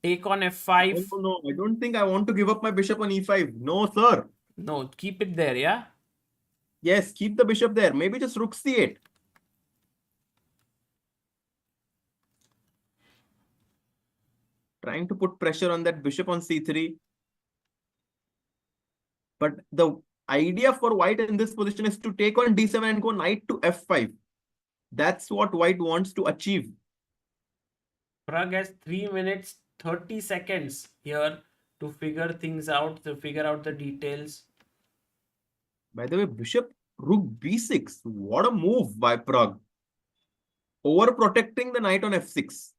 Speaker 1: take on f5?
Speaker 3: No, I don't think I want to give up my bishop on e5. No, sir.
Speaker 1: No, keep it there, yeah?
Speaker 3: Yes, keep the bishop there. Maybe just rook c8. Trying to put pressure on that bishop on c3. But the idea for white in this position is to take on d7 and go knight to f5. That's what white wants to achieve.
Speaker 1: Prag has 3 minutes 30 seconds here to figure things out, to figure out the details.
Speaker 3: By the way, bishop rook b6. What a move by Prag. Overprotecting the knight on f6.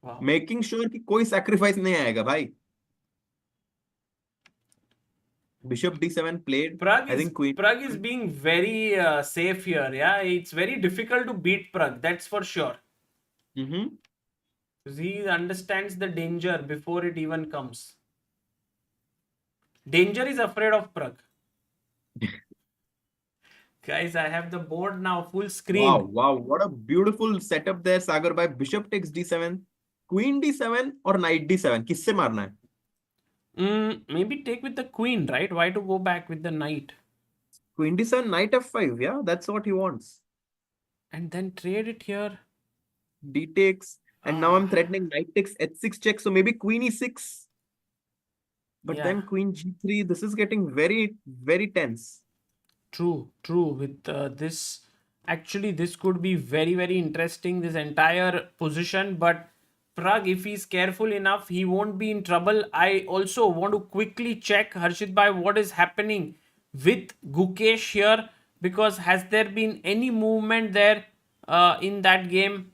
Speaker 1: Wow.
Speaker 3: Making sure कि कोई sacrifice नहीं आएगा भाई. Bishop d7 played.
Speaker 1: Pragg
Speaker 3: I think queen.
Speaker 1: is being very safe here. Yeah, it's very difficult to beat Pragg. That's for sure.
Speaker 3: Mm-hmm.
Speaker 1: Because he understands the danger before it even comes. Danger is afraid of Pragg. Guys, I have the board now full
Speaker 3: Wow,
Speaker 1: screen.
Speaker 3: wow, what a beautiful setup there, Sagar. By bishop takes d7, queen d7 or knight d7. किससे मारना है?
Speaker 1: Maybe take with the queen, right? Why to go back with the knight?
Speaker 3: Queen d7, knight f5. Yeah, that's what he wants.
Speaker 1: And then trade it here.
Speaker 3: D takes, and now I'm
Speaker 1: Ah,
Speaker 3: threatening knight takes h6 check. So maybe queen e6. But
Speaker 1: yeah,
Speaker 3: then queen g3. This is getting very, very tense.
Speaker 1: true, true. With this, actually, this could be very, very interesting, this entire position. But Pragg, if he's careful enough, he won't be in trouble. I also want to quickly check, Harshit Bhai, what is happening with Gukesh here, because has there been any movement there in that game?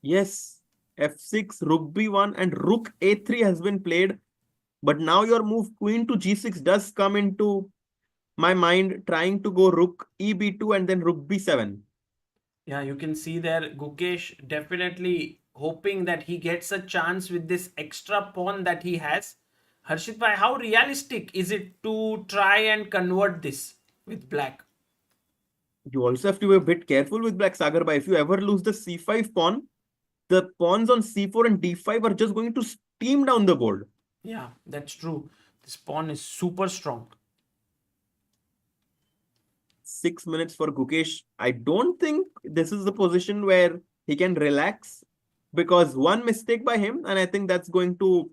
Speaker 3: Yes, f6, rook b1, and rook a3 has been played. But now your move queen to g6 does come into my mind, trying to go rook eb2 and then rook b7.
Speaker 1: Yeah, you can see there Gukesh definitely hoping that he gets a chance with this extra pawn that he has. Harshit bhai, how realistic is it to try and convert this with black?
Speaker 3: You also have to be a bit careful with black, Sagar. But if you ever lose the c5 pawn, the pawns on c4 and d5 are just going to steam down the board.
Speaker 1: Yeah, that's true. This pawn is super strong.
Speaker 3: 6 minutes for Gukesh. I don't think this is the position where he can relax, because one mistake by him, and I think that's going to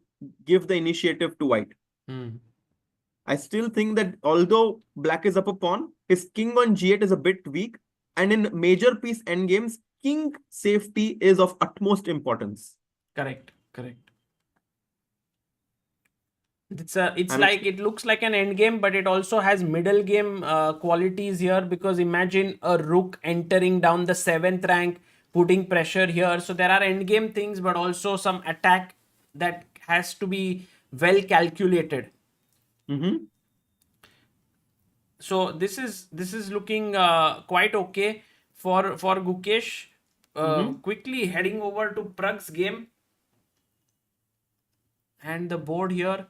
Speaker 3: give the initiative to white.
Speaker 1: Hmm.
Speaker 3: I still think that although black is up a pawn, his king on g8 is a bit weak, and in major piece endgames, king safety is of utmost importance.
Speaker 1: Correct, correct. It's
Speaker 3: I'm
Speaker 1: like it looks like an end game, but it also has middle game qualities here, because imagine a rook entering down the 7th rank, putting pressure here. So there are end game things, but also some attack that has to be well calculated.
Speaker 3: Mhm.
Speaker 1: So this is looking quite okay for Gukesh.
Speaker 3: Mhm.
Speaker 1: Quickly heading over to Pragg's game, and the board here.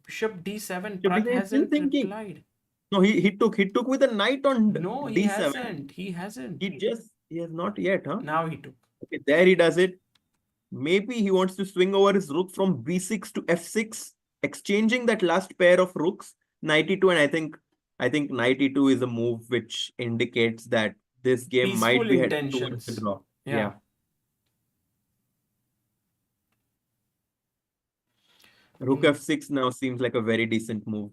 Speaker 1: Bishop d7.
Speaker 3: So
Speaker 1: Pragg
Speaker 3: he's still
Speaker 1: hasn't
Speaker 3: thinking.
Speaker 1: replied.
Speaker 3: No, he took with a knight on
Speaker 1: No, he
Speaker 3: d7.
Speaker 1: hasn't. He hasn't.
Speaker 3: He has not yet, huh?
Speaker 1: Now he took.
Speaker 3: Okay, there he does it. Maybe he wants to swing over his rook from b6 to f6, exchanging that last pair of rooks, knight e2, and I think knight e2 is a move which indicates that this game might
Speaker 1: Peaceful
Speaker 3: be heading towards the
Speaker 1: intentions.
Speaker 3: draw.
Speaker 1: Yeah.
Speaker 3: Yeah. Rook
Speaker 1: In
Speaker 3: f6 now seems like a very decent move.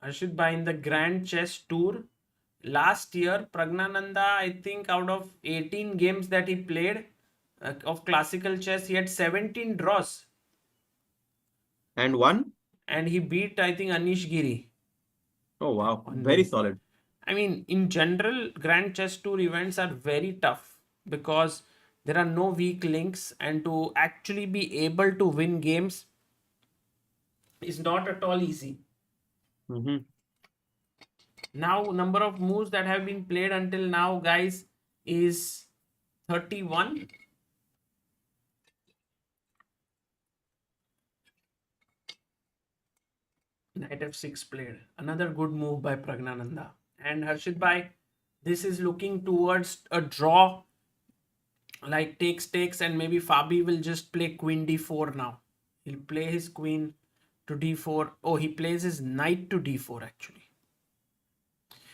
Speaker 1: Arshid Bhai, in the Grand Chess Tour last year, Praggnanandhaa, I think out of 18 games that he played of classical chess, he had 17 draws,
Speaker 3: And one?
Speaker 1: and he beat, I think, Anish Giri
Speaker 3: Oh, wow.
Speaker 1: on
Speaker 3: Very
Speaker 1: win.
Speaker 3: solid.
Speaker 1: I mean, in general, Grand Chess Tour events are very tough because there are no weak links, and to actually be able to win games is not at all easy.
Speaker 3: Mhm.
Speaker 1: Now, number of moves that have been played until now, guys, is 31. Knight f6 played. Another good move by Praggnanandhaa. And Harshit Bhai, this is looking towards a draw, like takes, and maybe Fabi will just play queen d4 now. He'll play his queen to d4. Oh, he plays his knight to d4 actually.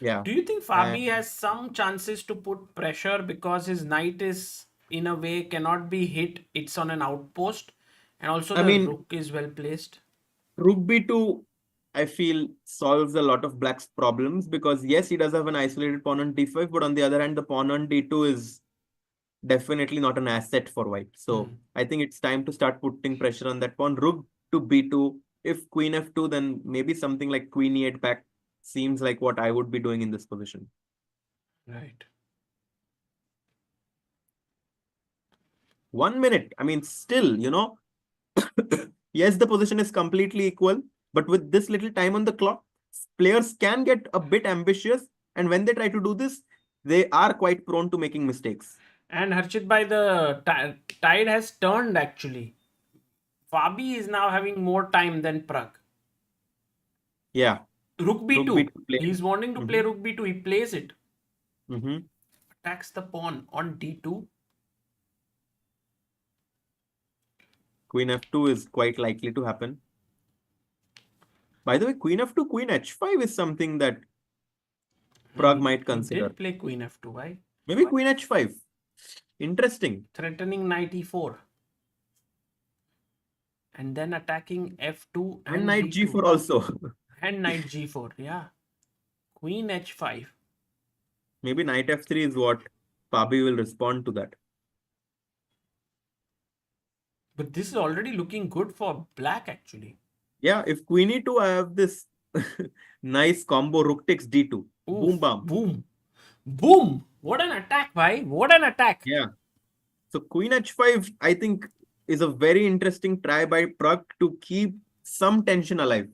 Speaker 3: Yeah.
Speaker 1: Do you think
Speaker 3: And
Speaker 1: Fabi has some chances to put pressure because his knight is in a way cannot be hit? It's on an outpost, and also
Speaker 3: I
Speaker 1: the
Speaker 3: mean,
Speaker 1: rook is well placed.
Speaker 3: rook b2, I feel, solves a lot of black's problems, because yes, he does have an isolated pawn on d5, but on the other hand, the pawn on d2 is definitely not an asset for white. So
Speaker 1: Hmm.
Speaker 3: I think it's time to start putting pressure on that pawn. Rook to b2. If queen f2, then maybe something like queen e8 back seems like what I would be doing in this position.
Speaker 1: Right.
Speaker 3: 1 minute. I mean, still, Yes, the position is completely equal, but with this little time on the clock, players can get a bit ambitious, and when they try to do this, they are quite prone to making mistakes.
Speaker 1: And Harshit bhai, the tide has turned actually. Fabi is now having more time than Prag.
Speaker 3: Yeah,
Speaker 1: Rook
Speaker 3: Rook
Speaker 1: b2.
Speaker 3: B2 played.
Speaker 1: He's wanting to play
Speaker 3: Mhm.
Speaker 1: Rook b2. He plays it.
Speaker 3: Mhm.
Speaker 1: Attacks the pawn on d2.
Speaker 3: Queen f2 is quite likely to happen. By the way, Queen f2, Queen h5 is something that Prag might
Speaker 1: He
Speaker 3: consider.
Speaker 1: did play Queen f2, right?
Speaker 3: Maybe Queen h5. Interesting.
Speaker 1: Threatening knight e4. And then attacking f2
Speaker 3: And
Speaker 1: and
Speaker 3: knight
Speaker 1: d2.
Speaker 3: g4 also.
Speaker 1: And knight g4, yeah. Queen h5.
Speaker 3: Maybe knight f3 is what Fabi will respond to that.
Speaker 1: But this is already looking good for black actually.
Speaker 3: Yeah, if Queen e2, I have this nice combo. Rook takes d2.
Speaker 1: Oof,
Speaker 3: Boom, bam.
Speaker 1: boom. Boom! What an attack, bhai. What an attack.
Speaker 3: Yeah. So Queen h5, I think, is a very interesting try by Prag to keep some tension alive.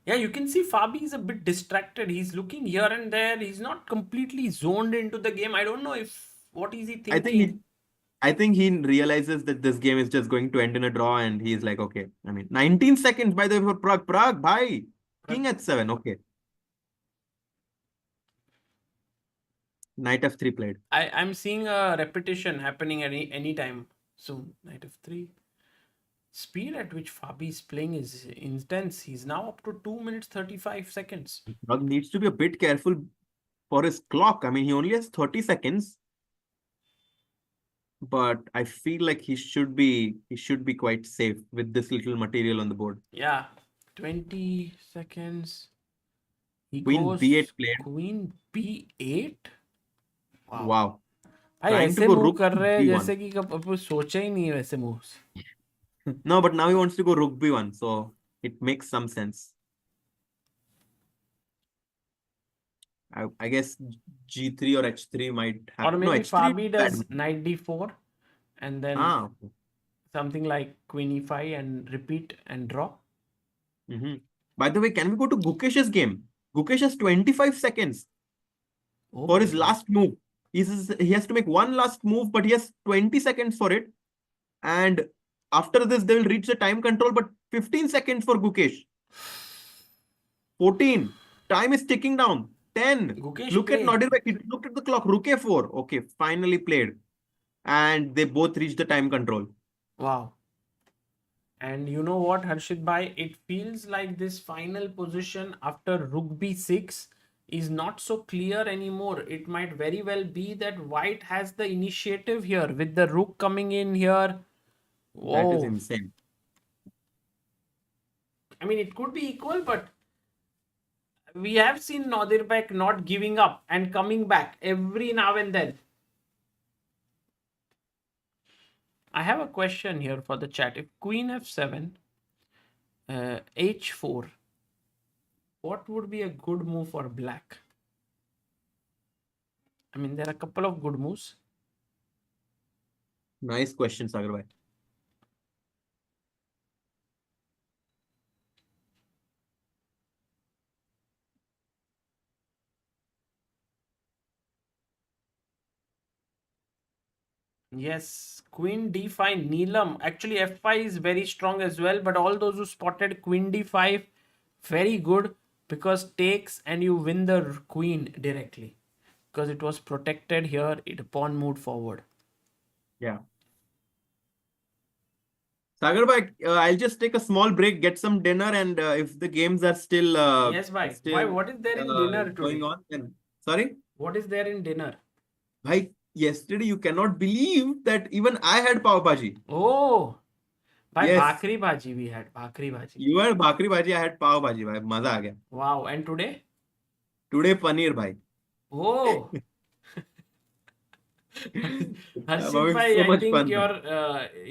Speaker 1: Yeah, you can see Fabi is a bit distracted. He's looking here and there. He's not completely zoned into the game. I don't know if what is he
Speaker 3: I think he
Speaker 1: thinking.
Speaker 3: I think he realizes that this game is just going to end in a draw, and he's like, okay. I mean, 19 seconds by the way for Prag. Prag, bhai. King h7. Okay. Knight f3 played.
Speaker 1: I'm seeing a repetition happening any time soon. Knight f3. Speed at which Fabi is playing is intense. He's now up to 2 minutes 35 seconds.
Speaker 3: Prag needs to be a bit careful for his clock. I mean, he only has 30 seconds. But I feel like he should be quite safe with this little material on the board.
Speaker 1: Yeah, 20 seconds. He
Speaker 3: Queen
Speaker 1: goes
Speaker 3: b8 played.
Speaker 1: Queen b8. Wow.
Speaker 3: Wow.
Speaker 1: भाई
Speaker 3: Trying to
Speaker 1: ऐसे
Speaker 3: go
Speaker 1: move
Speaker 3: rook
Speaker 1: कर रहे हैं
Speaker 3: b1.
Speaker 1: जैसे कि कब सोचा ही नहीं है वैसे moves.
Speaker 3: No, but now he wants to go rook b1, so it makes some sense. I guess g3 or h3 might
Speaker 1: Or
Speaker 3: happen. No,
Speaker 1: maybe
Speaker 3: h3
Speaker 1: Fabi
Speaker 3: is bad.
Speaker 1: does knight d4 and then
Speaker 3: Okay.
Speaker 1: something like queen e5 and repeat and draw.
Speaker 3: Mhm. By the way, can we go to Gukesh's game? Gukesh has 25 seconds
Speaker 1: Oh
Speaker 3: for
Speaker 1: my
Speaker 3: his
Speaker 1: God.
Speaker 3: last move. He has to make one last move, but he has 20 seconds for it. And after this, they will reach the time control, but 15 seconds for Gukesh. 14. Time is ticking down. 10.
Speaker 1: Gukesh
Speaker 3: Look at
Speaker 1: play.
Speaker 3: Nodirbek. He looked at the clock. Rook a4. Okay, finally played. And they both reached the time control.
Speaker 1: Wow. And you know what, Harshit bhai? It feels like this final position after Rook b6 is not so clear anymore. It might very well be that White has the initiative here with the Rook coming in here.
Speaker 3: That is
Speaker 1: Whoa.
Speaker 3: insane.
Speaker 1: I mean, it could be equal, but we have seen Nodirbek not giving up and coming back every now and then. I have a question here for the chat. If Queen f7, h4, what would be a good move for black? I mean, there are a couple of good moves.
Speaker 3: Nice question, Sagar bhai.
Speaker 1: Yes, Queen d5, Neelam. Actually, f5 is very strong as well, but all those who spotted Queen d5, very good because takes and you win the queen directly because it was protected here. It pawn moved forward.
Speaker 3: Yeah. Sagar bhai, I'll just take a small break, get some dinner, and if the games are still
Speaker 1: Yes, bhai. Why? What is there in dinner
Speaker 3: going
Speaker 1: today?
Speaker 3: on, then sorry,
Speaker 1: What is there in dinner?
Speaker 3: bhai. Yesterday you cannot believe that even I had pav bhaji.
Speaker 1: Oh, bhai,
Speaker 3: Yes,
Speaker 1: bhakri bhaji we had. Bhakri bhaji.
Speaker 3: you had bhakri bhaji, I had pav bhaji. Bhai, maza aa gaya.
Speaker 1: Wow. And today?
Speaker 3: Today paneer bhai.
Speaker 1: Oh.
Speaker 3: I'm
Speaker 1: Harshit
Speaker 3: having
Speaker 1: bhai,
Speaker 3: so
Speaker 1: I
Speaker 3: much
Speaker 1: think
Speaker 3: fun.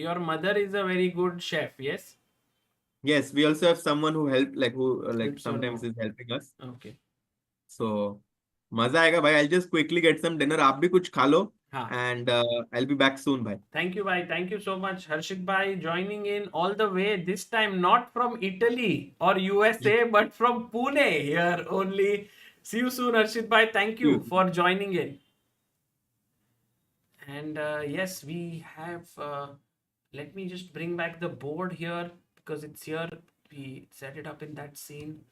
Speaker 1: your mother is a very good chef. Yes.
Speaker 3: Yes, we also have someone who like
Speaker 1: Helps your
Speaker 3: sometimes
Speaker 1: mom.
Speaker 3: is helping us.
Speaker 1: Okay.
Speaker 3: So मजा आएगा भाई. I'll just quickly get some dinner. आप भी कुछ खा लो.
Speaker 1: Ha.
Speaker 3: And I'll be back soon. Bye.
Speaker 1: Thank you, bhai. Thank you so much, Harshit bhai, joining in all the way. This time not from Italy or USA, but from Pune here only. See you soon, Harshit bhai. Thank you
Speaker 3: You.
Speaker 1: for joining in. And yes, we have. Let me just bring back the board here because it's here. We set it up in that scene.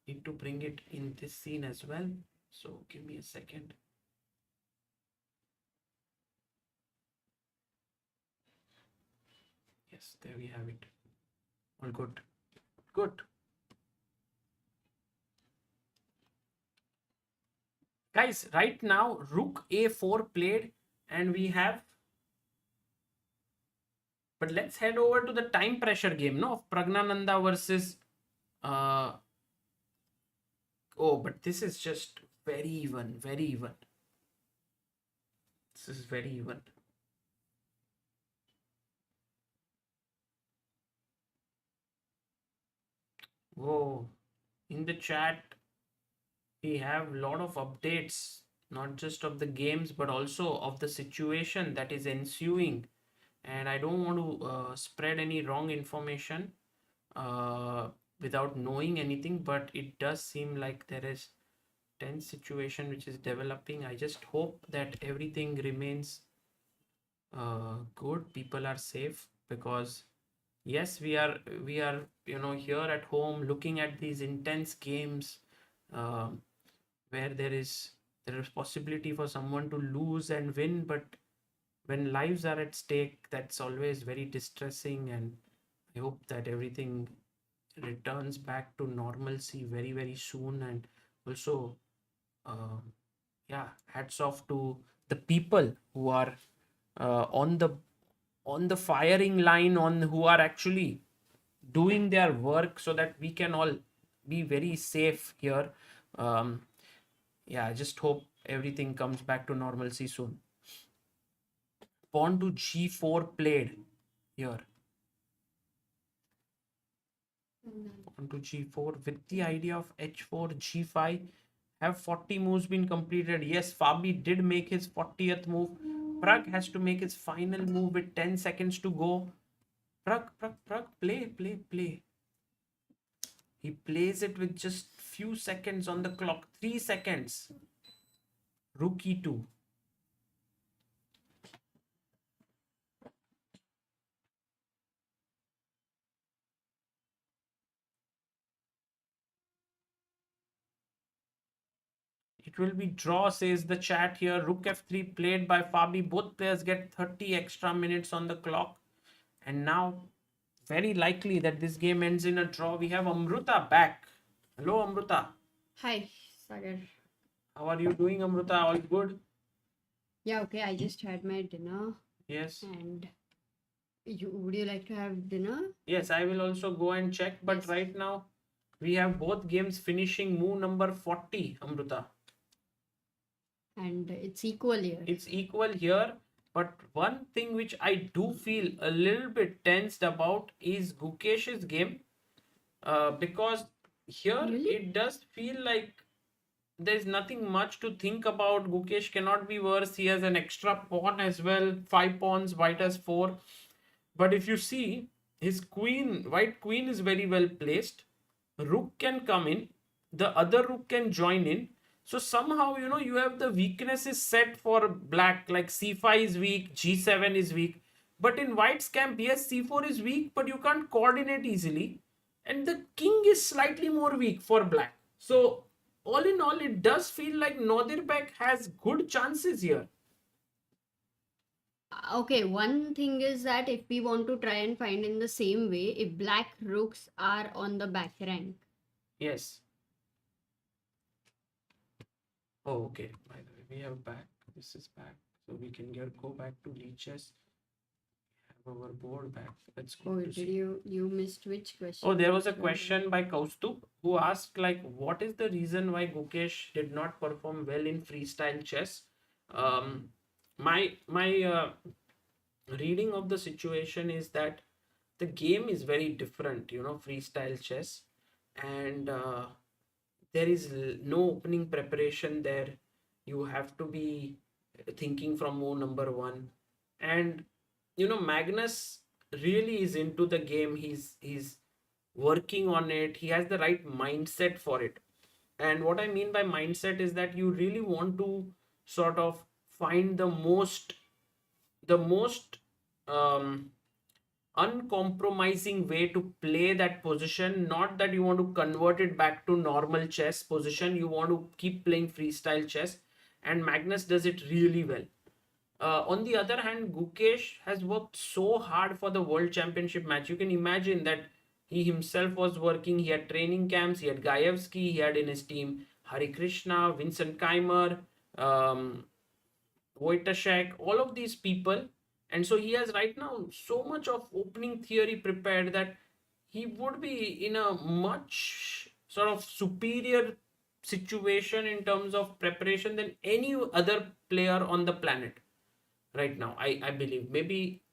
Speaker 1: Need to bring it in this scene as well. So give me a second. Yes, there we have it. All good. Good. Guys, right now, Rook A4 played, and we have. But let's head over to the time pressure game, no? Of Praggnanandhaa versus. Uh, oh, but this is just very even, very even. This is very even. Whoa. In the chat, we have a lot of updates, not just of the games, but also of the situation that is ensuing. And I don't want to spread any wrong information without knowing anything, but it does seem like there is tense situation which is developing. I just hope that everything remains good, people are safe, because yes, we are here at home looking at these intense games where there is possibility for someone to lose and win, but when lives are at stake, that's always very distressing. And I hope that everything returns back to normalcy very, very soon. And also, uh, yeah, hats off to the people who are on the firing line, on who are actually doing their work, so that we can all be very safe here. Um, yeah, I just hope everything comes back to normalcy soon. Pawn to g4 played here. Pawn to g4 with the idea of h4, g5. Have 40 moves been completed? Yes, Fabi did make his 40th move. Prag has to make his final move with 10 seconds to go. Prag, play. He plays it with just few seconds on the clock. 3 seconds. Rook e2. It will be draw, says the chat here. Rook f3 played by Fabi. Both players get 30 extra minutes on the clock. And now, very likely that this game ends in a draw. We have Amruta back. Hello, Amruta.
Speaker 2: Hi, Sagar.
Speaker 1: How are you doing, Amruta? All good?
Speaker 2: Yeah, okay. I just had my dinner.
Speaker 1: Yes.
Speaker 2: And would you like to have dinner?
Speaker 1: Yes, I will also go and check. But
Speaker 2: Yes.
Speaker 1: right now, we have both games finishing move number 40, Amruta.
Speaker 2: And it's equal here.
Speaker 1: It's equal here. But one thing which I do feel a little bit tensed about is Gukesh's game. Because here
Speaker 2: Really?
Speaker 1: it does feel like there's nothing much to think about. Gukesh cannot be worse. He has an extra pawn as well. 5 pawns, white has 4. But if you see, his white queen is very well placed. Rook can come in. The other rook can join in. So somehow, you have the weaknesses set for black, like c5 is weak, g7 is weak. But in white's camp, yes, c4 is weak, but you can't coordinate easily. And the king is slightly more weak for black. So all in all, it does feel like Nodirbek has good chances here.
Speaker 2: Okay, one thing is that if we want to try and find in the same way, if black rooks are on the back rank.
Speaker 1: Yes. Oh, okay. By the way, we have back. This is back. So we can go back to leeches. Have our board back. Let's go.
Speaker 2: Oh, did you missed which question?
Speaker 1: Oh, there was a question by Kaustub who asked, like, what is the reason why Gukesh did not perform well in freestyle chess? My reading of the situation is that the game is very different, freestyle chess, and there is no opening preparation there. You have to be thinking from move number one. And Magnus really is into the game. He's working on it. He has the right mindset for it. And what I mean by mindset is that you really want to sort of find the most um, uncompromising way to play that position. Not that you want to convert it back to normal chess position. You want to keep playing freestyle chess, and Magnus does it really well. On the other hand, Gukesh has worked so hard for the World Championship match. You can imagine that he himself was working. He had training camps. He had Gaevsky. He had in his team Hari Krishna, Vincent Keimer, um, Wojtaszek, all of these people. And so he has right now so much of opening theory prepared that he would be in a much sort of superior situation in terms of preparation than any other player on the planet right now. I believe maybe,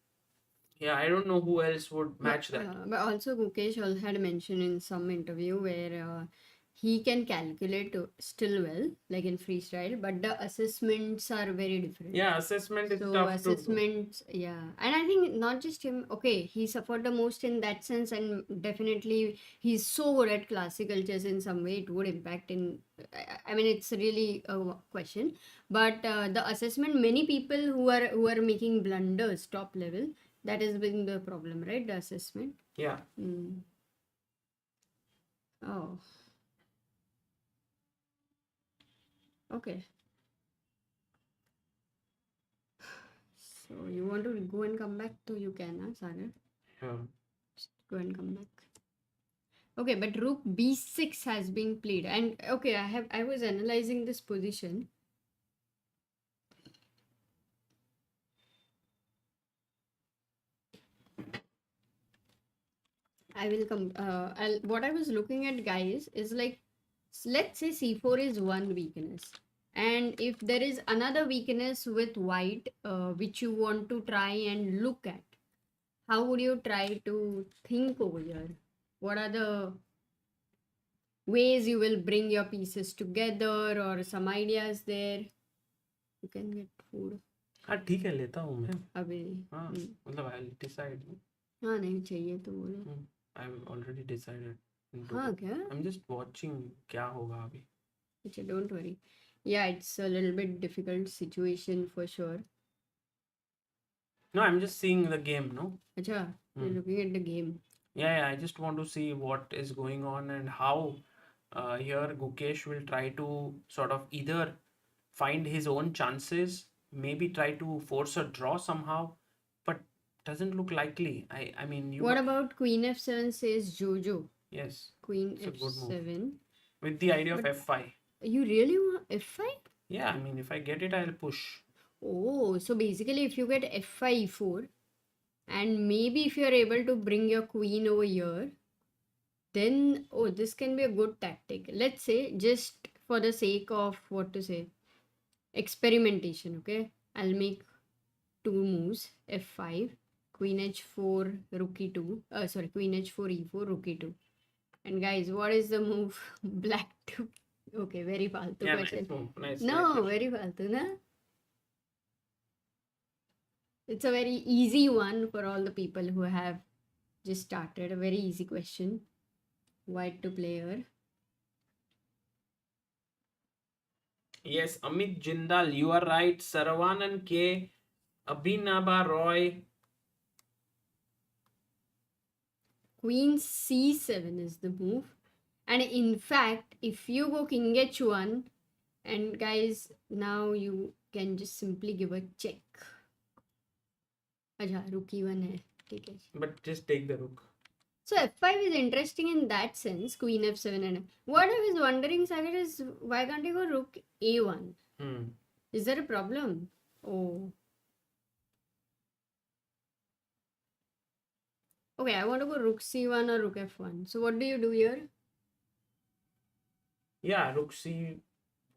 Speaker 1: yeah, I don't know who else would match that.
Speaker 2: But also Gukesh also had mentioned in some interview where he can calculate still well, like in freestyle, but the assessments are very different.
Speaker 1: Yeah, assessment is
Speaker 2: So
Speaker 1: tough to do.
Speaker 2: assessments, yeah, and I think not just him. Okay, he suffered the most in that sense, and definitely he's so good at classical chess in some way. It would impact in. I mean, it's really a question, but the assessment, many people who are making blunders top level, that has been the problem, right? The assessment.
Speaker 1: Yeah.
Speaker 2: Mm. Oh, okay. So you want to go and come back to you can, huh, Sagar?
Speaker 1: Yeah.
Speaker 2: Just go and come back. Okay, but rook b6 has been played, and okay, I was analyzing this position. I will come. What I was looking at, guys, is like, let's say c4 is one weakness, and if there is another weakness with white, which you want to try and look at, how would you try to think over here? What are the ways you will bring your pieces together, or some ideas there? You can get food.
Speaker 1: हाँ ठीक है, लेता हूँ मैं.
Speaker 2: अभी
Speaker 1: हाँ मतलब I'll decide.
Speaker 2: हाँ नहीं चाहिए तो बोलो.
Speaker 1: I've already decided.
Speaker 2: हाँ क्या?
Speaker 1: I'm just watching क्या होगा अभी.
Speaker 2: अच्छा, don't worry. Yeah, it's a little bit difficult situation for sure.
Speaker 1: No, I'm just seeing the game, no?
Speaker 2: अच्छा, you're looking at the game.
Speaker 1: Yeah, I just want to see what is going on and how here Gukesh will try to sort of either find his own chances, maybe try to force a draw somehow, but doesn't look likely. I mean, you.
Speaker 2: What about Queen F7 says Jojo?
Speaker 1: Yes,
Speaker 2: Queen
Speaker 1: it's a good move.
Speaker 2: F7.
Speaker 1: With the idea of
Speaker 2: But
Speaker 1: F5.
Speaker 2: you really want F5?
Speaker 1: Yeah, I mean, if I get it, I'll push.
Speaker 2: Oh, so basically if you get F5, E4, and maybe if you're able to bring your queen over here, then, oh, this can be a good tactic. Let's say, just for the sake of, what to say, experimentation, okay? I'll make two moves, F5, Queen H4, Rook E2, sorry, Queen H4, E4, Rook E2. And guys, what is the move? Black 2. Okay, very faltu
Speaker 1: Yeah,
Speaker 2: question.
Speaker 1: nice move. Nice.
Speaker 2: No,
Speaker 1: nice.
Speaker 2: very faltu, na? It's a very easy one for all the people who have just started. A very easy question. White to player.
Speaker 1: Yes, Amit Jindal, you are right. Saravanan K, Abhinaba Roy.
Speaker 2: Queen C7 is the move. And in fact, if you go King H1, and guys, now you can just simply give a check. अच्छा, rook E1 है, ठीक है.
Speaker 1: But just take the rook.
Speaker 2: So F5 is interesting in that sense, Queen F7 and what I was wondering, Sagar, is why can't you go Rook A1? Is there a problem? Oh. Okay, I want to go Rook C1 or Rook F1. So what do you do here?
Speaker 1: Yeah, Rook C1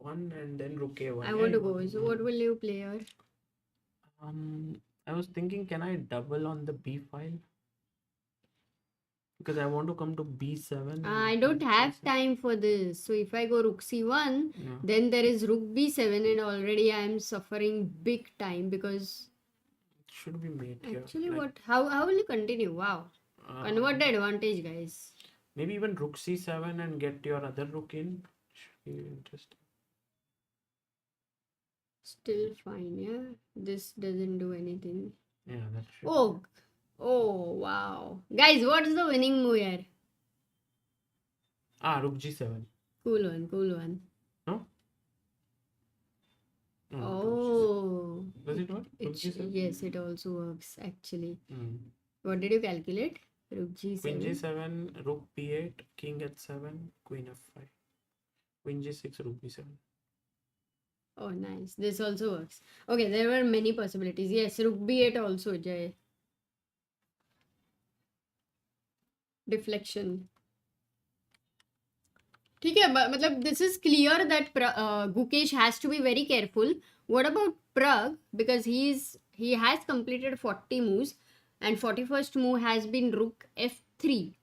Speaker 1: and then Rook A1.
Speaker 2: I want to go. So what will you play here?
Speaker 1: I was thinking, can I double on the B file? Because I want to come to b7.
Speaker 2: I don't have time for this. So if I go rook c1,
Speaker 1: Yeah.
Speaker 2: then there is rook b7, and already I am suffering big time because
Speaker 1: It should be made here.
Speaker 2: actually
Speaker 1: like,
Speaker 2: what? How will you continue? Wow, convert the advantage, guys.
Speaker 1: Maybe even rook c7 and get your other rook in. Should be interesting.
Speaker 2: Still fine, yeah. This doesn't do anything.
Speaker 1: Yeah, that should.
Speaker 2: Oh wow, guys, what's the winning move here?
Speaker 1: Rook g7.
Speaker 2: Cool one.
Speaker 1: No? No,
Speaker 2: Oh,
Speaker 1: does it work? Rook g7?
Speaker 2: yes, it also works actually.
Speaker 1: Hmm.
Speaker 2: What did you calculate? Rook g7.
Speaker 1: Queen g7, rook b8, king h7, queen f5. Queen g6, rook b7.
Speaker 2: Oh, nice. This also works. Okay, there were many possibilities. Yes, rook b8 also, Jay. Deflection. ठीक है, मतलब this is clear that Gukesh has to be very careful. What about Pragg? Because he has completed 40 moves, and 41st move has been rook f3.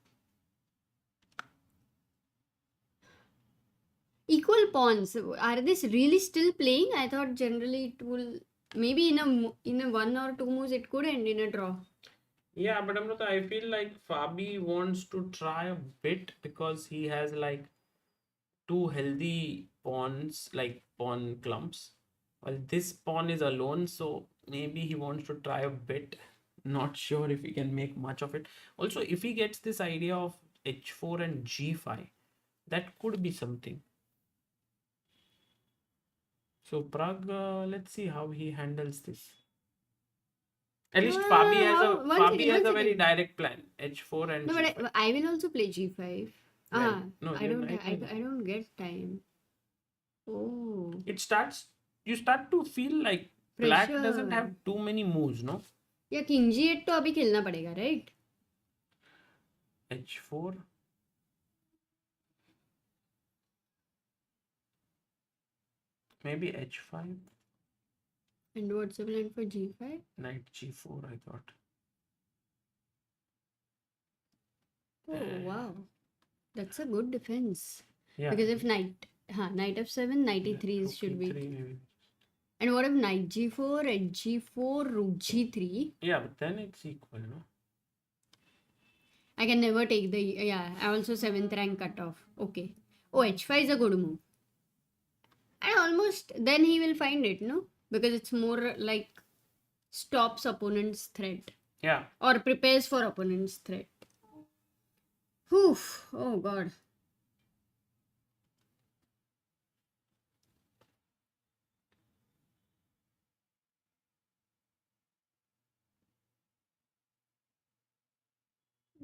Speaker 2: Equal pawns. Are this really still playing? I thought generally it will maybe in a 1 or 2 moves it could end in a draw.
Speaker 1: Yeah, but Amruta, I feel like Fabi wants to try a bit because he has like two healthy pawns, like pawn clumps. Well, this pawn is alone, so maybe he wants to try a bit. Not sure if he can make much of it. Also, if he gets this idea of h4 and g5, that could be something. So Pragg, let's see how he handles this. At least Fabi has a very direct plan. h4 and
Speaker 2: no,
Speaker 1: g5.
Speaker 2: but I will also play g5.
Speaker 1: No,
Speaker 2: I don't get time. Oh.
Speaker 1: You start to feel like black
Speaker 2: Pressure.
Speaker 1: doesn't have too many moves, no?
Speaker 2: या king g8 तो अभी खेलना पड़ेगा, right?
Speaker 1: h4. Maybe h5.
Speaker 2: And what's the plan for g5?
Speaker 1: Knight g4, I thought.
Speaker 2: Oh wow, that's a good defense.
Speaker 1: Yeah.
Speaker 2: Because if knight f7, knight e3 should be.
Speaker 1: Maybe.
Speaker 2: And what if knight g4 and g4, rook g3?
Speaker 1: Yeah, but then it's equal, no?
Speaker 2: I can never take the, yeah, I also 7th rank cutoff. Okay. Oh, h5 is a good move. And almost then he will find it, no? Because it's more like stops opponent's threat.
Speaker 1: Yeah.
Speaker 2: Or prepares for opponent's threat. Whew. Oh god.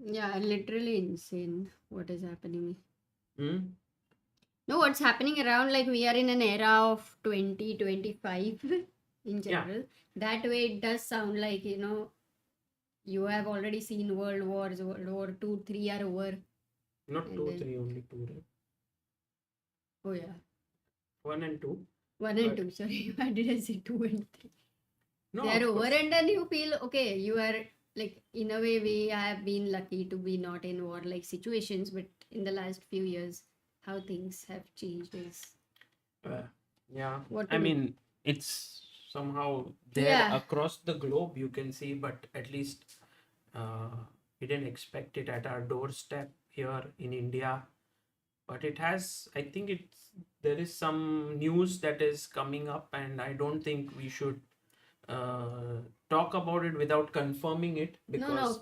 Speaker 2: Yeah, literally insane what is happening. No, what's happening around, like we are in an era of 2025 in general. Yeah. That way it does sound like, you know, you have already seen world wars, World War 2, 3 are over.
Speaker 1: Not 2, 3, only 2, right?
Speaker 2: Oh yeah.
Speaker 1: 1 and 2.
Speaker 2: 1 and 2, sorry. Why did I say 2 and 3?
Speaker 1: No,
Speaker 2: they are over, and then you feel, okay, you are, like, in a way we have been lucky to be not in war-like situations, but in the last few years, how things have changed is...
Speaker 1: yeah. I mean, it's somehow there across the globe, you can see, but at least we didn't expect it at our doorstep here in India. But it has, I think there is some news that is coming up, and I don't think we should talk about it without confirming it. Because,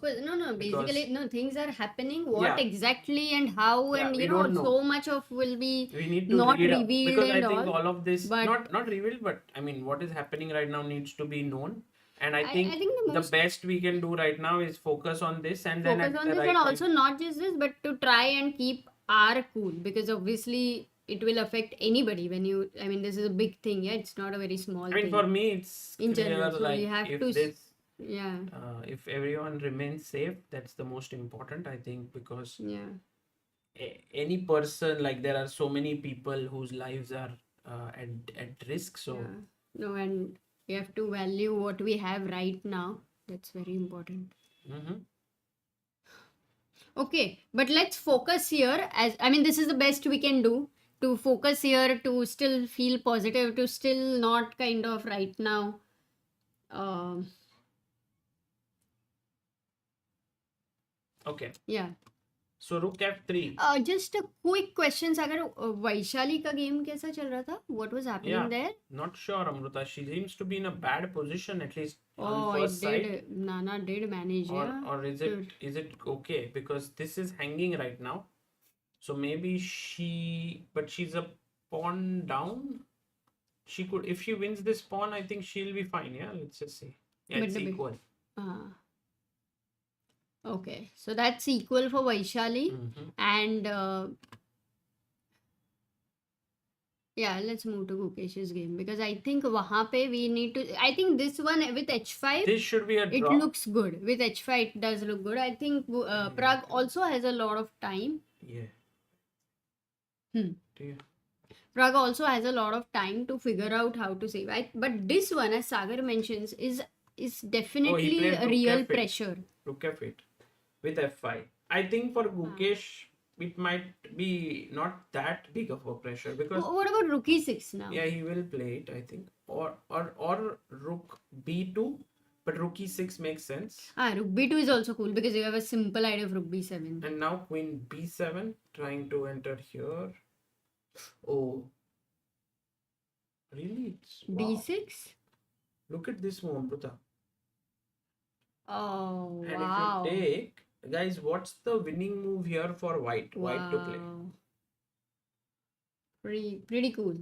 Speaker 2: basically, no, things are happening. What exactly and how, and you know, so much of will be not revealed,
Speaker 1: because I think all of this, not revealed, but I mean, what is happening right now needs to be known. And I think the best we can do right now is focus on this, and then
Speaker 2: focus on this, and also not just this, but to try and keep our cool, because obviously it will affect anybody when you, I mean, this is a big thing, yeah, it's not a very small thing.
Speaker 1: I mean, for me, it's
Speaker 2: in
Speaker 1: clear,
Speaker 2: general, so
Speaker 1: like,
Speaker 2: you have
Speaker 1: if
Speaker 2: to,
Speaker 1: this,
Speaker 2: yeah,
Speaker 1: if everyone remains safe, that's the most important, I think, because any person, like, there are so many people whose lives are at risk, so
Speaker 2: no, and we have to value what we have right now. That's very important. Okay, but let's focus here. As I mean, this is the best we can do to focus here, to still feel positive, to still not kind of right now. Um,
Speaker 1: Okay.
Speaker 2: yeah.
Speaker 1: So rook f3.
Speaker 2: Just a quick question, Sagar. Vaishali का game कैसा चल रहा था? What was happening
Speaker 1: Yeah.
Speaker 2: there?
Speaker 1: Not sure, Amruta. She seems to be in a bad position, at least
Speaker 2: Oh,
Speaker 1: on
Speaker 2: it
Speaker 1: first sight.
Speaker 2: did. Nana did manage, yeah.
Speaker 1: Or is it okay? Because this is hanging right now. So maybe but she's a pawn down. She could, if she wins this pawn, I think she'll be fine. Yeah, let's just see. Yeah,
Speaker 2: But
Speaker 1: it's
Speaker 2: the big-
Speaker 1: equal.
Speaker 2: Okay, so that's equal for Vaishali. And yeah, let's move to Gukesh's game because I think wahan pe we need to. I think this one with h5,
Speaker 1: This should be a
Speaker 2: it
Speaker 1: draw.
Speaker 2: looks good. With h5, it does look good. I think Prague also has a lot of time.
Speaker 1: Yeah. Yeah.
Speaker 2: Prague also has a lot of time to figure out how to save. But this one, as Sagar mentions, is definitely
Speaker 1: played
Speaker 2: a
Speaker 1: rook
Speaker 2: real
Speaker 1: f8.
Speaker 2: pressure.
Speaker 1: Rook f8 with f5. I think for Gukesh, it might be not that big of a pressure because
Speaker 2: What about rook e6 now?
Speaker 1: yeah, he will play it, I think, or rook b2, but rook e6 makes sense.
Speaker 2: Rook b2 is also cool because you have a simple idea of rook b7.
Speaker 1: And now queen b7 trying to enter here. Oh, really? Wow.
Speaker 2: d6.
Speaker 1: Look at this move, Amruta.
Speaker 2: Oh,
Speaker 1: And
Speaker 2: wow.
Speaker 1: if you take, guys, what's the winning move here for white? White to play.
Speaker 2: Pretty cool.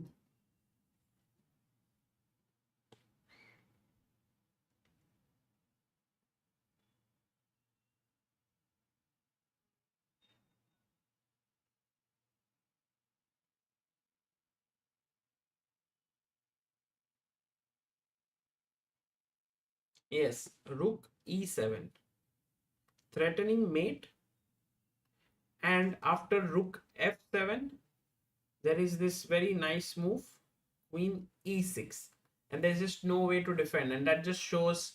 Speaker 1: Yes, rook e7. Threatening mate. And after rook f7, there is this very nice move, queen e6. And there's just no way to defend. And that just shows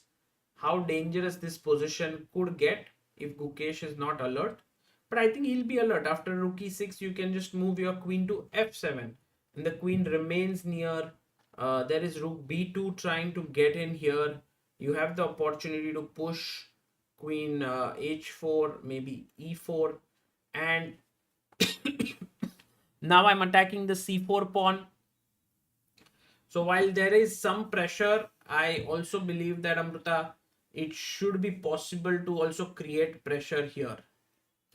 Speaker 1: how dangerous this position could get if Gukesh is not alert. But I think he'll be alert. After rook e6, you can just move your queen to f7. And the queen remains near. There is rook b2 trying to get in here. You have the opportunity to push queen h4, maybe e4. And now I'm attacking the c4 pawn. So while there is some pressure, I also believe that, Amruta, it should be possible to also create pressure here.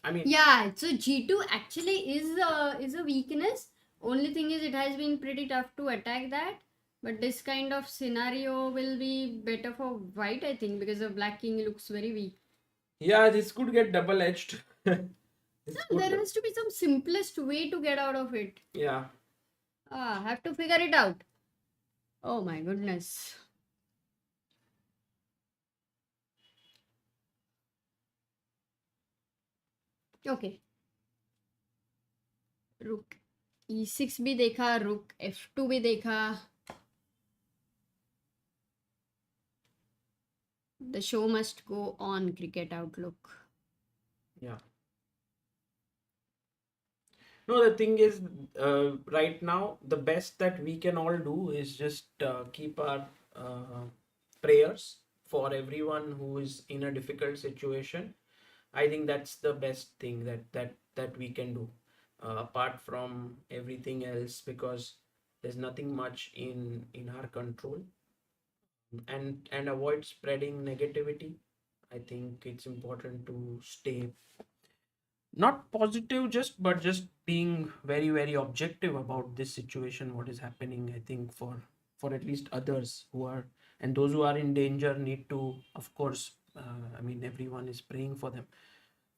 Speaker 1: I mean,
Speaker 2: yeah, so g2 actually is a weakness. Only thing is it has been pretty tough to attack that. But this kind of scenario will be better for white, I think, because the black king looks very weak.
Speaker 1: Yeah, this could get double-edged.
Speaker 2: There has to be some simplest way to get out of it.
Speaker 1: Yeah.
Speaker 2: Have to figure it out. Oh my goodness. Okay. रुक e6 भी देखा, रुक f2 भी देखा. The show must go on, Cricket Outlook.
Speaker 1: Yeah. No, the thing is, right now, the best that we can all do is just keep our prayers for everyone who is in a difficult situation. I think that's the best thing that we can do, apart from everything else, because there's nothing much in our control. And avoid spreading negativity. I think it's important to stay not positive but just being very, very objective about this situation, what is happening. I think for at least others who are, and those who are in danger, need to, of course, I mean, everyone is praying for them.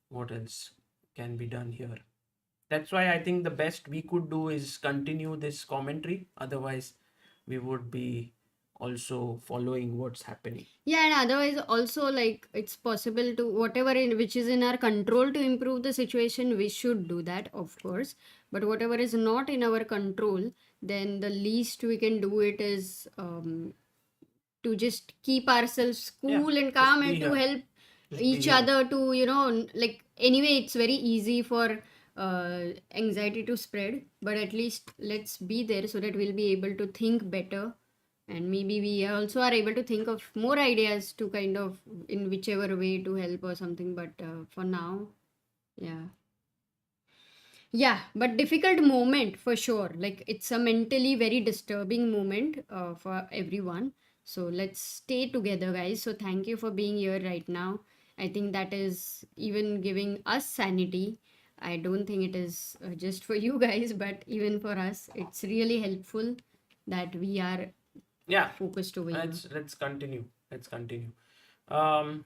Speaker 1: What else can be done here? That's why I think the best we could do is continue this commentary. Otherwise, we would be also following what's happening.
Speaker 2: Yeah, and otherwise also, like, it's possible to whatever which is in our control to improve the situation, we should do that, of course. But whatever is not in our control, then the least we can do it is to just keep ourselves cool and calm, and to each other to, like, anyway, it's very easy for anxiety to spread, but at least let's be there so that we'll be able to think better, and maybe we also are able to think of more ideas to kind of in whichever way to help or something. But for now, yeah. Yeah, but difficult moment for sure. Like, it's a mentally very disturbing moment for everyone. So let's stay together, guys. So thank you for being here right now. I think that is even giving us sanity. I don't think it is just for you guys, but even for us, it's really helpful that we are
Speaker 1: Yeah,
Speaker 2: focused over here.
Speaker 1: let's continue. Let's continue. Um,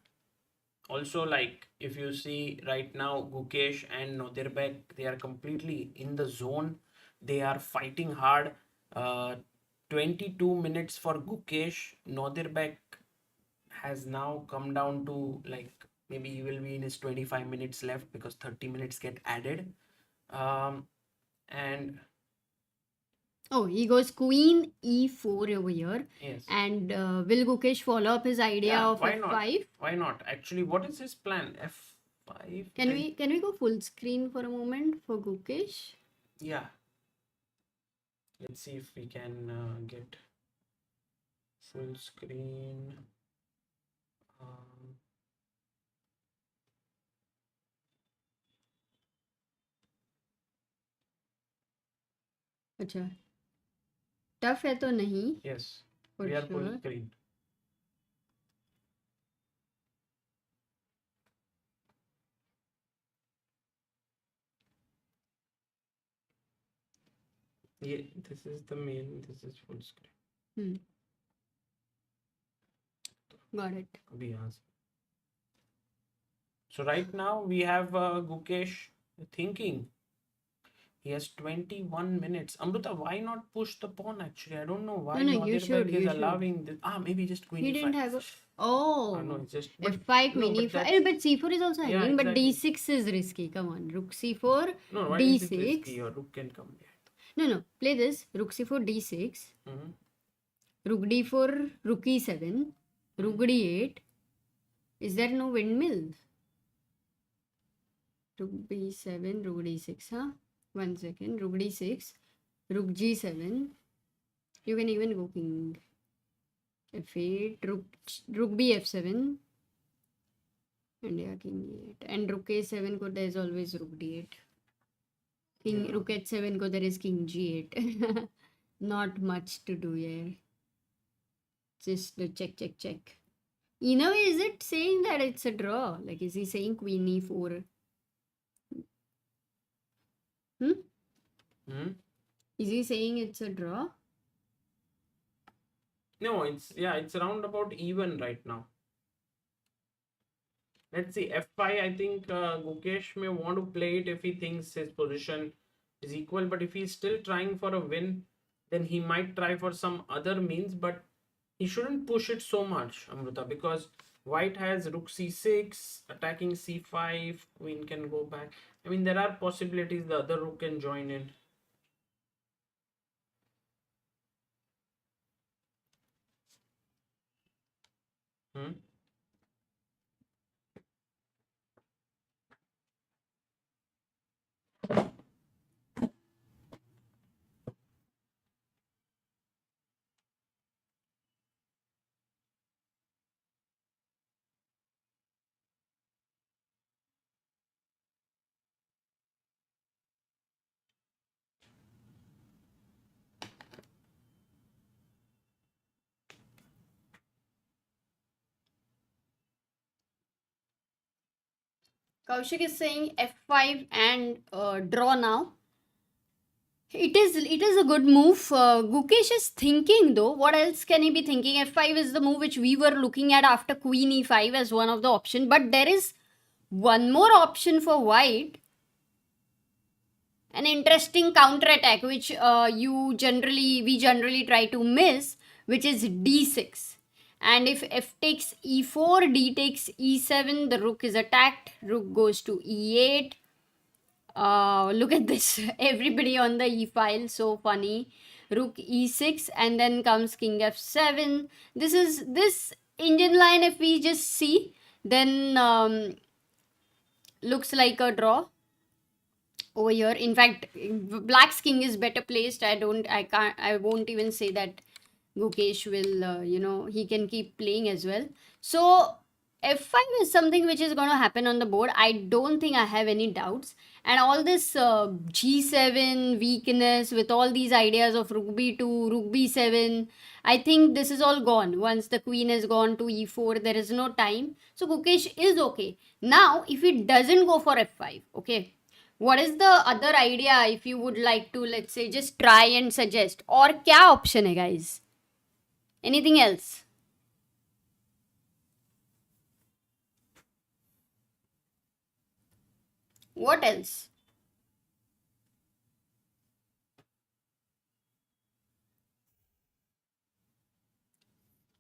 Speaker 1: Also, like if you see right now, Gukesh and Nodirbek, they are completely in the zone. They are fighting hard. 22 minutes for Gukesh. Nodirbek has now come down to, like, maybe he will be in his 25 minutes left because 30 minutes get added. And
Speaker 2: Oh, he goes Queen E4 over here.
Speaker 1: yes.
Speaker 2: And will Gukesh follow up his idea
Speaker 1: Yeah,
Speaker 2: of
Speaker 1: why
Speaker 2: F5?
Speaker 1: not? Why not? Actually, what is his plan? F5?
Speaker 2: Can we go full screen for a moment for Gukesh?
Speaker 1: Yeah. Let's see if we can get full screen. Um,
Speaker 2: अच्छा tough है तो नहीं
Speaker 1: yes,
Speaker 2: for
Speaker 1: we are full
Speaker 2: sure.
Speaker 1: screen. Yeah, this is the main. This is full screen.
Speaker 2: Got it.
Speaker 1: अभी यहाँ से. So right now we have Gukesh thinking. He has 21 minutes. Amruta, why not push the pawn actually? I don't know why
Speaker 2: No, you should,
Speaker 1: Nodirbek is
Speaker 2: you should.
Speaker 1: allowing this. Maybe just queen
Speaker 2: He
Speaker 1: e5.
Speaker 2: didn't have a... Oh,
Speaker 1: no, it's just but,
Speaker 2: F5,
Speaker 1: no,
Speaker 2: Queen
Speaker 1: but
Speaker 2: E5. But C4 is also
Speaker 1: Yeah,
Speaker 2: hanging. But
Speaker 1: exactly.
Speaker 2: D6 is risky. Come on. Rook C4,
Speaker 1: no, why is it
Speaker 2: D6.
Speaker 1: risky? Your rook can come behind.
Speaker 2: No. Play this. Rook C4, D6.
Speaker 1: Mhm.
Speaker 2: Rook D4, Rook E7. Rook D8. Is there no windmill? Rook B7, Rook D6, huh? 1 second. Rook D6, Rook G7. You can even go King F8, Rook B F7. And yeah, King E8. And Rook A7 ko there is always Rook D8. King Rook H7 ko there is King G8. Not much to do here. Just check. In a way, is it saying that it's a draw? Like, is he saying Queen E4? Is he saying it's a draw?
Speaker 1: No, it's around about even right now. Let's see, F5. I think Gukesh may want to play it if he thinks his position is equal. But if he's still trying for a win, then he might try for some other means. But he shouldn't push it so much, Amruta, because White has Rook C6, attacking C5, Queen can go back. I mean, there are possibilities the other rook can join in.
Speaker 2: Kaushik is saying F5 and draw now. It is a good move. Gukesh is thinking though. What else can he be thinking? F5 is the move which we were looking at after Queen E5 as one of the options. But there is one more option for White. An interesting counter attack which we generally try to miss, which is D6. And if F takes E4, D takes E7, the rook is attacked. Rook goes to E8. Look at this. Everybody on the E file, so funny. Rook E6 and then comes King F7. This Indian line, if we just see, then looks like a draw over here. In fact, Black's king is better placed. I won't even say that Gukesh will, he can keep playing as well. So f5 is something which is going to happen on the board. I don't think I have any doubts. And all this g7 weakness with all these ideas of rook b2, rook b7, I think this is all gone. Once the queen has gone to e4, there is no time. So Gukesh is okay. Now, if he doesn't go for f5, okay, what is the other idea if you would like to, let's say, just try and suggest? Or क्या option है guys? Anything else? What else?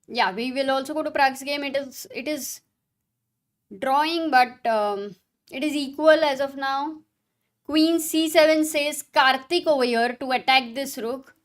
Speaker 2: Yeah, we will also go to Prague's game. It is drawing, but it is equal as of now. Queen c7 says Karthik over here to attack this rook.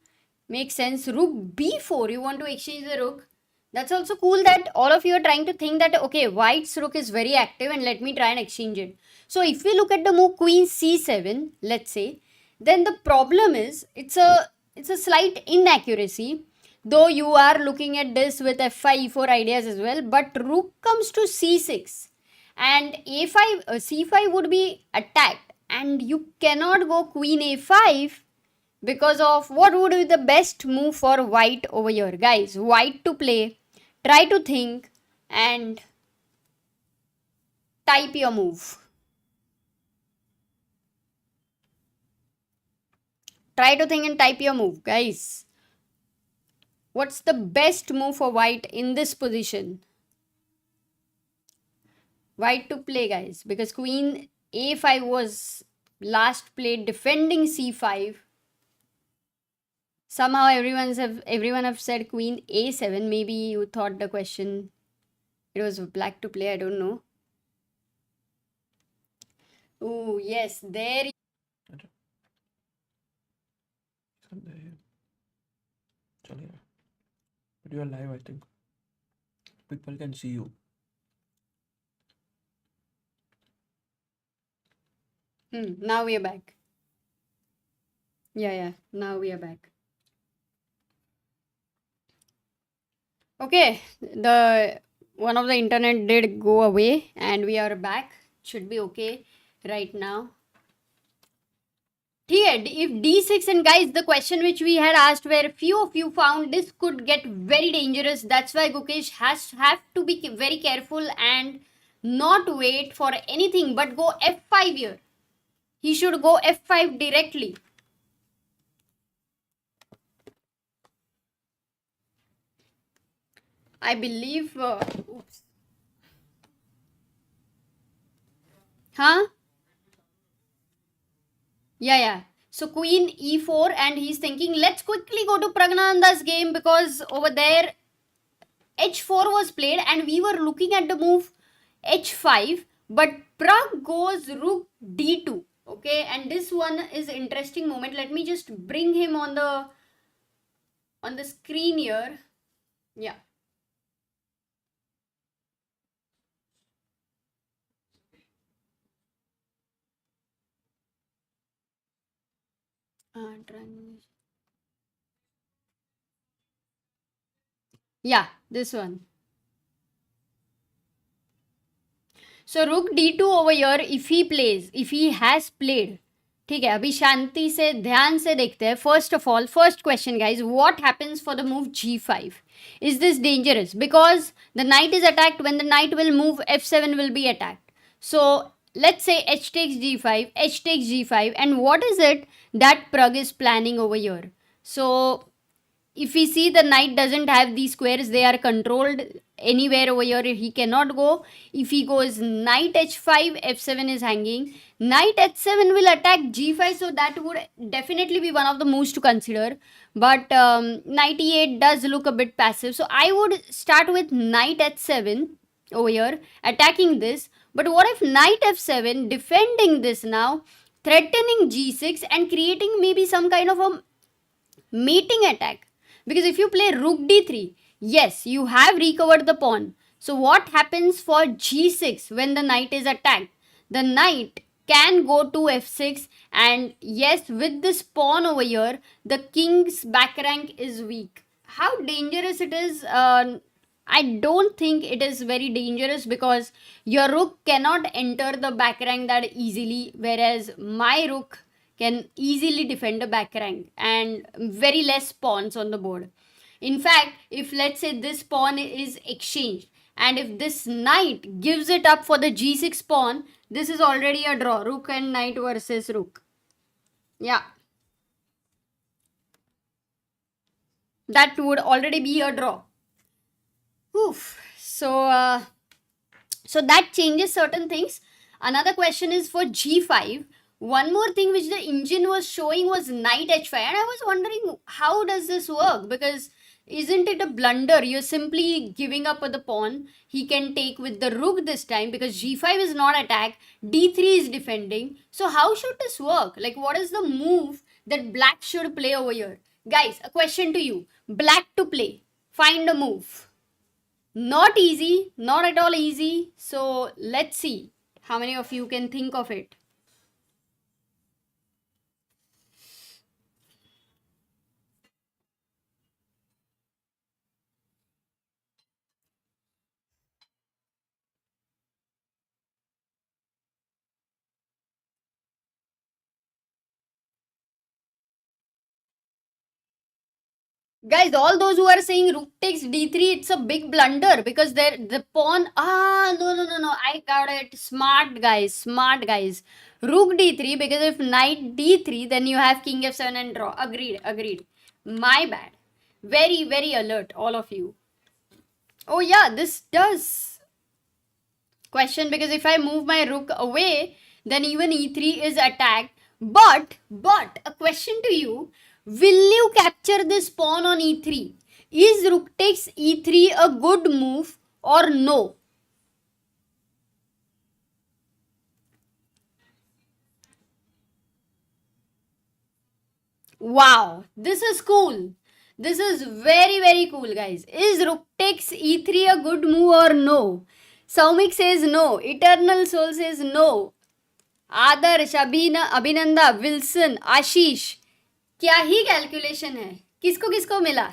Speaker 2: Makes sense. Rook b4. You want to exchange the rook. That's also cool that all of you are trying to think that, okay, white's rook is very active and let me try and exchange it. So if we look at the move queen c7, let's say, then the problem is it's a slight inaccuracy. Though you are looking at this with f5, e4 ideas as well, but rook comes to c6 and a5, c5 would be attacked and you cannot go queen a5 because of what would be the best move for white over here. Guys, white to play, try to think and type your move. Try to think and type your move, guys. What's the best move for white in this position? White to play, guys, because queen a5 was last played defending c5. Somehow everyone have said queen a7. Maybe you thought the question it was black to play. I don't know. Oh yes, there.
Speaker 1: But you are live, I think. People can see you.
Speaker 2: Now we are back. Yeah. Now we are back. Okay, the one of the internet did go away and we are back. Should be okay right now. If d6, and guys, the question which we had asked where few of you found this could get very dangerous. That's why Gukesh have to be very careful and not wait for anything but go f5 here. He should go f5 directly. I believe. Oops. Huh? Yeah. So queen e4 and he's thinking let's quickly go to Praggnanandhaa's game because over there h4 was played and we were looking at the move h5 but Prag goes rook d2. Okay, and this one is interesting moment. Let me just bring him on the screen here. Yeah. Yeah, this one. So rook d2 over here, if he has played, ठीक है, अभी शांति से ध्यान से देखते हैं. First of all, first question guys, what happens for the move g5? Is this dangerous? Because the knight is attacked. When the knight will move, f7 will be attacked. So let's say h takes g5, h takes g5, and what is it that Prag is planning over here? So if we see the knight doesn't have these squares, they are controlled anywhere over here. He cannot go. If he goes knight h5, f7 is hanging. Knight h7 will attack g5, so that would definitely be one of the moves to consider. But knight e8 does look a bit passive. So I would start with knight h7 over here, attacking this. But what if knight f7, defending this now, threatening g6 and creating maybe some kind of a mating attack? Because if you play rook d3, yes, you have recovered the pawn. So what happens for g6 when the knight is attacked? The knight can go to f6, and yes, with this pawn over here, the king's back rank is weak. How dangerous it is? I don't think it is very dangerous, because your rook cannot enter the back rank that easily, whereas my rook can easily defend the back rank and very less pawns on the board. In fact, if let's say this pawn is exchanged, and if this knight gives it up for the g6 pawn, this is already a draw. Rook and knight versus rook. Yeah. That would already be a draw. Oof. So that changes certain things. Another question is for g5. One more thing which the engine was showing was knight h5, and I was wondering how does this work, because isn't it a blunder? You're simply giving up the pawn. He can take with the rook this time, because g5 is not attack, d3 is defending. So how should this work? Like, what is the move that black should play over here? Guys, a question to you. Black to play. Find a move. Not easy, not at all easy. So let's see how many of you can think of it. Guys, all those who are saying rook takes d3, it's a big blunder, because the pawn. No. I got it. Smart guys, smart guys. Rook d3, because if knight d3, then you have king f7 and draw. Agreed. My bad. Very, very alert, all of you. Oh, yeah, this does question, because if I move my rook away, then even e3 is attacked. But a question to you, will you capture this pawn on e3? Is rook takes e3 a good move or no? Wow, this is cool. This is very, very cool, guys. Is rook takes e3 a good move or no? Saumik says no. Eternal Soul says no. Adarsh, अभिनंदा, Wilson, आशीष, क्या ही calculation है. किसको किसको मिला?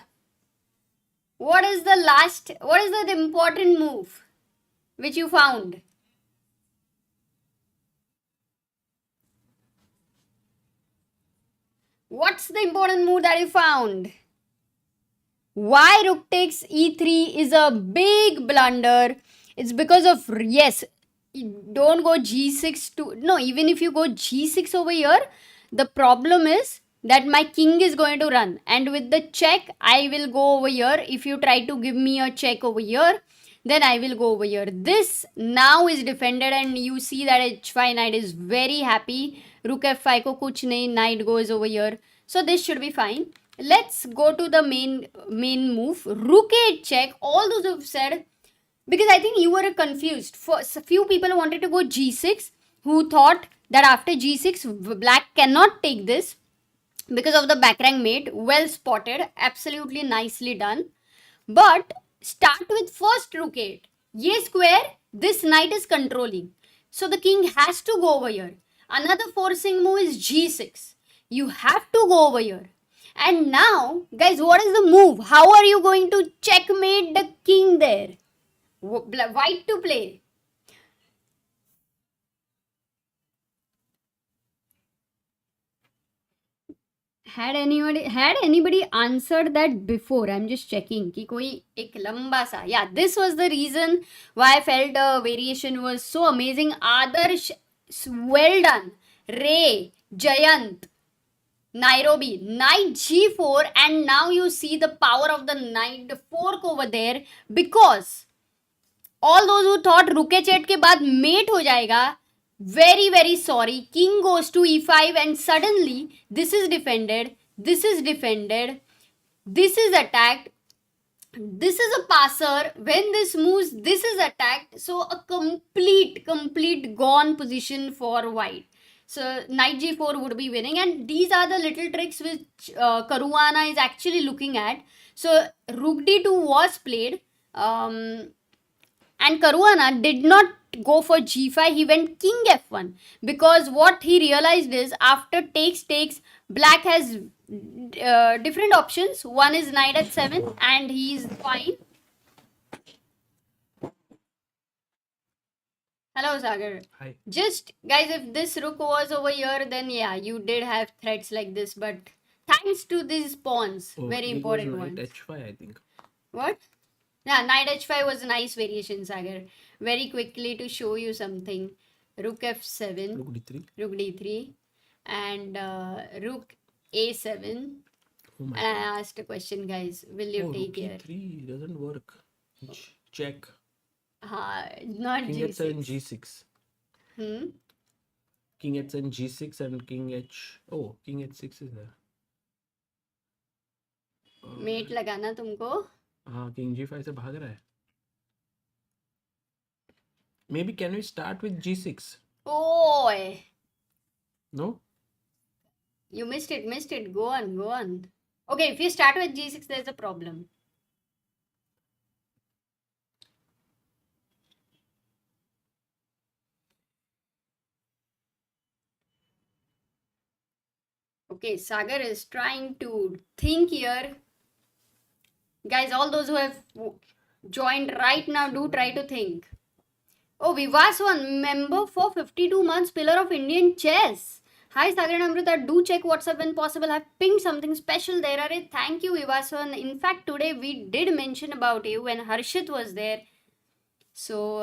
Speaker 2: What is the important move which you found? What's the important move that you found? Why rook takes e3 is a big blunder? It's because of, yes, don't go g6 to, no, even if you go g6 over here, the problem is that my king is going to run, and with the check I will go over here. If you try to give me a check over here, then I will go over here. This now is defended, and you see that h5 knight is very happy. Rook f5 ko kuch nahi, knight goes over here. So this should be fine. Let's go to the main move. Rook a check. All those who have said, because I think you were confused. For a few people wanted to go g6, who thought that after g6 black cannot take this because of the back rank mate. Well spotted, absolutely nicely done. But start with first rook 8. Ye square, this knight is controlling, so the king has to go over here. Another forcing move is g6. You have to go over here. And now, guys, what is the move? How are you going to checkmate the king there? White to play. Had anybody answered that before? I'm just checking कि कोई एक लंबा सा. Yeah, this was the reason why I felt the variation was so amazing. Adarsh, well done. Ray, Jayant, Nairobi, knight g4, and now you see the power of the knight, the fork over there, because all those who thought rook h8 के बाद mate हो जाएगा, very, very sorry. King goes to e5, and suddenly this is defended, this is defended, this is attacked, this is a passer. When this moves, this is attacked. So a complete gone position for white. So knight g4 would be winning, and these are the little tricks which Caruana is actually looking at. So rook d2 was played. And Caruana did not go for g5, he went king f1, because what he realized is after takes, black has different options. One is knight at 7 and he's fine. Hello, Sagar.
Speaker 1: Hi.
Speaker 2: Just, guys, if this rook was over here, then yeah, you did have threats like this, but thanks to these pawns, very important
Speaker 1: knight
Speaker 2: ones.
Speaker 1: h5, I think.
Speaker 2: What? Yeah, knight h5 was a nice variation, Sagar. Very quickly to show you something. Rook f7,
Speaker 1: Rook d3.
Speaker 2: rook d3, and rook a7.
Speaker 1: Oh my
Speaker 2: And I asked a question, guys. Will you
Speaker 1: Oh,
Speaker 2: take
Speaker 1: rook
Speaker 2: here?
Speaker 1: e3 doesn't work. Check.
Speaker 2: Not
Speaker 1: King
Speaker 2: g6.
Speaker 1: h7 g6.
Speaker 2: Hmm?
Speaker 1: King h7 g6 and king h. Oh, king h6 is there.
Speaker 2: Mat लगाना तुमको.
Speaker 1: हाँ, king g5 से भाग रहा है. Maybe can we start with g6?
Speaker 2: Oh,
Speaker 1: No?
Speaker 2: you missed it. Go on. Okay, if you start with g6, there's a problem. Okay, Sagar is trying to think here. Guys, all those who have joined right now, do try to think. Oh, Vivaswan, member for 52 months, pillar of Indian chess. Hi, Sagar and Amruta. Do check WhatsApp when possible. I've pinged something special there. Arey, thank you, Vivaswan. In fact, today we did mention about you when Harshit was there. So,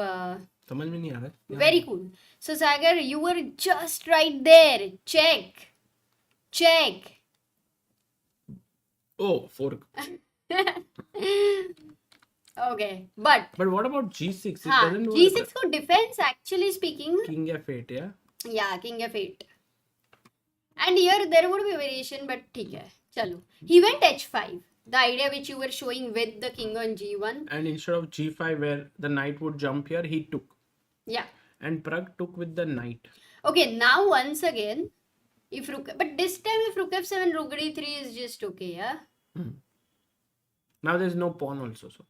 Speaker 1: समझ में नहीं आ रहा है.
Speaker 2: very cool. So, Sagar, you were just right there. Check.
Speaker 1: Oh, fork.
Speaker 2: Okay, but
Speaker 1: what about g6? It
Speaker 2: हाँ,
Speaker 1: doesn't work.
Speaker 2: g6 को defense actually speaking.
Speaker 1: King f8, yeah?
Speaker 2: Yeah, king f8. And here there would be a variation, but ठीक है, चलो. He went h5. The idea which you were showing with the king on g1.
Speaker 1: And instead of g5 where the knight would jump here, he took.
Speaker 2: Yeah.
Speaker 1: And Prag took with the knight.
Speaker 2: Okay, now once again, if rook, but this time if rook f7, rook d3 is just okay, yeah?
Speaker 1: Now there's no pawn also, so.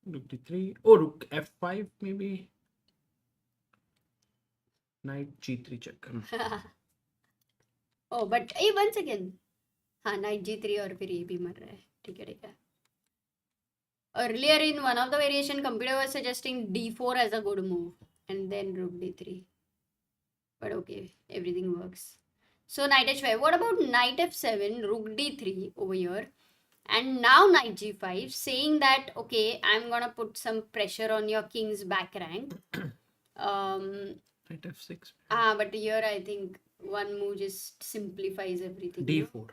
Speaker 1: Rook d3. Oh, rook f5 maybe. Knight g3 check.
Speaker 2: Oh, but hey, once again. हाँ, knight g3 और फिर ये भी मर रहा है. ठीक है. Earlier in one of the variation, computer was suggesting d4 as a good move. And then rook d3. But okay, everything works. So knight h5. What about knight f7, rook d3 over here? And now knight g5, saying that, okay, I'm gonna put some pressure on your king's back rank.
Speaker 1: Knight f6.
Speaker 2: But here I think one move just simplifies everything.
Speaker 1: d4.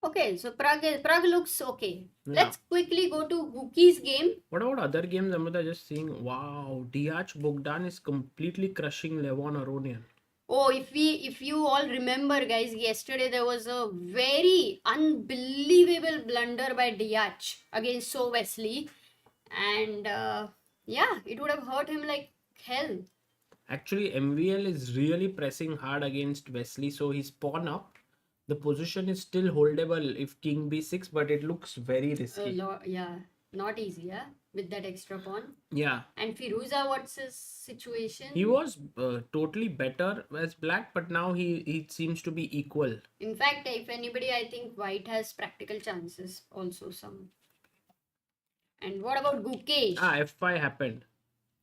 Speaker 2: Okay, so Prague looks okay.
Speaker 1: Yeah.
Speaker 2: Let's quickly go to Guke's game.
Speaker 1: What about other games? Amruta, just seeing, wow, Deac Bogdan is completely crushing Levon Aronian.
Speaker 2: Oh, if you all remember, guys, yesterday there was a very unbelievable blunder by Deac against So Wesley, and yeah, it would have hurt him like hell.
Speaker 1: Actually, MVL is really pressing hard against Wesley, so he's pawn up. The position is still holdable if king b6, but it looks very risky.
Speaker 2: Yeah, not easy, yeah, with that extra pawn.
Speaker 1: Yeah.
Speaker 2: And Firouzja, what's his situation?
Speaker 1: He was totally better as black, but now he seems to be equal.
Speaker 2: In fact, if anybody, I think white has practical chances also some. And what about Gukesh?
Speaker 1: f5 happened.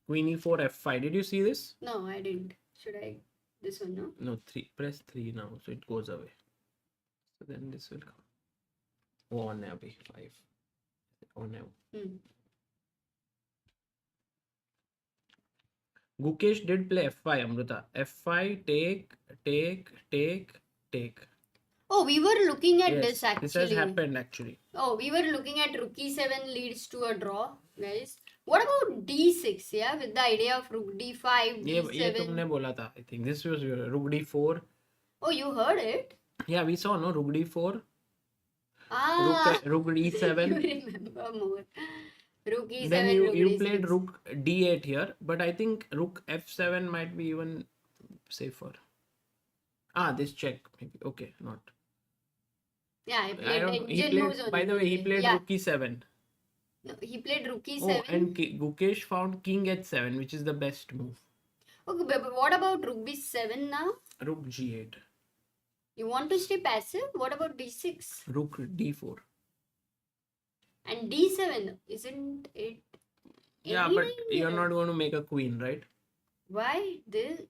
Speaker 1: Queen e4, f5. Did you see this?
Speaker 2: No, I didn't. Should I? This one, no?
Speaker 1: No, 3. Press 3 now, so it goes away. So then this will come. Oh, on now, 5. Oh, now. Gukesh did play f5, Amruta. f5, take.
Speaker 2: Oh, we were looking at
Speaker 1: Yes,
Speaker 2: this actually.
Speaker 1: this has happened actually.
Speaker 2: Oh, we were looking at rook e7 leads to a draw, guys. What about d6, yeah? With the idea of rook d5, d7.
Speaker 1: ये तुमने बोला था, I think. This was rook d4.
Speaker 2: Oh, you heard it?
Speaker 1: Yeah, we saw, no? Rook d4. Rook d7.
Speaker 2: You remember more. Rook e7,
Speaker 1: Then
Speaker 2: rook
Speaker 1: you
Speaker 2: d6.
Speaker 1: played rook d8 here, but I think rook f7 might be even safer. This check maybe. Okay, not.
Speaker 2: Yeah, I
Speaker 1: I
Speaker 2: played
Speaker 1: don't know. He
Speaker 2: engine moves
Speaker 1: played. By
Speaker 2: only.
Speaker 1: the way, he played
Speaker 2: Yeah,
Speaker 1: rook e7.
Speaker 2: no, he played rook
Speaker 1: Oh,
Speaker 2: e7.
Speaker 1: and Gukesh found king h7, which is the best move.
Speaker 2: Okay, but what about rook b7 now?
Speaker 1: Rook g8.
Speaker 2: You want to stay passive? What about d6
Speaker 1: Rook d4.
Speaker 2: and d7? Isn't it
Speaker 1: Yeah,
Speaker 2: any
Speaker 1: but
Speaker 2: time
Speaker 1: you're
Speaker 2: here?
Speaker 1: not going to make a queen, right?
Speaker 2: Why this?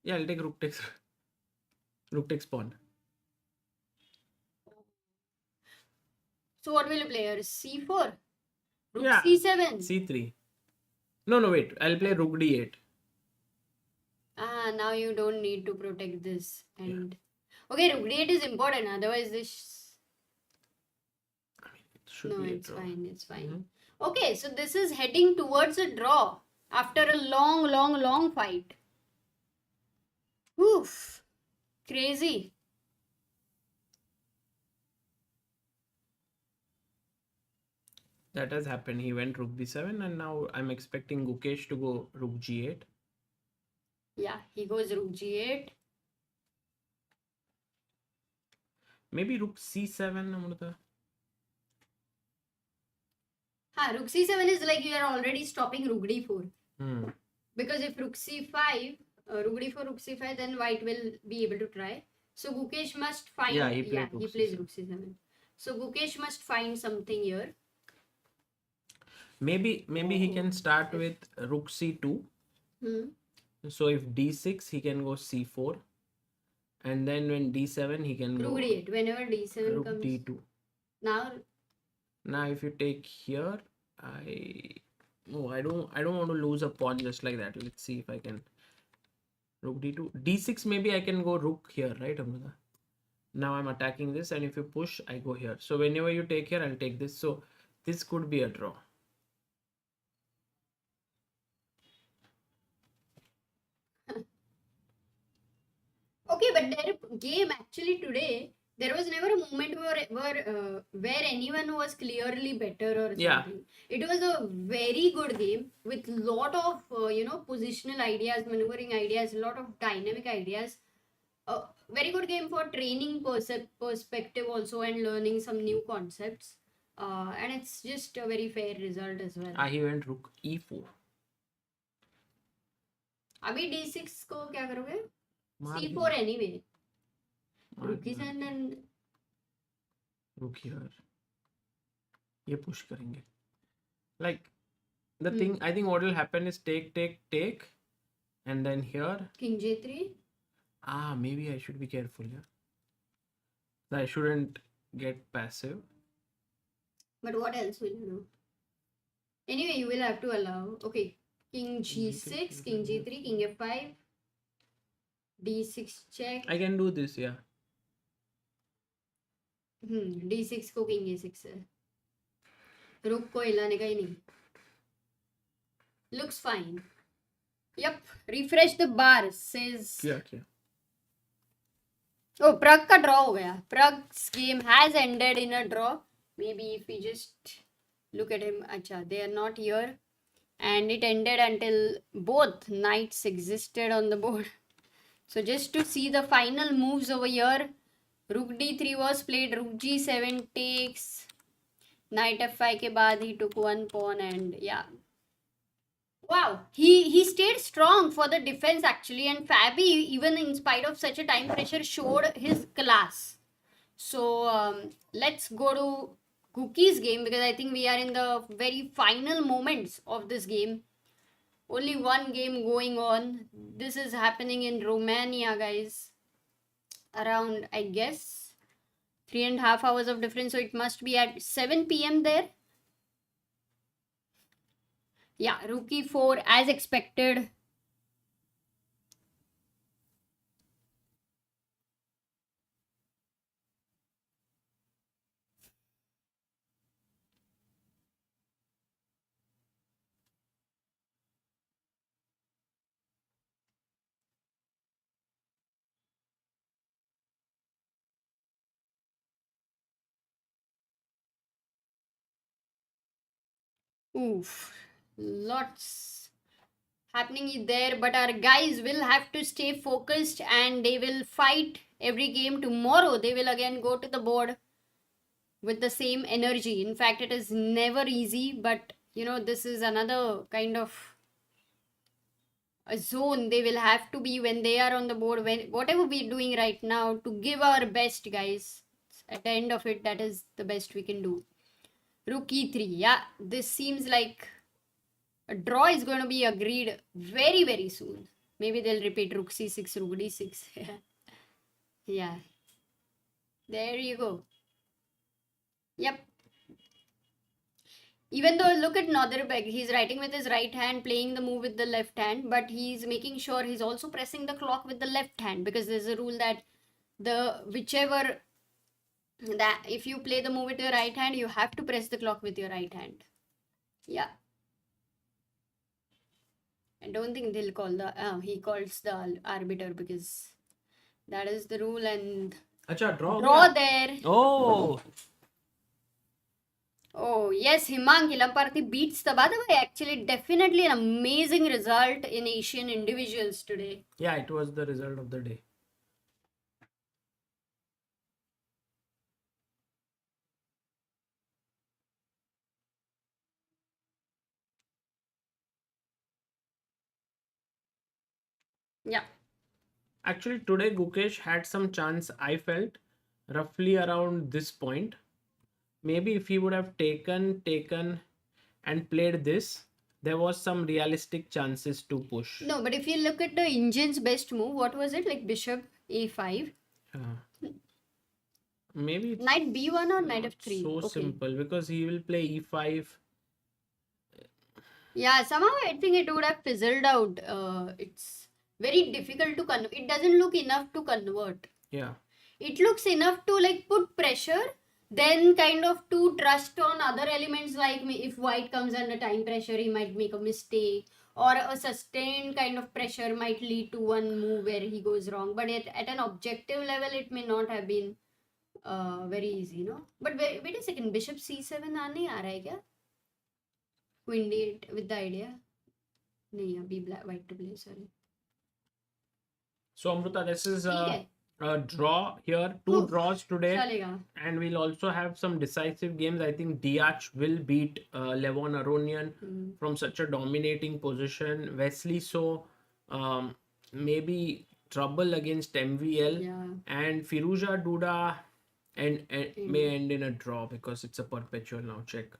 Speaker 1: Yeah, I'll take rook takes rook takes pawn.
Speaker 2: So what will you play here? c4, rook
Speaker 1: Yeah,
Speaker 2: c7.
Speaker 1: c3. No, wait. I'll play rook d8.
Speaker 2: Now you don't need to protect this.
Speaker 1: Yeah.
Speaker 2: And okay, rook d8 is important. Otherwise, this.
Speaker 1: I mean, it should
Speaker 2: No,
Speaker 1: be a
Speaker 2: it's
Speaker 1: draw.
Speaker 2: fine. It's fine.
Speaker 1: Mhm.
Speaker 2: Okay, so this is heading towards a draw after a long fight. Oof, crazy.
Speaker 1: That has happened. He went rook b7, and now I'm expecting Gukesh to go rook g8.
Speaker 2: Yeah, he goes rook g8.
Speaker 1: Maybe rook c7, Amruta.
Speaker 2: Rook c7 is like you are already stopping rook d4.
Speaker 1: Hmm.
Speaker 2: Because if rook c5, rook d4, rook c5, then white will be able to try. So Gukesh must find.
Speaker 1: Yeah, he played rook
Speaker 2: he plays
Speaker 1: c7.
Speaker 2: rook c7. So Gukesh must find something here.
Speaker 1: Maybe he can start with rook c2.
Speaker 2: Hmm.
Speaker 1: So if d6, he can go c4, and then when d7, he can
Speaker 2: Rook
Speaker 1: go
Speaker 2: d8. Whenever d7
Speaker 1: rook
Speaker 2: comes.
Speaker 1: d2.
Speaker 2: Now,
Speaker 1: Now if you take here, I don't want to lose a pawn just like that. Let's see if I can. Rook d2, d6. Maybe I can go rook here, right, Amruta? Now I'm attacking this, and if you push, I go here. So whenever you take here, I'll take this. So this could be a draw.
Speaker 2: okay, but their game actually today, there was never a moment where anyone was clearly better or something.
Speaker 1: Yeah.
Speaker 2: It was a very good game with lot of positional ideas, maneuvering ideas, a lot of dynamic ideas. A very good game for training perspective also and learning some new concepts. And it's just a very fair result as well.
Speaker 1: He went rook e4.
Speaker 2: अभी d6 को क्या करोगे?
Speaker 1: मार
Speaker 2: c4
Speaker 1: देंगे,
Speaker 2: anyway.
Speaker 1: मार
Speaker 2: Rook
Speaker 1: देंगे।
Speaker 2: e7 and
Speaker 1: rook here. ये push करेंगे. Like the thing, I think what will happen is take, and then here.
Speaker 2: king j3.
Speaker 1: Maybe I should be careful here. I shouldn't get passive.
Speaker 2: But what else will you do? Anyway, you will have to allow. Okay, king g6, king g3, king f5, d6 check.
Speaker 1: I can do this, yeah.
Speaker 2: d6 को king a6 है. रुक को हिलाने का ही नहीं. Looks fine. Yep. Refresh the bar says.
Speaker 1: क्या?
Speaker 2: Oh, Prag का draw हो गया. Prag's game has ended in a draw. Maybe if we just look at him, acha, they are not here, and it ended until both knights existed on the board. So just to see the final moves over here, rook d3 was played, rook g7 takes, knight f5 के बाद he took one pawn, and yeah. Wow, he stayed strong for the defense actually, and Fabi, even in spite of such a time pressure, showed his class. So let's go to Cookie's game, because I think we are in the very final moments of this game. Only one game going on. This is happening in Romania, guys. Around, I guess, 3.5 hours of difference. So it must be at 7 p.m. there. Yeah, rook e4 as expected. Oof, lots happening there, but our guys will have to stay focused and they will fight every game. Tomorrow they will again go to the board with the same energy. In fact, it is never easy, but this is another kind of a zone they will have to be when they are on the board. When whatever we're doing right now, to give our best, guys. At the end of it, that is the best we can do. Rook e3. Yeah, this seems like a draw is going to be agreed very, very soon. Maybe they'll repeat rook c6, rook d6. Yeah. There you go. Yep. Even though, look at Nodirbek, he's writing with his right hand, playing the move with the left hand, but he's making sure he's also pressing the clock with the left hand, because there's a rule that if you play the move with your right hand, you have to press the clock with your right hand. Yeah. I don't think they'll call he calls the arbiter, because that is the rule. And
Speaker 1: Acha,
Speaker 2: draw there.
Speaker 1: Oh,
Speaker 2: Oh, yes, Himang Ilamparthi beats Tabatabai. Actually, definitely an amazing result in Asian individuals today.
Speaker 1: yeah, it was the result of the day.
Speaker 2: Yeah.
Speaker 1: Actually, today Gukesh had some chance, I felt, roughly around this point. Maybe if he would have taken and played this, there was some realistic chances to push.
Speaker 2: No, but if you look at the Indian's best move, what was it? Like bishop a5?
Speaker 1: Maybe it's
Speaker 2: Knight b1 or knight
Speaker 1: not
Speaker 2: f3?
Speaker 1: so
Speaker 2: Okay.
Speaker 1: simple, because he will play e5.
Speaker 2: Yeah, somehow I think it would have fizzled out. It's very difficult to convert. It doesn't look enough to convert.
Speaker 1: Yeah.
Speaker 2: It looks enough to like put pressure, then kind of to trust on other elements, like if white comes under time pressure, he might make a mistake, or a sustained kind of pressure might lead to one move where he goes wrong. But at an objective level, it may not have been very easy, no? But wait a second, bishop c7 nahi aa raha hai kya? Queen d8 with the idea? Nahi, abhi white to play, sorry.
Speaker 1: So Amruta, this is
Speaker 2: Okay.
Speaker 1: a draw here. Two draws today.
Speaker 2: Chalega.
Speaker 1: And we'll also have some decisive games. I think Deac will beat Levon Aronian from such a dominating position. Wesley So, maybe trouble against MVL.
Speaker 2: Yeah.
Speaker 1: And Firouzja Duda and may end in a draw, because it's a perpetual now. Check.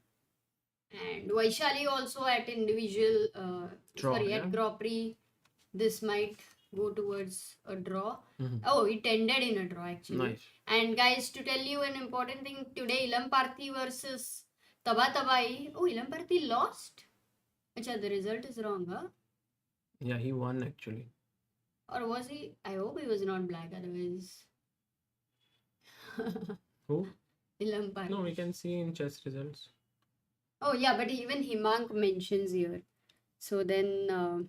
Speaker 2: And Vaishali also at individual, at Grand Prix, this might go towards a draw. Oh, it ended in a draw actually.
Speaker 1: Nice.
Speaker 2: And guys, to tell you an important thing, today Ilamparthi versus Tabatabai. Oh, Ilamparthi lost? Achha, the result is wrong, huh?
Speaker 1: Yeah, he won actually.
Speaker 2: Or was he? I hope he was not black, otherwise.
Speaker 1: Who?
Speaker 2: Ilamparthi.
Speaker 1: No, we can see in chess results.
Speaker 2: Oh yeah, but even Himang mentions here. So then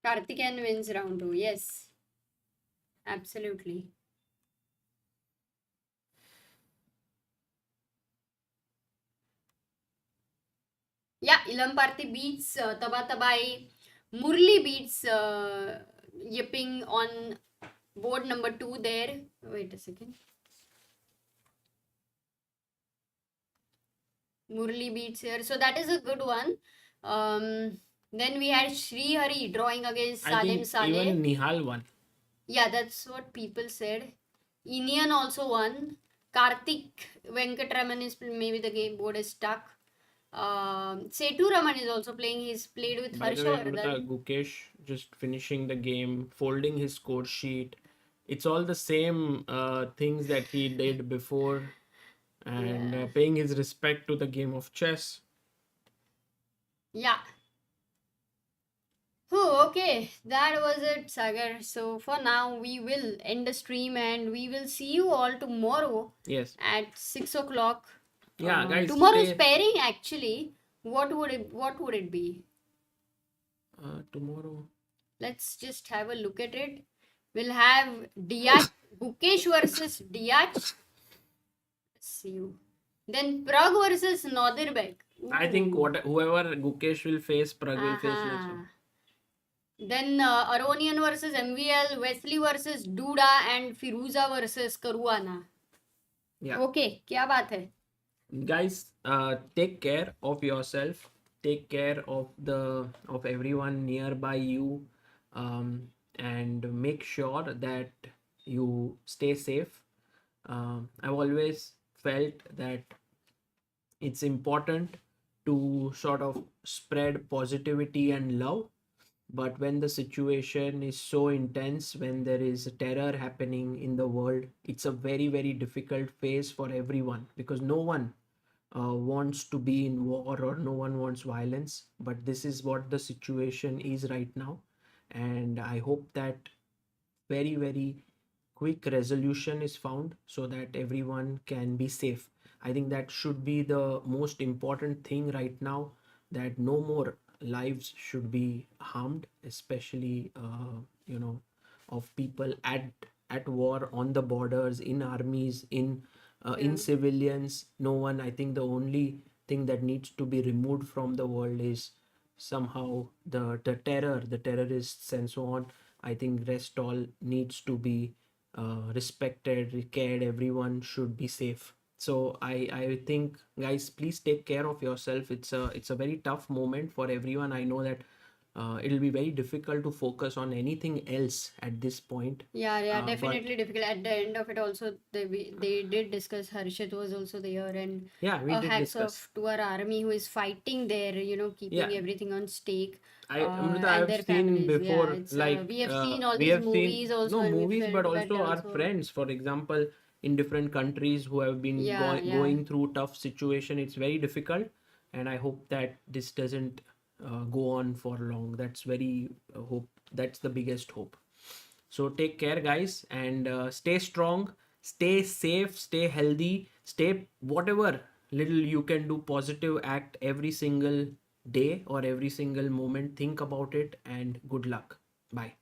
Speaker 2: Karthikeyan wins round 2. Yes. Absolutely. Yeah, Ilamparthi beats Tabatabai. Murli beats Yipping on board number 2 there. Wait a second. Murli beats here. So that is a good one. Then we had Sri Hari drawing against
Speaker 1: I
Speaker 2: Salim
Speaker 1: think
Speaker 2: Saleh.
Speaker 1: even Nihal won.
Speaker 2: Yeah, that's what people said. Inian also won. Karthik Venkatraman is maybe the game board is stuck. Setu Raman is also playing. He's played with
Speaker 1: By the way,
Speaker 2: Harsha.
Speaker 1: Amruta, Gukesh just finishing the game, folding his score sheet. It's all the same things that he did before, and paying his respect to the game of chess.
Speaker 2: Yeah. Oh, okay. That was it, Sagar. So for now, we will end the stream and we will see you all tomorrow
Speaker 1: Yes.
Speaker 2: at 6 o'clock.
Speaker 1: Yeah, guys.
Speaker 2: Tomorrow's pairing actually, what would it be?
Speaker 1: Tomorrow.
Speaker 2: Let's just have a look at it. We'll have Deac, Gukesh versus Deac. See you. Then Prague versus Nodirbek.
Speaker 1: I think whoever Gukesh will face, Pragg will face next one.
Speaker 2: Then Aronian versus MVL, Wesley versus Duda, and Firouzja versus Caruana.
Speaker 1: Yeah.
Speaker 2: Okay, क्या बात है?
Speaker 1: Guys, take care of yourself. Take care of everyone nearby you, and make sure that you stay safe. I've always felt that it's important to sort of spread positivity and love, but when the situation is so intense, when there is terror happening in the world, it's a very, very difficult phase for everyone, because no one wants to be in war, or no one wants violence, but this is what the situation is right now. And I hope that very, very quick resolution is found so that everyone can be safe. I think that should be the most important thing right now, that no more lives should be harmed, especially of people at war, on the borders, in armies, in civilians. No one. I think the only thing that needs to be removed from the world is somehow the terror, the terrorists and so on. I think rest all needs to be respected, cared. Everyone should be safe. So I think, guys, please take care of yourself. It's a very tough moment for everyone. I know that it'll be very difficult to focus on anything else at this point.
Speaker 2: Yeah,
Speaker 1: But
Speaker 2: definitely difficult. At the end of it, also they did discuss. Harshit was also there, and
Speaker 1: yeah, we did
Speaker 2: hats
Speaker 1: discuss.
Speaker 2: off to our army who is fighting there. Keeping
Speaker 1: Yeah,
Speaker 2: everything on stake.
Speaker 1: Amruta,
Speaker 2: And
Speaker 1: I've
Speaker 2: their
Speaker 1: seen
Speaker 2: families. Yeah,
Speaker 1: before,
Speaker 2: it's
Speaker 1: like
Speaker 2: we have seen all
Speaker 1: we
Speaker 2: these
Speaker 1: have seen
Speaker 2: movies also,
Speaker 1: no
Speaker 2: and we
Speaker 1: movies, but
Speaker 2: felt that
Speaker 1: also our
Speaker 2: also.
Speaker 1: friends, for example, in different countries who have been
Speaker 2: Yeah,
Speaker 1: going through tough situation. It's very difficult, and I hope that this doesn't go on for long. That's very hope. That's the biggest hope. So take care, guys, and stay strong, stay safe, stay healthy, stay whatever little you can do positive act every single day or every single moment. Think about it, and good luck. Bye.